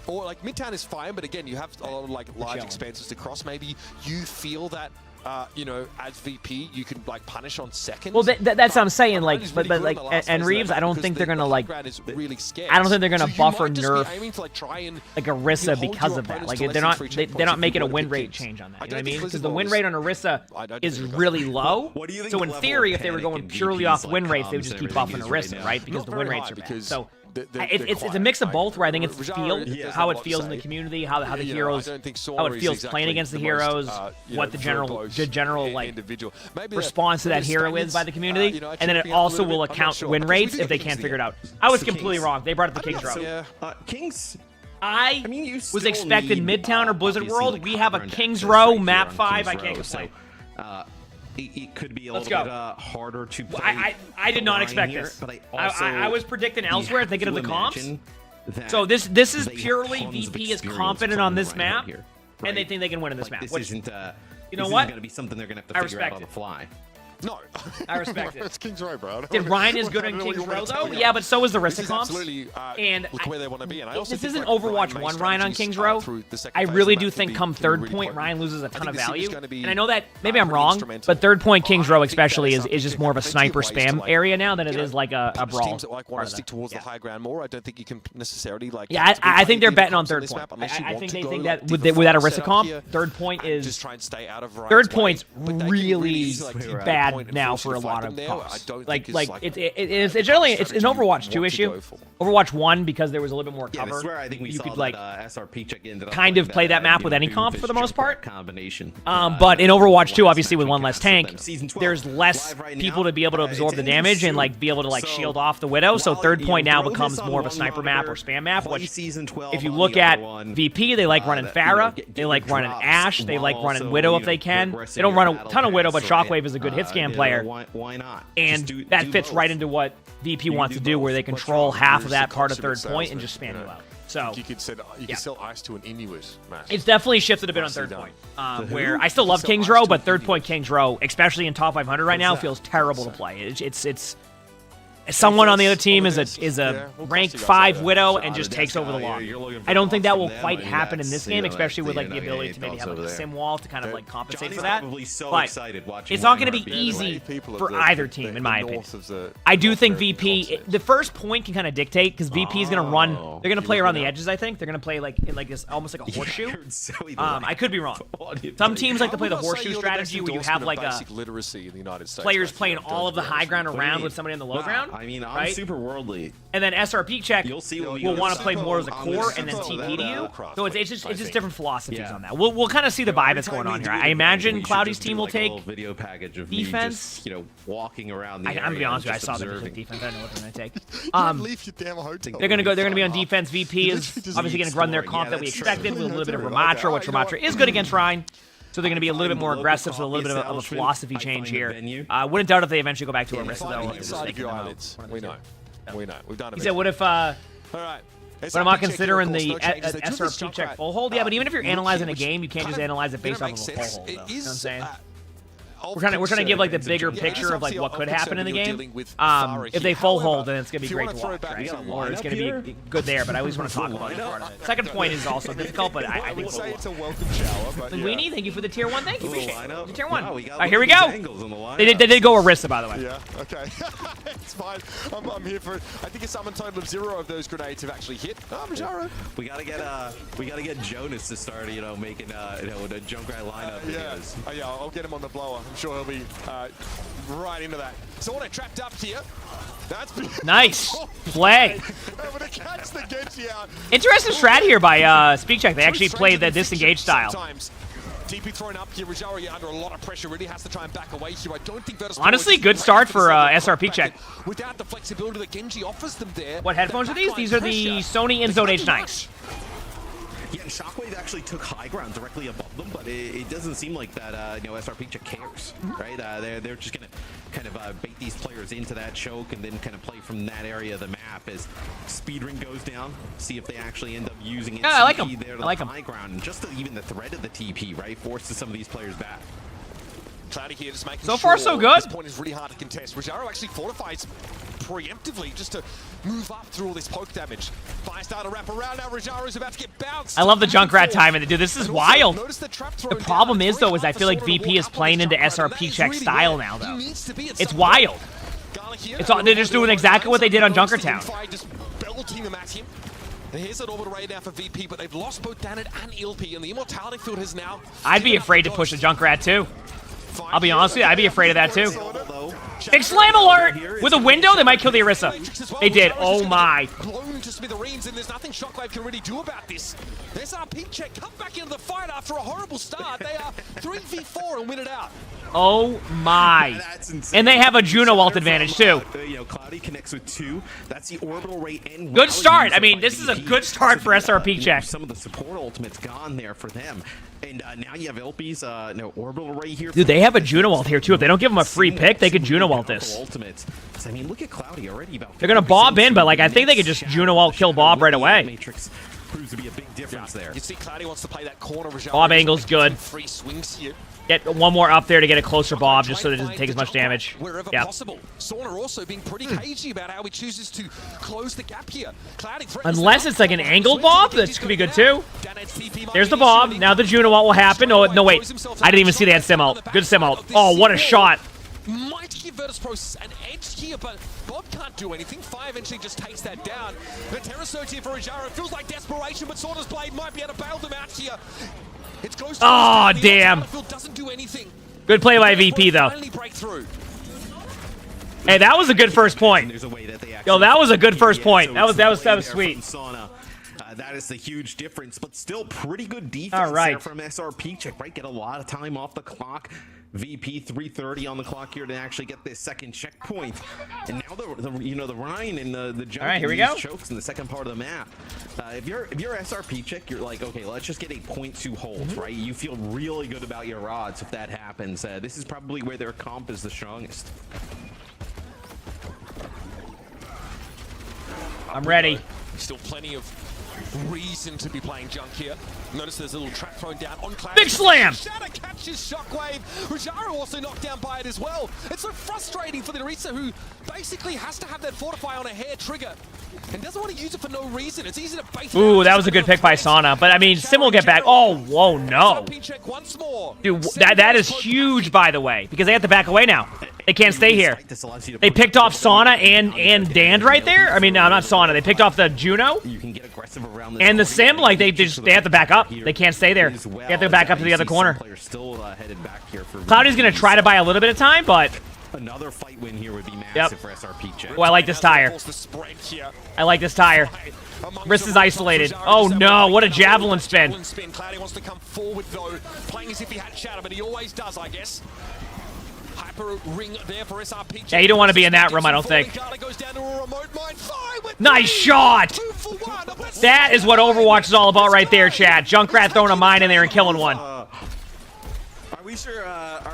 like Midtown is fine, but again, you have a lot of like large expanses to cross. Maybe you feel that as VP, you can like punish on seconds. Well, that's what I'm saying. Like, but like, and Reeves, I don't think they're gonna like. I don't think they're gonna buff or nerf like Orisa because of that. Like, they're not making a win rate change on that. You know what I mean? Because the win rate on Orisa is really low. So in theory, if they were going purely off win rates, they would just keep buffing Orisa, right? Because the win rates are bad. So. It's a mix of both where I think it's how it feels in the community, how the heroes, how it feels playing against the heroes, what the general like response to that hero is by the community, and then it also will account win rates if they can't figure it out. I was completely wrong. They brought up the Kings Row. Kings. I was expecting Midtown or Blizzard World. We have a Kings Row map 5. I can't complain. It could be a little bit harder to play. I did not expect this. But I was predicting elsewhere, thinking of the comps. So this is purely VP is confident on this map and they think they can win in this map. This Which, isn't. You know this what? Isn't going to be something they're going to have to figure out on the fly. No. I respect it. It's King's Row, bro. Did Ryan is good in King's Row, though? Yeah, but so is the rest of comps. And look where they want to be. And I also this isn't Overwatch 1 Ryan on King's Row. I really do think come third point, Ryan loses a ton of value. And I know that maybe I'm wrong, but third point King's Row especially is just more of a sniper spam area now than it is like a brawl. Teams that want to stick towards the high ground more. I don't think you can necessarily like. Yeah, I think they're betting on third point. I think they think that without a Rissa comp, third point is just try and stay out of third point's really bad now for a lot of comps. Like it's generally it's an Overwatch 2 issue. Overwatch 1 because there was a little bit more cover. That's where I think we saw like SRP check ended up kind of play that map with any comp for the most part. Combination. But in Overwatch 2, obviously with one less tank, there's less people to be able to absorb the damage and like be able to like shield off the Widow. So third point now becomes more of a sniper map or spam map. Which if you look at VP, they like running Pharah, they like running Ashe, they like running Widow if they can. They don't run a ton of Widow, but Shockwave is a good hit scan player. Why not? And that fits right into what VP wants to do, where they control half of that part of third point and just spam you out. So you could sell ice to an Inuit match. It's definitely shifted a bit on third point, where I still love King's Row, but third point King's Row, especially in top 500 right now, feels terrible to play. It's someone on the other team is a ranked 5 Widow and just takes over the lobby. I don't think that will quite happen in this game, especially with like the ability to maybe have like a sim wall to kind of like compensate for that. But it's not going to be easy for either team, in my opinion. I do think VP, the first point can kind of dictate because VP is going to run. They're going to play around the edges. I think they're going to play like in like this almost like a horseshoe. I could be wrong. Some teams like to play the horseshoe strategy where you have like a players playing all of the high ground around with somebody in the low ground. I mean, I'm super worldly. And then SRP check will want to play more as a core and then TP to you. So it's just different philosophies on that. We'll kind of see the vibe that's going on here. I imagine Cloudy's team will take video package of defense. Me just, walking around the I'm gonna be honest with you, I saw them take defense. I don't know what they're gonna take. Leave your damn hotel. They're gonna be on defense. VP is obviously gonna run their comp that we expected with a little bit of Ramatra, which Ramatra is good against Ryan. So they're going to be a little bit more aggressive, so a little bit of a philosophy change here. Wouldn't doubt if they eventually go back to Orisa, though. We know. We know. We've done it. He said, what if... All right. But I'm not considering the SRP check full hold. Yeah, but even if you're analyzing a game, you can't just analyze it based off of a full hold, though. You know what I'm saying? We're trying to give like the bigger picture of like what could happen in the game. If they full hold, then it's gonna be great to watch, right? Or it's gonna be good there. But I always want to talk about part of it. Second point is also difficult, but I think it's a welcome shower. But Weenie, thank you for the tier 1. Thank you, appreciate it. Tier 1. All right, here we go. They did go Orisa, by the way. Yeah. Okay. It's fine. I'm here for it. I think a summon total of 0 of those grenades have actually hit. Majaro. We gotta get Jonas to start, making the Junkrat lineup videos. Yeah, I'll get him on the blower. I'm sure he'll be right into that. So what I trapped up here. That's nice play. Interesting strat here by SpeakCheck. They actually played the disengage style. TP thrown up here. Rajaro under a lot of pressure. Really has to try and back away here. I don't think Virtus honestly, good start for SRP check. Without the flexibility that Genji offers them there. What headphones are these? These are the Sony InZone H9s. Yeah, Shockwave actually took high ground directly above them, but it doesn't seem like that, SRP just cares, right? They're just going to kind of bait these players into that choke and then kind of play from that area of the map as Speedring goes down, see if they actually end up using it. Yeah, I like them. There to I like the high ground. And just even the threat of the TP, right, forces some of these players back. Cloudy here just making so far, so good. This point is really hard to contest. Rajaro actually fortifies preemptively just to move up through all this poke damage. Firestar to wrap around. Now Rajaro's about to get bounced. I love the Junkrat timing. Dude, this is wild. The problem is, though, is I feel like VP is playing into SRP check style now, though. It's wild. They're just doing exactly what they did on Junkertown. Just belting them at him. And here's an orbital raid now for VP, but they've lost both Danit and Ilpi, and the Immortality field has now... I'd be afraid to push the Junkrat, too. I'll be honest with you, I'd be afraid of that too. Big slam alert! With a window, they might kill the Orisa. They did. Oh my. Blown to smithereens, and there's nothing Shockwave can really do about this. SRP check come back into the fight after a horrible start. They are 3v4 and win it out. Oh my. And they have a Juno ult advantage too. Cloudy connects with 2. That's the orbital rate and good start. I mean, this is a good start for SRP check. Some of the support ultimates gone there for them. And now you have Ilpi's orbital ray here. Dude, they have a Juno ult here too. If they don't give them a free pick, they could Juno ult this. Ultimates. I mean, look at Cloudy already. They're gonna bob in, but like I think they could just Juno ult kill Bob right away. Matrix proves to be a big difference there. You see Cloudy wants to play that corner. Bob angle's good. Free swings here. Get one more up there to get a closer Bob, just so that it doesn't take as much damage. Wherever possible. Sauna also being pretty cagey about how he chooses to close the gap here. Cloudy unless it's like an angled Bob, that could be good too. There's the Bob. Now the Juno ult will happen. Oh, no, wait. I didn't even see that sim ult. Good sim ult. Oh, what a shot. Might give Virtus.pro an edge here, but Bob can't do anything. Fire eventually just takes that down. The Terra Surge here for Rajaro feels like desperation, but Sauna's blade might be able to bail them out here. It's close to oh, damn. Doesn't do anything. Good play by VP, though. Hey, that was a good first point. Yo, that was a good first point. That was sweet. That is the huge difference, but still pretty good defense there from SRP check, right? Get a lot of time off the clock. VP 3:30 on the clock here to actually get this second checkpoint. And now the Ryan and the jump right, here we go. chokes in the second part of the map. If you're SRP check, you're like, okay, let's just get a 0.2 hold, right? You feel really good about your odds if that happens. This is probably where their comp is the strongest. I'm ready. Still plenty of reason to be playing junk here. Notice there's a little trap thrown down on Cloud. Big slam! Shatter catches Shockwave. Rajaro also knocked down by it as well. It's so frustrating for the Orisa, who basically has to have that Fortify on a hair trigger and doesn't want to use it for no reason. It's easy to bait. Ooh, that was a good pick by Sauna. But I mean, Sim will get back. Oh, whoa, no. Dude, that is huge, by the way, because they have to back away now. They can't stay here. They picked off Sauna and Dand right there. I mean, no, not Sauna. They picked off the Juno and the Sim. Like they have to back up. They can't stay there. They have to back up to the other corner. Cloudy's gonna try to buy a little bit of time, but another fight win here would be massive for SRP check. Oh, I like this tire. I like this tire. Wrist is isolated. Oh no! What a javelin spin. Cloudy wants to come forward though, playing as if he had Shatter, but he always does, I guess. Ring there for SRP. Yeah, you don't want to be in that room, I don't think. Nice shot! That is what Overwatch is all about right there, Chad. Junkrat throwing a mine in there and killing one. Are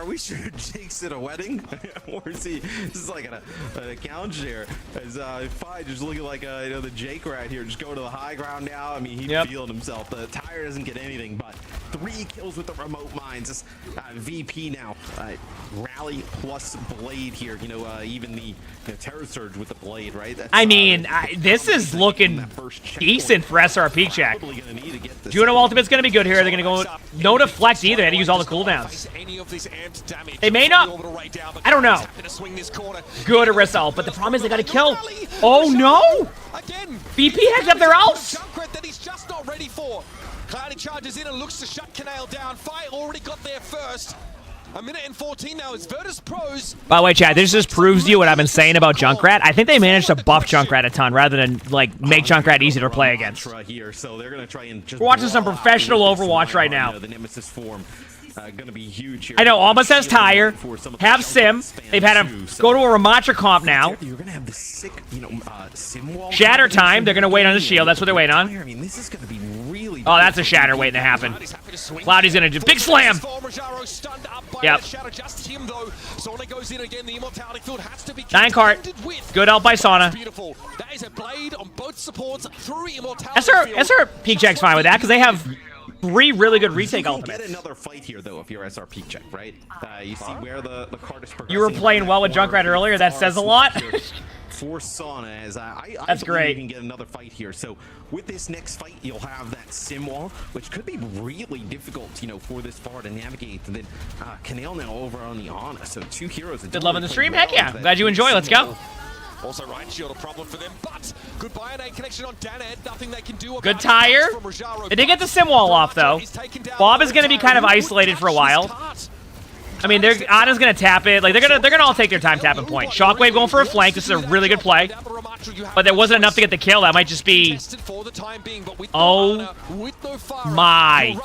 we sure Jake's at a wedding? Or is he, this is like an account share. Is Fi just looking like the Jake right here, just going to the high ground now? I mean, he's feeling himself. The tire doesn't get anything, but 3 kills with the remote mines. This VP now, rally plus blade here. Even the Terror Surge with the blade, right? That's, I mean, this is looking decent for SRP check. Juno Ultimate's going to be good here. They're going to go no deflect either. They had to use all the cooldowns. They may not. I don't know. Good Orisa ult, but the problem is they got to kill. Oh no! VP hacked up their ults. That he's just not ready for. Cloudy charges in and looks to shut Canale down. Fire already got there first. 1:14 now is Virtus.pro's. By the way, Chad, this just proves to you what I've been saying about Junkrat. I think they managed to buff Junkrat a ton rather than like make Junkrat easy to play against. Here, so they're gonna try and just we're watching some professional Overwatch right now. The Nemesis form. Gonna be huge here. I know, almost has Tire, have Sim. They've had him go to a Ramatra comp now. You're gonna have the sick, Sim wall. Shatter time. They're gonna wait on the shield. That's what they're waiting on. I mean, this is gonna be really. Oh, that's a shatter waiting to happen. Cloudy's gonna do big slam. Yep. 9 cart. Good out by Sauna. SR Peak Check's fine with that because they have 3 really good retake ultimates. Get another fight here though if you're SRP check, right? You see where the card is progressing. You were playing well with Junkrat earlier. That says a lot. For Sauna, as that's great. You can get another fight here. So with this next fight, you'll have that sim wall, which could be really difficult, for this far to navigate. And then Canale now over on the Ana. So 2 heroes. Good love in the stream. Heck yeah! Glad you enjoy. Let's go. Also, Ryan Shield a problem for them, but good Bionade connection on Danad. Nothing they can do about good tire. They did get the sim wall off though. Bob is going to be kind of isolated for a while. I mean, Ana's going to tap it. Like they're gonna all take their time tapping point. Shockwave going for a flank. This is a really good play. But there wasn't enough to get the kill. That might just be. Oh my.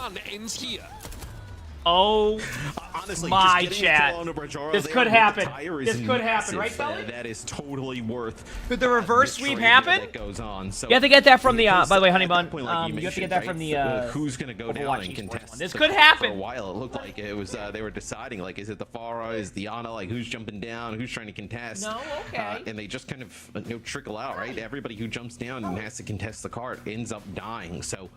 Oh, honestly, my just getting a chat. kill on a Bajaro This there could with the happen. tire This is could happen, massive. right, Sully? That is totally worth. Could the reverse the sweep trade happen? that goes on. So You have to get that from the. because By the way, at Honey that Bun, point, like you have to get mentioned, that from the. who's going to go down Overwatch and esports contest? one. This the could top happen. For a while, it looked like it was. They were deciding like, is it the Pharah, is the Ana, like who's jumping down, who's trying to contest? No, okay. And they just kind of trickle out, right? Everybody who jumps down and has to contest the cart ends up dying. So.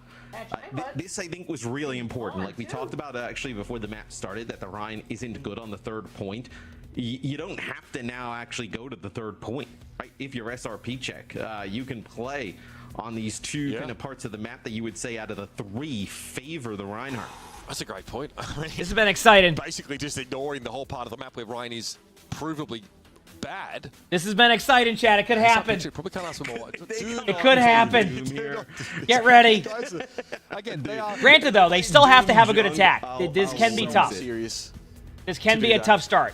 This I think was really important. Like we talked about actually before the map started, that the Rhine isn't good on the third point. You don't have to now actually go to the third point, right? If you're SRP check, you can play on these two kind of parts of the map that you would say out of the three favor the Reinhardt. That's a great point. I mean, this has been exciting. Basically just ignoring the whole part of the map where Ryan is provably bad. This has been exciting, chat. It could happen. Probably can't ask for more. It could happen. Get ready. Again, they are. Granted, though, they still have to have a good attack. This can be tough. Serious. This can be a tough start.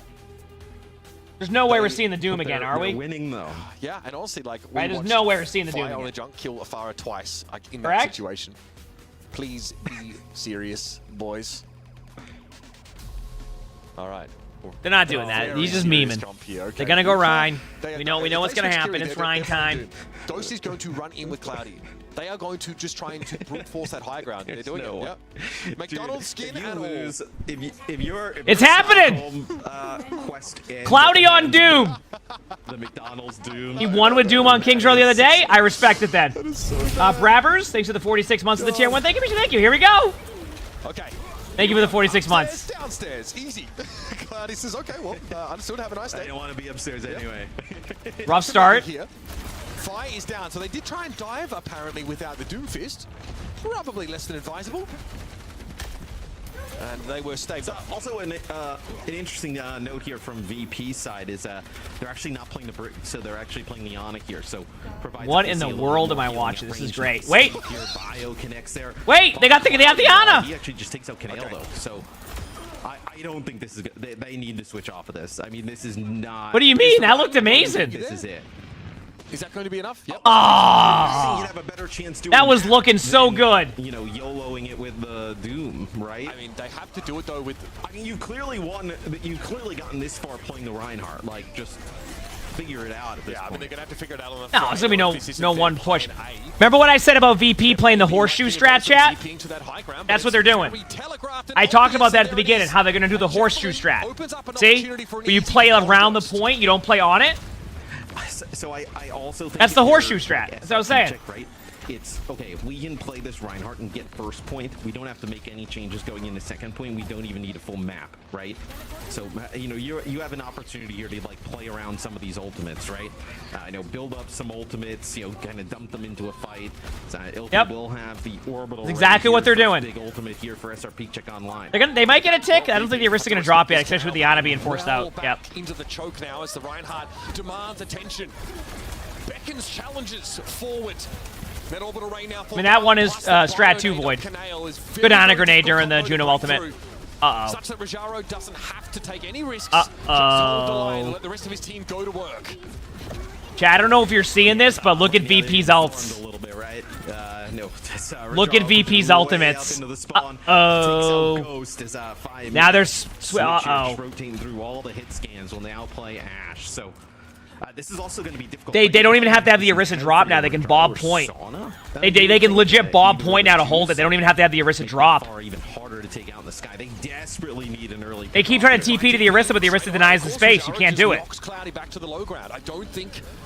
There's no way we're seeing the Doom again, are we? Winning though. Yeah, and honestly, like right, there's no way we're seeing the Doom Fire on a again. junk kill a Pharah twice in Correct? that situation. Please be serious, boys. All right. They're not doing that. He's just memeing. Okay. They're gonna go Rhine. We know what's gonna happen. It's Rhine time. Dose is going to run in with Cloudy. They are going to just try and brute force that high ground. They're doing it. Yep. McDonald's skin and all. It's happening! Quest Cloudy on Doom! The McDonald's Doom. He won with Doom on Kings Row the other day. I respect it then. Brabbers, thanks for the 46 months of the tier 1. Thank you, thank you. Here we go. Okay. Thank you for the 46 months. Downstairs, easy. Cloudy says, okay, well, understood, have a nice day. I don't want to be upstairs anyway. Rough start. Here. Fire is down, so they did try and dive, apparently, without the Doom Fist. Probably less than advisable. And they were staved up. Also, an interesting note here from VP side is they're actually not playing the Brick, so they're actually playing the Ana here. So what in the world am I watching? This is great. Wait. Bio connects there. Wait, they have the Ana. He actually just takes out Canale though. So I don't think this is good. They need to switch off of this. I mean, this is not. What do you mean? That looked amazing. This is it. Is that going to be enough? Yep. Oh, you'd have a better chance doing that was looking so good. You know, YOLOing it with the Doom, right? I mean, they have to do it though with. I mean, you clearly won. You've clearly gotten this far playing the Reinhardt. Like, just figure it out at this point. I mean, they're gonna have to figure it out on the. No, it's gonna be no one push. Remember what I said about VP playing the horseshoe strat, chat? That's what they're doing. I talked about that at the beginning, how they're gonna do the horseshoe strat. See, where you play around the point, you don't play on it. So I also think that's the horseshoe strat. That's what I was saying. Right? It's okay if we can play this Reinhardt and get first point. We don't have to make any changes going into second point. We don't even need a full map, right? So you know you have an opportunity here to like play around some of these ultimates, right? You know, build up some ultimates. You know, kind of dump them into a fight. Ilka will have the orbital. That's exactly what they're doing. Big ultimate here for SRP check online. They might get a tick. I don't think the Arista's gonna drop yet, especially with the Ana being forced out. Yep. Into the choke now as the Reinhardt demands attention. Beckons challenges forward. That orbital rain now. I mean, that one is strat 2 void. Good Ana grenade during the Juno ultimate. Uh-oh. Such that Rajaro doesn't have to take any risks. Uh-oh. Let the rest of his team go to work. Chat, I don't know if you're seeing this, but look at VP's ults. A little bit, right? No, look at VP's ultimates. Uh-oh. Now they're rotating through all the hit scans. Will now play Ashe. So this is also going to be difficult. They don't even have to have the Orisa drop now. They can bob point. They can legit bob point now to hold it. They don't even have to have the Orisa drop. Even harder to take out in the sky. They desperately need an early. They keep trying to TP to the Orisa, but the Orisa denies the space. You can't do it.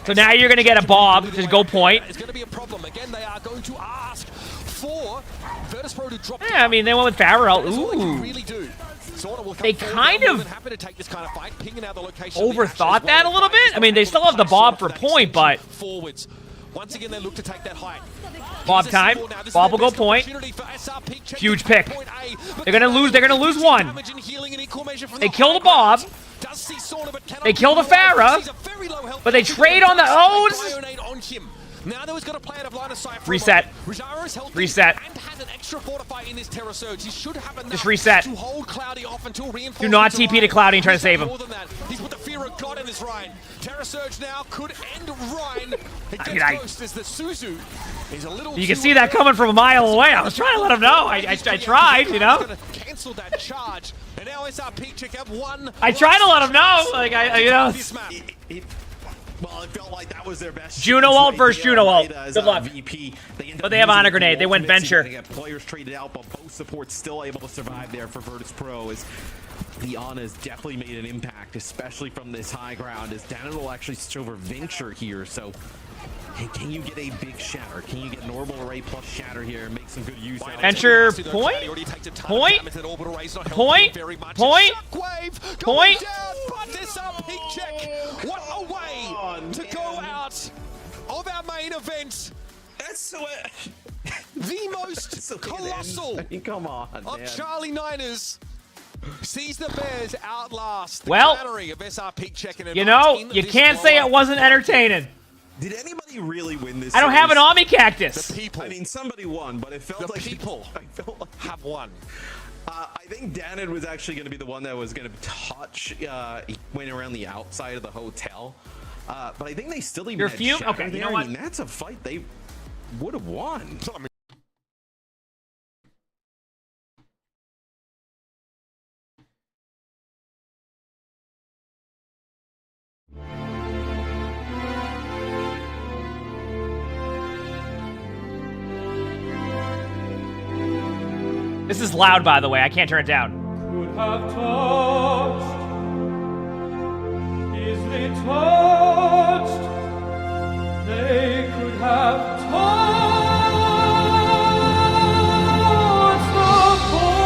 So now you're going to get a bob. Just go point. It's going to be a problem. Again, they are going to ask for Virtus.pro to drop. Yeah, I mean, they went with Farrell. Ooh. Really do. They kind of overthought that a little bit. I mean, they still have the bob for point, but forwards. Once again, they look to take that height. Bob time. Bob will go point. Huge pick. They're gonna lose. They're gonna lose one. They kill the Bob. They kill the Pharah. But they trade on the Now though he's got to play out of line of sight. Reset. Reset. And has an extra fortify in this Terror Surge. He should have enough just reset. to hold Cloudy off until do not TP to Cloudy and try to save him. He's put the Shira got in this Ryan. Terra Surge now could end Ryan. It gets close as the Suzu is a little. You can see that coming from a mile away. I was trying to let him know. I tried, you know. Cancel that charge, and now SRP check out one. I tried to let him know, like you know. Well, it felt like that was their best. Juno ult versus Juno ult. Good luck. VP. But they have Honor Grenade. They went Venture. They got players traded out, but both supports still able to survive there for Virtus Pro. As the Ana has definitely made an impact, especially from this high ground. As Danon will actually switch over Venture here, so. Hey, can you get a big shatter? Can you get normal array plus shatter here and make some good use out of it? Venture point? Point? But this peak check. What a way to go out of our main event. That's so the most colossal come on, of Charlie Niners. Sees the Bears outlast the well, battery of SR peak checking. You know, you can't say it wasn't entertaining. Did anybody really win this? I don't have an Omni Cactus. The people. I mean, somebody won, but it felt like people have won. I think Danon was actually going to be the one that was going to touch. He went around the outside of the hotel, but I think they still even had shatter okay, you know what? I mean, that's a fight they would have won. This is loud, by the way. I can't turn it down. Could have touched, easily touched. They could have touched the point.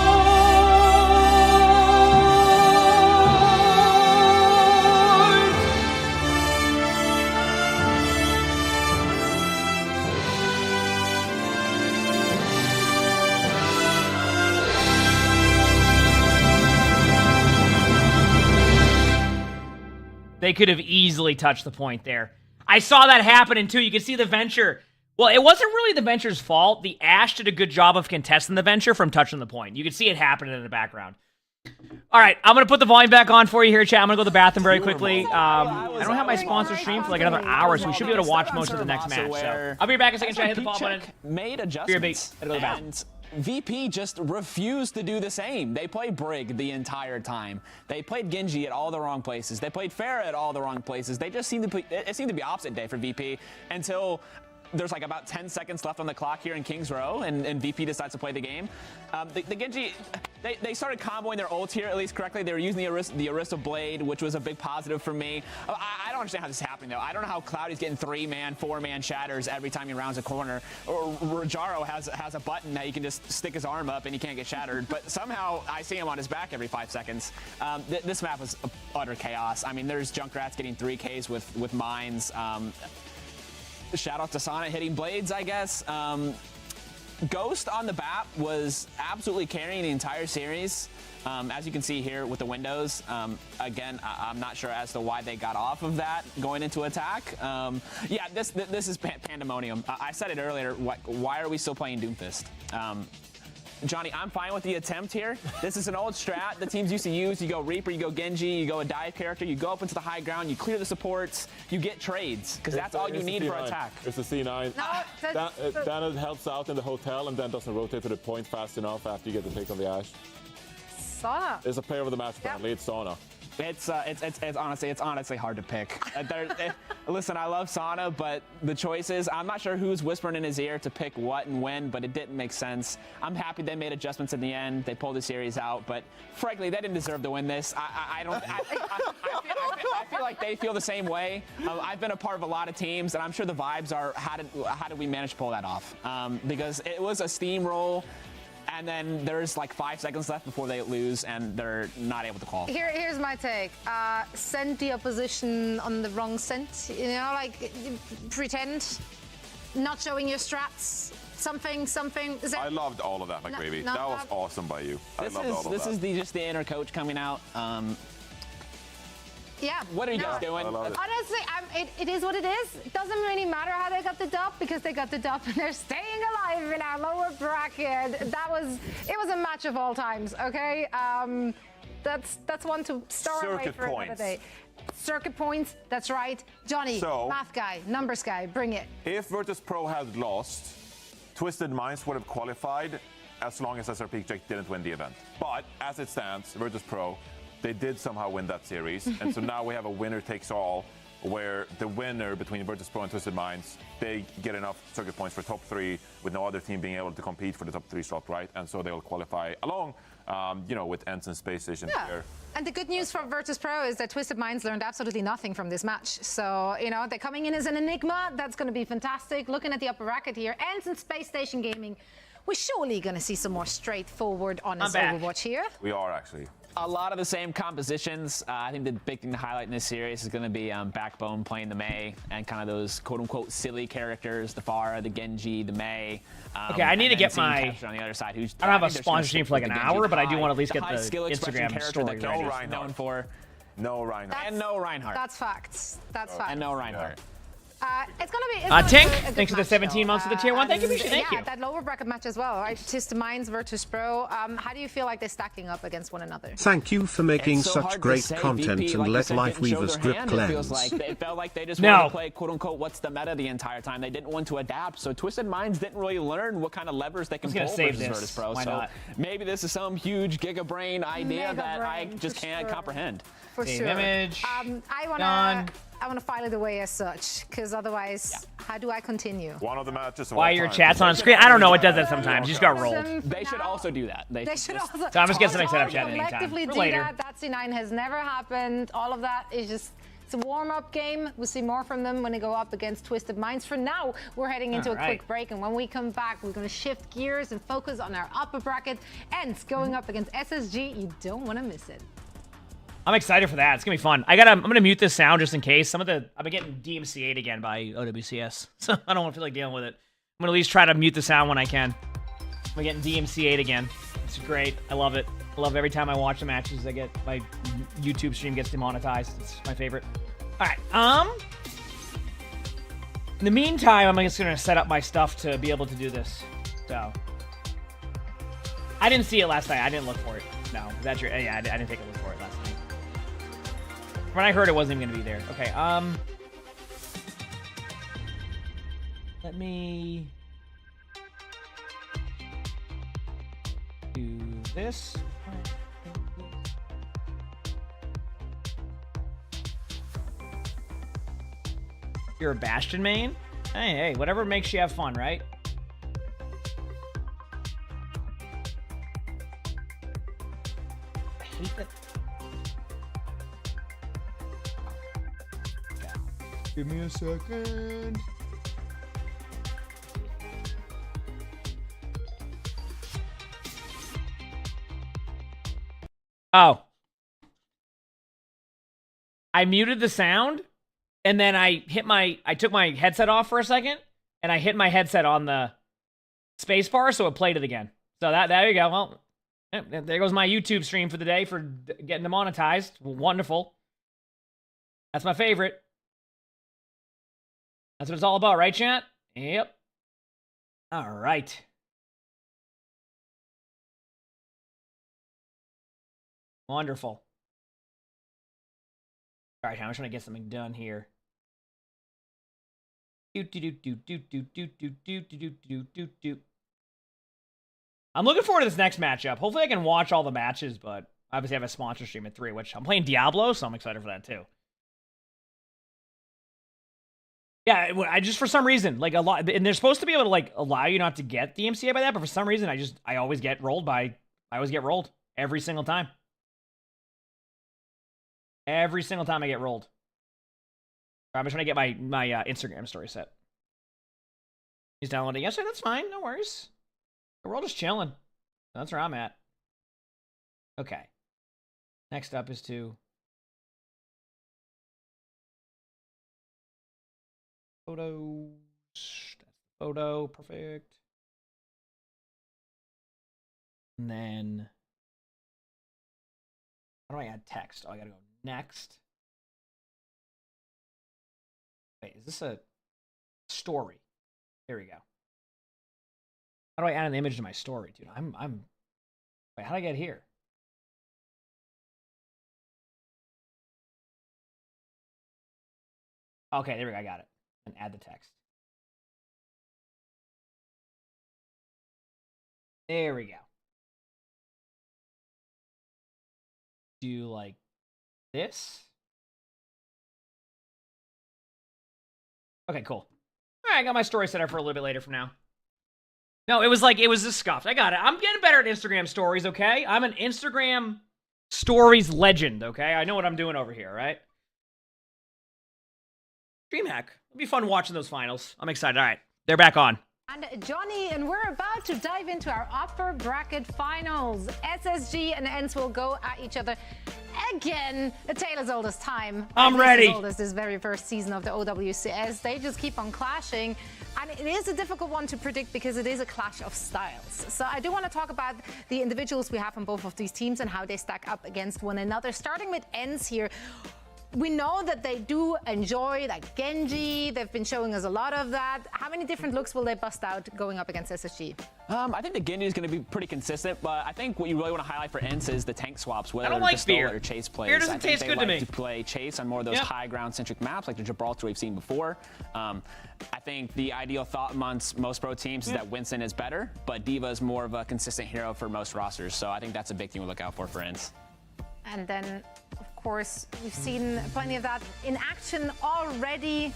They could have easily touched the point there. I saw that happening too. You can see the Venture. Well, it wasn't really the Venture's fault. The Ashe did a good job of contesting the Venture from touching the point. You can see it happening in the background. All right, I'm going to put the volume back on for you here, chat. I'm going to go to the bathroom very quickly. I don't have my sponsor stream for like another hour, so we should be able to watch most of the next match. So I'll be back in a second, chat. Hit the follow button. Made adjustments. And VP just refused to do the same. They played Brig the entire time. They played Genji at all the wrong places. They played Pharah at all the wrong places. They just seemed to play, it seemed to be opposite day for VP until there's like about 10 seconds left on the clock here in King's Row, and VP decides to play the game. The Genji, they started comboing their ults here at least correctly. They were using the Arista Blade, which was a big positive for me. I don't understand how this is happening, though. I don't know how Cloudy's getting 3-man, 4-man shatters every time he rounds a corner. Or Rajaro has a button that he can just stick his arm up and he can't get shattered. But somehow I see him on his back every 5 seconds. This map was utter chaos. I mean, there's Junkrats getting 3Ks with mines. Shout out to Sonic hitting blades, I guess. Ghost on the BAP was absolutely carrying the entire series. As you can see here with the windows. Again, I'm not sure as to why they got off of that going into attack. Yeah, this is pandemonium. I said it earlier. Why are we still playing Doomfist? Johnny, I'm fine with the attempt here. This is an old strat the teams used to use. You go Reaper, you go Genji, you go a dive character, you go up into the high ground, you clear the supports, you get trades, because that's all you need for attack. It's a C9. Danon helps out in the hotel and then doesn't rotate to the point fast enough after you get the pick on the Ashe. Sauna. It's a player of the match, apparently. It's Sauna. It's honestly hard to pick. Listen, I love Sauna, but the choices, I'm not sure who's whispering in his ear to pick what and when, but it didn't make sense. I'm happy they made adjustments in the end. They pulled the series out, but frankly, they didn't deserve to win this. I feel like they feel the same way. I've been a part of a lot of teams, and I'm sure the vibes are how did we manage to pull that off? Because it was a steamroll. And then there's like 5 seconds left before they lose, and they're not able to call. Here's my take. Send the opposition on the wrong scent. You know, like pretend, not showing your strats. Something. I loved all of that, McGravy. That was awesome by you. I loved all of that. This is just the inner coach coming out. Yeah. What are you guys doing? Honestly, it is what it is. It doesn't really matter how they got the dub because they got the dub and they're staying alive in our lower bracket. It was a match of all times. Okay, that's one to store away for another day. circuit points. That's right. Johnny, So- math guy, numbers guy, bring it. If Virtus Pro had lost, Twisted Minds would have qualified as long as SRP Jack didn't win the event. But as it stands, Virtus Pro, they did somehow win that series. And so now we have a winner takes all, where the winner between Virtus Pro and Twisted Minds, they get enough circuit points for top 3 with no other team being able to compete for the top 3 slot, right? And so they'll qualify along, you know, with Ents and Space Station here. And the good news for Virtus Pro is that Twisted Minds learned absolutely nothing from this match. So, you know, they're coming in as an enigma. That's going to be fantastic. Looking at the upper bracket here, Ents and Space Station Gaming, we're surely going to see some more straightforward, honest Overwatch here. We are actually. A lot of the same compositions. I think the big thing to highlight in this series is going to be Backbone playing the Mei and kind of those quote-unquote silly characters, the Pharah, the Genji, the Mei. Okay, I need to get my... on the other side, who's, I don't have a sponsor stream for like an hour, but I do want to at least get the Instagram story that ready. Known for. No Reinhardt. And no Reinhardt. That's facts. That's facts. And no Reinhardt. It's gonna be. It's Tink, gonna be a good thanks for the match, 17 though. months for the tier 1. Thank you, Misha. Thank you. Yeah, that lower bracket match as well, right? Twisted Minds versus Pro. How do you feel like they're stacking up against one another? Thank you for making It's so such hard to great say. content VP, and like let you said, Life didn't show Weavers their drip hand. cleanse. It feels like it felt like they just No. wanted to play quote unquote what's the meta the entire time. They didn't want to adapt. So Twisted Minds didn't really learn what kind of levers they can pull save versus this. Virtus Pro. Why so not? maybe this is some huge gigabrain idea Mega that I brain, just for can't sure. comprehend. For Save sure. image. I wanna file it away as such, because otherwise, how do I continue? One of the matches. Why your chat's on screen? I don't know. It does that sometimes. You just got rolled. They should also do that. They should also. So I'm just getting something set up chat anytime. Collectively For do later. that. That C9 has never happened. All of that is just. It's a warm-up game. We'll see more from them when they go up against Twisted Minds. For now, we're heading into a quick break, and when we come back, we're going to shift gears and focus on our upper bracket. Ents going up against SSG. You don't want to miss it. I'm excited for that. It's gonna be fun. I'm gonna mute this sound just in case. I've been getting DMCA'd again by OWCS, so I don't want to feel like dealing with it. I'm gonna at least try to mute the sound when I can. I'm getting DMCA'd again. It's great. I love it. I love every time I watch the matches. I get my YouTube stream gets demonetized. It's my favorite. All right. In the meantime, I'm just gonna set up my stuff to be able to do this. So I didn't see it last night. I didn't look for it. No, that's your. Yeah, I didn't take a look for it last night. When I heard it wasn't even gonna be there. Okay, let me do this. You're a Bastion main? Hey, whatever makes you have fun, right? I hate that. Give me a second. Oh. I muted the sound, and then I took my headset off for a second, and I hit my headset on the spacebar, so it played it again. So there you go. Well, there goes my YouTube stream for the day for getting demonetized. Wonderful. That's my favorite. That's what it's all about, right, chat? Yep. All right. Wonderful. All right, I'm just trying to get something done here. I'm looking forward to this next matchup. Hopefully I can watch all the matches, but obviously I have a sponsor stream at 3, which I'm playing Diablo, so I'm excited for that too. Yeah, I just for some reason, like a lot, and they're supposed to be able to like allow you not to get the MCA by that, but for some reason I always get rolled every single time. Every single time I get rolled. I'm just trying to get my Instagram story set. He's downloading yesterday. That's fine. No worries. We're all just chilling. That's where I'm at. Okay. Next up is to photos. That's the photo. Perfect. And then how do I add text? Oh, I gotta go next. Wait, is this a story? There we go. How do I add an image to my story, dude? Wait, how do I get here? Okay, there we go. I got it. And add the text. There we go. Do like this? Okay, cool. All right, I got my story set up for a little bit later from now. No, it was just scuffed. I got it. I'm getting better at Instagram stories, okay? I'm an Instagram stories legend, okay? I know what I'm doing over here, right? DreamHack. It'll be fun watching those finals. I'm excited. All right, they're back on. And Johnny, and we're about to dive into our upper bracket finals. SSG and ENCE will go at each other again. A tale as old as time. I'm ready. As old as this very first season of the OWCS. They just keep on clashing. And it is a difficult one to predict because it is a clash of styles. So I do want to talk about the individuals we have on both of these teams and how they stack up against one another. Starting with ENCE here. We know that they do enjoy like Genji. They've been showing us a lot of that. How many different looks will they bust out going up against SSG? I think the Genji is going to be pretty consistent, but I think what you really want to highlight for ENCE is the tank swaps, whether I don't like Pistola Beer. or Chase plays. Beer doesn't taste good to me. To play Chase on more of those high ground-centric maps like the Gibraltar we've seen before. I think the ideal thought amongst most pro teams is that Winston is better, but D.Va is more of a consistent hero for most rosters, so I think that's a big thing to look out for ENCE. And then, of course, we've seen plenty of that in action already.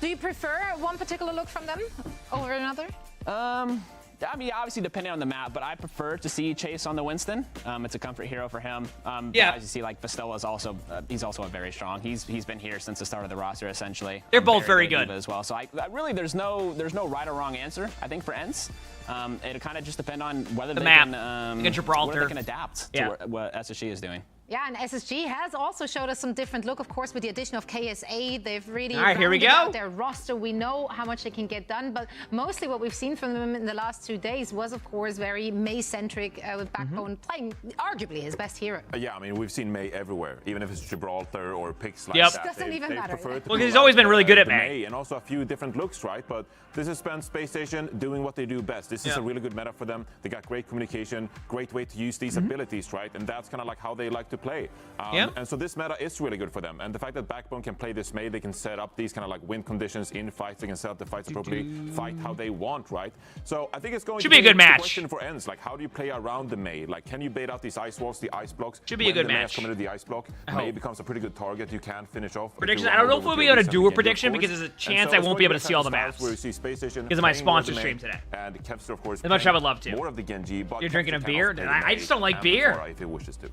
Do you prefer one particular look from them over another? I mean, obviously depending on the map, but I prefer to see Chase on the Winston. It's a comfort hero for him. Yeah. As you see, like Pistola is also he's also a very strong. He's been here since the start of the roster essentially. They're both very good as well. So I really there's no right or wrong answer. I think for ENCE, it'll kind of just depend on whether the they map. can Gibraltar. whether they can adapt to what SSG is doing. Yeah, and SSG has also showed us some different look, of course, with the addition of KSA. They've really rounded out their roster. We know how much they can get done, but mostly what we've seen from them in the last 2 days was, of course, very Mei-centric, with Backbone playing arguably his best hero. Yeah, I mean, we've seen Mei everywhere, even if it's Gibraltar or picks like Yep. that. Doesn't even matter. Well, he's always been really good at Mei. And also a few different looks, right? But this is Spence Space Station doing what they do best. This is a really good meta for them. They got great communication, great way to use these abilities, right? And that's kind of like how they like to play. And so this meta is really good for them. And the fact that Backbone can play this Mei, they can set up these kind of like win conditions in fights. They can set up the fights appropriately, fight how they want, right? So I think it's going to be a good match. Question for ENCE, like how do you play around the Mei? Like, can you bait out these ice walls, the ice blocks? Should be a good when the Mei match. has committed the ice block, Mei becomes a pretty good target. You can finish off. Prediction. I don't know if we'll be able to do a prediction because there's a chance I won't be able to see all the maps. Where you see Space Station because of my sponsor stream today. And Kevster, of course, as much as I would love to. More of the Genji, but you're drinking a beer? I just don't like beer. If it wishes to.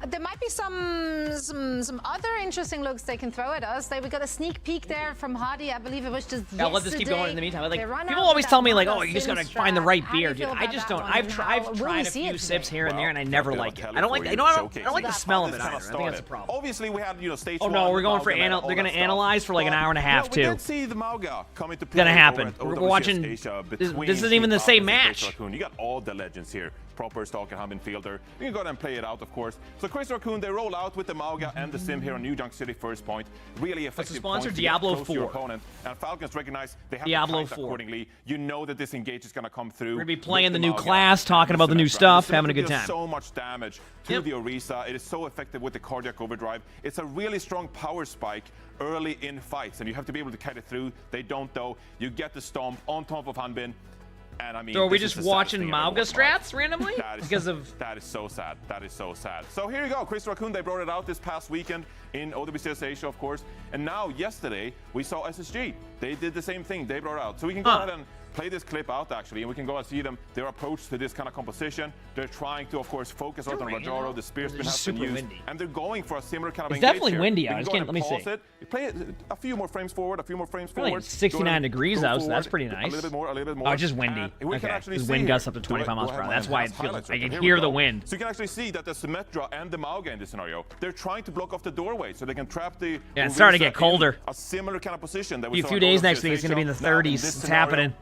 There might be some other interesting looks they can throw at us. We got a sneak peek there from Hadi. I believe it was just yesterday. I'll let this keep going in the meantime. Like, people always tell me, like, oh, you just gotta find the right beer, dude. I just don't. I've tried a few sips here and there, and I never like it. I don't like. I don't like the smell of it either. I think that's a problem. Obviously, we had stage. Oh no, we're going for they're gonna analyze for like an hour and a half too. We did see the Mauga coming to play. Gonna happen. We're watching. This isn't even the same match. You got all the legends here. Proper Stalker, Hambin Fielder. You can go ahead and play it out, of course. So Chris Raccoon, they roll out with the Mauga and the Sim here on New Junk City first point. Really effective. What's the sponsor? Points Diablo to 4. Your opponent. And Falcons recognize they have Diablo to fight 4. accordingly. You know that this engage is going to come through. We're going to be playing the new class, talking about the new stuff, having a good time. So much damage to the Orisa. It is so effective with the cardiac overdrive. It's a really strong power spike early in fights, and you have to be able to cut it through. They don't, though. You get the stomp on top of Hanbin. And I mean, so are we just watching Mauga strats randomly? Because of that is so sad. That is so sad. So here you go, Chris Raccoon. They brought it out this past weekend in OWCS Asia, of course. And now yesterday we saw SSG. They did the same thing. They brought it out. So we can go ahead and play this clip out actually, and we can go and see them. Their approach to this kind of composition. They're trying to, of course, focus on Rajaro. The spearspin has been used, windy. and they're going for a similar kind of. It's definitely windy out. Let me see. You play it a few more frames forward. A few more frames forward. Like 69 degrees out, so that's pretty nice. A little bit more. A little bit more. Oh, just windy. Okay. The wind gusts up to 25 miles per hour. That's why it feels. I can hear the wind. So you can actually see that the Symmetra and the Mauga in this scenario, they're trying to block off the doorway so they can trap the. Yeah, it's starting to get colder. A similar kind of position. A few days next week, it's going to be in the 30s. It's happening.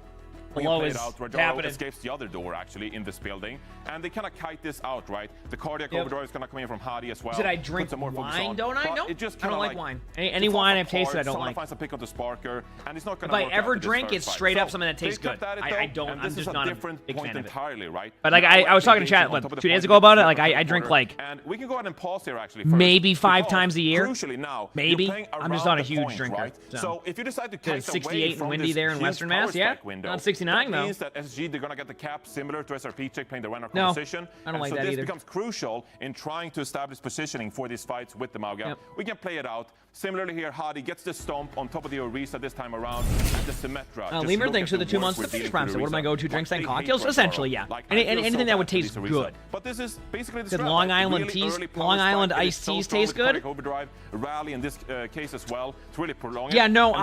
Below play is it out. Rajaro happening. escapes the other door, actually, in this building. And they kind of kite this out, right? The cardiac overdrive is going to come in from Hadi as well. Did I drink Some more wine, don't I? But No, it just I don't kinda like wine. Any wine I've tasted, I don't Someone like. finds a pick on the Sparker, and it's not going If to I ever drink, it's straight up something that tastes good. I don't. I'm just not a big fan of it. Entirely, right? But like I was talking to chat 2 days ago about it. Like I drink like and we can go ahead and pause here actually. Maybe 5 times a year. Crucially now, maybe. I'm just not a huge drinker. Right? So if you decide to kite 68 and windy there in Western Mass, yeah. Not 69 though. That means that SSG they're going to get the cap similar to SRP check playing the runner No, position. I don't like so that this either. becomes crucial in trying to establish positioning for these fights with the Mauga. We can play it out. Similarly here, Hadi gets the stomp on top of the Orisa this time around, and the Symmetra. Lemur, thanks for the 2 months to finish prime. So what are my go-to drinks and cocktails? Essentially, yeah. Anything that would taste good. But this is basically the Did Long Island teas, Long Island iced teas taste good? Overdrive rally in this case as well. It's really prolonging. Yeah, no,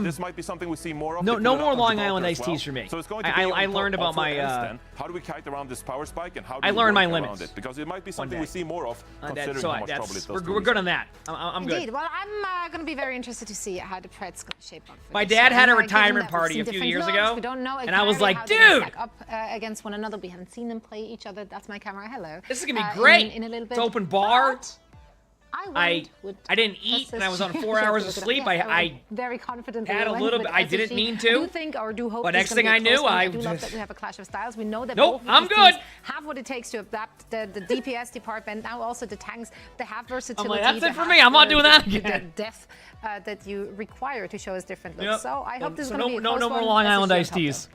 This might be something we see more of. No more Long Island iced teas for me. So it's going to be I learned about my. How do we kite around this power spike and how do I we learned my work around limits. it? Because it might be something we see more of, considering so how much trouble it does. we're good on that. I'm good. Indeed. Well, I'm going to be very interested to see how the Pred's going to shape up. My dad had a retirement party a few years ago, we don't know and I was exactly like, how they're gonna dude, stack up against one another. We haven't seen them play each other. That's my camera. Hello. This is gonna be great. In a little bit. It's open bar. I didn't eat, and I was on 4 hours of sleep. I very confident had a little bit. I didn't mean to. I do think or do hope. But next thing I knew, I do love that we have a clash of styles. We know that Nope, both I'm of these good. teams have what it takes to adapt the DPS department. Now also the tanks. They have versatility. I'm like, that's it for they me. have I'm not doing that the again. depth that you require to show us different looks. Yep. So I hope this is So going to be a close no more one. Long Island SSG iced teas.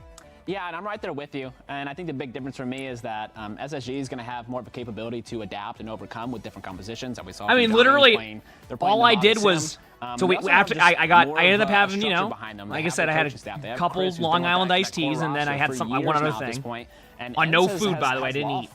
Yeah, and I'm right there with you. And I think the big difference for me is that SSG is going to have more of a capability to adapt and overcome with different compositions that we saw. I mean, literally, all I did was. So after I ended up having, you know, like I said, I had a couple Long Island iced teas, and then I had one other thing. On no food, by the way, I didn't eat.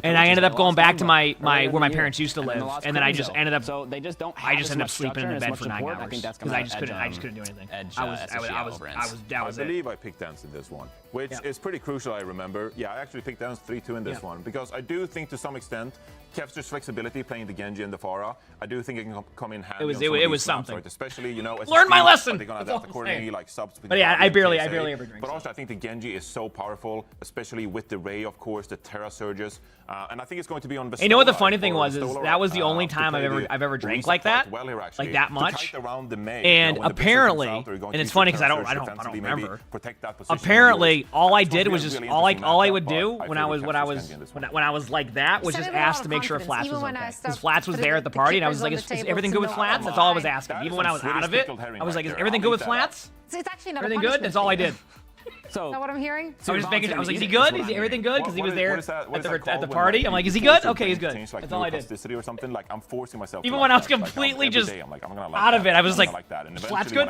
And I ended up going back to my where my parents used to live, and then I just ended up. So they just don't. I just ended up sleeping in the bed for 9 I hours think that's because I just couldn't do anything. I believe I picked Dance in this one, which is pretty crucial. I remember. Yeah, I actually picked Dance 3-2 in this one because I do think to some extent Kevster's flexibility playing the Genji and the Pharah, I do think it can come in handy. It was something. Right? Especially, you know, learn my lesson. They're gonna adapt accordingly, like subs. But yeah, I barely ever drink. But also, I think the Genji is so powerful, especially with the Ray, of course, the Terra Surges, and I think it's going to be on. You know what the funny thing was is that was the only time I've ever drank like that, like that much. And apparently, and it's funny because I don't remember. Apparently, all I did was just all I would do when I was like that was just ask to make sure Flats was okay. Because Flats was there at the party, and I was like, is everything good with Flats? That's all I was asking. Even when I was out of it, I was like, is everything good with Flats? It's actually not everything good? That's all I did. So is that what I'm hearing? I was just making. I was like, is he good? Is everything good? Because he was there at the party. I'm like, is he good? Okay, he's good. That's all I did. Or something like I'm forcing myself. Even when I was completely just out of it, I was like, Flats good.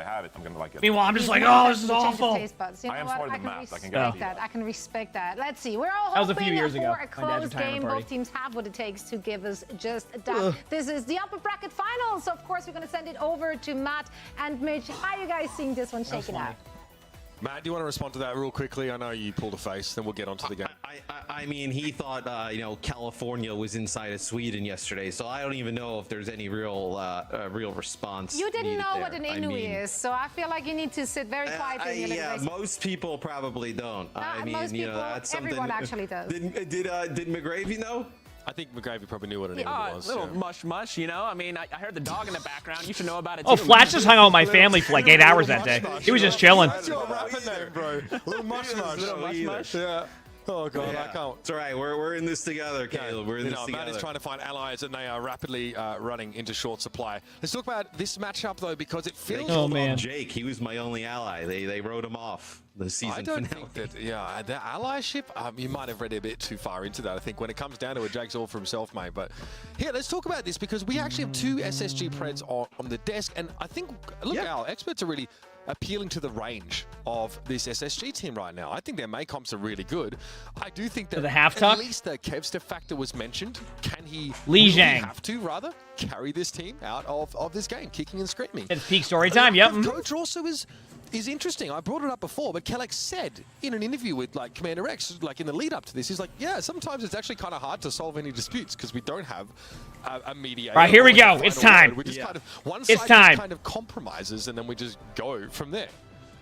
Meanwhile, I'm just like, oh, this is awful. I am smart enough. I can respect that. Let's see. We're all hoping for a close game. Both teams have what it takes to give us just that. This is the upper bracket finals. So of course we're going to send it over to Matt and Mitch. How are you guys seeing this one shaking out? Matt, do you want to respond to that real quickly? I know you pulled a face, then we'll get onto the game. I mean, he thought, California was inside of Sweden yesterday, so I don't even know if there's any real response. You didn't know what an Inui is, so I feel like you need to sit very quietly. Yeah, most people probably don't. I mean, most people, that's something. Everyone actually does. Did McGravy know? I think McGravy probably knew what an Inui was. A little mush, you know? I mean, I heard the dog in the background. You should know about it, too. Oh, Flash just hung out with my family for like 8 hours that day. He was just chilling. That's your rapping name, bro. Little mush. Yeah. Oh, God, I can't. It's all right. We're in this together, Caleb. We're in this together. Matt is trying to find allies, and they are rapidly running into short supply. Let's talk about this matchup, though, because it feels... Oh, man. Jake, he was my only ally. They wrote him off the season finale. I don't think that, the allyship, you might have read a bit too far into that. I think when it comes down to it, Jake's all for himself, mate. But here, let's talk about this, because we actually have 2 SSG Preds on the desk, and I think, look, our experts are really appealing to the range of this SSG team right now. I think their May comps are really good. I do think that at least the Kevster factor was mentioned. Can he have to, rather, carry this team out of this game, kicking and screaming? It's peak story time, yep. Coach also is interesting. I brought it up before, but Kellex said in an interview with Commander X, in the lead up to this, he's like, yeah, sometimes it's actually kind of hard to solve any disputes because we don't have a mediator. Right, here we go. It's time. We just kind of, one side just kind of compromises, and then we just go from there.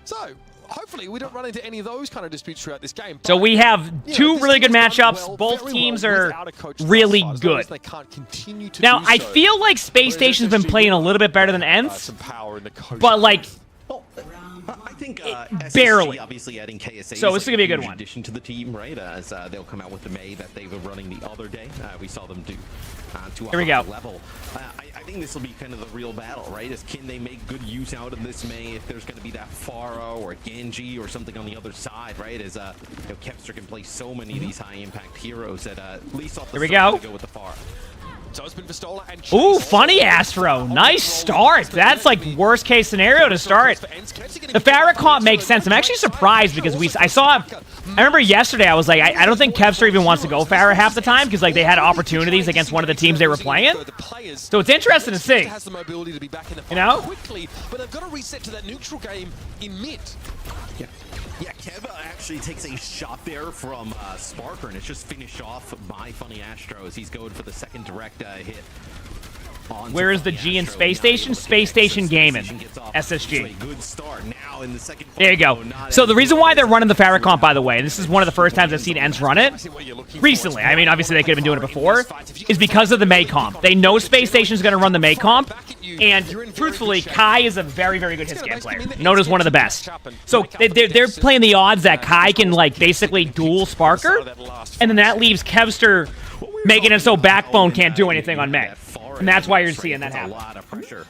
So, hopefully we don't run into any of those kind of disputes throughout this game. So we have two really good matchups. Both teams are really good. Now, I feel like Space Station's been playing a little bit better than Ents, but like, I think barely. Obviously adding KSA so it's gonna be a good one. Addition to the team, right? As they'll come out with the May that they were running the other day. We saw them do to a Here we go. high level. I think this will be kind of the real battle, right? Is can they make good use out of this May if there's going to be that Pharah or Genji or something on the other side, right? As Kevster can play so many of these high impact heroes that at least off the start go with the Pharah. Ooh, funny Astro. Nice start. That's like worst case scenario to start. The Pharah comp makes sense. I'm actually surprised because I remember yesterday I was like, I don't think Kevster even wants to go Pharah half the time because like they had opportunities against one of the teams they were playing. So it's interesting to see. You know? But they've got to reset to that neutral game in mid. Yeah, Kev actually takes a shot there from Sparker, and it's just finished off by Funny Astro as he's going for the second direct hit. Where is the G in Space Station? Space Station Gaming. SSG. Good start now in the second. There you go. So the reason why they're running the Pharah comp, by the way, and this is one of the first times I've seen Ents run it, recently, I mean, obviously they could have been doing it before, is because of the May comp. They know Space Station's going to run the May comp, and truthfully, Kai is a very, very good hitscan player. Known as one of the best. So they're playing the odds that Kai can, like, basically duel Sparker, and then that leaves Kevster making it so Backbone can't do anything on May. And that's why you're seeing that happen. A lot of pressure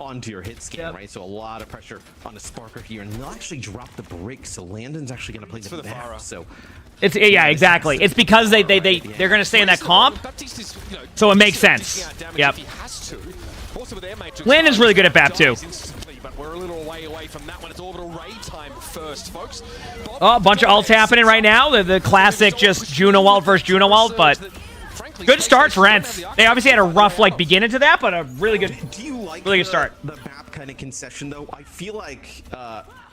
onto your hit scan, right? So a lot of pressure on the Sparker here, and they'll actually drop the brick. So Landon's actually going to play the map. So it's yeah, exactly. It's because they're going to stay in that comp, so it makes sense. Yep. Landon's really good at BAP too. But we're a little way away from that one. It's orbital raid time first, folks. Oh, a bunch of ults happening right now. The classic just Juno ult versus Juno ult, but good start for Ents. They obviously had a rough like beginning to that, but a really good, really good start. The BAP kind of concession though, I feel like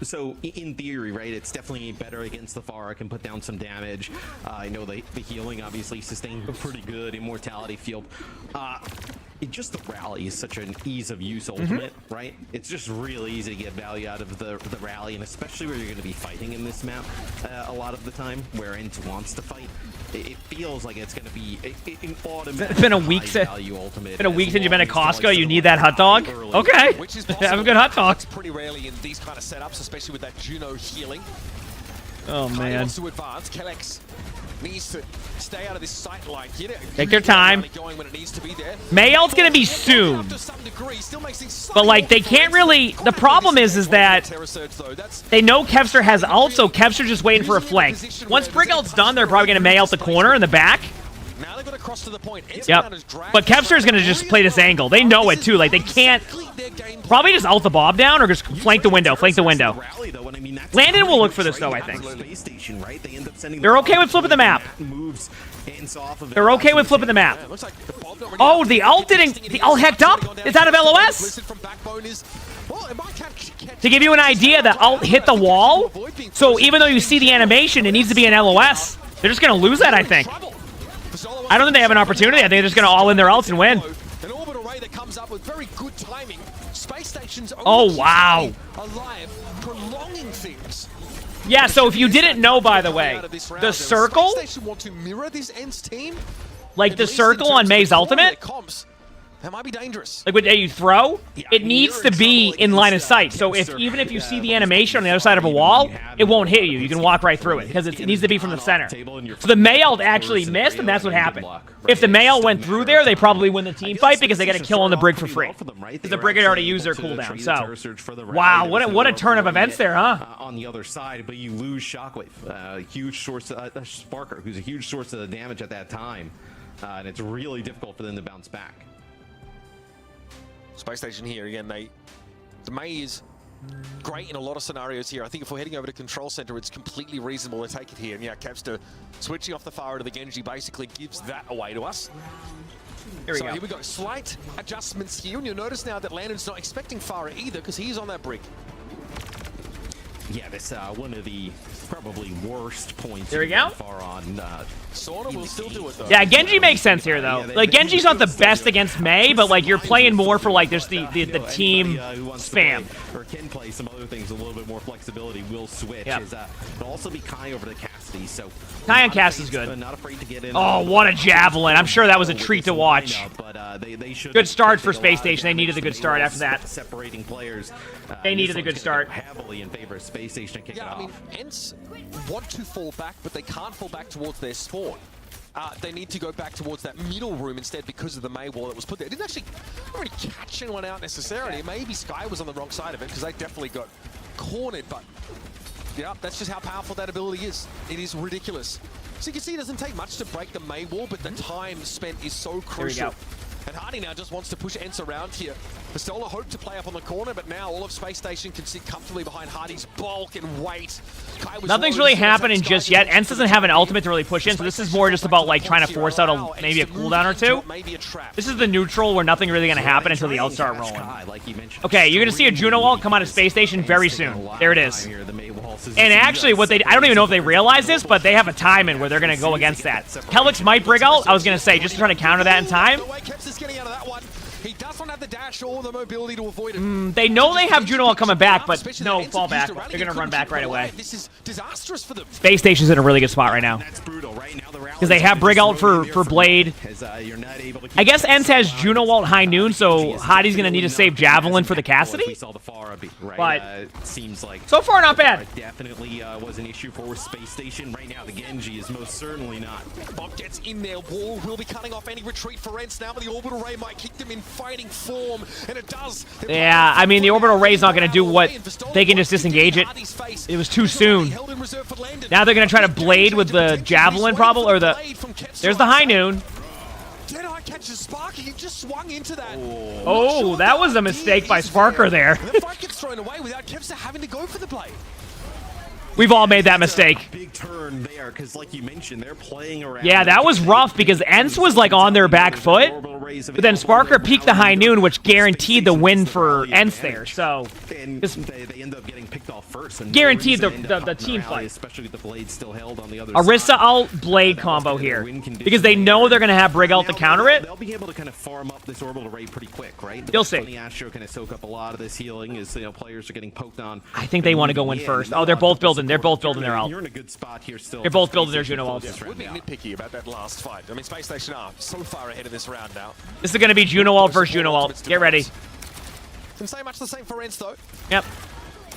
so in theory, right, it's definitely better against the Pharah, can put down some damage. I know the healing obviously sustained pretty good, immortality field. It just the rally is such an ease of use ultimate, right? It's just really easy to get value out of the rally, and especially where you're going to be fighting in this map a lot of the time, where Ents wants to fight. It feels like it's going to be an automatic. It's been a week since you've been at Costco. You need that hot dog. Okay, have a good hot dog. It's pretty rarely in these kind of setups, especially with that Juno healing. Oh man. Wants to advance. Kellex needs to stay out of this sight line. Take their time. May ult's gonna be soon. But like they can't really. The problem is that they know Kevster has ult, so Kevster's just waiting for a flank. Once Brig ult's done, they're probably gonna May ult the corner in the back. Now they've got to cross to the point. Yep. But Kevster's gonna just play this angle. They know it too. Like they can't. Probably just ult the Bob down or just flank the window. Flank the window. Landon will look for this though, I think. They're okay with flipping the map. They're okay with flipping the map. Oh, the ult didn't. The ult hecked up? It's out of LOS? To give you an idea, the ult hit the wall. So even though you see the animation, it needs to be an LOS. They're just going to lose that, I think. I don't think they have an opportunity. I think they're just going to all in their ults and win. An orbital ray that comes up with very good timing. Space stations oh, wow. Alive, prolonging things. Yeah, so if you didn't know, by the way, the circle, want to mirror this Ents team, like the circle on May's ultimate, that might be dangerous. like when you throw, it needs to be in line of sight. So even if you see the animation on the other side of a wall, it won't hit you. You can walk right through it because it needs to be from the center. So the May ult actually missed, and that's what happened. If the May ult went through there, they probably win the team fight because they get a kill on the Brig for free. Because the Brig had already used their cooldown. So, wow, what a turn of events there, huh? On the other side, but you lose Shockwave, huge source, Sparker, who's a huge source of the damage at that time, and it's really difficult for them to bounce back. Space station here again. The May is great in a lot of scenarios here. I think if we're heading over to Control Center, it's completely reasonable to take it here. And yeah, Kevster switching off the Pharah to the Genji basically gives that away to us. Here we go. Slight adjustments here, and you'll notice now that Landon's not expecting Pharah either because he's on that Brig. Yeah, this one of the probably worst points. There we go. Far on. Sauna will still do it though. Yeah, Genji makes sense here though. Like Genji's not the best against Mei, but like you're playing more for like just the team spam. Or can play some other things, a little bit more flexibility. Will switch. Yep. It'll also be Kai over to Cassidy. So Kai and Cass is good. Not afraid to get in. Oh, what a javelin! I'm sure that was a treat to watch. They should Good start for Space Station. They needed a good start after that. Separating players. They needed a good start. Heavily in favor of Space Station to kick it off. I mean, Ents want to fall back, but they can't fall back towards their spawn. They need to go back towards that middle room instead because of the Mei wall that was put there. It didn't actually really catch anyone out necessarily. Maybe Sky was on the wrong side of it because they definitely got cornered, but yeah, that's just how powerful that ability is. It is ridiculous. So you can see it doesn't take much to break the Mei wall, but the time spent is so crucial. There we go. And Hardy now just wants to push Ents around here. Pistola hoped to play up on the corner, but now all of Space Station can sit comfortably behind Hardy's bulk and weight. Nothing's really happening just yet. Ents doesn't have an ultimate to really push in, so this is more just about like trying to force out maybe a cooldown or two. This is the neutral where nothing really going to happen until the ults start rolling. Okay, you're going to see a Juno ult come out of Space Station very soon. There it is. And actually, I don't even know if they realize this, but they have a timing where they're going to go against that. Helix might brig out, I was going to say, just to try to counter that in time. Getting out of that one. He does not have the dash or the mobility to avoid it. They know they have Juno coming back, but no, fall back. They're going to run back right away. This is disastrous for them. Space Station's in a really good spot right now. Because they have Brig out for Blade. I guess Ents has Juno ult high noon, so Hadi's going to need to save Javelin for the Cassidy. But seems like so far, not bad. Definitely was an issue for Space Station. Right now, the Genji is most certainly not. Bob gets in there. Wall will be cutting off any retreat for Ents now, but the Orbital Ray might kick them in fighting form, and it does. Yeah, I mean, the Orbital Ray's not going to do what they can just disengage it. It was too soon. Now they're going to try to Blade with the Javelin, probably, or the... There's the high noon. Deadeye catches Sparker. He just swung into that. Oh, that was a mistake by Sparker there. The fight gets thrown away without Kevster having to go for the Blade. We've all made that mistake. Big turn there, because like you mentioned, they're playing around. Yeah, that was rough because Ents was like on their back foot, but then Sparker peaked the high noon, which guaranteed the win for Ents there. So they end up getting picked off first. And guaranteed the team fight. Especially with the Blade still held on the other Orisa side. ult Blade combo here because they know they're gonna have Brig ult to counter it. They'll be able to kind of farm up this orbital ray pretty quick, right? You'll see. The Astro kind of soak up a lot of this healing as players are getting poked on. I think they want to go in first. Oh, they're both building. They're both building their ult. You're in a good spot here still. They're both building their Juno ults. We're being nitpicky about that last fight. I mean, Space Station are so far ahead of this round now. This is going to be Juno ult versus Juno ult. Get ready. Can say much the same for Ents though. Yep.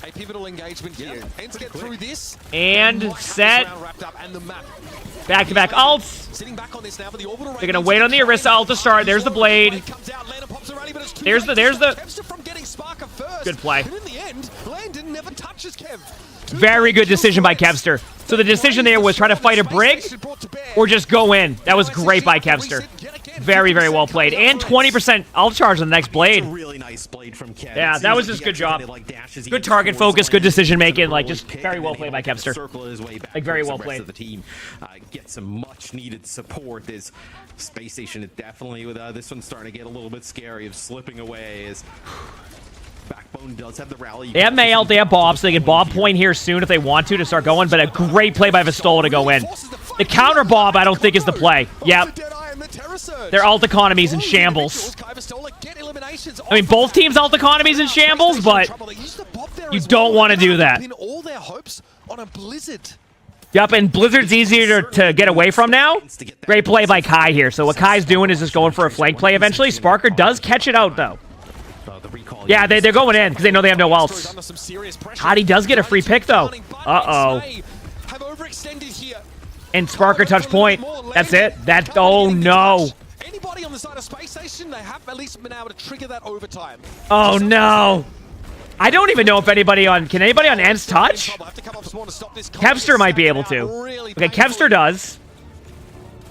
A pivotal engagement here. Ents get through this. And set. Back-to-back ults. Sitting back on this now, but the orbital They're going to wait on the Orisa ult to start. There's the Blade. There's the... Good play. And in the end, Landon never touches Kev. Very good decision by Kevster. So the decision there was try to fight a Brig or just go in. That was great by Kevster. Very, very well played. And 20% ult charge on the next Blade. Really nice Blade from Kev. Yeah, that was just good job. Good target focus, good decision making. Like, just very well played by Kevster. Like, very well played. The team get some much needed support. As Space Station is definitely with this one starting to get a little bit scary of slipping away. As Backbone does have the rally. They have Mei ult, they have Bob, so they can Bob point here soon if they want to start going, but a great play by Vistola to go in. The counter Bob, I don't think, is the play. Yep. Their ult economy's in shambles. I mean, both teams' ult economy's in shambles, but you don't want to do that. All their hopes on a Blizzard. Yep, and Blizzard's easier to get away from now. Great play by Kai here. So what Kai's doing is just going for a flank play eventually. Sparker does catch it out, though. Yeah, they're going in because they know they have no ults. Hadi does get a free pick, though. Uh-oh. And Sparker touch point. That's it. Oh, no. Anybody on the side of Space Station, they have at least been able to trigger that overtime. Oh, no. I don't even know if anybody on... Can anybody on Ents touch? Kevster might be able to. Okay, Kevster does.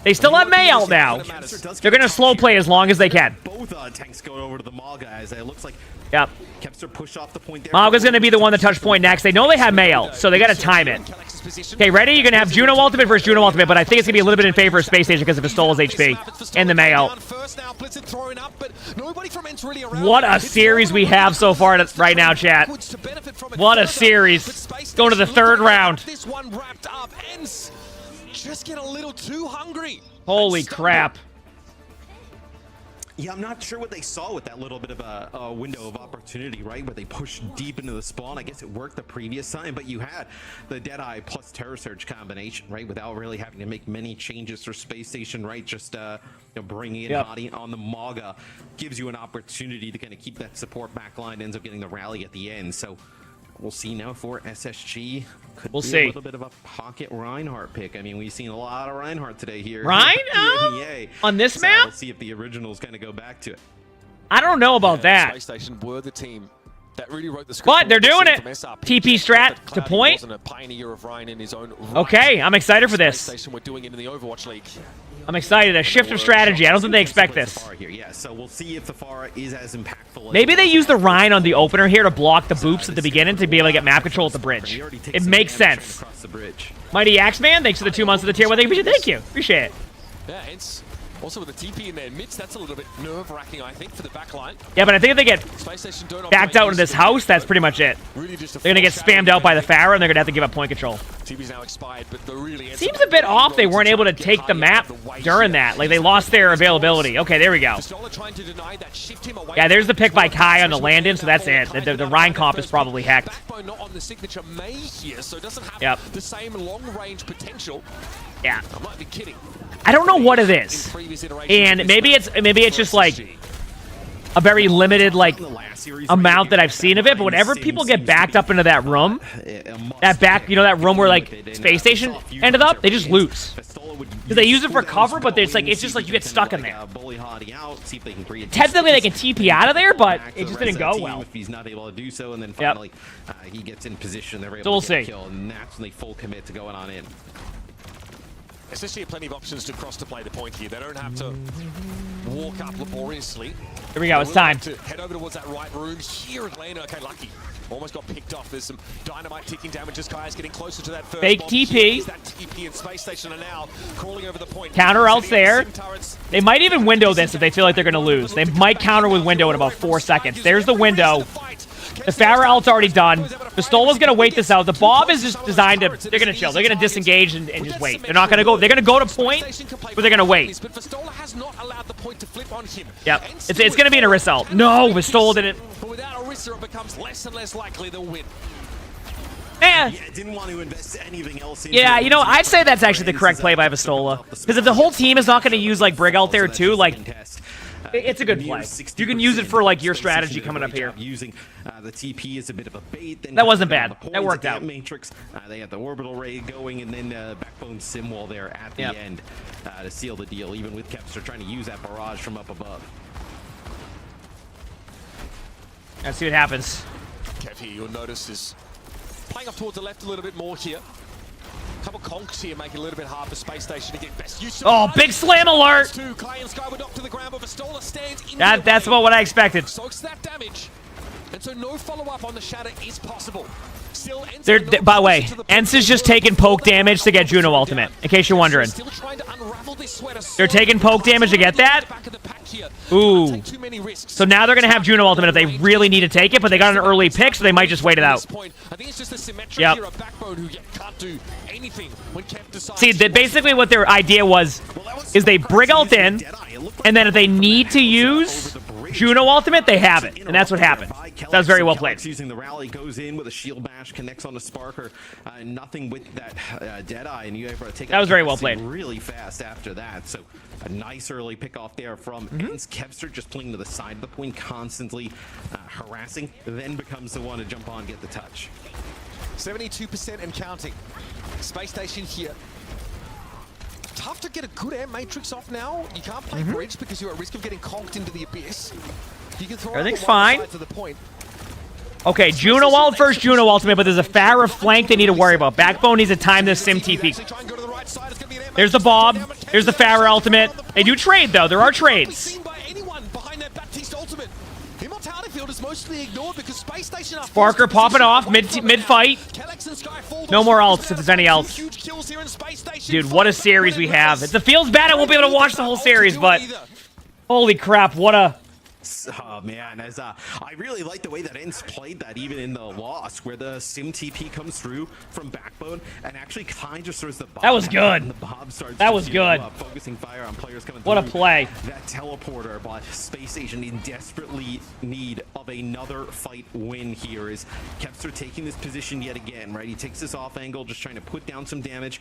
They still have Mei ult now. They're going to slow play as long as they can. Both tanks going over to the Maul guys. It looks like yep. Kevster push off the point there. Maga's going to be the one to touch point next. They know they have Mei ult, so they got to time it. Okay, ready? You're going to have Juno ultimate versus Juno ultimate, but I think it's going to be a little bit in favor of Space Station because of Pistola's HP and the Mei ult. What a series we have so far right now, chat. What a series. Going to the third round. This one wrapped up. Ents just get a little too hungry. Holy crap. Yeah, I'm not sure what they saw with that little bit of a window of opportunity, right? Where they pushed deep into the spawn. I guess it worked the previous time, but you had the Deadeye plus Terror Surge combination, right? Without really having to make many changes for Space Station, right? Just bringing in Hottie on the Maga gives you an opportunity to kind of keep that support backline. Ends up getting the rally at the end. So we'll see now for SSG. Could we'll be see. A little bit of a pocket Reinhardt pick. I mean, we've seen a lot of Reinhardt today here. On this map? We'll see if the originals kind of go back to it. I don't know about that. Space Station were the team that really wrote the script. But they're doing it. TP strat to point. Wasn't a pioneer of Ryan in his own right. Okay, I'm excited for this. Space Station were doing it in the Overwatch League. I'm excited. A shift of strategy. I don't think they expect this. Here. Yeah, so we'll see if the Pharah is as impactful. Maybe they use the Rhine on the opener here to block the boops at the beginning to be able to get map control at the bridge. It makes sense. Mighty Axeman, thanks for the 2 months of the tier 1. Thank you. Appreciate it. Yeah, it's also with the TP in their midst, that's a little bit nerve-wracking, I think, for the backline. Yeah, but I think if they get backed out into this house, that's pretty much it. Really just they're going to get spammed out by the Pharah, and they're going to have to give up point control. TP's now expired, but the really seems a bit off they weren't able to take the map during that. Like, they lost their availability. Okay, there we go. Yeah, there's the pick by Kai on the land-in, so that's it. The Rhine comp is probably hacked. Not on the signature May here, so it doesn't have the same long-range potential. Yeah. I might be kidding. I don't know what it is, and maybe it's just like a very limited like amount that I've seen of it. But whenever people get backed up into that room, that room where like Space Station ended up, they just lose because they use it for cover. But it's just like you get stuck in there. Technically, they can TP out of there, but it just didn't go well. If he's not able to do so, and then finally he gets in position, they're able to get a kill, and naturally full commit to going on in. SSG have plenty of options to cross to play the point here. They don't have to walk up laboriously. Here we go, it's time. To head over towards that right room here at lane. Okay, lucky. Almost got picked off. There's some dynamite ticking damage as Kai's getting closer to that first fake bomb. TP. That TP and Space Station are now crawling over the point. Counter else there. They might even window this if they feel like they're going to lose. They might counter with window in about 4 seconds. There's the window. The Pharah ult's already done. Pistola's going to wait this out. The Bob is just designed to... They're going to chill. They're going to disengage and just wait. They're not going to go... They're going to go to point, but they're going to wait. But Pistola has not allowed the point to flip on him. Yep. It's going to be an Orisa ult. No, Pistola didn't... But without Orisa, it becomes less and less likely they'll win. Yeah, didn't want to invest anything else into yeah, you know, I'd say that's actually the correct play by Pistola. Because if the whole team is not going to use, like, Brig out there, too, like... It's a good play. You can use it for like your strategy coming up here. Using the TP is a bit of a bait. That wasn't bad. That worked out. Matrix. They had the orbital ray going, and then backbone sim wall there at the end to seal the deal. Even with Kepster trying to use that barrage from up above. Let's see what happens. Kev here, you'll notice, is playing up towards the left a little bit more here. Couple conks here make it a little bit hard for Space Station to get best use of. Oh, big slam alert! That's about what I expected. Soaks that damage, and so no follow-up on the shatter is possible. Still, by the way, Ents is just taking poke damage to get Juno ultimate, in case you're wondering. They're taking poke damage to get that? Ooh. So now they're going to have Juno ultimate if they really need to take it, but they got an early pick, so they might just wait it out. Yep. See, basically what their idea was is they Brig ult in, and then if they need to use Juno ultimate, they have it, and that's what happened. That was very well played. Using the rally, goes in with a shield bash, connects on the Sparker, nothing with that Deadeye, and you able to take that was very well played. Really fast after that. So a nice early pick off there from Ents. Kepster just playing to the side of the point, constantly harassing, then becomes the one to jump on, get the touch. 72% and counting. Space Station here. Tough to get a good air matrix off now. You can't play bridge because you're at risk of getting conked into the abyss. You can throw everything's fine. To the point. Okay, Juno ult first, Juno ultimate, but there's a Pharah flank they need to worry about. Backbone needs to time this sim TP. There's the Bob. There's the Pharah ultimate. They do trade, though. There are trades. Sparker popping off mid-fight. No more ults if there's any else. Dude, what a series we have. If the field's bad, I won't be able to watch the whole series, but holy crap, what a Oh man, as I really like the way that Ents played that even in the loss, where the Sim TP comes through from Backbone and actually kind of throws the bomb. That was good. The bomb starts that was good. Focusing fire on players coming what through. A play. That teleporter, but Space Station in desperately need of another fight win here. Is Kepster taking this position yet again, right? He takes this off angle, just trying to put down some damage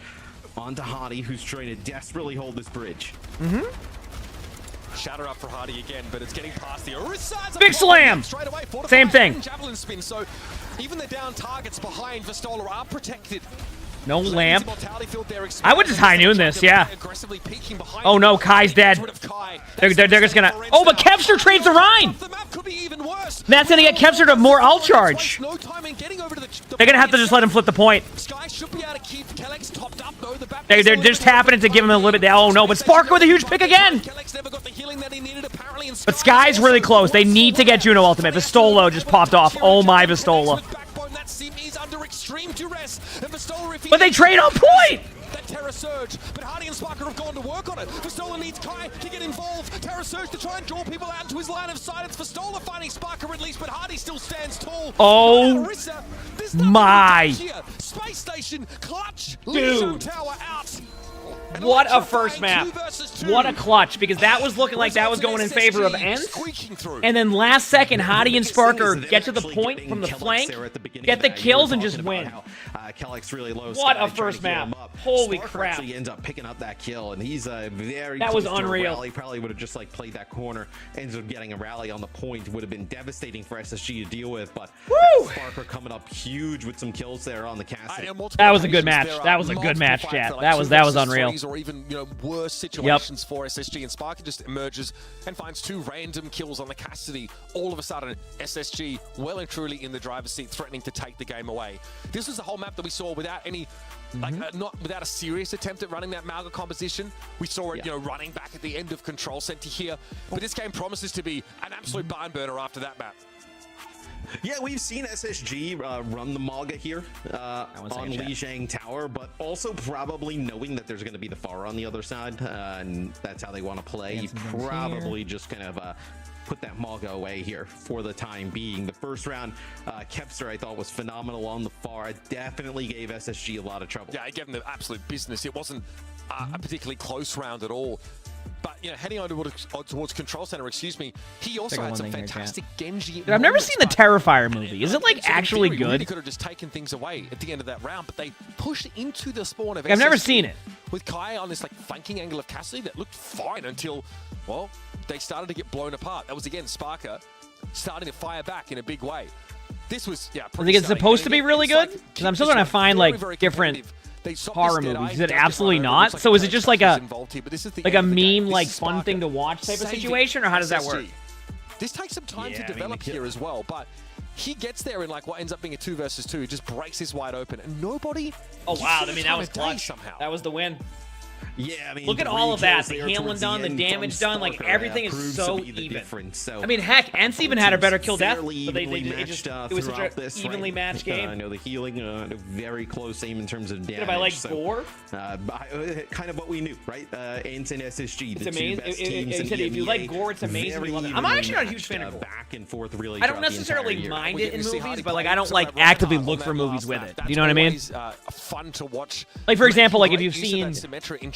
onto Hadi, who's trying to desperately hold this bridge. Shatter up for Hardy again, but it's getting past the Orisa. Big slam! Straight away, same thing. Javelin spin, so even the down targets behind Vistola are protected. No lamp. I would just high noon this, yeah. Oh no, Kai's dead. They're just gonna. Oh, but Kepster trades the Rhine. That's gonna get Kepster to more ult charge. They're gonna have to just let him flip the point. They're just happening to give him a little bit. Oh no, but Sparker with a huge pick again. But Sky's really close. They need to get Juno ultimate. Vistolo just popped off. Oh my Vistola. But they trade on point! That Terra Surge, but Hardy and Sparker have gone to work on it. Vistola needs Kai to get involved. Terra Surge to try and draw people out into his line of sight. It's Vistola finding Sparker at least, but Hardy still stands tall. Oh my! Space Station, clutch, dude! Tower out. What a first map. What a clutch, because that was looking like that was going in favor of Ents. And then last second, Hadi and Sparker get to the point from the flank, get the kills, and just win. What a first map. Holy crap. Actually ends up picking up that kill, and he's very that was unreal. He probably would have just like played that corner, ends up getting a rally on the point. Would have been devastating for SSG to deal with, but Sparker coming up huge with some kills there on the castle. That was a good match. That was a good match, chat. That was unreal. Or even worse situations for SSG, and Sparker just emerges and finds two random kills on the Cassidy. All of a sudden, SSG well and truly in the driver's seat, threatening to take the game away. This was the whole map that we saw without any, not without a serious attempt at running that Malga composition. We saw it, running back at the end of Control Center here, but this game promises to be an absolute barn burner after that map. Yeah, we've seen SSG run the Maga here on Lijiang Tower, but also probably knowing that there's going to be the Pharah on the other side, and that's how they want to play. Probably just kind of put that Maga away here for the time being. The first round, Kepster, I thought, was phenomenal on the Pharah. Definitely gave SSG a lot of trouble. Yeah, it gave them the absolute business. It wasn't a particularly close round at all. But heading on towards Control Center, he also had some fantastic Genji. Dude, I've never seen the Terrifier movie. Is it like actually good? Really could have just taken things away at the end of that round, but they pushed into the spawn of SSG. I've never seen it. With Kai on this flanking angle of Cassidy that looked fine until, well, they started to get blown apart. That was again Sparker starting to fire back in a big way. This was I think it's supposed to be really good, because I'm still trying to find different horror movies. Is it absolutely not? So is it just like a meme, fun thing to watch type of situation, or how does that work? This takes some time to develop here as well, but he gets there in what ends up being a 2 versus 2. He just breaks this wide open, and nobody. Oh wow! I mean, that was clutch. Somehow. That was the win. Yeah, I mean, look at all of that. The healing done, the damage done, everything is so even. I mean, heck, Ents even had a better kill death, but it was such an evenly matched game. I know the healing, very close aim in terms of damage. If I like gore, kind of what we knew, right? Ents and SSG, it's amazing. If you like gore, it's amazing. You love it. I'm actually not a huge fan of gore. Back and forth, really. I don't necessarily mind it in movies, but I don't actively look for movies with it. You know what I mean? Fun to watch. Like for example, if you've seen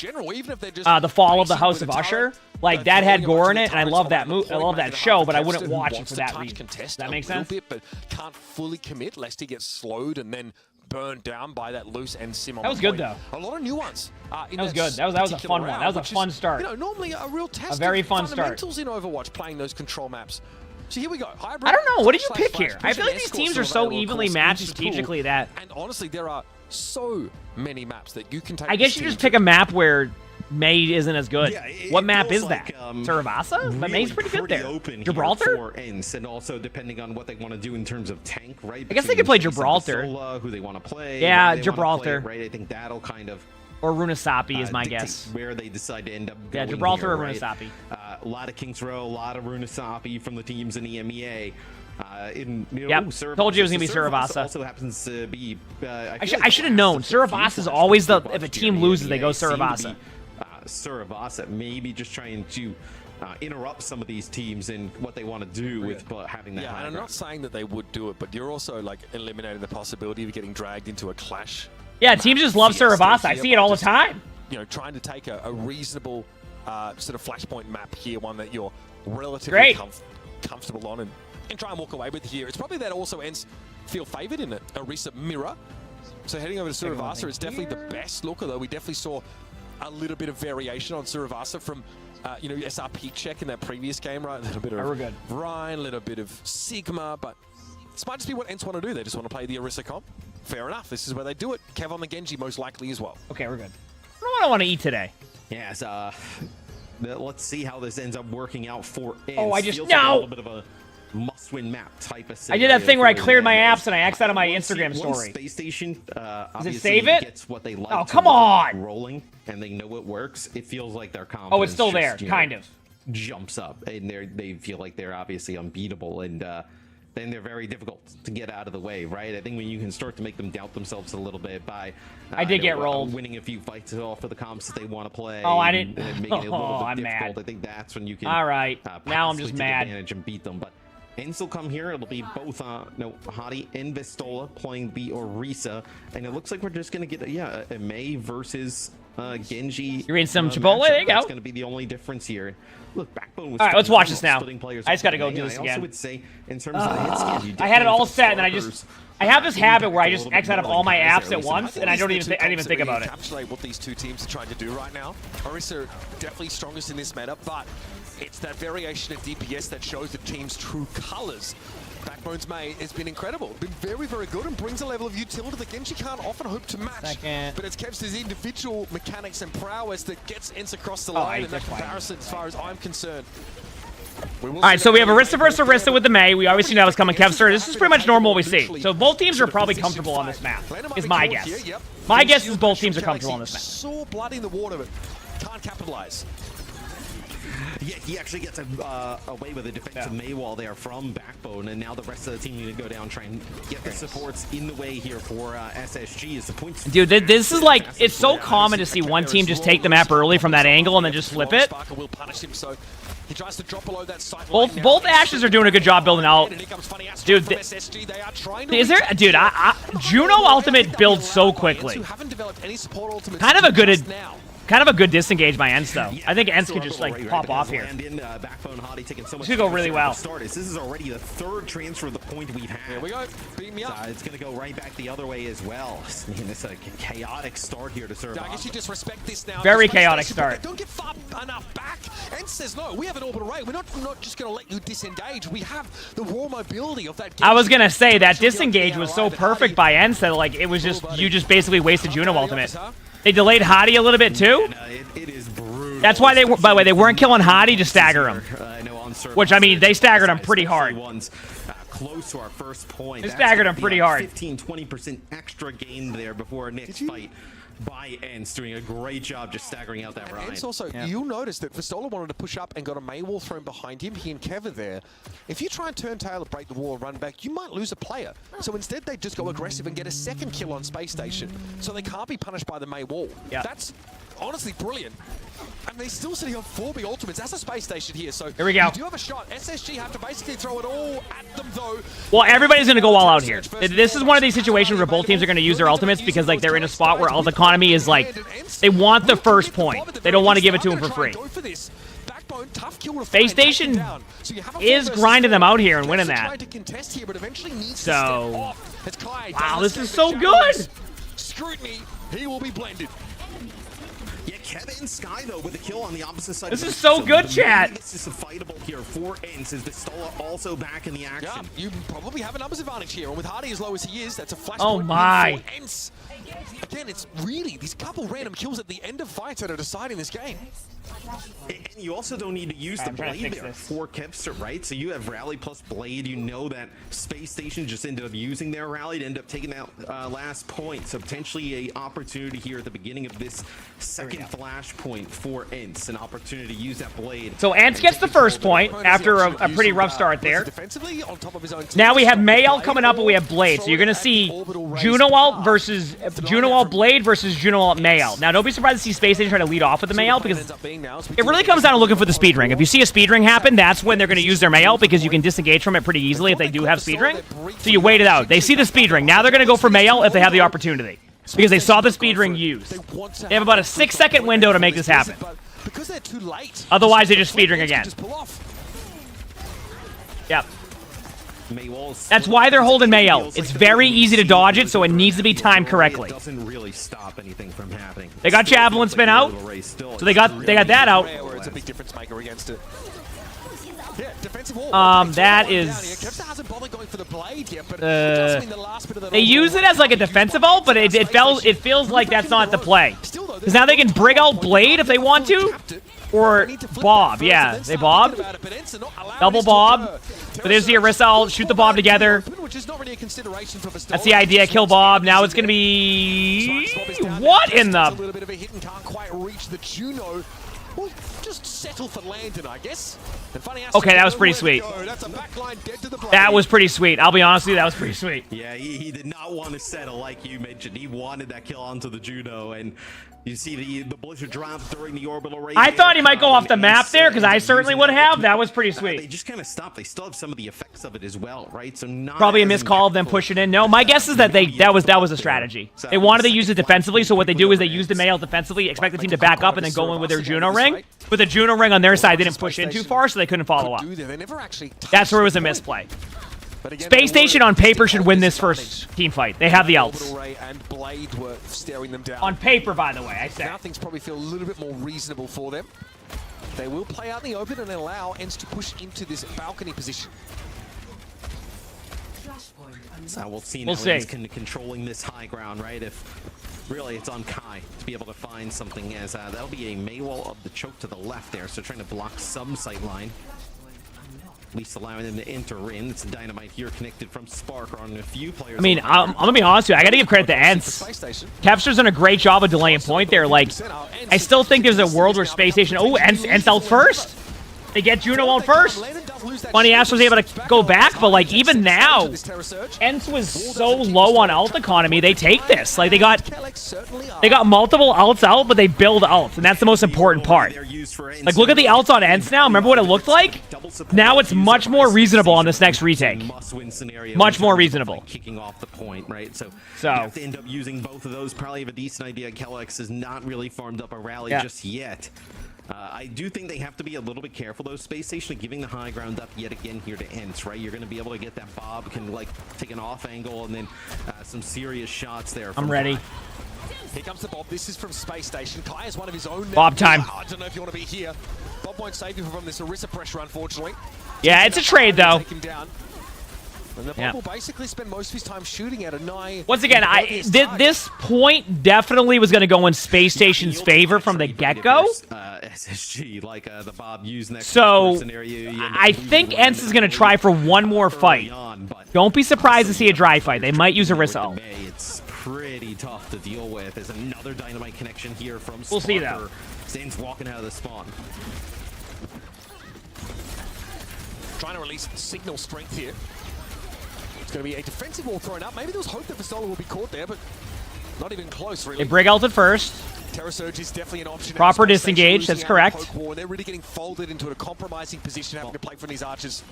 even if they're just The Fall of the House of Usher, that had gore in it, and I love that movie. I love that show, but I wouldn't watch it for that reason. Does that make sense? But can't fully commit lest he gets slowed and then burned down by that loose end sim. That was good though. A lot of nuance. That was good. That was a fun one. That was a fun start. Normally a real test. A very fun start. Fundamentals in Overwatch, playing those control maps. So here we go. Hybrid, I don't know. What did you pick here? I feel like these teams are so evenly matched strategically that. And honestly, there are so many maps that you can take. I guess you just pick a map where May isn't as good. Yeah, what map is that? Saravasa? Really, but May's pretty good there. Gibraltar? And also depending on what they want to do in terms of tank, right? I guess they could play Gibraltar. Who they want to play. Yeah, Gibraltar. Right, I think that'll kind of. Or Runasapi is my guess. Where they decide to end up going. Yeah, Gibraltar here, or Runasapi. A lot of Kings Row, a lot of Runasapi from the teams in EMEA. Told you it was gonna be Saravasa. Also happens to be. I should have known. Saravasa is always if a team loses, they go Saravasa. Saravasa maybe just trying to interrupt some of these teams in what they want to do with having that. Yeah, and I'm not saying that they would do it, but you're also like eliminating the possibility of getting dragged into a clash. Yeah, teams just love Survivasa. I see it all the time. You know, trying to take a reasonable sort of flashpoint map here, one that you're relatively comfortable on, and try and walk away with here. It's probably that also ends feel favored in it. Orisa Mirror. So heading over to Survivasa is definitely the best look, although we definitely saw a little bit of variation on Survivasa from you know, SRP check in that previous game, right? A little bit of Ryan, a little bit of Sigma, but this might just be what Ents want to do. They just want to play the Orisa comp. Fair enough. This is where they do it. Kev on the Genji most likely as well. Okay, we're good. I don't know what I want to eat today. Yes, let's see how this ends up working out for Ents. Oh, I just Feels like a little bit of a must-win map type of I did that thing where I cleared my apps and I X'd out of my Instagram story. Space Station, does it save it? Gets what they like. Oh, come on! Rolling, and they know it works. It feels like their confidence. Oh, it's still there, kind of. Jumps up, and they feel like they're obviously unbeatable, and then they're very difficult to get out of the way, right? I think when you can start to make them doubt themselves a little bit by I did get rolled, winning a few fights off for the comps that they want to play. Oh, I didn't. And making it a little bit I'm difficult. mad. I think that's when you can. All right, now I'm just mad. Advantage and beat them, but. Ents will come here. It'll be both Hadi and Vistola playing the Orisa, and it looks like we're just gonna get a Mei versus Genji. You're eating some Chipotle? There you go. That's gonna be the only difference here. Look, Backbone was. All right, let's watch this now. I just got to go do this again. I also would say in terms of the hit scan, I had it all set, and I have this habit where I just X out of all my apps at once, and I don't even I didn't even think about it. Encapsulate what these two teams are trying to do right now. Orisa definitely strongest in this meta, but it's that variation of DPS that shows the team's true colors. Backbone's Mei has been incredible, been very, very good, and brings a level of utility that Genji can't often hope to match. But it's Kev's individual mechanics and prowess that gets Ents across the line in that comparison, as far as I'm concerned. All right, so we have Orisa versus Orisa with the Mei. We always knew that was coming. Kevster, this is pretty much normal what we see. So both teams are probably comfortable on this map, is my guess. My guess is both teams are comfortable on this map. Saw blood in the water, but can't capitalize. Yeah, he actually gets away with a defensive Mei wall there from Backbone, and now the rest of the team need to go down, try and get the supports in the way here for SSG as the points. Dude, this is like, it's so common to see one team just take the map early from that angle and then just flip it. Will punish him, so he tries to drop below that sight both Ashes are doing a good job building out. Dude, is there, dude, Juno ultimate builds so quickly. Kind of a good disengage by Ents, though. I think Ents could just, like, pop off here. This could go really well. This is already the third transfer of the point we've had. Here we go. Beat me up. It's going to go right back the other way as well. Man, it's a chaotic start here to serve. I guess you just respect this now. Very chaotic start. Don't get far enough back. Ents says, no, we have an orbital ray. We're not just going to let you disengage. We have the raw mobility of that. I was going to say, that disengage was so perfect by Ents that, like, it was just, you just basically wasted Juno ultimate. They delayed Hadi a little bit too. It is brutal. That's why by the way, they weren't killing Hadi to stagger him. Which, I mean, they staggered him pretty hard. Close to our first point. They staggered him pretty hard. 15-20% extra gain there before our next fight by Ents, doing a great job just staggering out that Ryan. Ents also, you'll notice that Vistola wanted to push up and got a Mei wall thrown behind him. He and Kev are there. If you try and turn tail and break the wall and run back, you might lose a player. So instead, they just go aggressive and get a second kill on Space Station. So they can't be punished by the Mei wall. That's honestly brilliant. And they're still sitting on 4B ultimates. That's a Space Station here. So here we go. You do have a shot. SSG have to basically throw it all at them, though. Well, everybody's going to go all out here. This is one of these situations where both teams are going to use their ultimates because, like, they're in a spot where ult economy is, like, they want the first point. They don't want to give it to them for free. Space Station is grinding them out here and winning that. So, wow, this is so good. Scrutiny, he will be blended. Yeah, Kevin and Sky, though, with a kill on the opposite side. This is so good, chat. This is fightable here for Ents, as Vistola also back in the action. Yeah, you probably have a numbers advantage here, and with Hadi as low as he is, that's a flash point for Ents. Again, it's really these couple random kills at the end of fights that are deciding this game. And you also don't need to use the Blade there for Kevster, right? So you have Rally plus Blade. You know that Space Station just ended up using their Rally to end up taking that last point. So potentially a opportunity here at the beginning of this second flashpoint for Ents. An opportunity to use that Blade. So Ents gets the first point after a pretty rough start there. Now we have Mei ult coming up and we have Blade. So you're going to see Juno ult versus Juno ult Alt Blade versus Juno Alt Mail. Now, don't be surprised to see Space Station try to lead off with the Mail, because it really comes down to looking for the speed ring. If you see a speed ring happen, that's when they're going to use their Mail, because you can disengage from it pretty easily if they do have speed ring. So you wait it out. They see the speed ring. Now they're going to go for Mail if they have the opportunity, because they saw the speed ring used. They have about a 6-second window to make this happen. Because they're too late. Otherwise, they just speed ring again. Yep. That's why they're holding Mayo. It's very easy to dodge it, so it needs to be timed correctly. Doesn't really stop anything from happening. They got Javelin Spin out, so they got that out. It's a big difference maker against it. Yeah, defensive wall. That is. They use it as like a defensive ult, but it feels like that's not the play. Because now they can brig out Blade if they want to, or Bob. Yeah, they bob. Double bob. But there's the Orisa ult. Shoot the Bob together. That's the idea. Kill Bob. Now it's gonna be what in the? A little bit of a hit and can't quite reach the Juno. Well, just settle for Landon, I guess. Okay, that was pretty sweet. That was pretty sweet. I'll be honest with you, that was pretty sweet. Yeah, he did not want to settle, like you mentioned. He wanted that kill onto the Juno, and you see the Blizzard drop during the orbital raid. I thought he might go off the map there, because I certainly would have. That was pretty sweet. They just kind of stopped. They still have some of the effects of it as well, right? So not probably a missed call of them pushing in. No, my guess is that that was a strategy. They wanted to use it defensively, so what they do is they use the Mail defensively, expect the team to back up, and then go in with their Juno ring. But the Juno ring on their side didn't push in too far, so they couldn't follow up. That's where it was a misplay. Space Station on paper should win this first team fight. They have the ults. And Blade were staring them down. On paper, by the way, I say. Now things probably feel a little bit more reasonable for them. They will play out in the open and allow Ents to push into this balcony position. So we'll see now Ents controlling this high ground, right? If really it's on Kai to be able to find something, as that'll be a Maywall of the choke to the left there, so trying to block some sight line. At least allowing them to enter in. It's a Dynamite here connected from Spark on a few players. I mean, I'm going to be honest with you. I got to give credit to Ents. Kevster's done a great job of delaying point there. Like, I still think there's a world where Space Station... Oh, Ents out first. They get Juno out first. Funny Ass was able to go back, but like even now, Ents was so low on ult economy, they take this. Like they got multiple ults out, but they build ults, and that's the most important part. Like look at the ults on Ents now. Remember what it looked like? Now it's much more reasonable on this next retake. Much more reasonable. Kicking off the point, right? So you have to end up using both of those. Probably have a decent idea. Kellex is not really farmed up a rally just yet. I do think they have to be a little bit careful, though. Space Station giving the high ground up yet again here to Ents, right? You're going to be able to get that Bob, can like take an off angle, and then some serious shots there. I'm ready. Here comes the Bob. This is from Space Station. Kai has one of his own. Bob time. I don't know if you want to be here. Bob won't save you from this Orisa pressure, unfortunately. Yeah, it's a trade, though. Take him down. And the Bob will basically spend most of his time shooting at a nigh. Once again, this point definitely was going to go in Space Station's favor from the get-go. SSG, like the Bob used next so I think Ents is going to try for one more fight. Don't be surprised to see a dry fight. They might use Orisa ult. It's pretty tough to deal with. There's another Dynamite connection here from Sparker. We'll see, though. Zane's walking out of the spawn. Trying to release signal strength here. It's going to be a defensive wall thrown up. Maybe there was hope that Vastola will be caught there, but not even close, really. They brig ulted first. Terra Surge is definitely an option. Proper disengage, that's correct. They're really getting folded into a compromising position, having to play from these archers.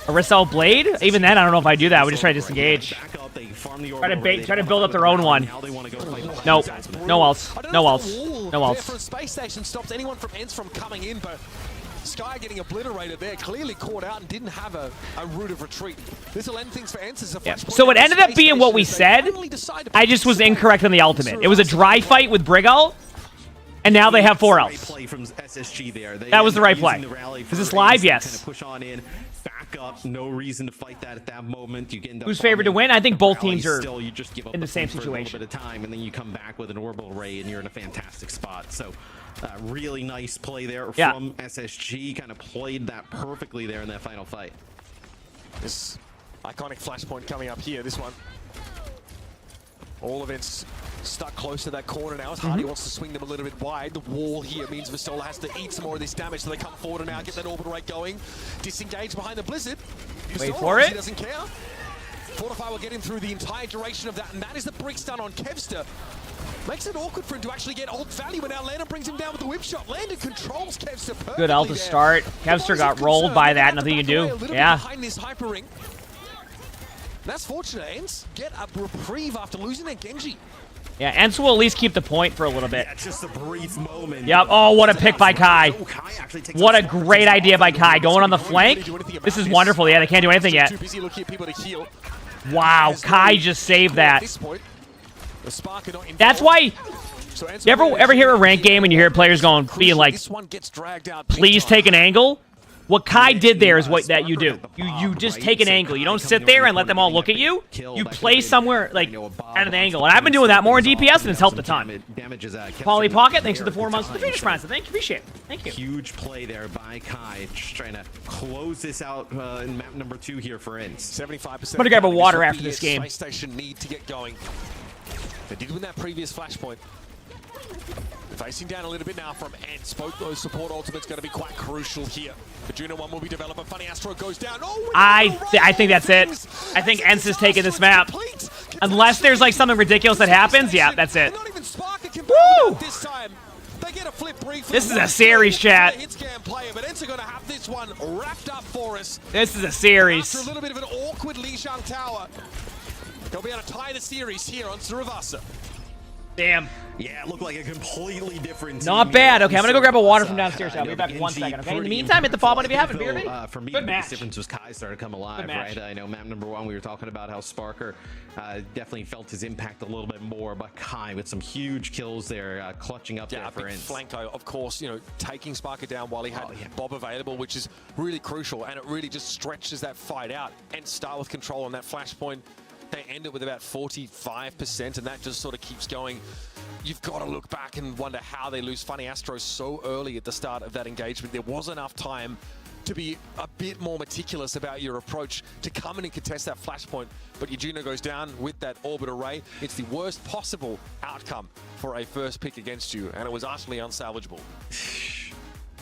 Orisa ult Blade? Even then, I don't know if I do that. We just try to disengage. Try to build up their own one. Nope. No ults. No ults. No ults. From Space Station stops anyone from Ents from coming in, but Sky getting obliterated there, clearly caught out and didn't have a route of retreat. This will end things for Ents as a flash point. So it ended up being what we said. I just was incorrect on the ultimate. It was a dry fight with Brig ult, and now they have 4 ults. That was the right play. Is this live? Yes. Push on in, back up. No reason to fight that at that moment. You get who's favored to win? I think both teams are in the same situation. For a little bit of time, and then you come back with an orbital ray, and you're in a fantastic spot. So. Really nice play there from SSG. Kind of played that perfectly there in that final fight. This iconic flashpoint coming up here, this one. All events stuck close to that corner now as Hardy wants to swing them a little bit wide. The wall here means Vastola has to eat some more of this damage, so they come forward and now get that orbital rate going. Disengage behind the Blizzard. Wait for it. He doesn't care. Fortify will get him through the entire duration of that, and that is the brick stun on Kevster. Makes it awkward for him to actually get ult value, and now Landon brings him down with the whip shot. Landon controls Kevster perfectly. Good ult to start. Kevster got rolled by that. Nothing you can do. Yeah. Behind this hyper ring. That's fortunate. Ents get a reprieve after losing their Genji. Yeah, Ents will at least keep the point for a little bit. Yeah, just a brief moment. Yep. Oh, what a pick by Kai. What a great idea by Kai. Going on the flank. This is wonderful. Yeah, they can't do anything yet. Wow, Kai just saved that. That's why. You ever hear a rank game and you hear players being like, please take an angle? What Kai did there is what that you do. You just take an angle. You don't sit there and let them all look at you. You play somewhere like at an angle. And I've been doing that more in DPS and it's helped a ton. Polly Pocket, thanks for the 4 months. Thank you. Appreciate it. Thank you. Huge play there by Kai. Just trying to close this out in map number 2 here for Ents. 75%. I'm gonna grab a water after this game. Space station need to get going. They did win that previous flashpoint. Facing down a little bit now from Ents. Both those support ultimates going to be quite crucial here. The Juno one will be developed, but Funny Astro goes down. Oh, I think that's it. I think Ents is taking this map. Unless there's like something ridiculous that happens, yeah, that's it. Woo! They get a flip brief. This is a series, chat. But Ents are going to have this one wrapped up for us. This is a series. After a little bit of an awkward Lijiang Tower, they'll be able to tie the series here on Saravasa. Damn. Yeah, it looked like a completely different Not bad. Okay, I'm going to go grab a water from downstairs. I'll be back in 1 second, okay? In the meantime, hit the follow button if you haven't. Beer me. For me, Good the match. biggest difference was Kai started to come alive, right? I know map number 1, we were talking about how Sparker definitely felt his impact a little bit more, but Kai with some huge kills there, clutching up there for Ents. Flanco, of course, you know, taking Sparker down while he had Bob available, which is really crucial, and it really just stretches that fight out. Ents start with control on that flashpoint. They end it with about 45%, and that just sort of keeps going. You've got to look back and wonder how they lose Funny Astro so early at the start of that engagement. There was enough time to be a bit more meticulous about your approach, to come in and contest that flashpoint, but your Juno goes down with that orbit array. It's the worst possible outcome for a first pick against you, and it was utterly unsalvageable.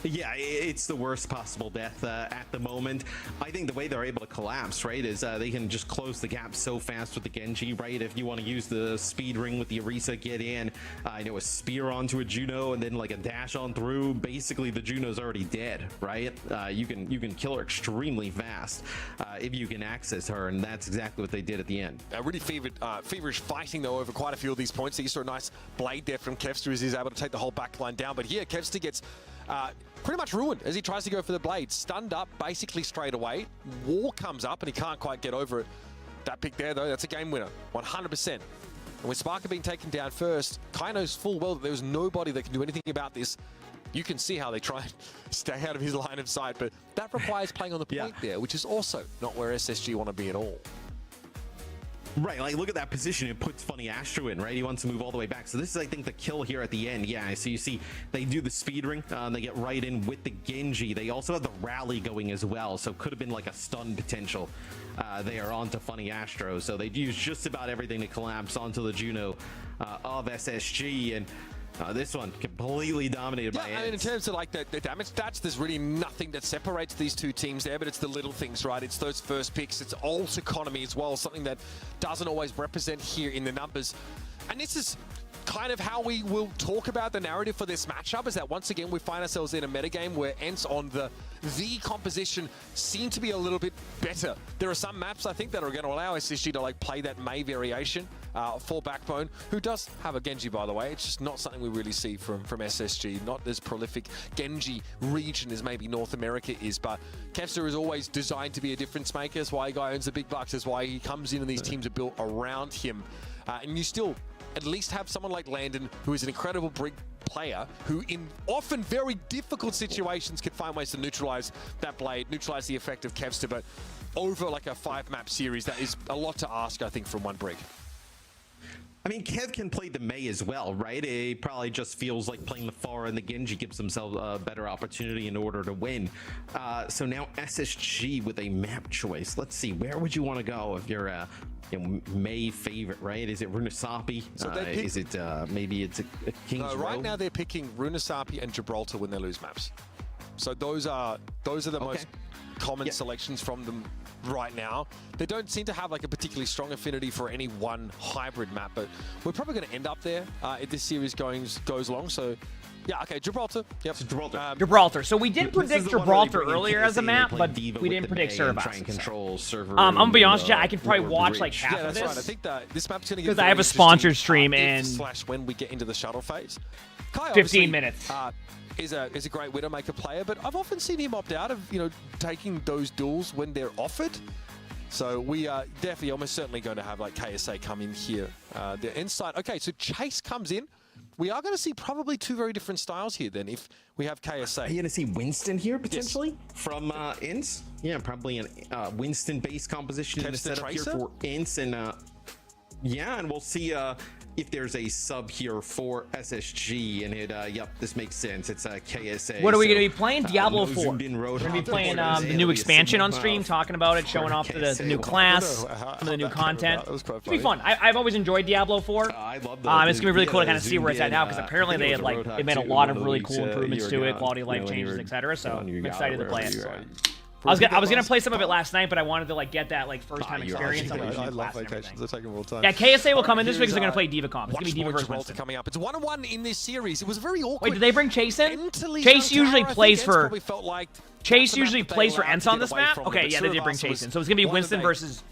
Yeah, it's the worst possible death at the moment. I think the way they're able to collapse, right, is they can just close the gap so fast with the Genji, right? If you want to use the speed ring with the Orisa, get in, you know, a spear onto a Juno and then like a dash on through, basically the Juno's already dead, right? You can kill her extremely fast if you can access her, and that's exactly what they did at the end. Really feverish fighting though over quite a few of these points. You saw a nice blade there from Kevster as he's able to take the whole back line down, but here Kevster gets pretty much ruined as he tries to go for the blade. Stunned up basically straight away. War comes up and he can't quite get over it. That pick there though, that's a game winner, 100%. And with Sparker being taken down first, Kai knows full well that there's nobody that can do anything about this. You can see how they try and stay out of his line of sight, but that requires playing on the point there, which is also not where SSG want to be at all. Right, like look at that position it puts Funny Astro in, right? He wants to move all the way back. So this is, I think, the kill here at the end. Yeah, so you see they do the speed ring, they get right in with the Genji. They also have the rally going as well, so could have been like a stun potential there onto Funny Astro. So they use just about everything to collapse onto the Juno of SSG, and this one completely dominated by Ents. I mean, in terms of like the damage stats, there's really nothing that separates these two teams there, but it's the little things, right? It's those first picks, it's ult economy as well, something that doesn't always represent here in the numbers. And this is kind of how we will talk about the narrative for this matchup, is that once again we find ourselves in a metagame where Ents on the composition seem to be a little bit better. There are some maps I think that are going to allow SSG to like play that Mei variation for Backbone, who does have a Genji, by the way. It's just not something we really see from SSG. Not as prolific Genji region as maybe North America is, but Kevster is always designed to be a difference maker. That's why a guy earns the big bucks. That's why he comes in and these teams are built around him. And you still at least have someone like Landon, who is an incredible Brig player, who in often very difficult situations can find ways to neutralize that blade, neutralize the effect of Kevster, but over like a 5-map series, that is a lot to ask, I think, from one Brig. I mean, Kev can play the Mei as well, right? He probably just feels like playing the Pharah and the Genji gives himself a better opportunity in order to win. So now SSG with a map choice. Let's see, where would you want to go if you're a Mei favorite, right? Is it Runasapi? So is it maybe it's a King's Row? Right now they're picking Runasapi and Gibraltar when they lose maps. So those are the most common selections from them right now. They don't seem to have like a particularly strong affinity for any one hybrid map, but we're probably going to end up there if this series goes long. So yeah, okay, Gibraltar. Yep, Gibraltar. Gibraltar. So we did predict Gibraltar earlier as a map, but we didn't predict server. I'm gonna be honest with you, I could probably watch like half of this. Right. I think that this map's gonna get because I have a sponsored stream in when we get into the shuttle phase. Kai 15 minutes. Is a great Widowmaker player, but I've often seen him opt out of taking those duels when they're offered. So we are definitely almost certainly going to have like KSA come in here. The inside. Okay, so Chase comes in. We are going to see probably two very different styles here then if we have KSA. Are you going to see Winston here potentially from Ints? Yeah, probably a Winston-based composition in the setup here for Ints. And yeah, and we'll see if there's a sub here for SSG. And yep, this makes sense. It's a KSA. What are we going to be playing? Diablo 4. We're going to be playing the new expansion on stream, talking about it, showing off the new class, some of the new content. It'll be fun. I've always enjoyed Diablo 4. I love it's going to be really cool to kind of see where it's at now, because apparently they made a lot of really cool improvements to it, quality of life changes, etc. So I'm excited to play it. I was gonna play some of it last night, but I wanted to get that first time experience. I love vacations. They're taking all time. Yeah, KSA will come in this week because they're gonna play Diva Comp. It's gonna be Diva versus Winston. Coming up. It's 1-on-1 in this series. It was very awkward. Wait, did they bring Chase in? Chase usually plays for. Chase usually plays for Ents on this map. Okay, yeah, they did bring Chase in, so it's gonna be Winston versus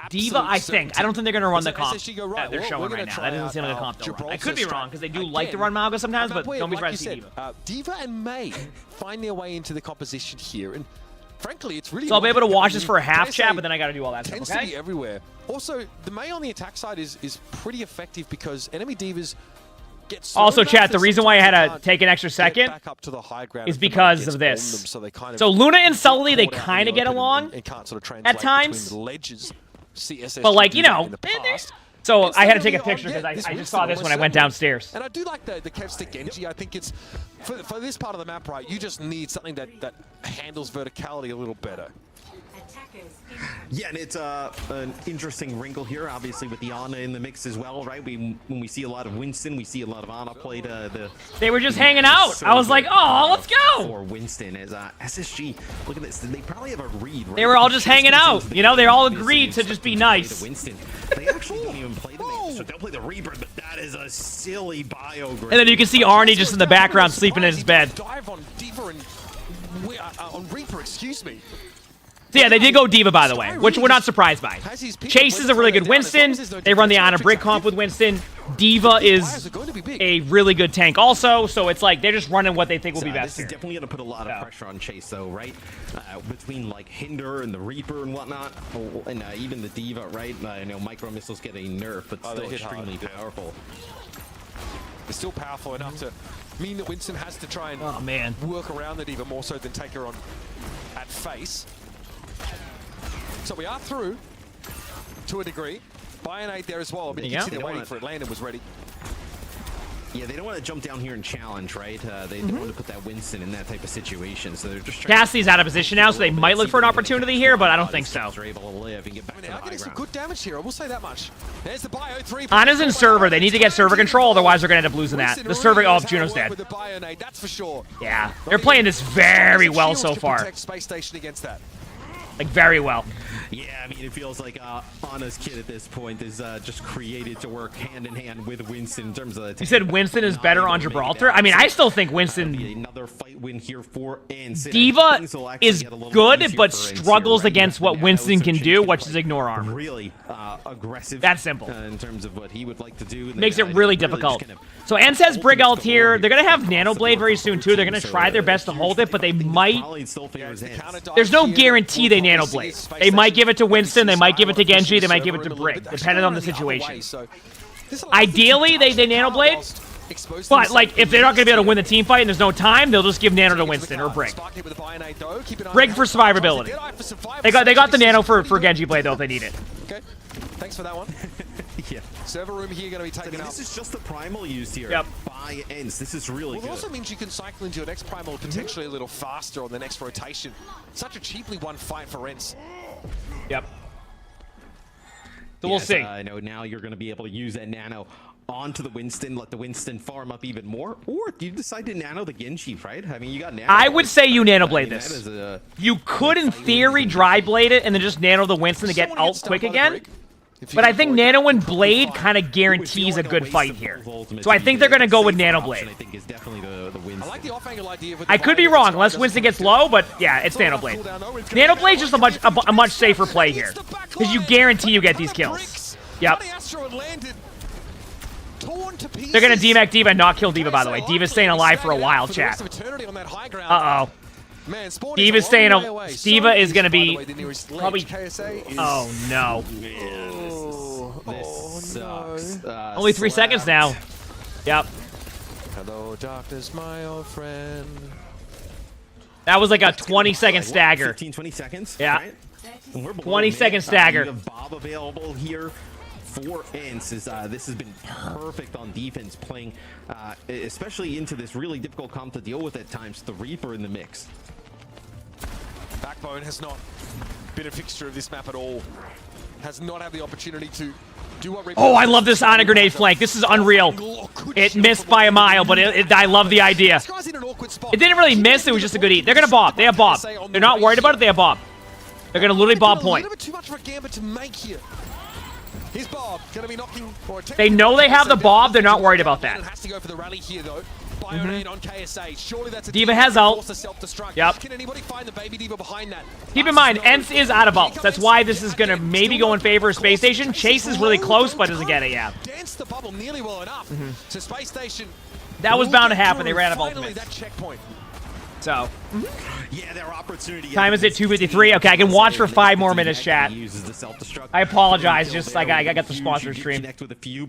Diva. I think. I don't think they're gonna run the comp that they're showing right now. That doesn't seem like a comp they'll run. I could be wrong because they do like to run Malga sometimes, but don't be surprised to see Diva. Diva and May find their way into the composition here, and frankly, it's really. So I'll be able to watch this for a half chat, but then I got to do all that stuff. Tends to be everywhere. Also, the May on the attack side is pretty effective because enemy divas get. So also, chat. The reason why I had to take an extra second is because of this. So Luna and Sully, they kind of get along at times, but so I had to take a picture because I just saw this when I went downstairs. And I do like the Kev Stick Genji. I think it's for this part of the map, right? You just need something that handles verticality a little better. Yeah, and it's an interesting wrinkle here, obviously, with the Ana in the mix as well, right? When we see a lot of Winston, we see a lot of Ana played. They were just hanging out. I was like, oh, let's go. For Winston, as SSG, look at this. They probably have a read. Right? They were all just hanging out. They all agreed to just be nice. Winston. They actually don't even play the mix, so they'll play the Reaper, but that is a silly bio. And then you can see Arnie just in the background sleeping in his bed. Dive on Diva and on Reaper, excuse me. So yeah, they did go Diva, by the way, which we're not surprised by. Chase is a really good Winston. They run the Ana Brick comp with Winston. Diva is a really good tank also, so it's like they're just running what they think will be best. This is definitely going to put a lot of pressure on Chase, though, right? Between Hinder and the Reaper and whatnot, and even the Diva, right? I know micro missiles get a nerf, but still extremely powerful. It's still powerful enough to mean that Winston has to try and work around the Diva more so than take her on at face. So we are through to a degree. Bionade there as well. I mean, you can see they're waiting for it. Landon was ready. Yeah, they don't want to jump down here and challenge, right? They don't want to put that Winston in that type of situation, so they're just trying. Cassie's out of position now, so they might look for an opportunity here, but I don't think so. They're able to live and get back to the high ground. Some good damage here, I will say that much. There's the Bio 3. Ana's in server. They need to get server control, otherwise they're going to end up losing that. The server, Juno's dead. With the Bionade, that's for sure. Yeah, they're playing this very well so far. Space Station against that. Very well. Yeah, I mean, it feels like Ana's kit at this point is just created to work hand in hand with Winston in terms of the. You said Winston is better on Gibraltar? I mean, I still think Winston. Another fight win here for Diva is good, but struggles against what Winston can do, which is ignore armor. Really aggressive. That's simple. In terms of what he would like to do. Makes it really difficult. So Ents has Brig ult here. They're going to have Nano Blade very soon, too. They're going to try their best to hold it, but they might. There's no guarantee they Nano Blade. They might give it to Winston, they might give it to Genji, they might give it to Brig, depending on the situation. Ideally, they Nano Blade, but if they're not going to be able to win the team fight and there's no time, they'll just give Nano to Winston or Brig. Brig for survivability. They got the Nano for Genji Blade though if they need it. Okay, thanks for that one. Yeah. Server room here going to be taken up. This is just the primal used here. Yep. By Ents. This is really good. It also means you can cycle into your next primal potentially a little faster on the next rotation. Such a cheaply won fight for Ents. Yep. So we'll see. I know now you're going to be able to use that nano onto the Winston, let the Winston farm up even more, or you decide to nano the Genji, right? I mean, you got nano. I would say you nano blade this. You could, in theory, dry blade it and then just nano the Winston to get ult quick again. But I think Nano and Blade kind of guarantees a good fight here. So I think they're going to go with Nano Blade. I could be wrong, unless Winston gets low, but yeah, it's Nano Blade. Nano Blade's just a much safer play here. Because you guarantee you get these kills. Yep. They're going to DMAC D.Va and not kill D.Va, by the way. D.Va's staying alive for a while, chat. Uh-oh. D.Va's staying alive. D.Va is going to be probably... Oh, no. This sucks. Only 3 seconds now. Yep. Hello, darkness, my old friend. That was like a 20-second stagger. 15, 20 seconds? Yeah. Right? 20-second stagger. You have Bob available here for Ents. This has been perfect on defense, playing especially into this really difficult comp to deal with at times. The Reaper in the mix. Backbone has not been a fixture of this map at all. Has not had the opportunity to do what Reaper. Oh, I love this on a grenade flank. This is unreal. It missed by a mile, but I love the idea. It didn't really miss. It was just a good eat. They're going to bob. They have bob. They're not worried about it. They have bob. They're going to literally bob point. A little bit too much for a Gambit to make here. Here's Bob going to be knocking. They know they have the bob. They're not worried about that. Has to go for the rally here though. Bionade on KSA. Surely that's a D.Va has ult. Yep. Can anybody find the baby D.Va behind that? Keep in mind, Ents is out of ults. That's why this is going to maybe go in favor of Space Station. Chase is really close, but doesn't get it, yeah. Dance the bubble nearly well enough. So Space Station. That was bound to happen. They ran out of ultimates. That checkpoint. So, yeah, their opportunity. Time is at 2:53. Okay, I can watch for 5 more minutes, chat. I apologize. Just like I got the sponsor stream, which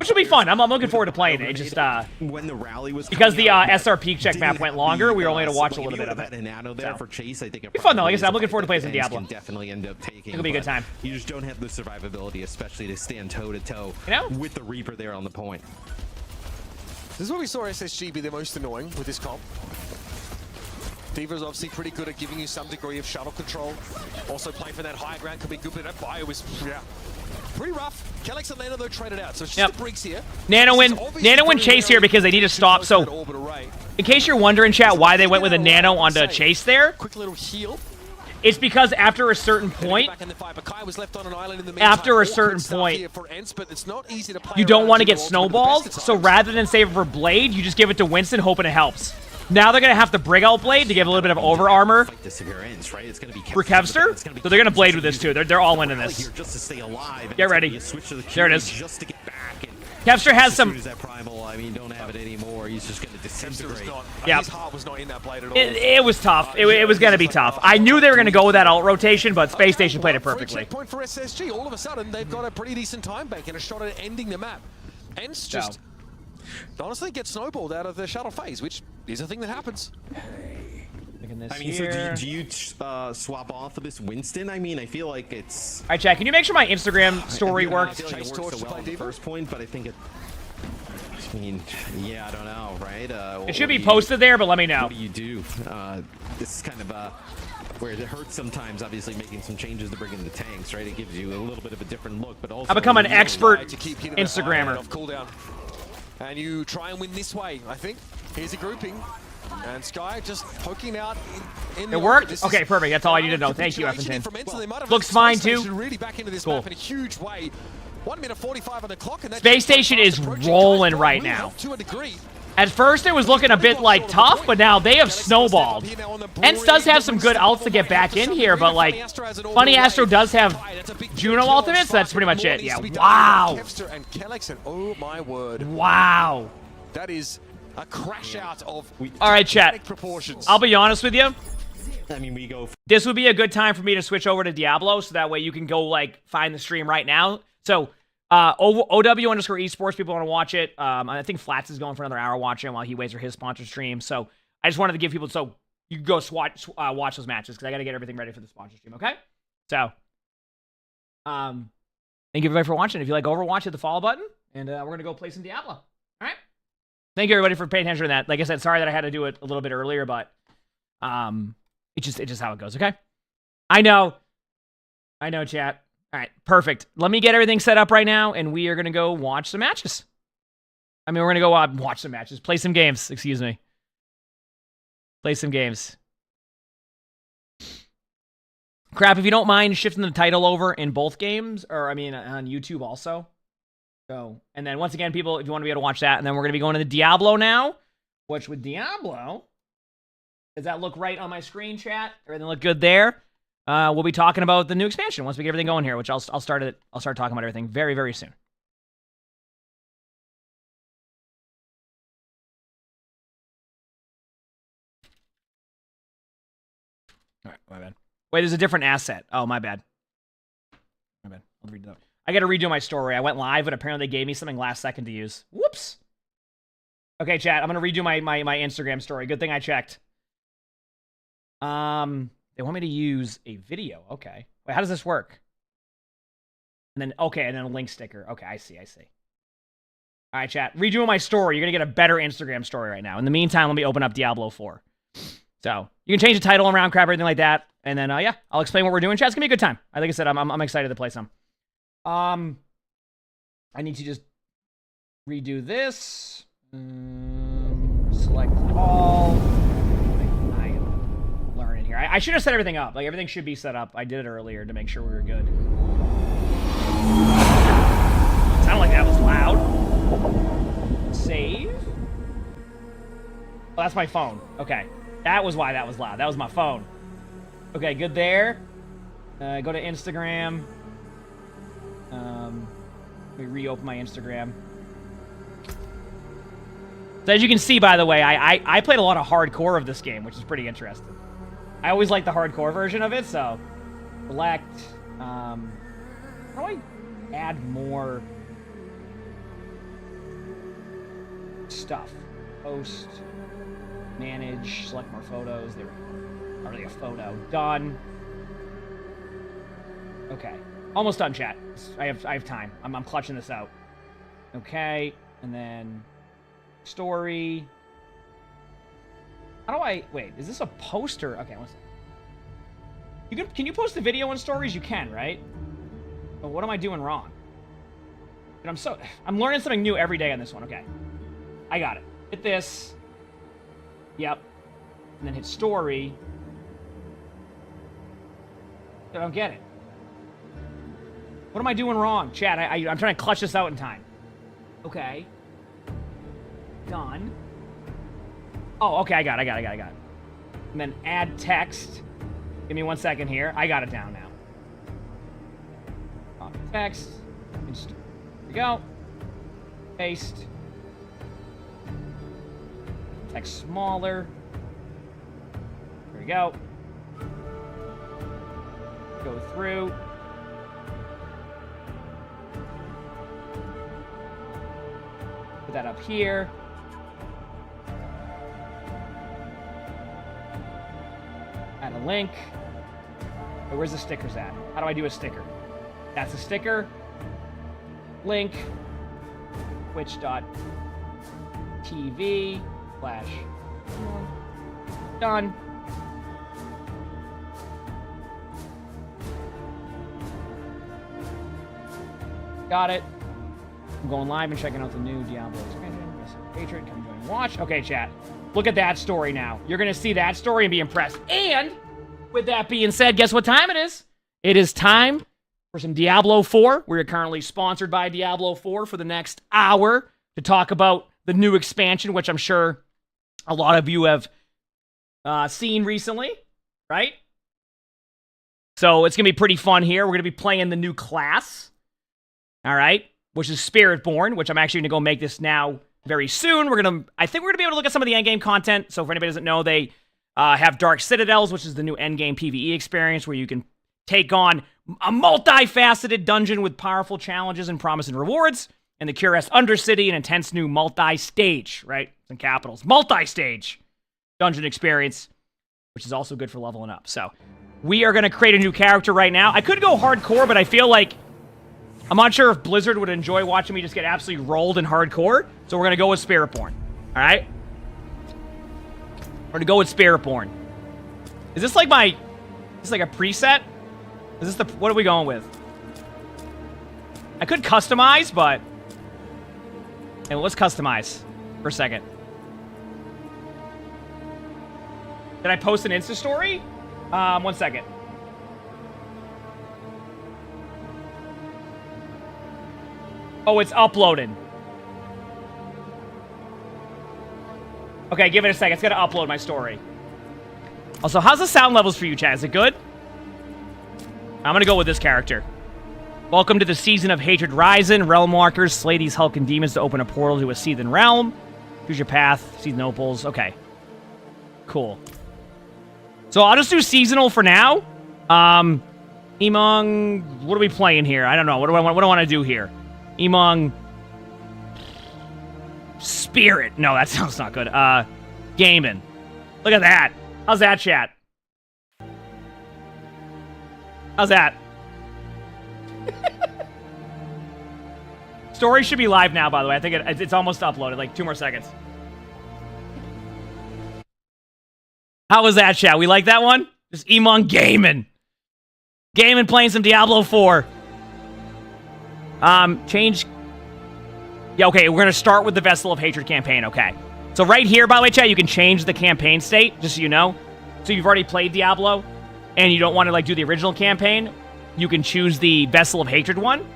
will be fun. I'm looking forward to playing it. Just when the rally was because the SR peak check map went longer, we were only able to watch a little bit of it. For Chase, I think it'll be fun though. Like I said, I'm looking forward to playing some Diablo. Definitely end up taking. It'll be a good time. You just don't have the survivability, especially to stand toe to toe with the Reaper there on the point. This is where we saw SSG be the most annoying with this comp. D.Va's obviously pretty good at giving you some degree of shuttle control. Also playing for that high ground could be good, but that bio was pretty rough. Kellex and Nano though traded out, so it's just the Briggs here. Nano win Chase here because they need to stop. So, in case you're wondering, chat, why they went with a Nano onto Chase there, quick little heal. It's because after a certain point, you don't want to get snowballed. So rather than save it for Blade, you just give it to Winston, hoping it helps. Now they're going to have to brig out Blade to give a little bit of over armor for Kevster. So they're going to Blade with this too. They're all in this. Get ready. There it is. Kevster has some. I mean, don't have it anymore. He's just going to disintegrate. Yeah. His heart was not in that blade at all. It was tough. It was going to be tough. I knew they were going to go with that alt rotation, but Space Station played it perfectly. Checkpoint for SSG. All of a sudden, they've got a pretty decent time bank and a shot at ending the map. Ents just honestly get snowballed out of the shuttle phase, which is a thing that happens. I mean, so do you swap off of this Winston? I mean, I feel like it's... All right, Chad, can you make sure my Instagram story works? I feel like it works so well on the first point, but I think it... I mean, yeah, I don't know, right? It should be posted there, but let me know. What do you do? This is kind of where it hurts sometimes, obviously, making some changes to bring in the tanks, right? It gives you a little bit of a different look, but also... I become an expert Instagrammer. And you try and win this way, I think. Here's a grouping. And Sky just poking out in the It worked? Okay, perfect. That's all I need to know. Thank you, F10. Looks fine, too. Really back into this map in a huge way. 1 minute 45 on the clock, and that Space Station is rolling right now. To a degree. At first, it was looking a bit, like, tough, but now they have snowballed. Ents does have some good ults to get back in here, but, like, Funny Astro does have Juno ultimates, so that's pretty much it. Yeah, wow. And Kellex, oh my word. Wow. That is a crash out of all right, chat. Proportions. I'll be honest with you. I mean, we go. This would be a good time for me to switch over to Diablo, so that way you can go like find the stream right now. So, OW_esports, people want to watch it. I think Flats is going for another hour watching it while he waits for his sponsor stream. So I just wanted to give people so you can go watch those matches because I got to get everything ready for the sponsor stream. Okay. So, thank you everybody for watching. If you like Overwatch, hit the follow button, and we're gonna go play some Diablo. All right. Thank you everybody for paying attention to that. Like I said, sorry that I had to do it a little bit earlier, but it's just how it goes, okay? I know, chat. All right, perfect. Let me get everything set up right now, and we are going to go watch some matches. I mean, we're going to go watch some matches. Play some games, excuse me. Play some games. Crap, if you don't mind shifting the title over in both games, or I mean on YouTube also. So, and then once again, people, if you want to be able to watch that, and then we're going to be going to the Diablo now, which with Diablo, does that look right on my screen, chat? Everything look good there? We'll be talking about the new expansion once we get everything going here, which I'll start talking about everything very, very soon. All right, my bad. Wait, there's a different asset. Oh, my bad. My bad. I'll redo that. I got to redo my story. I went live, but apparently they gave me something last second to use. Whoops. Okay, chat. I'm gonna redo my Instagram story. Good thing I checked. They want me to use a video. Okay. Wait, how does this work? And then and then a link sticker. Okay, I see. All right, chat. Redoing my story. You're gonna get a better Instagram story right now. In the meantime, let me open up Diablo 4. So you can change the title around, crap, everything like that, and then yeah, I'll explain what we're doing. Chat, it's gonna be a good time. Like I said, I'm excited to play some. I need to just redo this. Select all. I am learning here. I should have set everything up. Like everything should be set up. I did it earlier to make sure we were good. Sounded like that was loud. Save. Oh, that's my phone. Okay. That was why that was loud. That was my phone. Okay, good there. Go to Instagram. Let me reopen my Instagram. So as you can see, by the way, I played a lot of hardcore of this game, which is pretty interesting. I always like the hardcore version of it, so select. How do I add more stuff? Post, manage, select more photos. There we go. Already a photo. Done. Okay. Almost done, chat. I have time. I'm clutching this out. Okay, and then story. How do I wait? Is this a poster? Okay, one second. Can you post the video in stories? You can, right? But what am I doing wrong? And I'm learning something new every day on this one. Okay, I got it. Hit this. Yep, and then hit story. I don't get it. What am I doing wrong? Chat, I'm trying to clutch this out in time. Okay. Done. Oh, okay, I got it. And then add text. Give me 1 second here. I got it down now. Copy text. Here we go. Paste. Text smaller. Here we go. Go through. Put that up here. Add a link. Wait, where's the stickers at? How do I do a sticker? That's a sticker. Link. Twitch.tv/ done. Got it. I'm going live and checking out the new Diablo expansion. Patriot, come join and watch. Okay, chat. Look at that story now. You're going to see that story and be impressed. And with that being said, guess what time it is? It is time for some Diablo 4. We're currently sponsored by Diablo 4 for the next hour to talk about the new expansion, which I'm sure a lot of you have seen recently, right? So it's going to be pretty fun here. We're going to be playing the new class. All right. Which is Spiritborn, which I'm actually going to go make this now very soon. I think we're going to be able to look at some of the endgame content. So if anybody doesn't know, they have Dark Citadels, which is the new endgame PvE experience where you can take on a multifaceted dungeon with powerful challenges and promising rewards. And the Curious Undercity, an intense new multi-stage, right? It's in capitals. Multi-stage dungeon experience, which is also good for leveling up. So we are going to create a new character right now. I could go hardcore, but I feel like I'm not sure if Blizzard would enjoy watching me just get absolutely rolled in hardcore, so we're going to go with Spiritborn. All right? We're going to go with Spiritborn. Is this like a preset? Is this what are we going with? I could customize, but... Hey, let's customize for a second. Did I post an Insta story? 1 second. Oh, it's uploading. Okay, give it a second. It's gonna upload my story. Also, how's the sound levels for you, chat? Is it good? I'm gonna go with this character. Welcome to the Season of Hatred Rising. Realm Walkers slay these Hulking demons to open a portal to a seethen realm. Choose your path. Seethen opals. Okay. Cool. So I'll just do seasonal for now. Emongg, what are we playing here? I don't know. What do I want to do here? Emongg Spirit. No, that sounds not good. Gaming. Look at that. How's that, chat? How's that? Story should be live now, by the way. I think it's almost uploaded. Like 2 more seconds. How was that, chat? We like that one? Just Emongg gaming. Gaming, playing some Diablo 4. Change. Yeah, okay, we're gonna start with the Vessel of Hatred campaign, okay. So right here, by the way, chat, you can change the campaign state, just so you know. So you've already played Diablo, and you don't want to, like, do the original campaign, you can choose the Vessel of Hatred one.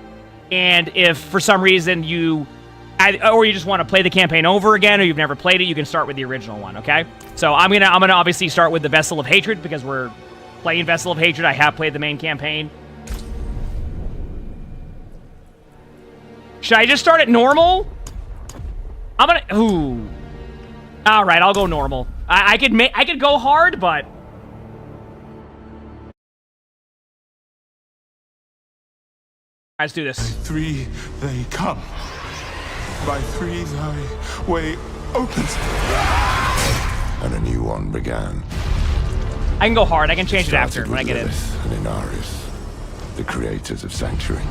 And if, for some reason, or you just want to play the campaign over again, or you've never played it, you can start with the original one, okay? So I'm gonna obviously start with the Vessel of Hatred, because we're playing Vessel of Hatred. I have played the main campaign. Should I just start at normal? I'm gonna... Ooh. Alright, I'll go normal. I could go hard, but... Let's do this. By 3 they come. By 3 thy way opens. And a new one began. I can go hard. I can change it after when I get in. And Inarius, the creators of Sanctuary.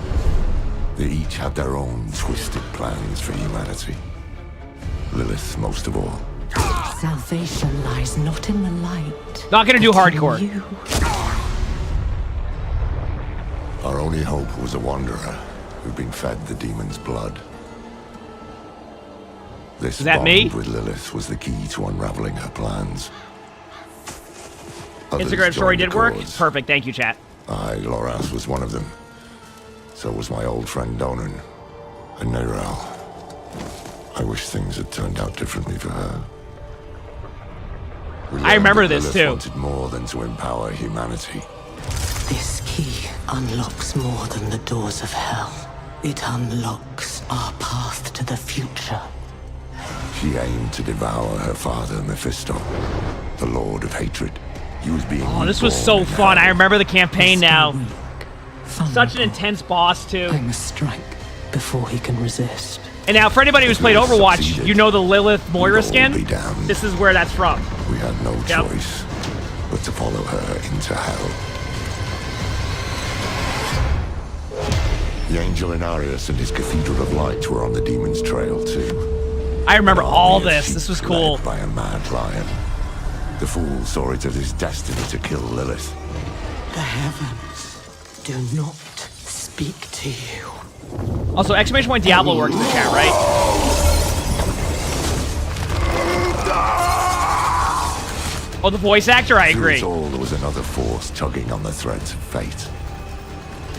They each had their own twisted plans for humanity. Lilith most of all. Salvation lies not in the light. Not gonna do hardcore. Our only hope was a wanderer who'd been fed the demon's blood. This Is that bond me? with Lilith was the key to unraveling her plans. Instagram story did work? Perfect, thank you, chat. Loras was one of them. So was my old friend Donan, and Neyrelle. I wish things had turned out differently for her. I remember this Lilith too. Wanted more than to empower humanity. This key unlocks more than the doors of hell. It unlocks our path to the future. She aimed to devour her father, Mephisto, the Lord of Hatred. He was being Oh, this was so fun. I remember the campaign now. Such an intense boss, too. I must strike before he can resist. And now, for anybody who's played Overwatch, you know the Lilith Moira skin? This is where that's from. We had no choice but to follow her into hell. The Angel Inarius and his Cathedral of Light were on the demon's trail, too. I remember all this. This was cool. Led by a mad lion. The fool saw it as his destiny to kill Lilith. The heavens do not speak to you. Also, exclamation point Diablo works in the chat, right? Oh, the voice actor, I agree. Through it all, there was another force tugging on the threads of fate.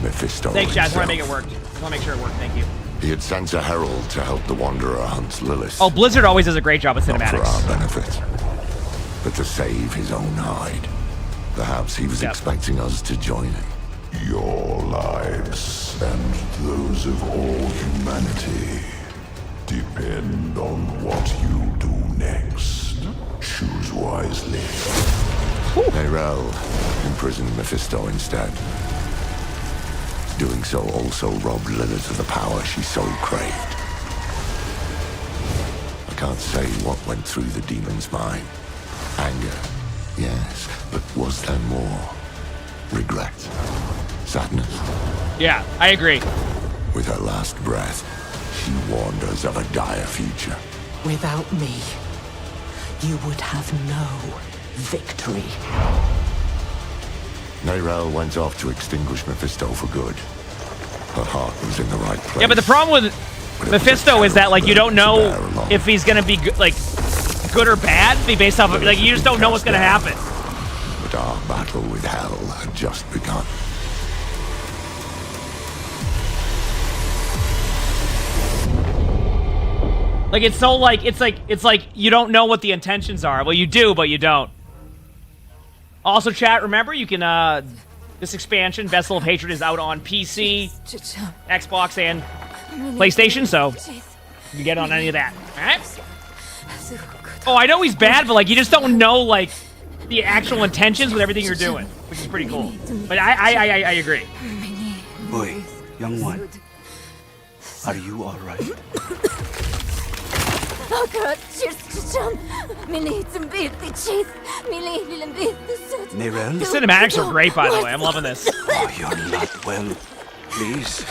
Mephisto. Thanks, chat. I just want to make it work. I want to make sure it worked. Thank you. He had sent a herald to help the Wanderer hunt Lilith. Oh, Blizzard always does a great job with Not cinematics. for our benefit, but to save his own hide. Perhaps he was expecting us to join him. Your lives and those of all humanity depend on what you do next. Choose wisely. Neyrelle imprisoned Mephisto instead. Doing so also robbed Lilith of the power she so craved. I can't say what went through the demon's mind. Anger, yes, but was there more? Regret? Sadness? Yeah, I agree. With her last breath, she warned us of a dire future. Without me, you would have no victory. Neyrelle went off to extinguish Mephisto for good. Her heart was in the right place. Yeah, but the problem with Mephisto is that, like, you don't know if he's gonna be, like, good or bad, based off of, like, you just don't know what's gonna happen. But our battle with hell had just begun. Like, it's so, like, it's like you don't know what the intentions are. Well, you do, but you don't. Also, chat, remember, you can, this expansion, Vessel of Hatred, is out on PC, Xbox, and PlayStation, so you can get on any of that. Alright? Oh, I know he's bad, but, like, you just don't know, like, the actual intentions with everything you're doing, which is pretty cool. But I agree. Boy, young one, are you alright? The cinematics are great, by the way. I'm loving this. Oh, you're not well. Please,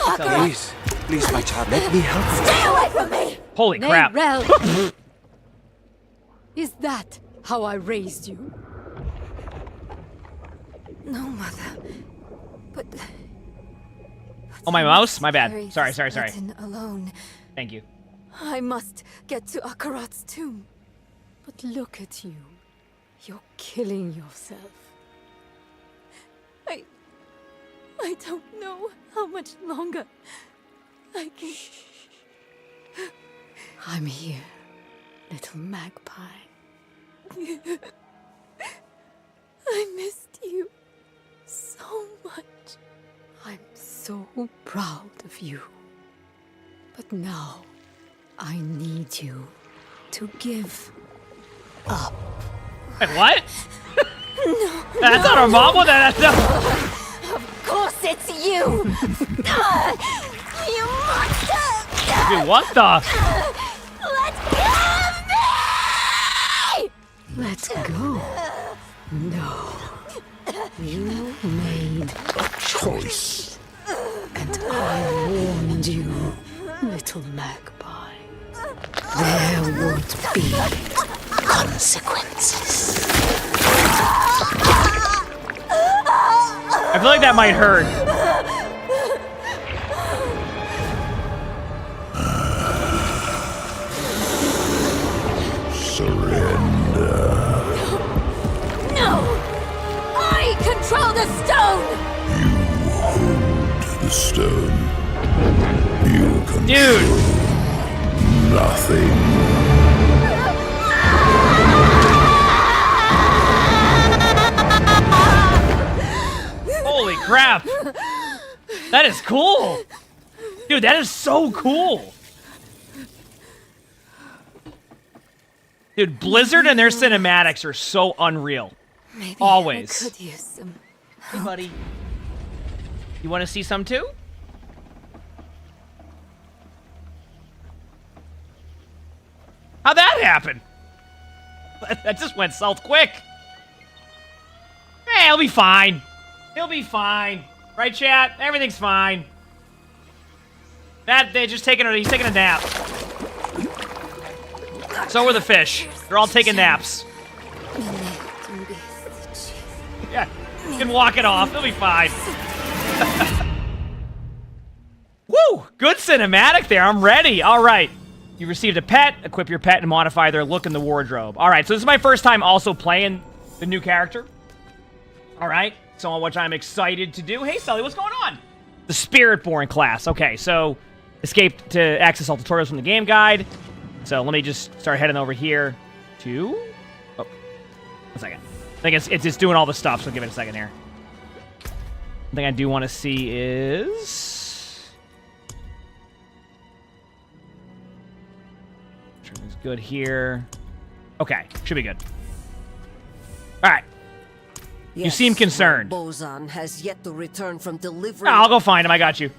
please, my child, let me help you. Stay away from me! Holy crap. Is that how I raised you? No, Mother. But... Oh, my mouse? My bad. Sorry. Alone. Thank you. I must get to Akarat's tomb. But look at you. You're killing yourself. I don't know how much longer I can... I'm here, little magpie. I missed you so much. I'm so proud of you. But now, I need you to give up. Wait, what? No, that's not our mom. What? That's not... Of course it's you! You monster! Dude, what the? Let go of me! Let's go. No. You made a choice. And I warned you, little magpie. There would be consequences. I feel like that might hurt. Surrender. No! I control the stone! The stone. You control nothing. Holy crap! That is cool! Dude, that is so cool! Dude, Blizzard and their cinematics are so unreal. Maybe always. I could use some Hey, buddy. You want to see some too? How'd that happen? That just went south quick. Hey, he'll be fine. He'll be fine. Right, chat? Everything's fine. They're just taking he's taking a nap. So are the fish. They're all taking naps. Yeah, you can walk it off. It'll be fine. Woo! Good cinematic there. I'm ready. All right. You received a pet. Equip your pet and modify their look in the wardrobe. All right. So this is my first time also playing the new character. All right. So which I'm excited to do. Hey, Sully, what's going on? The Spiritborn class. Okay. So escape to access all tutorials from the game guide. So let me just start heading over here to... Oh, 1 second. I think it's just doing all the stuff, so give it a second here. One thing I do want to see is... Everything's good here. Okay, should be good. All right. You seem concerned. Bozan has yet to return from delivery. No, I'll go find him. I got you.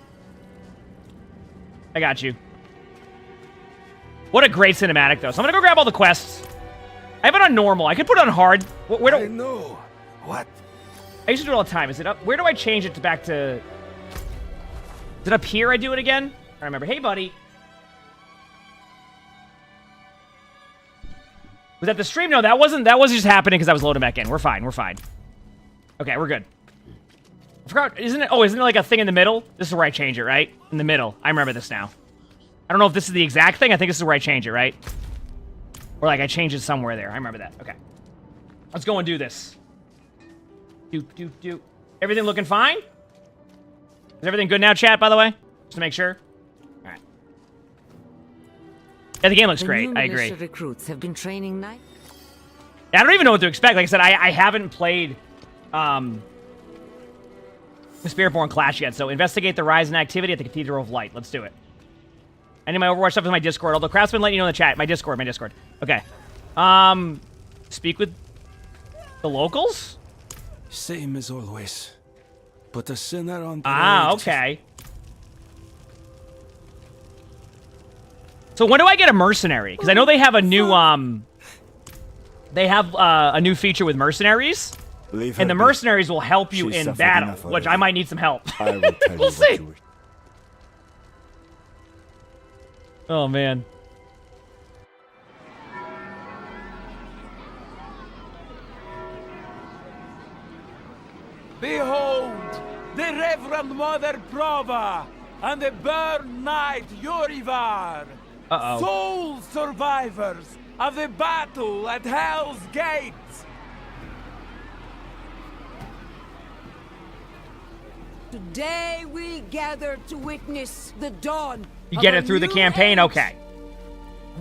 I got you. What a great cinematic, though. So I'm gonna go grab all the quests. I have it on normal. I could put it on hard. Where do I know. What? I used to do it all the time. Is it up? Where do I change it to back to? Is it up here? I do it again. I remember. Hey, buddy. Was that the stream? No, that wasn't. That was just happening because I was loading back in. We're fine. We're fine. Okay, we're good. forgot. Isn't it? Oh, isn't it like a thing in the middle? This is where I change it, right? In the middle. I remember this now. I don't know if this is the exact thing. I think this is where I change it, right? Or like I change it somewhere there. I remember that. Okay. Let's go and do this. Do. Everything looking fine? Is everything good now, chat, by the way? Just to make sure. All right. Yeah, the game looks great. I agree. Recruits have been training night. I don't even know what to expect. Like I said, I haven't played the Spiritborn Clash yet, so investigate the rise in activity at the Cathedral of Light. Let's do it. Any of my Overwatch stuff is my Discord, although Craftsman letting you know in the chat. My Discord. Okay. Speak with the locals? Same as always. Put a sinner on parade. Okay. So when do I get a mercenary? Because I know they have a new a new feature with mercenaries, and the mercenaries will help you in battle, which I might need some help. I will tell we'll you see. what Oh man. Behold, the Reverend Mother Prova and the Burn Knight Yorivar, sole survivors of the battle at Hell's Gates. Today we gather to witness the dawn. You get it through the campaign? Okay.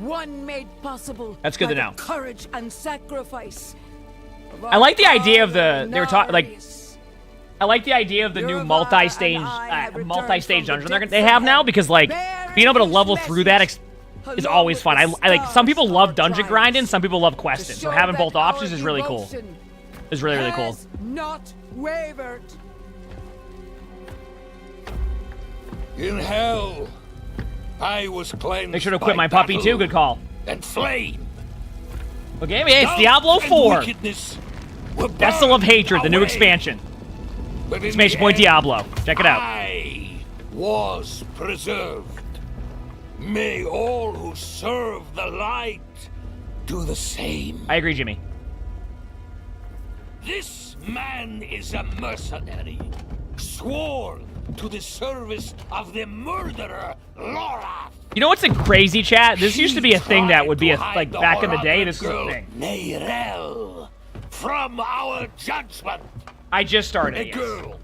One made possible. That's good to know. Courage and sacrifice. I like the idea of the they were talking like. I like the idea of the new multi-stage dungeon they have now, because like being able to level through that is always fun. I like, some people love dungeon grinding, some people love questing, so having both options is really cool. It's really cool. Not wavered. In hell, I was cleansed. Make sure to quit my puppy too. Good call. And flame. Okay, it's Diablo 4. Vessel of Hatred, the new expansion. Exclamation point Diablo. Check it out. I was preserved. May all who serve the light do the same. I agree, Jimmy. This man is a mercenary, sworn to the service of the murderer, Laura. You know what's a crazy chat? This used to be a thing that would be a, like back in the day. This is a thing. Neyrelle, from our judgment. I just started. A girl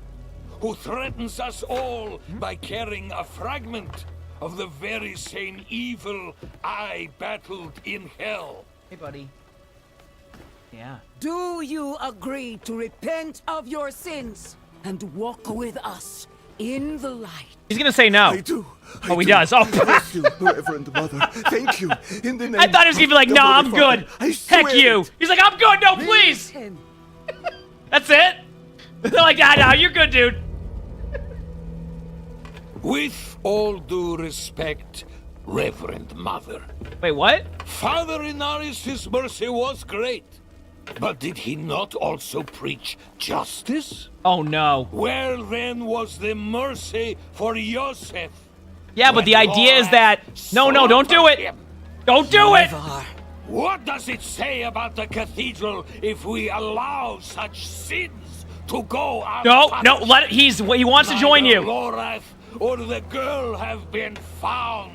who threatens us all by carrying a fragment of the very same evil I battled in hell. Hey, buddy. Yeah. Do you agree to repent of your sins and walk with us in the light? He's gonna say no. I do. He does. Oh, bless you, Reverend Mother. Thank you. In the name I thought he was gonna be like, "No, I'm good." Heck you. He's like, "I'm good. No, please." That's it. They're like, no, you're good, dude. With all due respect, Reverend Mother. Wait, what? Father Inaris' mercy was great. But did he not also preach justice? Oh, no. Where then was the mercy for Yosef? Yeah, but the idea is that... No, don't do it. Don't do it. What does it say about the cathedral if we allow such sins to go out? No, let it, he wants to join you. Lorath or the girl have been found.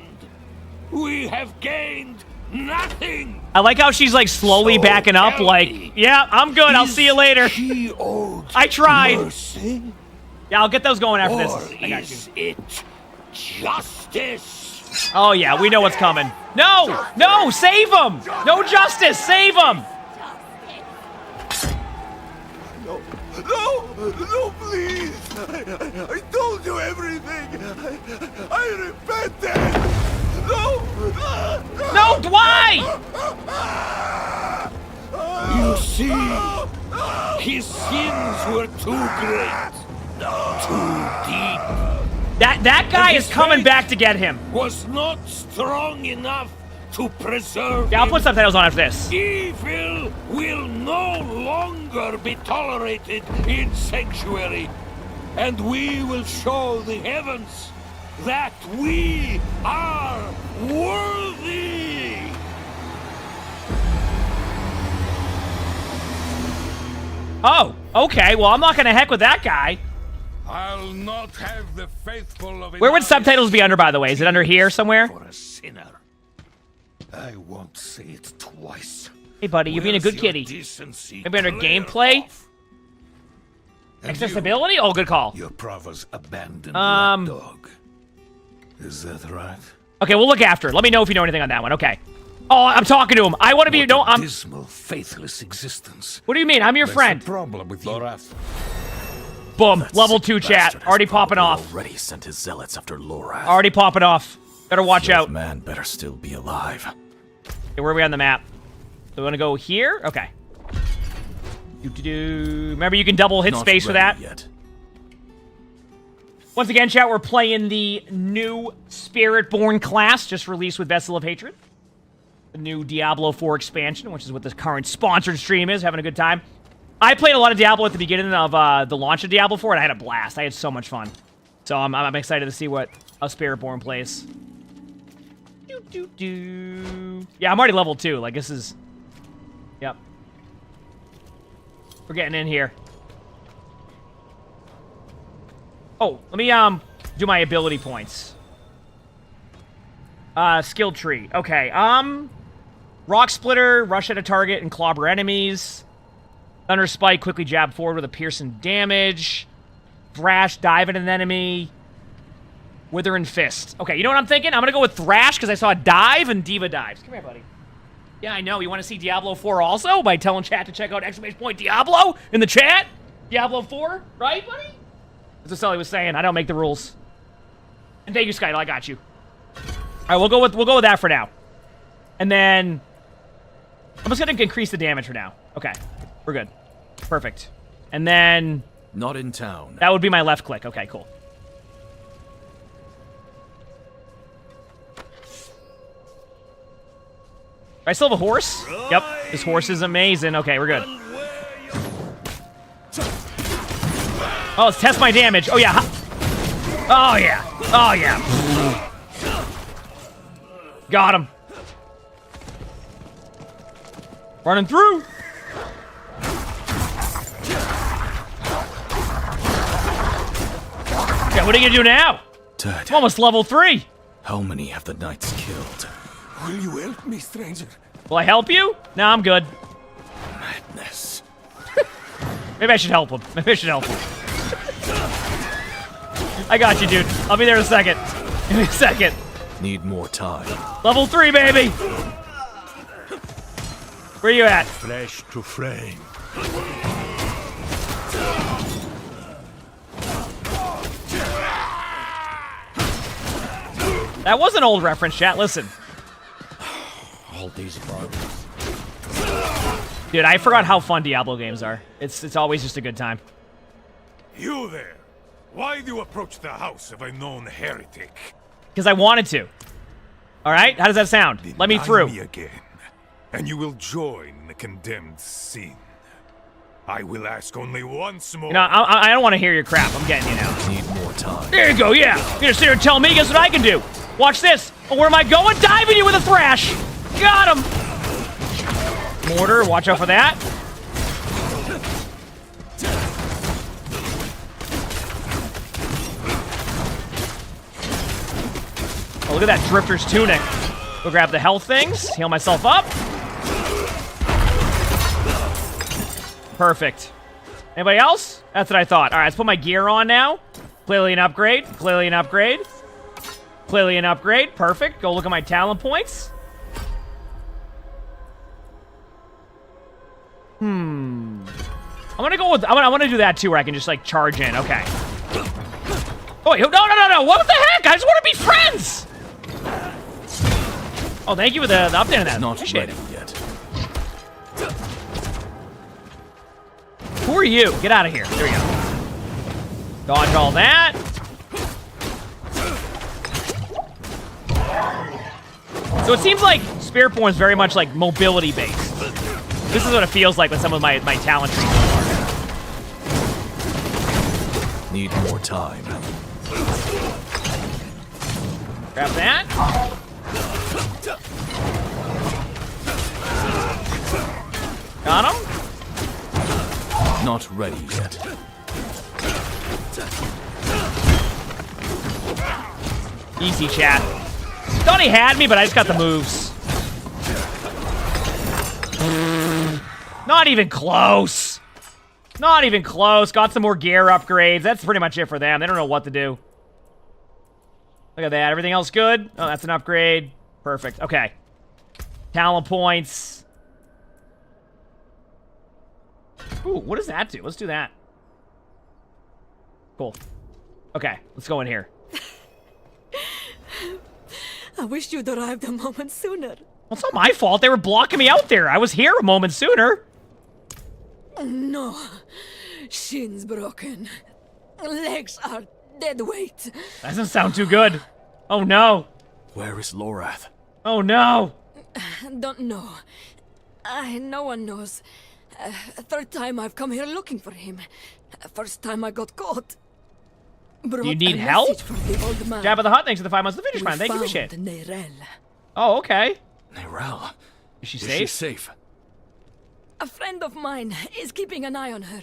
We have gained nothing. I like how she's like slowly backing up, like, yeah, I'm good. I'll see you later. I tried. Mercy? Yeah, I'll get those going after Or this. I got you. is it justice? Oh yeah, we know what's coming. No, save him. No justice, save him. No, please! I told you everything! I repented! No, why? You see, his sins were too great, too deep. That guy is coming back to get him. Was not strong enough to preserve. Yeah, I'll put subtitles on after this. Evil will no longer be tolerated in Sanctuary, and we will show the heavens that we are worthy. Oh, okay. Well, I'm not gonna heck with that guy. I'll not have the faithful of Where would subtitles be under, by the way? Is it under here somewhere? For a sinner. I won't say it twice. Hey, buddy, you're being a good kitty. Maybe under gameplay? Accessibility? Oh, good call. Your Prova's abandoned dog. Is that right? Okay, we'll look after it. Let me know if you know anything on that one. Okay. Oh, I'm talking to him. I want to be. No, I'm. Dismal, faithless existence. What do you mean? I'm your friend. The problem with Lorath. Boom. Level 2 chat. Already popping off. Already sent his zealots after Lorath. Already popping off. Better watch out. Man better still be alive. Okay, where are we on the map? So we want to go here? Okay. Remember, you can double hit space for that. Yet. Once again, chat, we're playing the new Spiritborn class, just released with Vessel of Hatred. The new Diablo 4 expansion, which is what this current sponsored stream is. Having a good time. I played a lot of Diablo at the beginning of the launch of Diablo 4, and I had a blast. I had so much fun. So I'm excited to see what a Spiritborn plays. Yeah, I'm already level 2. Like, this is... Yep. We're getting in here. Oh, let me do my ability points. Skill tree. Okay. Rock Splitter, rush at a target and clobber enemies. Thunder Spike, quickly jab forward with a piercing damage. Thrash, dive at an enemy. Wither and Fist. Okay, you know what I'm thinking? I'm gonna go with Thrash because I saw Dive and Diva Dives. Come here, buddy. Yeah, I know. You want to see Diablo 4 also? By telling chat to check out !Diablo in the chat? Diablo 4, right, buddy? That's what Sully was saying. I don't make the rules. And thank you, Skydo. I got you. All right, we'll go with that for now. And then I'm just gonna increase the damage for now. Okay, we're good. Perfect. And then not in town. That would be my left click. Okay, cool. I still have a horse? Yep, this horse is amazing. Okay, we're good. Oh, let's test my damage. Oh, yeah. Oh, yeah. Oh, yeah. Got him. Running through. Okay, what are you gonna do now? Dad. I'm almost level 3. How many have the knights killed? Will you help me, stranger? Will I help you? No, I'm good. Madness. Maybe I should help him. Maybe I should help him. I got you, dude. I'll be there in a second. Give me a second. Need more time. Level 3, baby. Where you at? Flesh to flame. That was an old reference, chat. Listen. All these problems. Dude, I forgot how fun Diablo games are. It's always just a good time. You there. Why do you approach the house of a known heretic? Because I wanted to. All right? How does that sound? Let me through. Me again, and you will join the condemned sin. I will ask only once more. You know, I don't want to hear your crap. I'm getting you now. Need more time. There you go, yeah. You're gonna sit here and tell me, guess what I can do? Watch this. Oh, where am I going? Diving you with a thrash. Got him. Mortar, watch out for that. Oh, look at that Drifter's Tunic. Go grab the health things. Heal myself up. Perfect. Anybody else? That's what I thought. All right, let's put my gear on now. Clearly an upgrade. Clearly an upgrade. Clearly an upgrade. Perfect. Go look at my talent points. I'm gonna go with. I want to do that too, where I can just like charge in. Okay. Oh wait, no! What the heck? I just want to be friends. Oh, thank you for the update on that. Not Appreciate ready it. yet. Who are you? Get out of here. There we go. Dodge all that. So it seems like Spiritborn is very much like mobility based. This is what it feels like with some of my talent trees. Need more time. Grab that. Got him. Not ready yet. Easy, chat. Thought he had me, but I just got the moves. Not even close. Not even close. Got some more gear upgrades. That's pretty much it for them. They don't know what to do. Look at that. Everything else good? Oh, that's an upgrade. Perfect. Okay. Talent points. Ooh, what does that do? Let's do that. Cool. Okay, let's go in here. I wish you'd arrived a moment sooner. Well, it's not my fault. They were blocking me out there. I was here a moment sooner. No. Shins broken. Legs are dead weight. That doesn't sound too good. Oh, no. Where is Lorath? Oh, no. Don't know. No one knows. Third time I've come here looking for him. First time I got caught. Do you need help? Jabba the Hutt, thanks for the 5 months to the finish line. Thank you, appreciate it. Nerel. Oh, okay. Nerel. Is she Is safe? she safe? A friend of mine is keeping an eye on her.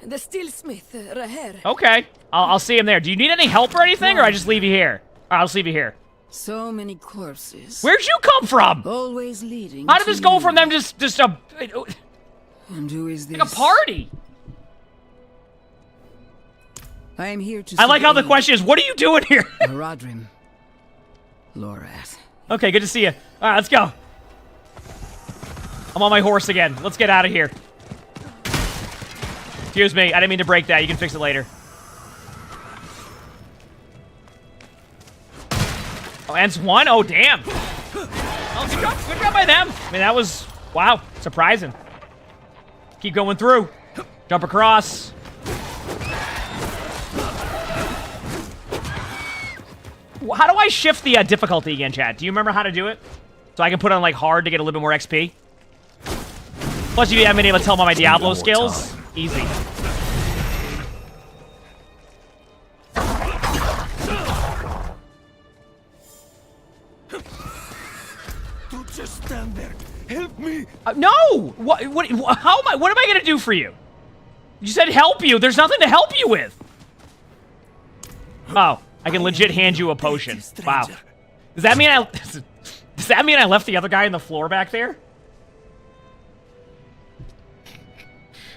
The steelsmith, Raher. Okay. I'll see him there. Do you need any help or anything, or I just leave you here? All right, I'll just leave you here. So many corpses. Where'd you come from? Always leading. How did this go from them just a... And who is this? Like a party? I am here to. I like how the question is, what are you doing here? Haradrim. Lorath. Okay, good to see you. All right, let's go. I'm on my horse again. Let's get out of here. Excuse me, I didn't mean to break that. You can fix it later. Oh, ends one? Oh, damn. Oh, good job. Good job by them. I mean, that was, wow, surprising. Keep going through. Jump across. How do I shift the difficulty again, chat? Do you remember how to do it? So I can put on, like, hard to get a little bit more XP? Plus, you haven't been able to tell about my Diablo skills. Easy. Don't just stand there. Help me. No! What am I gonna do for you? You said help you. There's nothing to help you with. Oh, I can legit hand you a potion. Wow. Does that mean I left the other guy on the floor back there?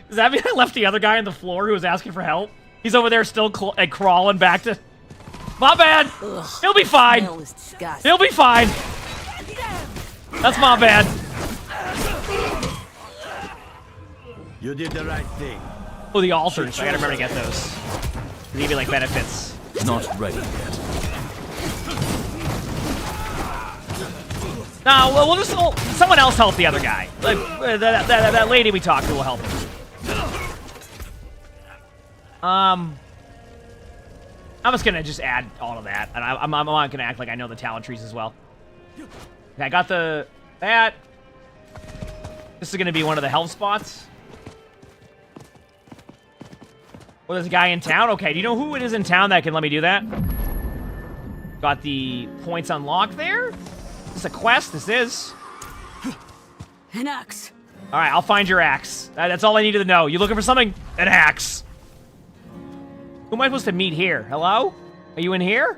Does that mean I left the other guy on the floor who was asking for help? He's over there still crawling back to... My bad. Ugh, He'll be fine. He'll be fine. That's my bad. You did the right thing. Oh, the altars. I gotta remember to get those. They give you, like, benefits. Not ready yet. No, we'll just... someone else help the other guy. Like, that lady we talked to will help him. I'm just gonna just add all of that. And I'm not gonna act like I know the talent trees as well. Okay, I got that. This is gonna be one of the health spots. Oh, there's a guy in town? Okay, do you know who it is in town that can let me do that? Got the points unlocked there? Is this a quest? This is. An axe. Alright, I'll find your axe. That's all I needed to know. You looking for something? An axe. Who am I supposed to meet here? Hello? Are you in here?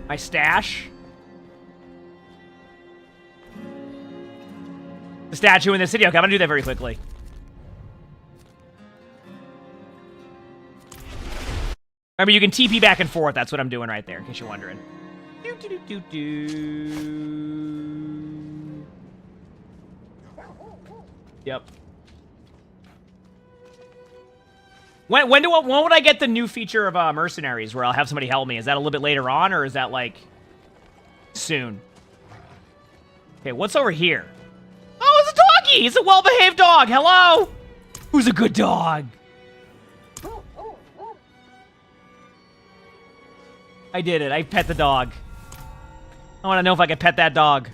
My stash? The statue in the city. Okay, I'm gonna do that very quickly. Remember, you can TP back and forth. That's what I'm doing right there, in case you're wondering. Yep. When would I get the new feature of mercenaries where I'll have somebody help me? Is that a little bit later on, or is that, like, soon? Okay, what's over here? Oh, it's a doggy! It's a well-behaved dog! Hello! Who's a good dog? I did it. I pet the dog. I want to know if I can pet that dog.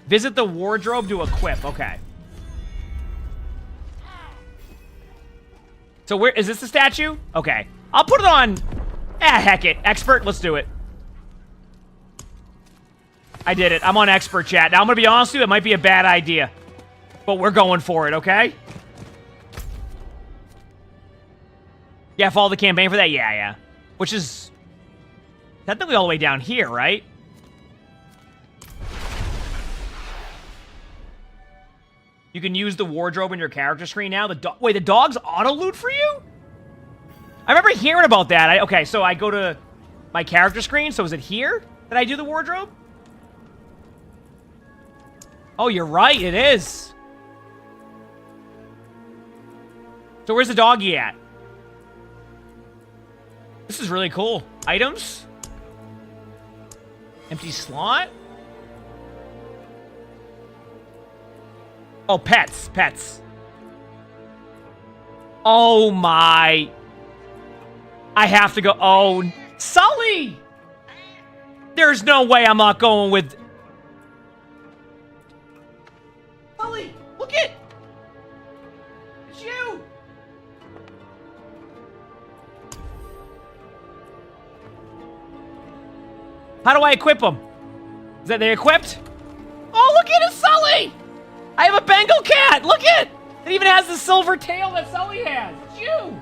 Visit the wardrobe to equip. Okay. So where is this the statue? Okay. I'll put it on. Heck it. Expert, let's do it. I did it. I'm on expert chat. Now I'm gonna be honest with you, it might be a bad idea. But we're going for it, okay? Yeah, follow the campaign for that? Yeah. Which is technically all the way down here, right? You can use the wardrobe in your character screen now. Wait, the dog's auto-loot for you? I remember hearing about that. Okay, so I go to my character screen. So is it here that I do the wardrobe? Oh, you're right. It is. So where's the doggy at? This is really cool. Items? Empty slot? Oh, pets. Pets. Oh, my. I have to go. Oh, Sully! There's no way I'm not going with... Sully, look it! It's you! How do I equip them? Is that they equipped? Oh, look at it, Sully! I have a Bengal cat! Look it! It even has the silver tail that Sully has. It's you!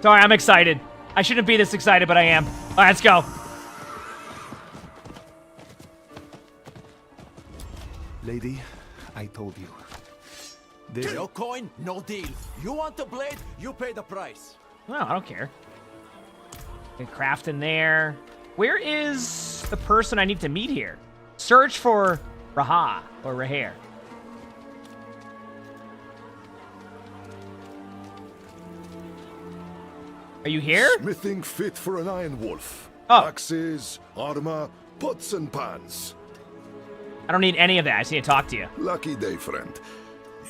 Sorry, I'm excited. I shouldn't be this excited, but I am. All right, let's go. Lady, I told you. No coin, no deal. You want the blade, you pay the price. No, I don't care. Okay, craft in there. Where is the person I need to meet here? Search for Raha or Raher. Are you here? Smithing fit for an iron wolf. Oh. Axes, armor, pots and pans. I don't need any of that. I just need to talk to you. Lucky day, friend.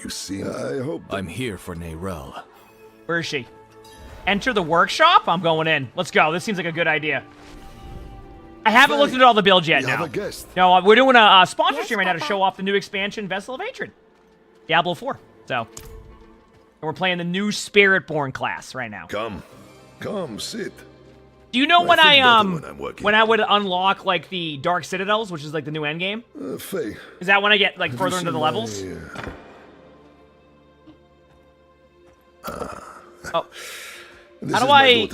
You seem... I hope... I'm here for Neyrelle. Where is she? Enter the workshop? I'm going in. Let's go. This seems like a good idea. I haven't looked at all the builds yet now. Have a guest. No, we're doing a sponsor stream right now to show off the new expansion, Vessel of Hatred. Diablo 4. So, and we're playing the new Spiritborn class right now. Come, sit. Do you know when when I would unlock like the Dark Citadels, which is like the new endgame? Faye. Is that when I get like further into the levels? Oh. How do I...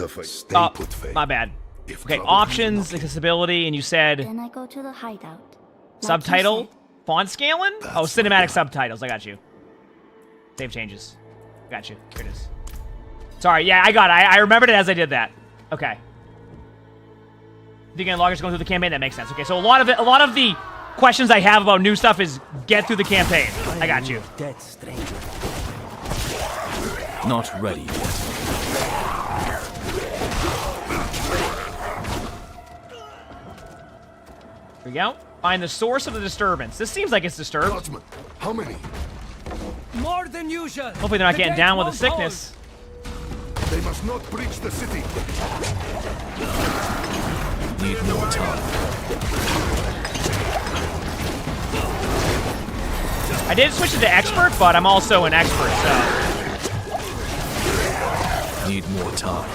Oh, my bad. Okay, options, accessibility, and you said... Then I go to the hideout. Subtitle? Font scaling? Oh, cinematic subtitles. I got you. Save changes. Got you. Here it is. Sorry, yeah, I got it. I remembered it as I did that. Okay. Thinking loggers going through the campaign? That makes sense. Okay, so a lot of the questions I have about new stuff is get through the campaign. I got you. Dead stranger. Not ready yet. Here we go. Find the source of the disturbance. This seems like it's disturbed. Guardsmen, how many? More than usual. Hopefully they're not getting down with the sickness. They must not breach the city. Need more time. I did switch it to expert, but I'm also an expert, so... Need more time.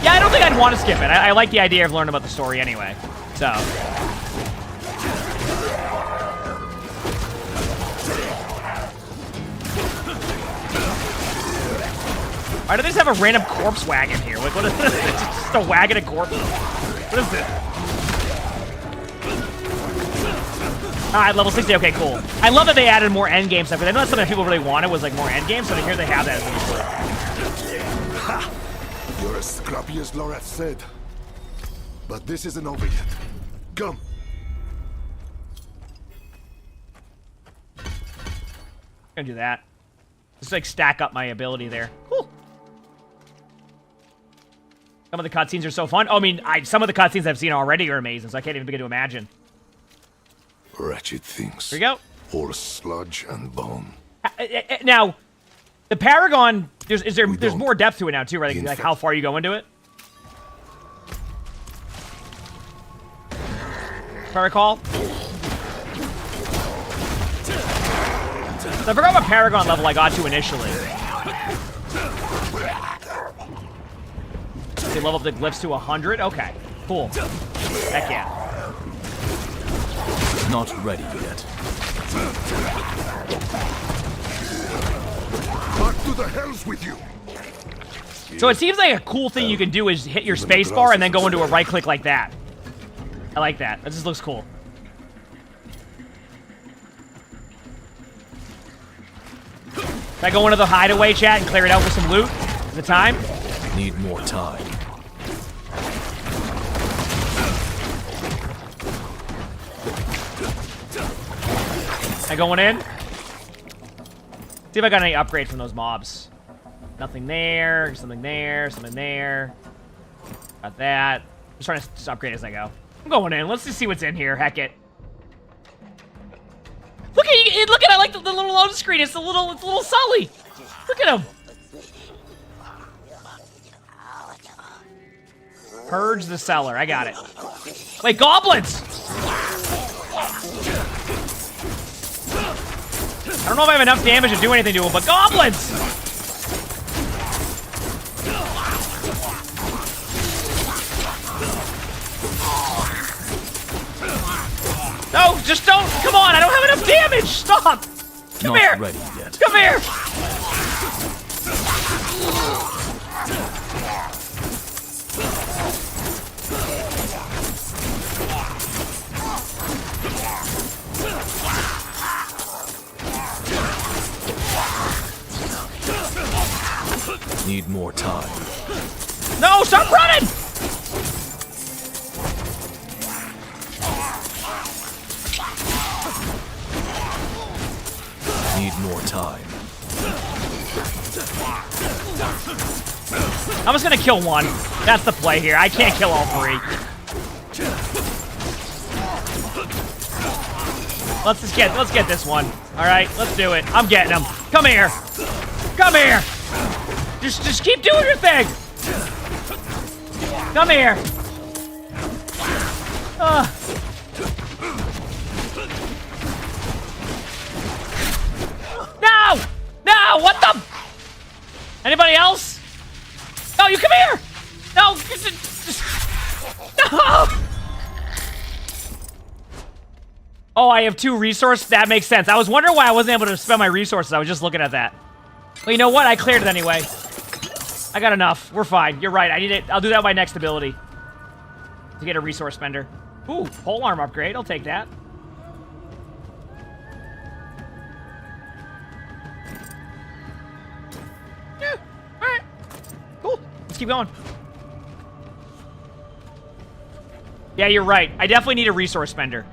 Yeah, I don't think I'd want to skip it. I like the idea of learning about the story anyway, so... Why do they just have a random corpse wagon here? Like, what is this? It's just a wagon of corpses. What is this? Alright, level 60. Okay, cool. I love that they added more endgame stuff, because I know that's something that people really wanted was, like, more endgame, so here they have that as Ha! You're as scrappy as Lorath said. But this isn't over yet. Come. Gonna do that. Just, like, stack up my ability there. Cool. Some of the cutscenes are so fun. Oh, I mean, some of the cutscenes I've seen already are amazing, so I can't even begin to imagine. Wretched things. Here we go. Horse sludge and bone. Now, the Paragon, there's more depth to it now, too, right? Like how far you go into it? If I recall. So I forgot what Paragon level I got to initially. They level up the glyphs to 100? Okay, cool. Heck yeah. Not ready yet. Back to the hells with you! So it seems like a cool thing you can do is hit your space bar and then go into a right click like that. I like that. That just looks cool. Should I go into the hideaway chat and clear it out for some loot? Is it time? Need more time. Am I going in? See if I got any upgrades from those mobs. Nothing there, something there, something there. Got that. I'm just trying to just upgrade as I go. I'm going in. Let's just see what's in here. Heck it. Look at I like the little load screen. It's a little Sully. Look at him. Purge the cellar. I got it. Wait, goblins. I don't know if I have enough damage to do anything to him, but goblins. No, just don't. Come on, I don't have enough damage. Stop. Come here. Not ready yet. Come here. Need more time. No, stop running. Need more time. I'm just gonna kill one. That's the play here. I can't kill all three. Let's get this one. All right, let's do it. I'm getting him. Come here. Come here. Just keep doing your thing. Come here. No! No! What the? Anybody else? No, you come here! No! No! Oh, I have 2 resources? That makes sense. I was wondering why I wasn't able to spend my resources. I was just looking at that. Well, you know what? I cleared it anyway. I got enough. We're fine. You're right. I need it. I'll do that with my next ability. To get a resource spender. Ooh, pole arm upgrade. I'll take that. Yeah. Alright. Cool. Let's keep going. Yeah, you're right. I definitely need a resource spender.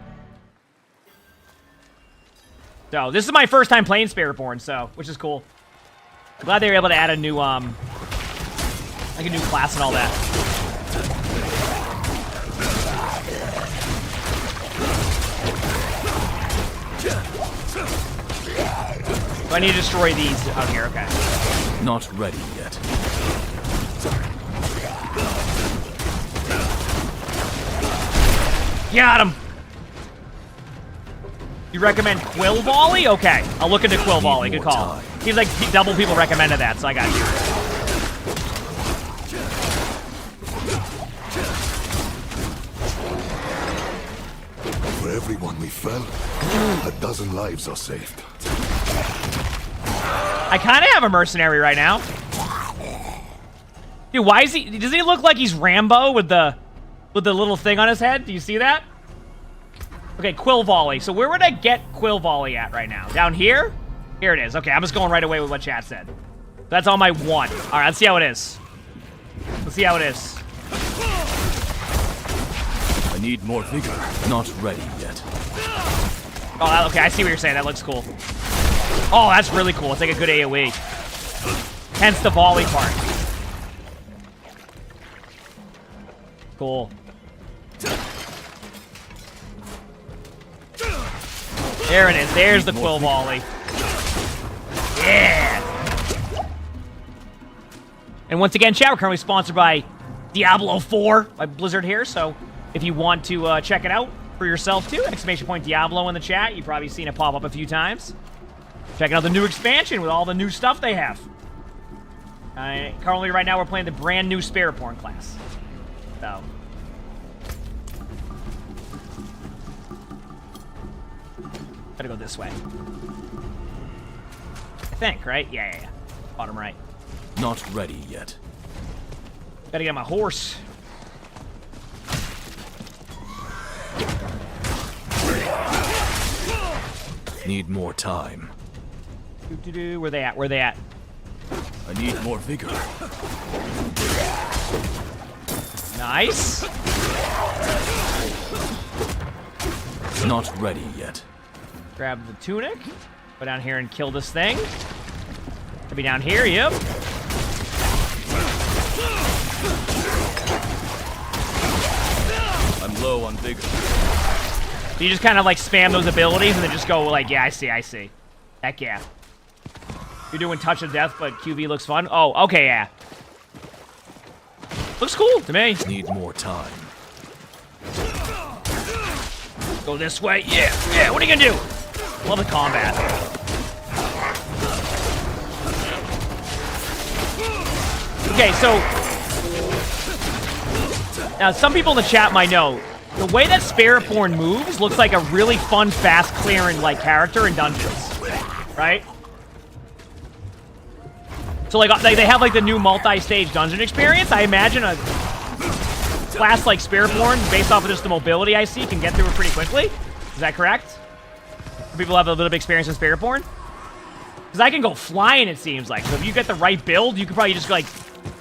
So, this is my first time playing Spiritborn, so, which is cool. I'm glad they were able to add a new, like a new class and all that. Do I need to destroy these out here? Okay. Not ready yet. Got him! You recommend Quill Volley? Okay, I'll look into Quill Volley. Good call. Seems like double people recommended that, so I got you. For everyone we fell, a dozen lives are saved. I kind of have a mercenary right now. Dude, why is he? Does he look like he's Rambo with the little thing on his head? Do you see that? Okay, Quill Volley. So where would I get Quill Volley at right now? Down here? Here it is. Okay, I'm just going right away with what chat said. That's on my 1. All right, let's see how it is. Let's see how it is. I need more vigor. Not ready yet. Oh, okay, I see what you're saying. That looks cool. Oh, that's really cool. It's like a good AoE. Hence the volley part. Cool. There it is. There's the Quill Volley. Yeah! And once again, chat, we're currently sponsored by Diablo 4 by Blizzard here, so if you want to check it out for yourself too, ! Diablo in the chat. You've probably seen it pop up a few times. Checking out the new expansion with all the new stuff they have. Currently, right now, we're playing the brand new Spiritborn class. So... gotta go this way. I think, right? Yeah. Bottom right. Not ready yet. Gotta get my horse. Need more time. Where they at? Where they at? I need more vigor. Nice. Not ready yet. Grab the tunic. Go down here and kill this thing. Maybe down here, yep. I'm low on vigor. So you just kind of like spam those abilities and then just go like, yeah, I see. Heck yeah. You're doing touch of death, but QV looks fun. Oh, okay, yeah. Looks cool to me. Need more time. Go this way. Yeah. What are you gonna do? Love the combat. Okay, so now some people in the chat might know the way that Spiritborn moves looks like a really fun, fast clearing like character in dungeons, right? So like they have like the new multi-stage dungeon experience. I imagine a class like Spiritborn, based off of just the mobility I see, can get through it pretty quickly. Is that correct? People have a little bit of experience with Spiritborn? Because I can go flying, it seems like. So if you get the right build, you could probably just like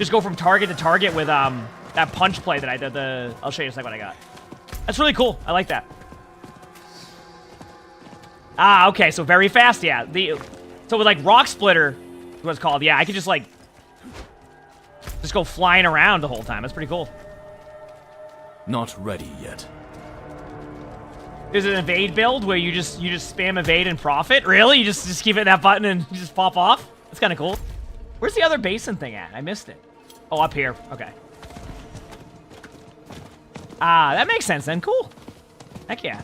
go from target to target with that punch play that I did. I'll show you in a second what I got. That's really cool. I like that. Ah, okay. So very fast, yeah. So with like Rock Splitter, what it's called, yeah, I could just like go flying around the whole time. That's pretty cool. Not ready yet. There's an evade build where you just spam evade and profit. Really? You just keep hitting that button and you just pop off? That's kind of cool. Where's the other basin thing at? I missed it. Oh, up here. Okay. Ah, that makes sense then. Cool. Heck yeah.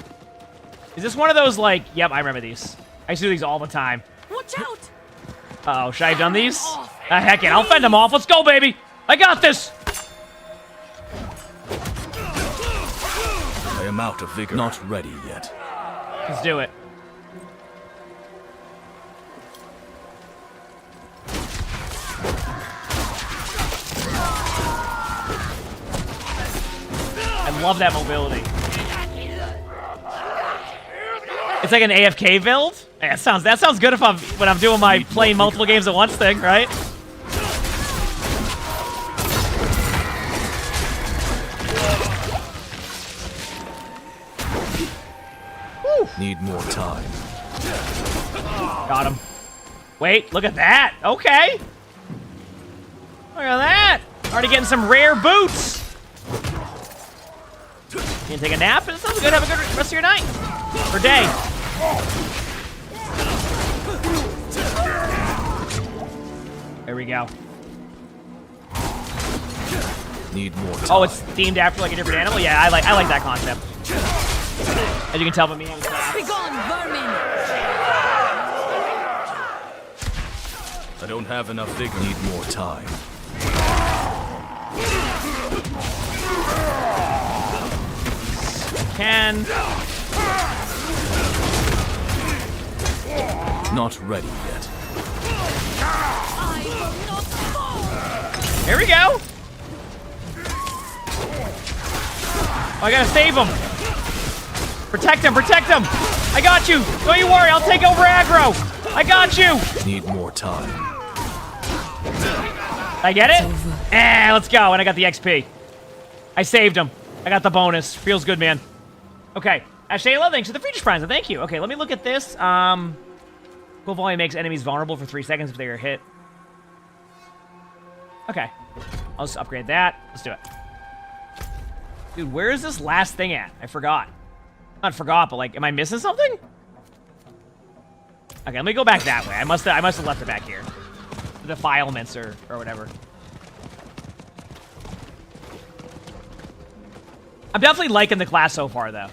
Is this one of those like? Yep, I remember these. I used to do these all the time. Watch out! Uh oh, should I have done these? Heck yeah, I'll fend them off. Let's go, baby. I got this. I am out of vigor. Not ready yet. Let's do it. I love that mobility. It's like an AFK build. Yeah, that sounds good when I'm doing my playing multiple games at once thing, right? Need more time. Got him. Wait, look at that. Okay. Look at that. Already getting some rare boots. You can take a nap. It sounds good. Have a good rest of your night. Or day. There we go. Need more time. Oh, it's themed after like a different animal? Yeah, I like that concept. As you can tell by me. Begone, vermin! I don't have enough vigor. Need more time. Can. Not ready yet. Here we go. Oh, I gotta save him. Protect him, protect him. I got you. Don't you worry, I'll take over aggro. I got you. Need more time. I get it? Let's go. And I got the XP. I saved him. I got the bonus. Feels good, man. Okay. Shayla, thanks for the feature prize. Thank you. Okay, let me look at this. Cool volume makes enemies vulnerable for 3 seconds if they are hit. Okay. I'll just upgrade that. Let's do it. Dude, where is this last thing at? I forgot. Not forgot, but like, am I missing something? Okay, let me go back that way. I must have left it back here. The defilements or whatever. I'm definitely liking the class so far, though.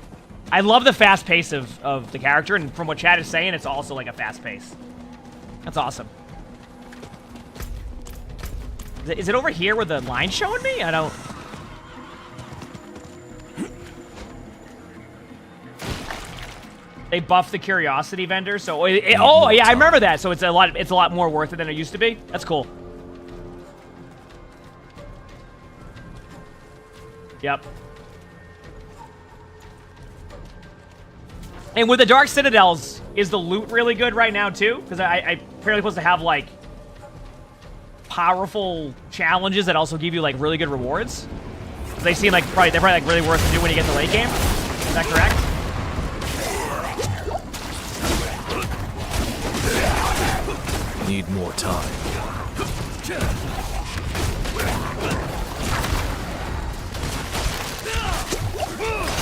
I love the fast pace of the character, and from what Chad is saying, it's also like a fast pace. That's awesome. Is it over here where the line's showing me? I don't... They buffed the curiosity vendor, so oh yeah, I remember that. So it's a lot more worth it than it used to be. That's cool. Yep. And with the Dark Citadels, is the loot really good right now too? Because I apparently supposed to have like powerful challenges that also give you like really good rewards. They seem like they're probably like really worth to do when you get the late game. Is that correct? Need more time.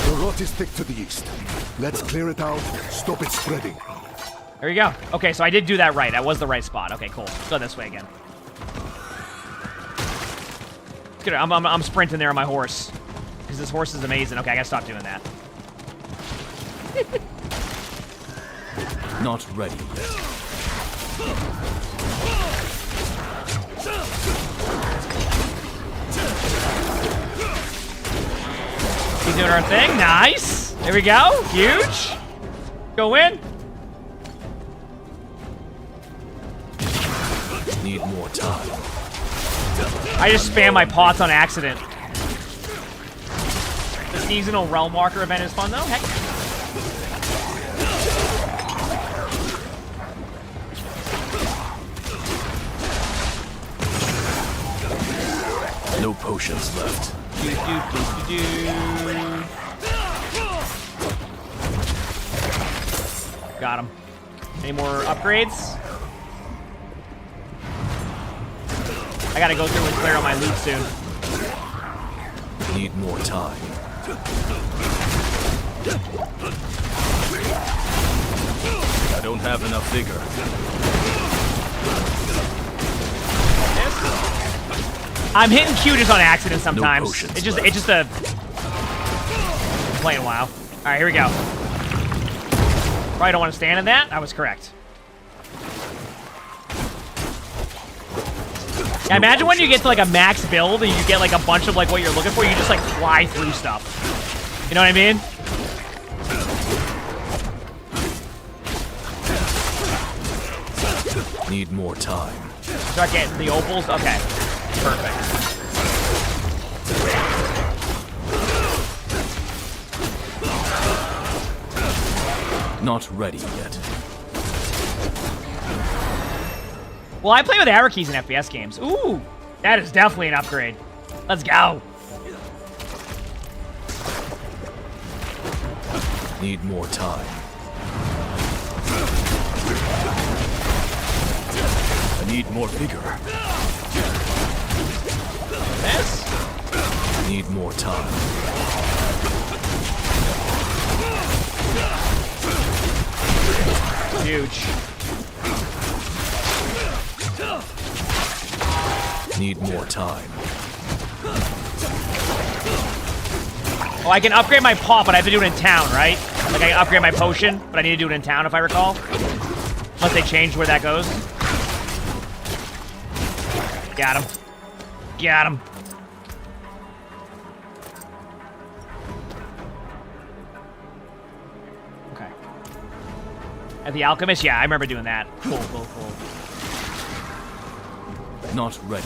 The rot is thick to the east. Let's clear it out, stop it spreading. There you go. Okay, so I did do that right. That was the right spot. Okay, cool. Let's go this way again. Good. I'm sprinting there on my horse. Because this horse is amazing. Okay, I gotta stop doing that. Not ready yet. Keep doing our thing. Nice. There we go. Huge. Go in. Need more time. I just spam my pots on accident. The seasonal realm walker event is fun though. Heck. No potions left. Got him. Any more upgrades? I gotta go through and clear out my loot soon. Need more time. I don't have enough vigor. I'm hitting Q just on accident sometimes. No it's just a playing WoW. All right, here we go. Probably don't want to stand in that. I was correct. Yeah, imagine when you get to like a max build and you get like a bunch of like what you're looking for, you just like fly through stuff. You know what I mean? Need more time. Start getting the opals. Okay, perfect. Not ready yet. Well, I play with arrow keys in FPS games. Ooh, that is definitely an upgrade. Let's go. Need more time. I need more vigor. This? Need more time. Huge. Need more time. Oh, I can upgrade my pot, but I have to do it in town, right? Like, I can upgrade my potion, but I need to do it in town, if I recall. Unless they change where that goes. Got him. Got him. Okay. At the Alchemist? Yeah, I remember doing that. Cool, cool, cool. Not ready.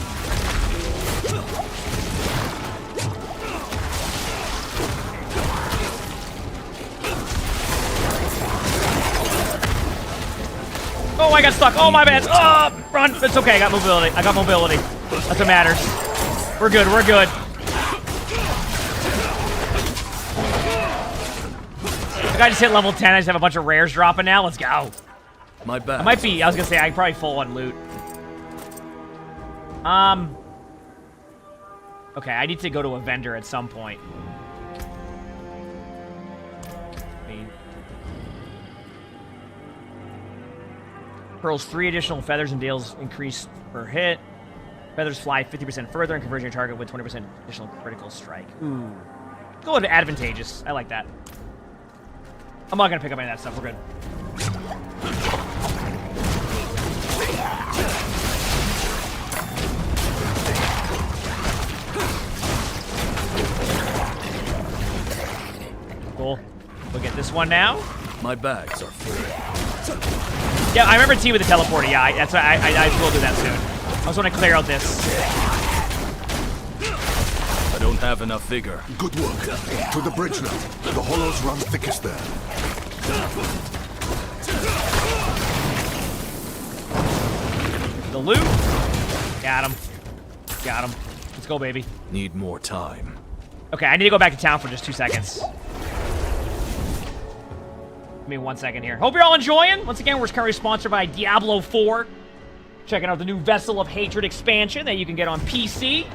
Oh, I got stuck. Oh, my bad. Oh, run. It's okay. I got mobility. I got mobility. That's what matters. We're good. We're good. The guy just hit level 10. I just have a bunch of rares dropping now. Let's go. My bad. I might be. I was going to say, I probably full on loot. Okay, I need to go to a vendor at some point. Pearls 3 additional feathers and deals increase per hit. Feathers fly 50% further and converting your target with 20% additional critical strike. Ooh. Go to advantageous. I like that. I'm not going to pick up any of that stuff. We're good. Cool. We'll get this one now. My bags are full. Yeah, I remember T with the teleporter. Yeah, that's why I will do that soon. I just want to clear out this. I don't have enough vigor. Good work. To the bridge now. The hollows run thickest there. The loot. Got him. Got him. Let's go, baby. Need more time. Okay, I need to go back to town for just 2 seconds. Give me 1 second here. Hope you're all enjoying. Once again, we're currently sponsored by Diablo 4. Checking out the new Vessel of Hatred expansion that you can get on PC,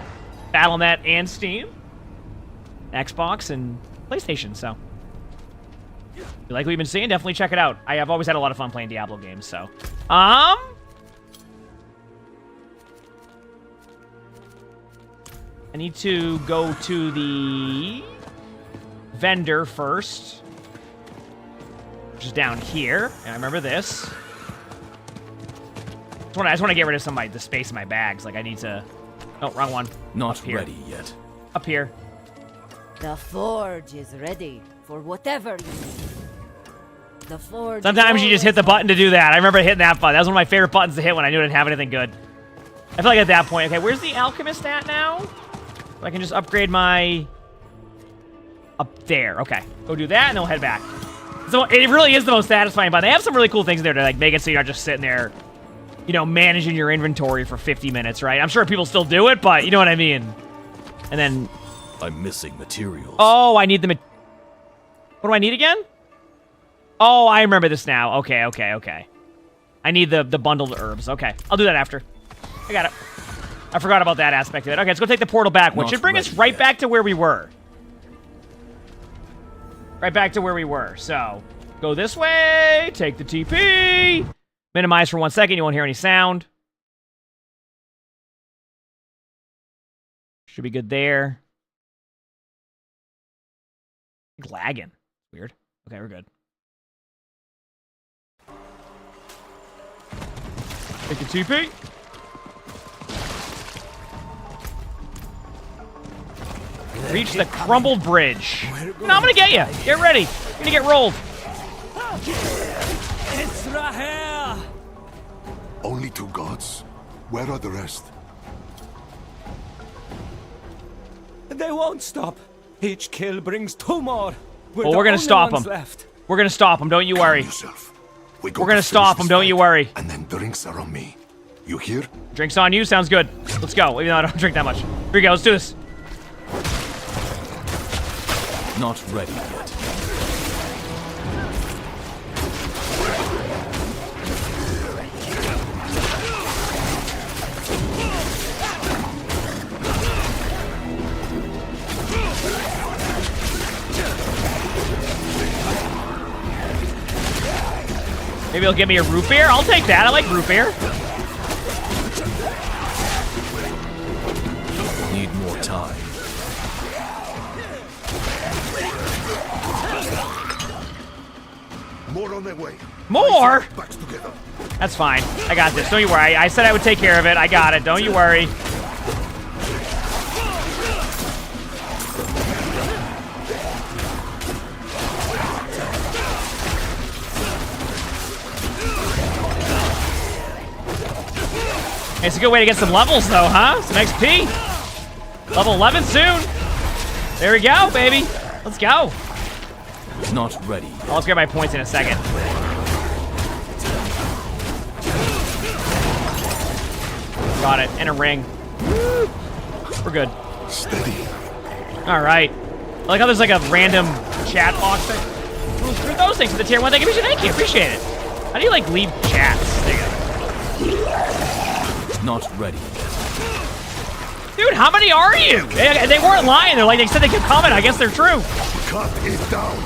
Battle.net, and Steam. Xbox and PlayStation, so. If you like what you've been seeing, definitely check it out. I've always had a lot of fun playing Diablo games, so. I need to go to the vendor first, which is down here. And I remember this. I just want to get rid of some of the space in my bags. Like I need to. Oh, wrong one. Not ready yet. Up here. The forge is ready for whatever you need. The forge. Sometimes you just hit the button to do that. I remember hitting that button. That was one of my favorite buttons to hit when I knew I didn't have anything good. I feel like at that point, okay, where's the alchemist at now? So I can just upgrade my... Up there. Okay. Go do that, and then we'll head back. So it really is the most satisfying button. They have some really cool things in there to like make it so you're not just sitting there, you know, managing your inventory for 50 minutes, right? I'm sure people still do it, but you know what I mean. And then... I'm missing materials. Oh, I need the... What do I need again? Oh, I remember this now. Okay, okay, okay. I need the bundled herbs. Okay, I'll do that after. I got it. I forgot about that aspect of it. Okay, let's go take the portal back, which should bring us right back to where we were. Right back to where we were. So, go this way, take the TP, minimize for 1 second, you won't hear any sound. Should be good there. Lagging. Weird. Okay, we're good. Take the TP. Reach the crumbled bridge. No, I'm gonna get you. Get ready. You're gonna get rolled. It's Rahel. Only 2 gods. Where are the rest? They won't stop. Each kill brings 2 more. Well, we're gonna stop them. We're gonna stop them. Don't you worry. We're gonna stop them. Don't you worry. And then drinks are on me. You hear? Drinks on you. Sounds good. Let's go. Even though I don't drink that much. Here we go. Let's do this. Not ready yet. Maybe he'll give me a root beer. I'll take that. I like root beer. Need more time. More on their way. More? Backs together. That's fine. I got this. Don't you worry. I said I would take care of it. I got it. Don't you worry. It's a good way to get some levels, though, huh? Some XP. Level 11 soon. There we go, baby. Let's go. Not ready. I'll upgrade my points in a second. Got it. And a ring. Woo. We're good. Steady. All right. I like how there's like a random chat box thing. Screw those things for the tier 1 thing. Thank you. Appreciate it. How do you like leave chats? There you go. Not ready. Dude, how many are you? They weren't lying. They said they could comment. I guess they're true. Cut it down.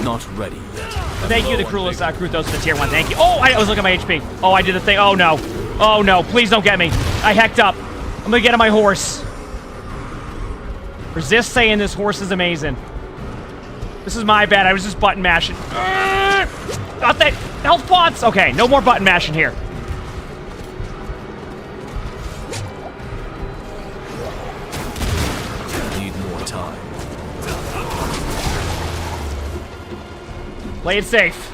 Not ready yet. Thank you, the cruelest Kruthos, for the tier 1. Thank you. Oh, I was looking at my HP. Oh, I did the thing. Oh, no. Oh, no. Please don't get me. I hecked up. I'm going to get on my horse. Resist saying this horse is amazing. This is my bad. I was just button mashing. Got that. Health pots. Okay, no more button mashing here. Need more time. Play it safe.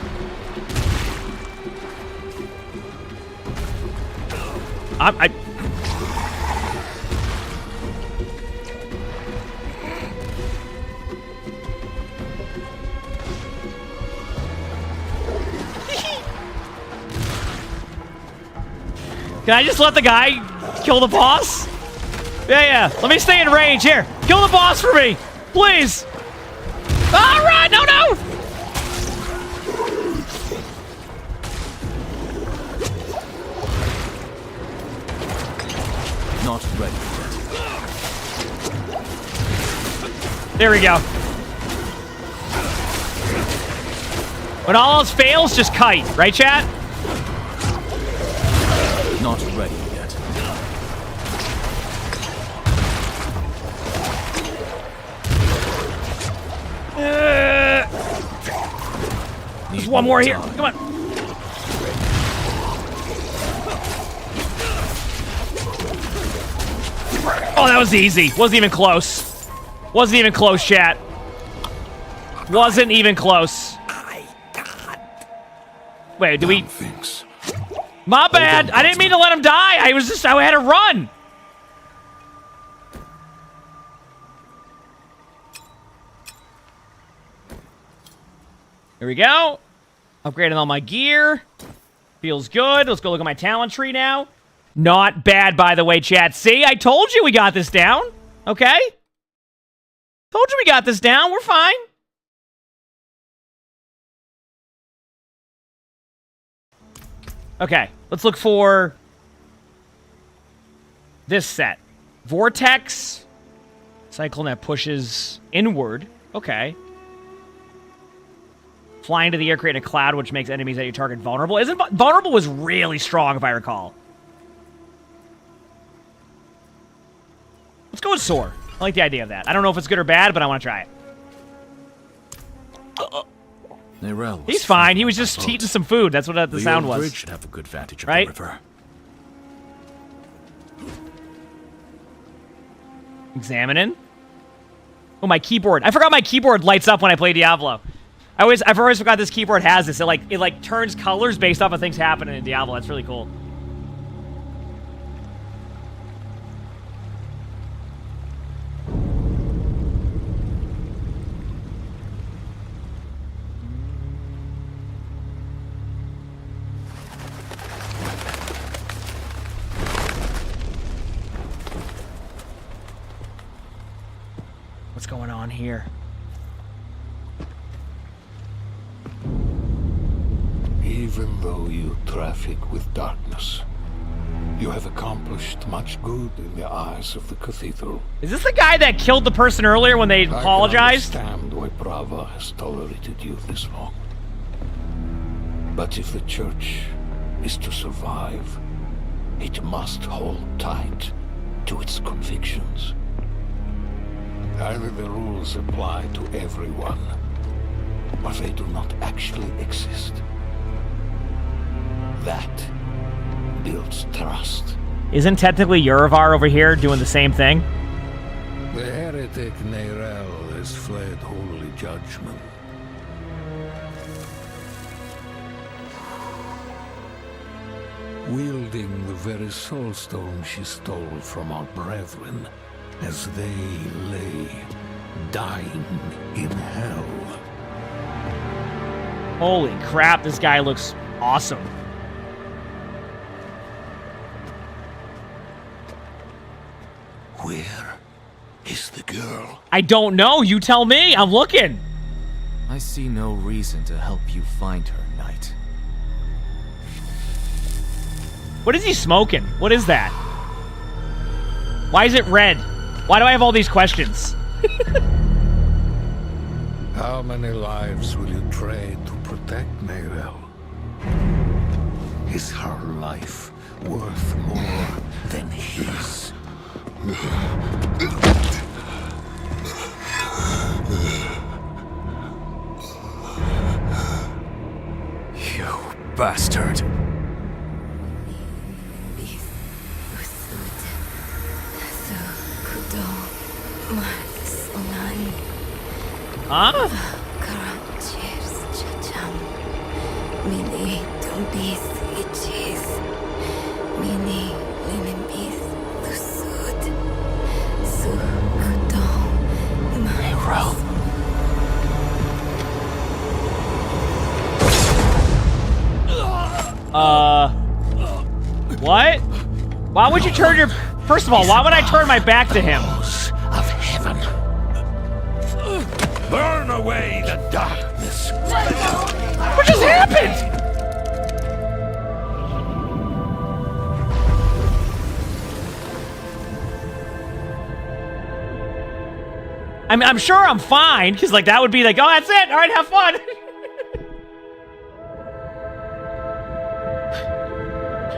Can I just let the guy kill the boss? Yeah. Let me stay in range. Here. Kill the boss for me. Please. Ah, run! No! Not ready yet. There we go. When all else fails, just kite. Right, chat? Not ready yet. There's one more here. Come on. Oh, that was easy. Wasn't even close. Wasn't even close, chat. Wasn't even close. Wait, do we... My bad. I didn't mean to let him die. I had to run. Here we go. Upgrading all my gear. Feels good. Let's go look at my talent tree now. Not bad, by the way, chat. See, I told you we got this down. Okay? Told you we got this down. We're fine. Okay, let's look for this set. Vortex. Cyclone that pushes inward. Okay. Fly into the air, create a cloud, which makes enemies at your target vulnerable. Vulnerable was really strong, if I recall. Let's go with Soar. I like the idea of that. I don't know if it's good or bad, but I want to try it. He's fine. He was just eating some food. That's what the sound was. Bridge should have a good vantage of right? the river. Examining. Oh, my keyboard. I forgot my keyboard lights up when I play Diablo. I've always forgot this keyboard has this. It turns colors based off of things happening in Diablo. That's really cool. What's going on here? Even though you traffic with darkness, you have accomplished much good in the eyes of the cathedral. Is this the guy that killed the person earlier when they apologized? I can understand why Brava has tolerated you this long. But if the church is to survive, it must hold tight to its convictions. Either the rules apply to everyone, or they do not actually exist. That builds trust. Isn't technically Urivar over here doing the same thing? The heretic Neyrelle has fled holy judgment. Wielding the very soulstone she stole from our brethren as they lay dying in hell. Holy crap, this guy looks awesome. Where is the girl? I don't know. You tell me. I'm looking. I see no reason to help you find her, Knight. What is he smoking? What is that? Why is it red? Why do I have all these questions? How many lives will you trade to protect Neyrelle? Is her life worth more than his? You bastard. Huh? What? Why would you turn your... First of all, why would I turn my back to him? Of heaven. Burn away the darkness. What just happened? I'm sure I'm fine, because like that would be like, oh, that's it. All right, have fun.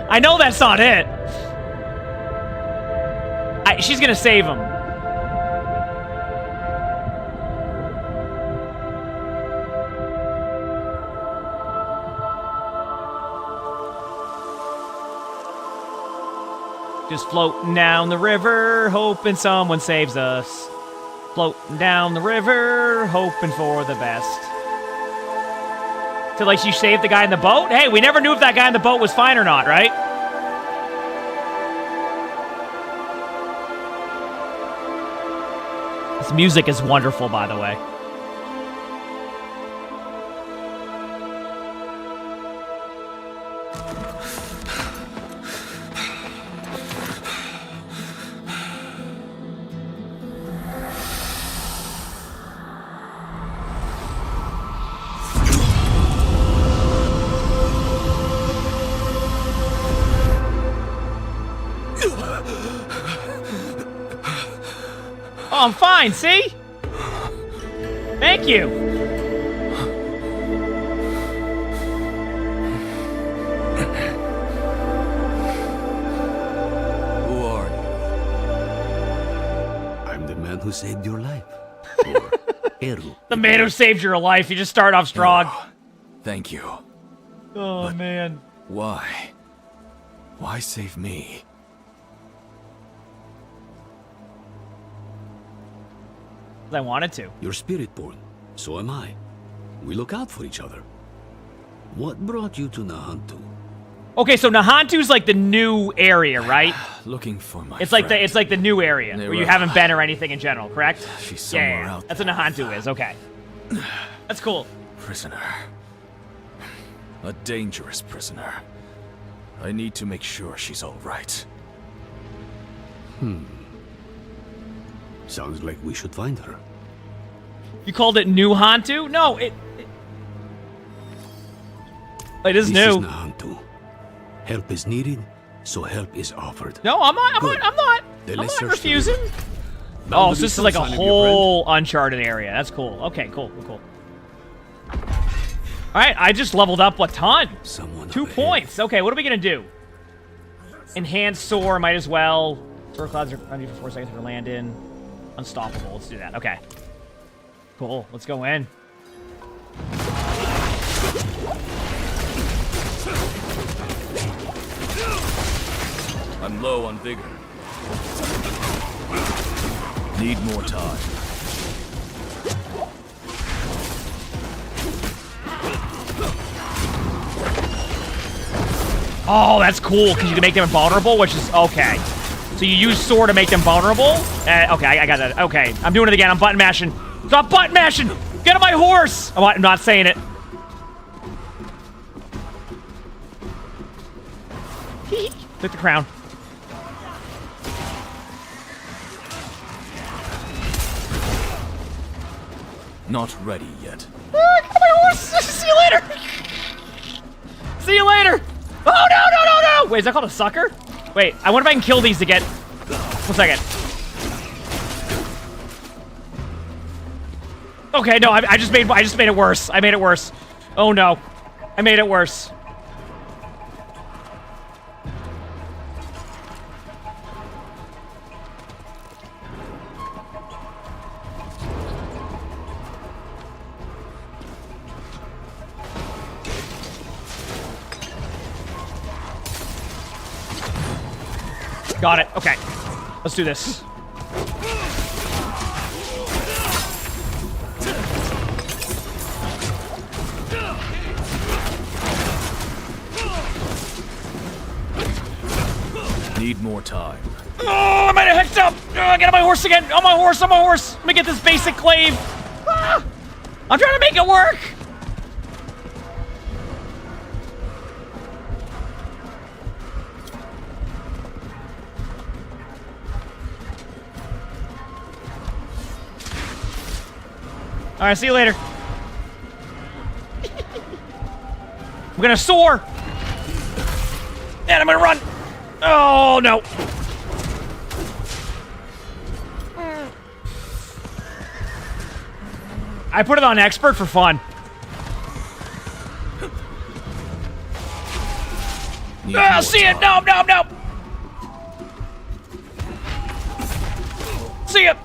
I know that's not it. She's gonna save him. Just floating down the river, hoping someone saves us. Floating down the river, hoping for the best. So, like, she saved the guy in the boat? Hey, we never knew if that guy in the boat was fine or not, right? This music is wonderful, by the way. Oh, I'm fine, see? Thank you. Who are you? I'm the man who saved your life. Or Eru. The man who saved your life. You just start off strong. Oh, thank you. Oh, but man. Why? Why save me? I wanted to. You're spirit-born. So am I. We look out for each other. What brought you to Nahantu? Okay, so Nahantu's like the new area, right? Looking for my It's like the new area where you haven't been or anything in general, correct? She's somewhere out there. That's what Nahantu is. Okay. That's cool. Prisoner. A dangerous prisoner. I need to make sure she's all right. Sounds like we should find her. You called it New Hantu? No, it is new. This is Nahantu. Help is needed, so help is offered. No, I'm not refusing. Oh, so this is like a whole uncharted area. That's cool. Okay, cool. All right, I just leveled up a ton. 2 points. Okay, what are we gonna do? Enhanced soar, might as well. Soar clouds are on you for 4 seconds for land in. Unstoppable. Let's do that. Okay. Cool. Let's go in. I'm low on vigor. Need more time. Oh, that's cool, because you can make them invulnerable, which is okay. So you use sword to make them vulnerable? Okay, I got that. Okay, I'm doing it again. I'm button mashing. Stop button mashing! Get on my horse! Oh, I'm not saying it. Took the crown. Not ready yet. Oh, I got my horse! See you later! See you later! Oh, no! Wait, is that called a sucker? Wait, I wonder if I can kill these to get... 1 second. Okay, no, I just made it worse. I made it worse. Oh no. I made it worse. Got it. Okay. Let's do this. Need more time. Oh, I might have hicked up. Oh, get on my horse again. On my horse. Let me get this basic glaive. Ah, I'm trying to make it work. Alright, see you later. I'm gonna soar! And I'm gonna run! Oh, no. I put it on expert for fun. See it! No, no, no! See it!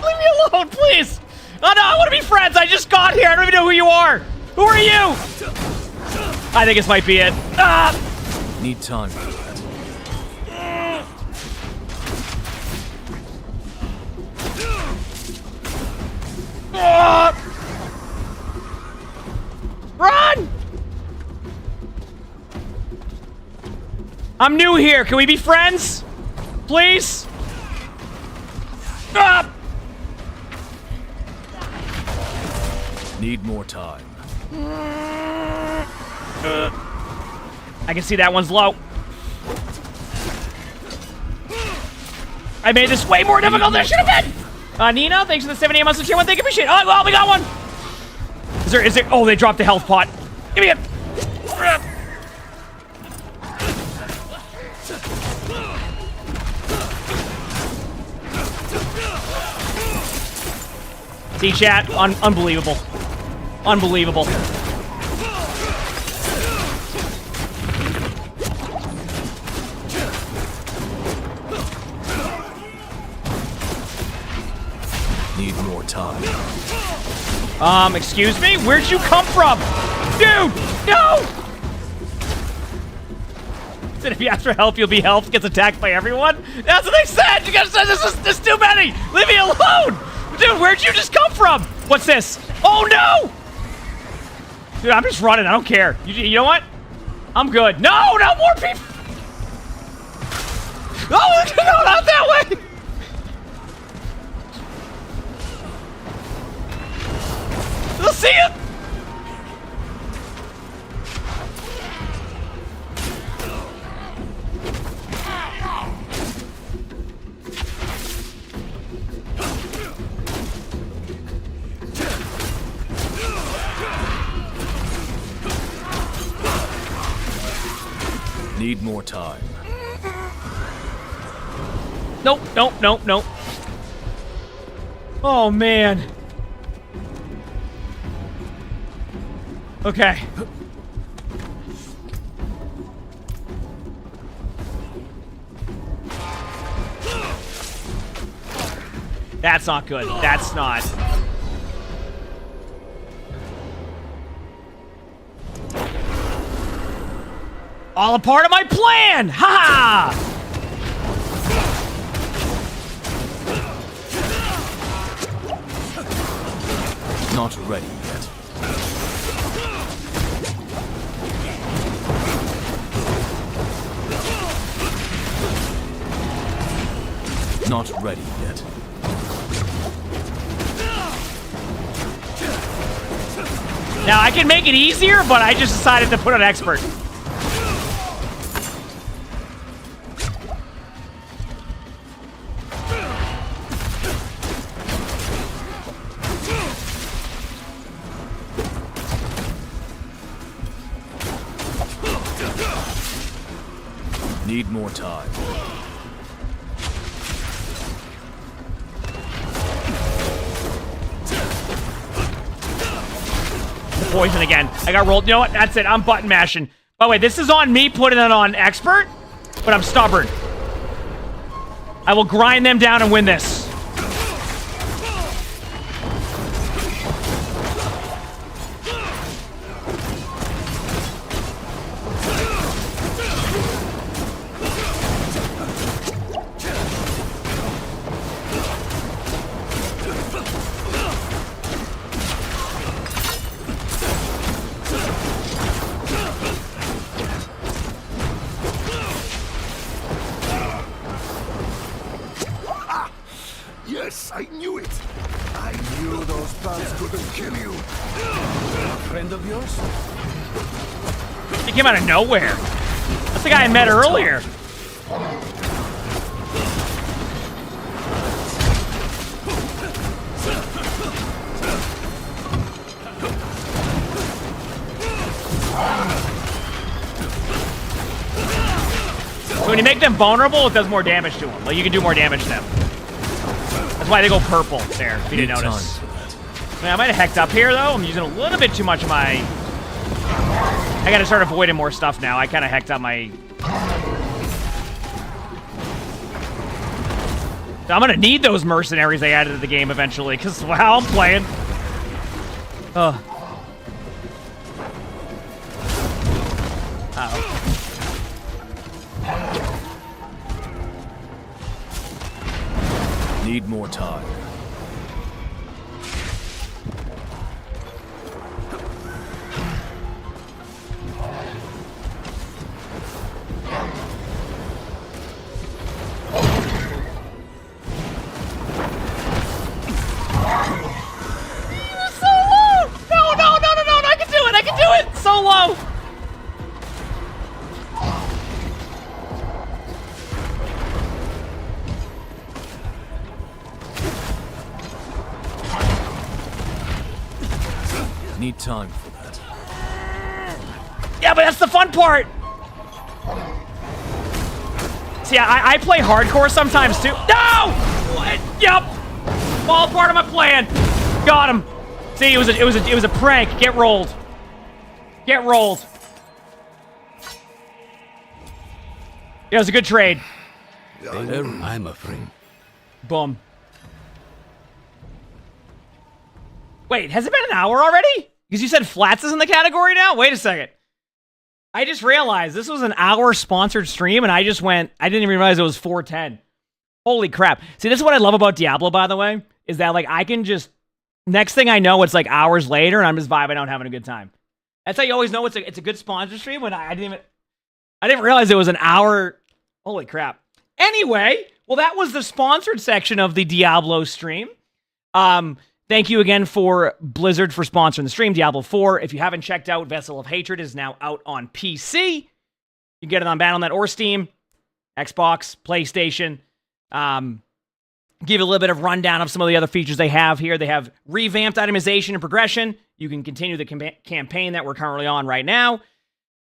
Leave me alone, please! Oh no, I want to be friends! I just got here! I don't even know who you are! Who are you? I think this might be it. Ah! Need time for that. Run! I'm new here. Can we be friends? Please? Ah! Need more time. I can see that one's low. I made this way more difficult than it should have been! Nina, thanks for the 78 months of cheer one. Thank you, appreciate it. Oh, well, we got one! Is there, oh, they dropped the health pot. Give me it! See, chat? Unbelievable. Unbelievable. Need more time. Excuse me? Where'd you come from? Dude! No! Said if you ask for help, you'll be helped. Gets attacked by everyone? That's what they said! You guys said this is too many! Leave me alone! Dude, where'd you just come from? What's this? Oh no! Dude, I'm just running. I don't care. You know what? I'm good. No, no more people! Oh, no, not that way! Let's see it! Need more time. Nope, nope, nope, nope. Oh, man. Okay. That's not good. That's not. All a part of my plan! Ha ha! Not ready yet. Not ready yet. Now, I can make it easier, but I just decided to put on expert. Need more time. Poison again. I got rolled. You know what? That's it. I'm button mashing. By the way, this is on me putting it on expert, but I'm stubborn. I will grind them down and win this. guards couldn't kill you. A friend of yours? He came out of nowhere. That's the guy I met earlier. So when you make them vulnerable, it does more damage to them. Like, you can do more damage to them. That's why they go purple there, if you didn't notice. I mean, I might have hecked up here, though. I'm using a little bit too much of my... I gotta start avoiding more stuff now. I kind of hecked up my... I'm gonna need those mercenaries they added to the game eventually, because how I'm playing. Uh-oh. Need more time. Solo! Need time for that. Yeah, but that's the fun part! See, I play hardcore sometimes too. No! What? Yep! All part of my plan. Got him. See, it was a prank. Get rolled. Get rolled. Yeah, it was a good trade. I'm afraid. Boom. Wait, has it been an hour already? Because you said flats is in the category now? Wait a second. I just realized this was an hour sponsored stream, and I just went, I didn't even realize it was 4:10. Holy crap. See, this is what I love about Diablo, by the way, is that, like, I can just, next thing I know, it's like hours later, and I'm just vibing out having a good time. That's how you always know it's a good sponsor stream, when I didn't realize it was an hour. Holy crap. Anyway, well, that was the sponsored section of the Diablo stream. Thank you again for Blizzard for sponsoring the stream, Diablo 4. If you haven't checked out, Vessel of Hatred is now out on PC. You can get it on Battle.net or Steam, Xbox, PlayStation. Give you a little bit of rundown of some of the other features they have here. They have revamped itemization and progression. You can continue the campaign that we're currently on right now.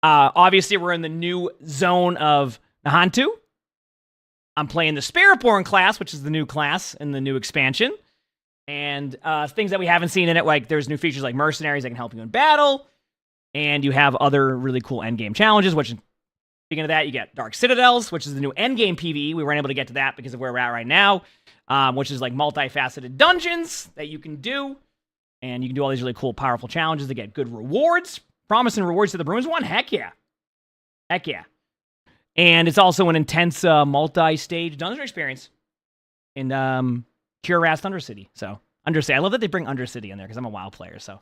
Obviously, we're in the new zone of Nahantu. I'm playing the Spiritborn class, which is the new class in the new expansion. And things that we haven't seen in it, like there's new features like mercenaries that can help you in battle. And you have other really cool endgame challenges, which, speaking of that, you get Dark Citadels, which is the new endgame PvE. We weren't able to get to that because of where we're at right now, which is like multifaceted dungeons that you can do. And you can do all these really cool, powerful challenges to get good rewards. Promising rewards to the Bruins one? Heck yeah. Heck yeah. And it's also an intense multi-stage dungeon experience in Cuirass Undercity. So, Undercity. I love that they bring Undercity in there because I'm a WoW player. So,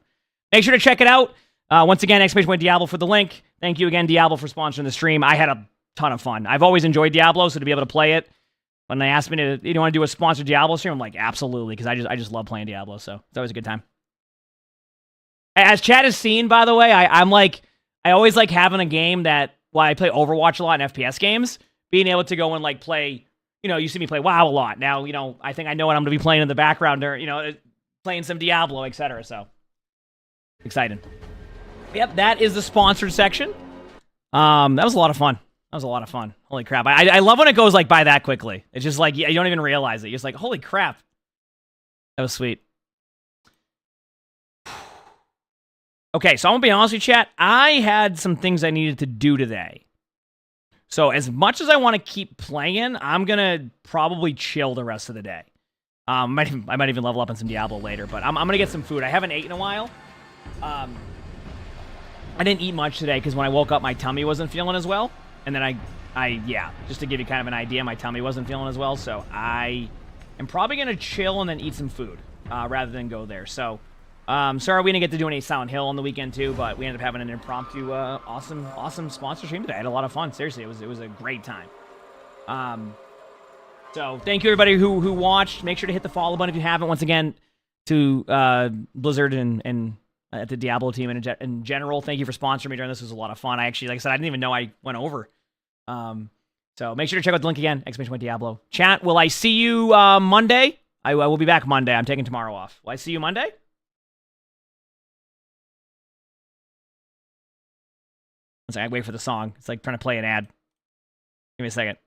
make sure to check it out. Once again, !Diablo for the link. Thank you again, Diablo, for sponsoring the stream. I had a ton of fun. I've always enjoyed Diablo, so to be able to play it, when they asked me to, you want to do a sponsored Diablo stream, I'm like, absolutely, because I just love playing Diablo. So, it's always a good time. As Chad has seen, by the way, I always like having a game that, while I play Overwatch a lot in FPS games, being able to go and like play, you see me play WoW a lot. Now, I think I know what I'm going to be playing in the background, or, playing some Diablo, etc. So, exciting. Yep, that is the sponsored section. That was a lot of fun. Holy crap. I love when it goes like by that quickly. It's just like, you don't even realize it. You're just like, holy crap. That was sweet. Okay, so I'm going to be honest with you, chat. I had some things I needed to do today. So as much as I want to keep playing, I'm going to probably chill the rest of the day. I might even level up on some Diablo later, but I'm going to get some food. I haven't eaten in a while. I didn't eat much today because when I woke up, my tummy wasn't feeling as well. And then yeah, just to give you kind of an idea, my tummy wasn't feeling as well. So I am probably going to chill and then eat some food rather than go there. So... sorry we didn't get to do any Silent Hill on the weekend too, but we ended up having an impromptu, awesome sponsor stream today. I had a lot of fun. Seriously, it was a great time. So thank you everybody who watched. Make sure to hit the follow button if you haven't. Once again, Blizzard and at the Diablo team and in general. Thank you for sponsoring me during this. It was a lot of fun. I actually, like I said, I didn't even know I went over. So make sure to check out the link again, !Diablo. Chat, will I see you Monday? I will be back Monday. I'm taking tomorrow off. Will I see you Monday? One second, I wait for the song. It's like trying to play an ad. Give me a second.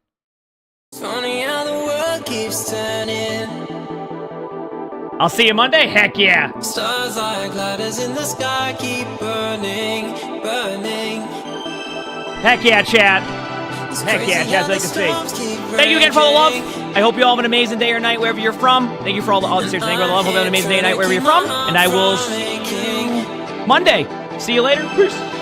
Funny how the world keeps turning. I'll see you Monday? Heck yeah. Stars like ladders in the sky keep burning, burning. Heck yeah, chat. Heck yeah, chat, so you can see. Thank you again for all the love. I hope you all have an amazing day or night wherever you're from. Thank you for all the seriously, thank you for all the love. Hope you have an amazing day or night wherever you're from. And I will see you Monday. See you later. Peace.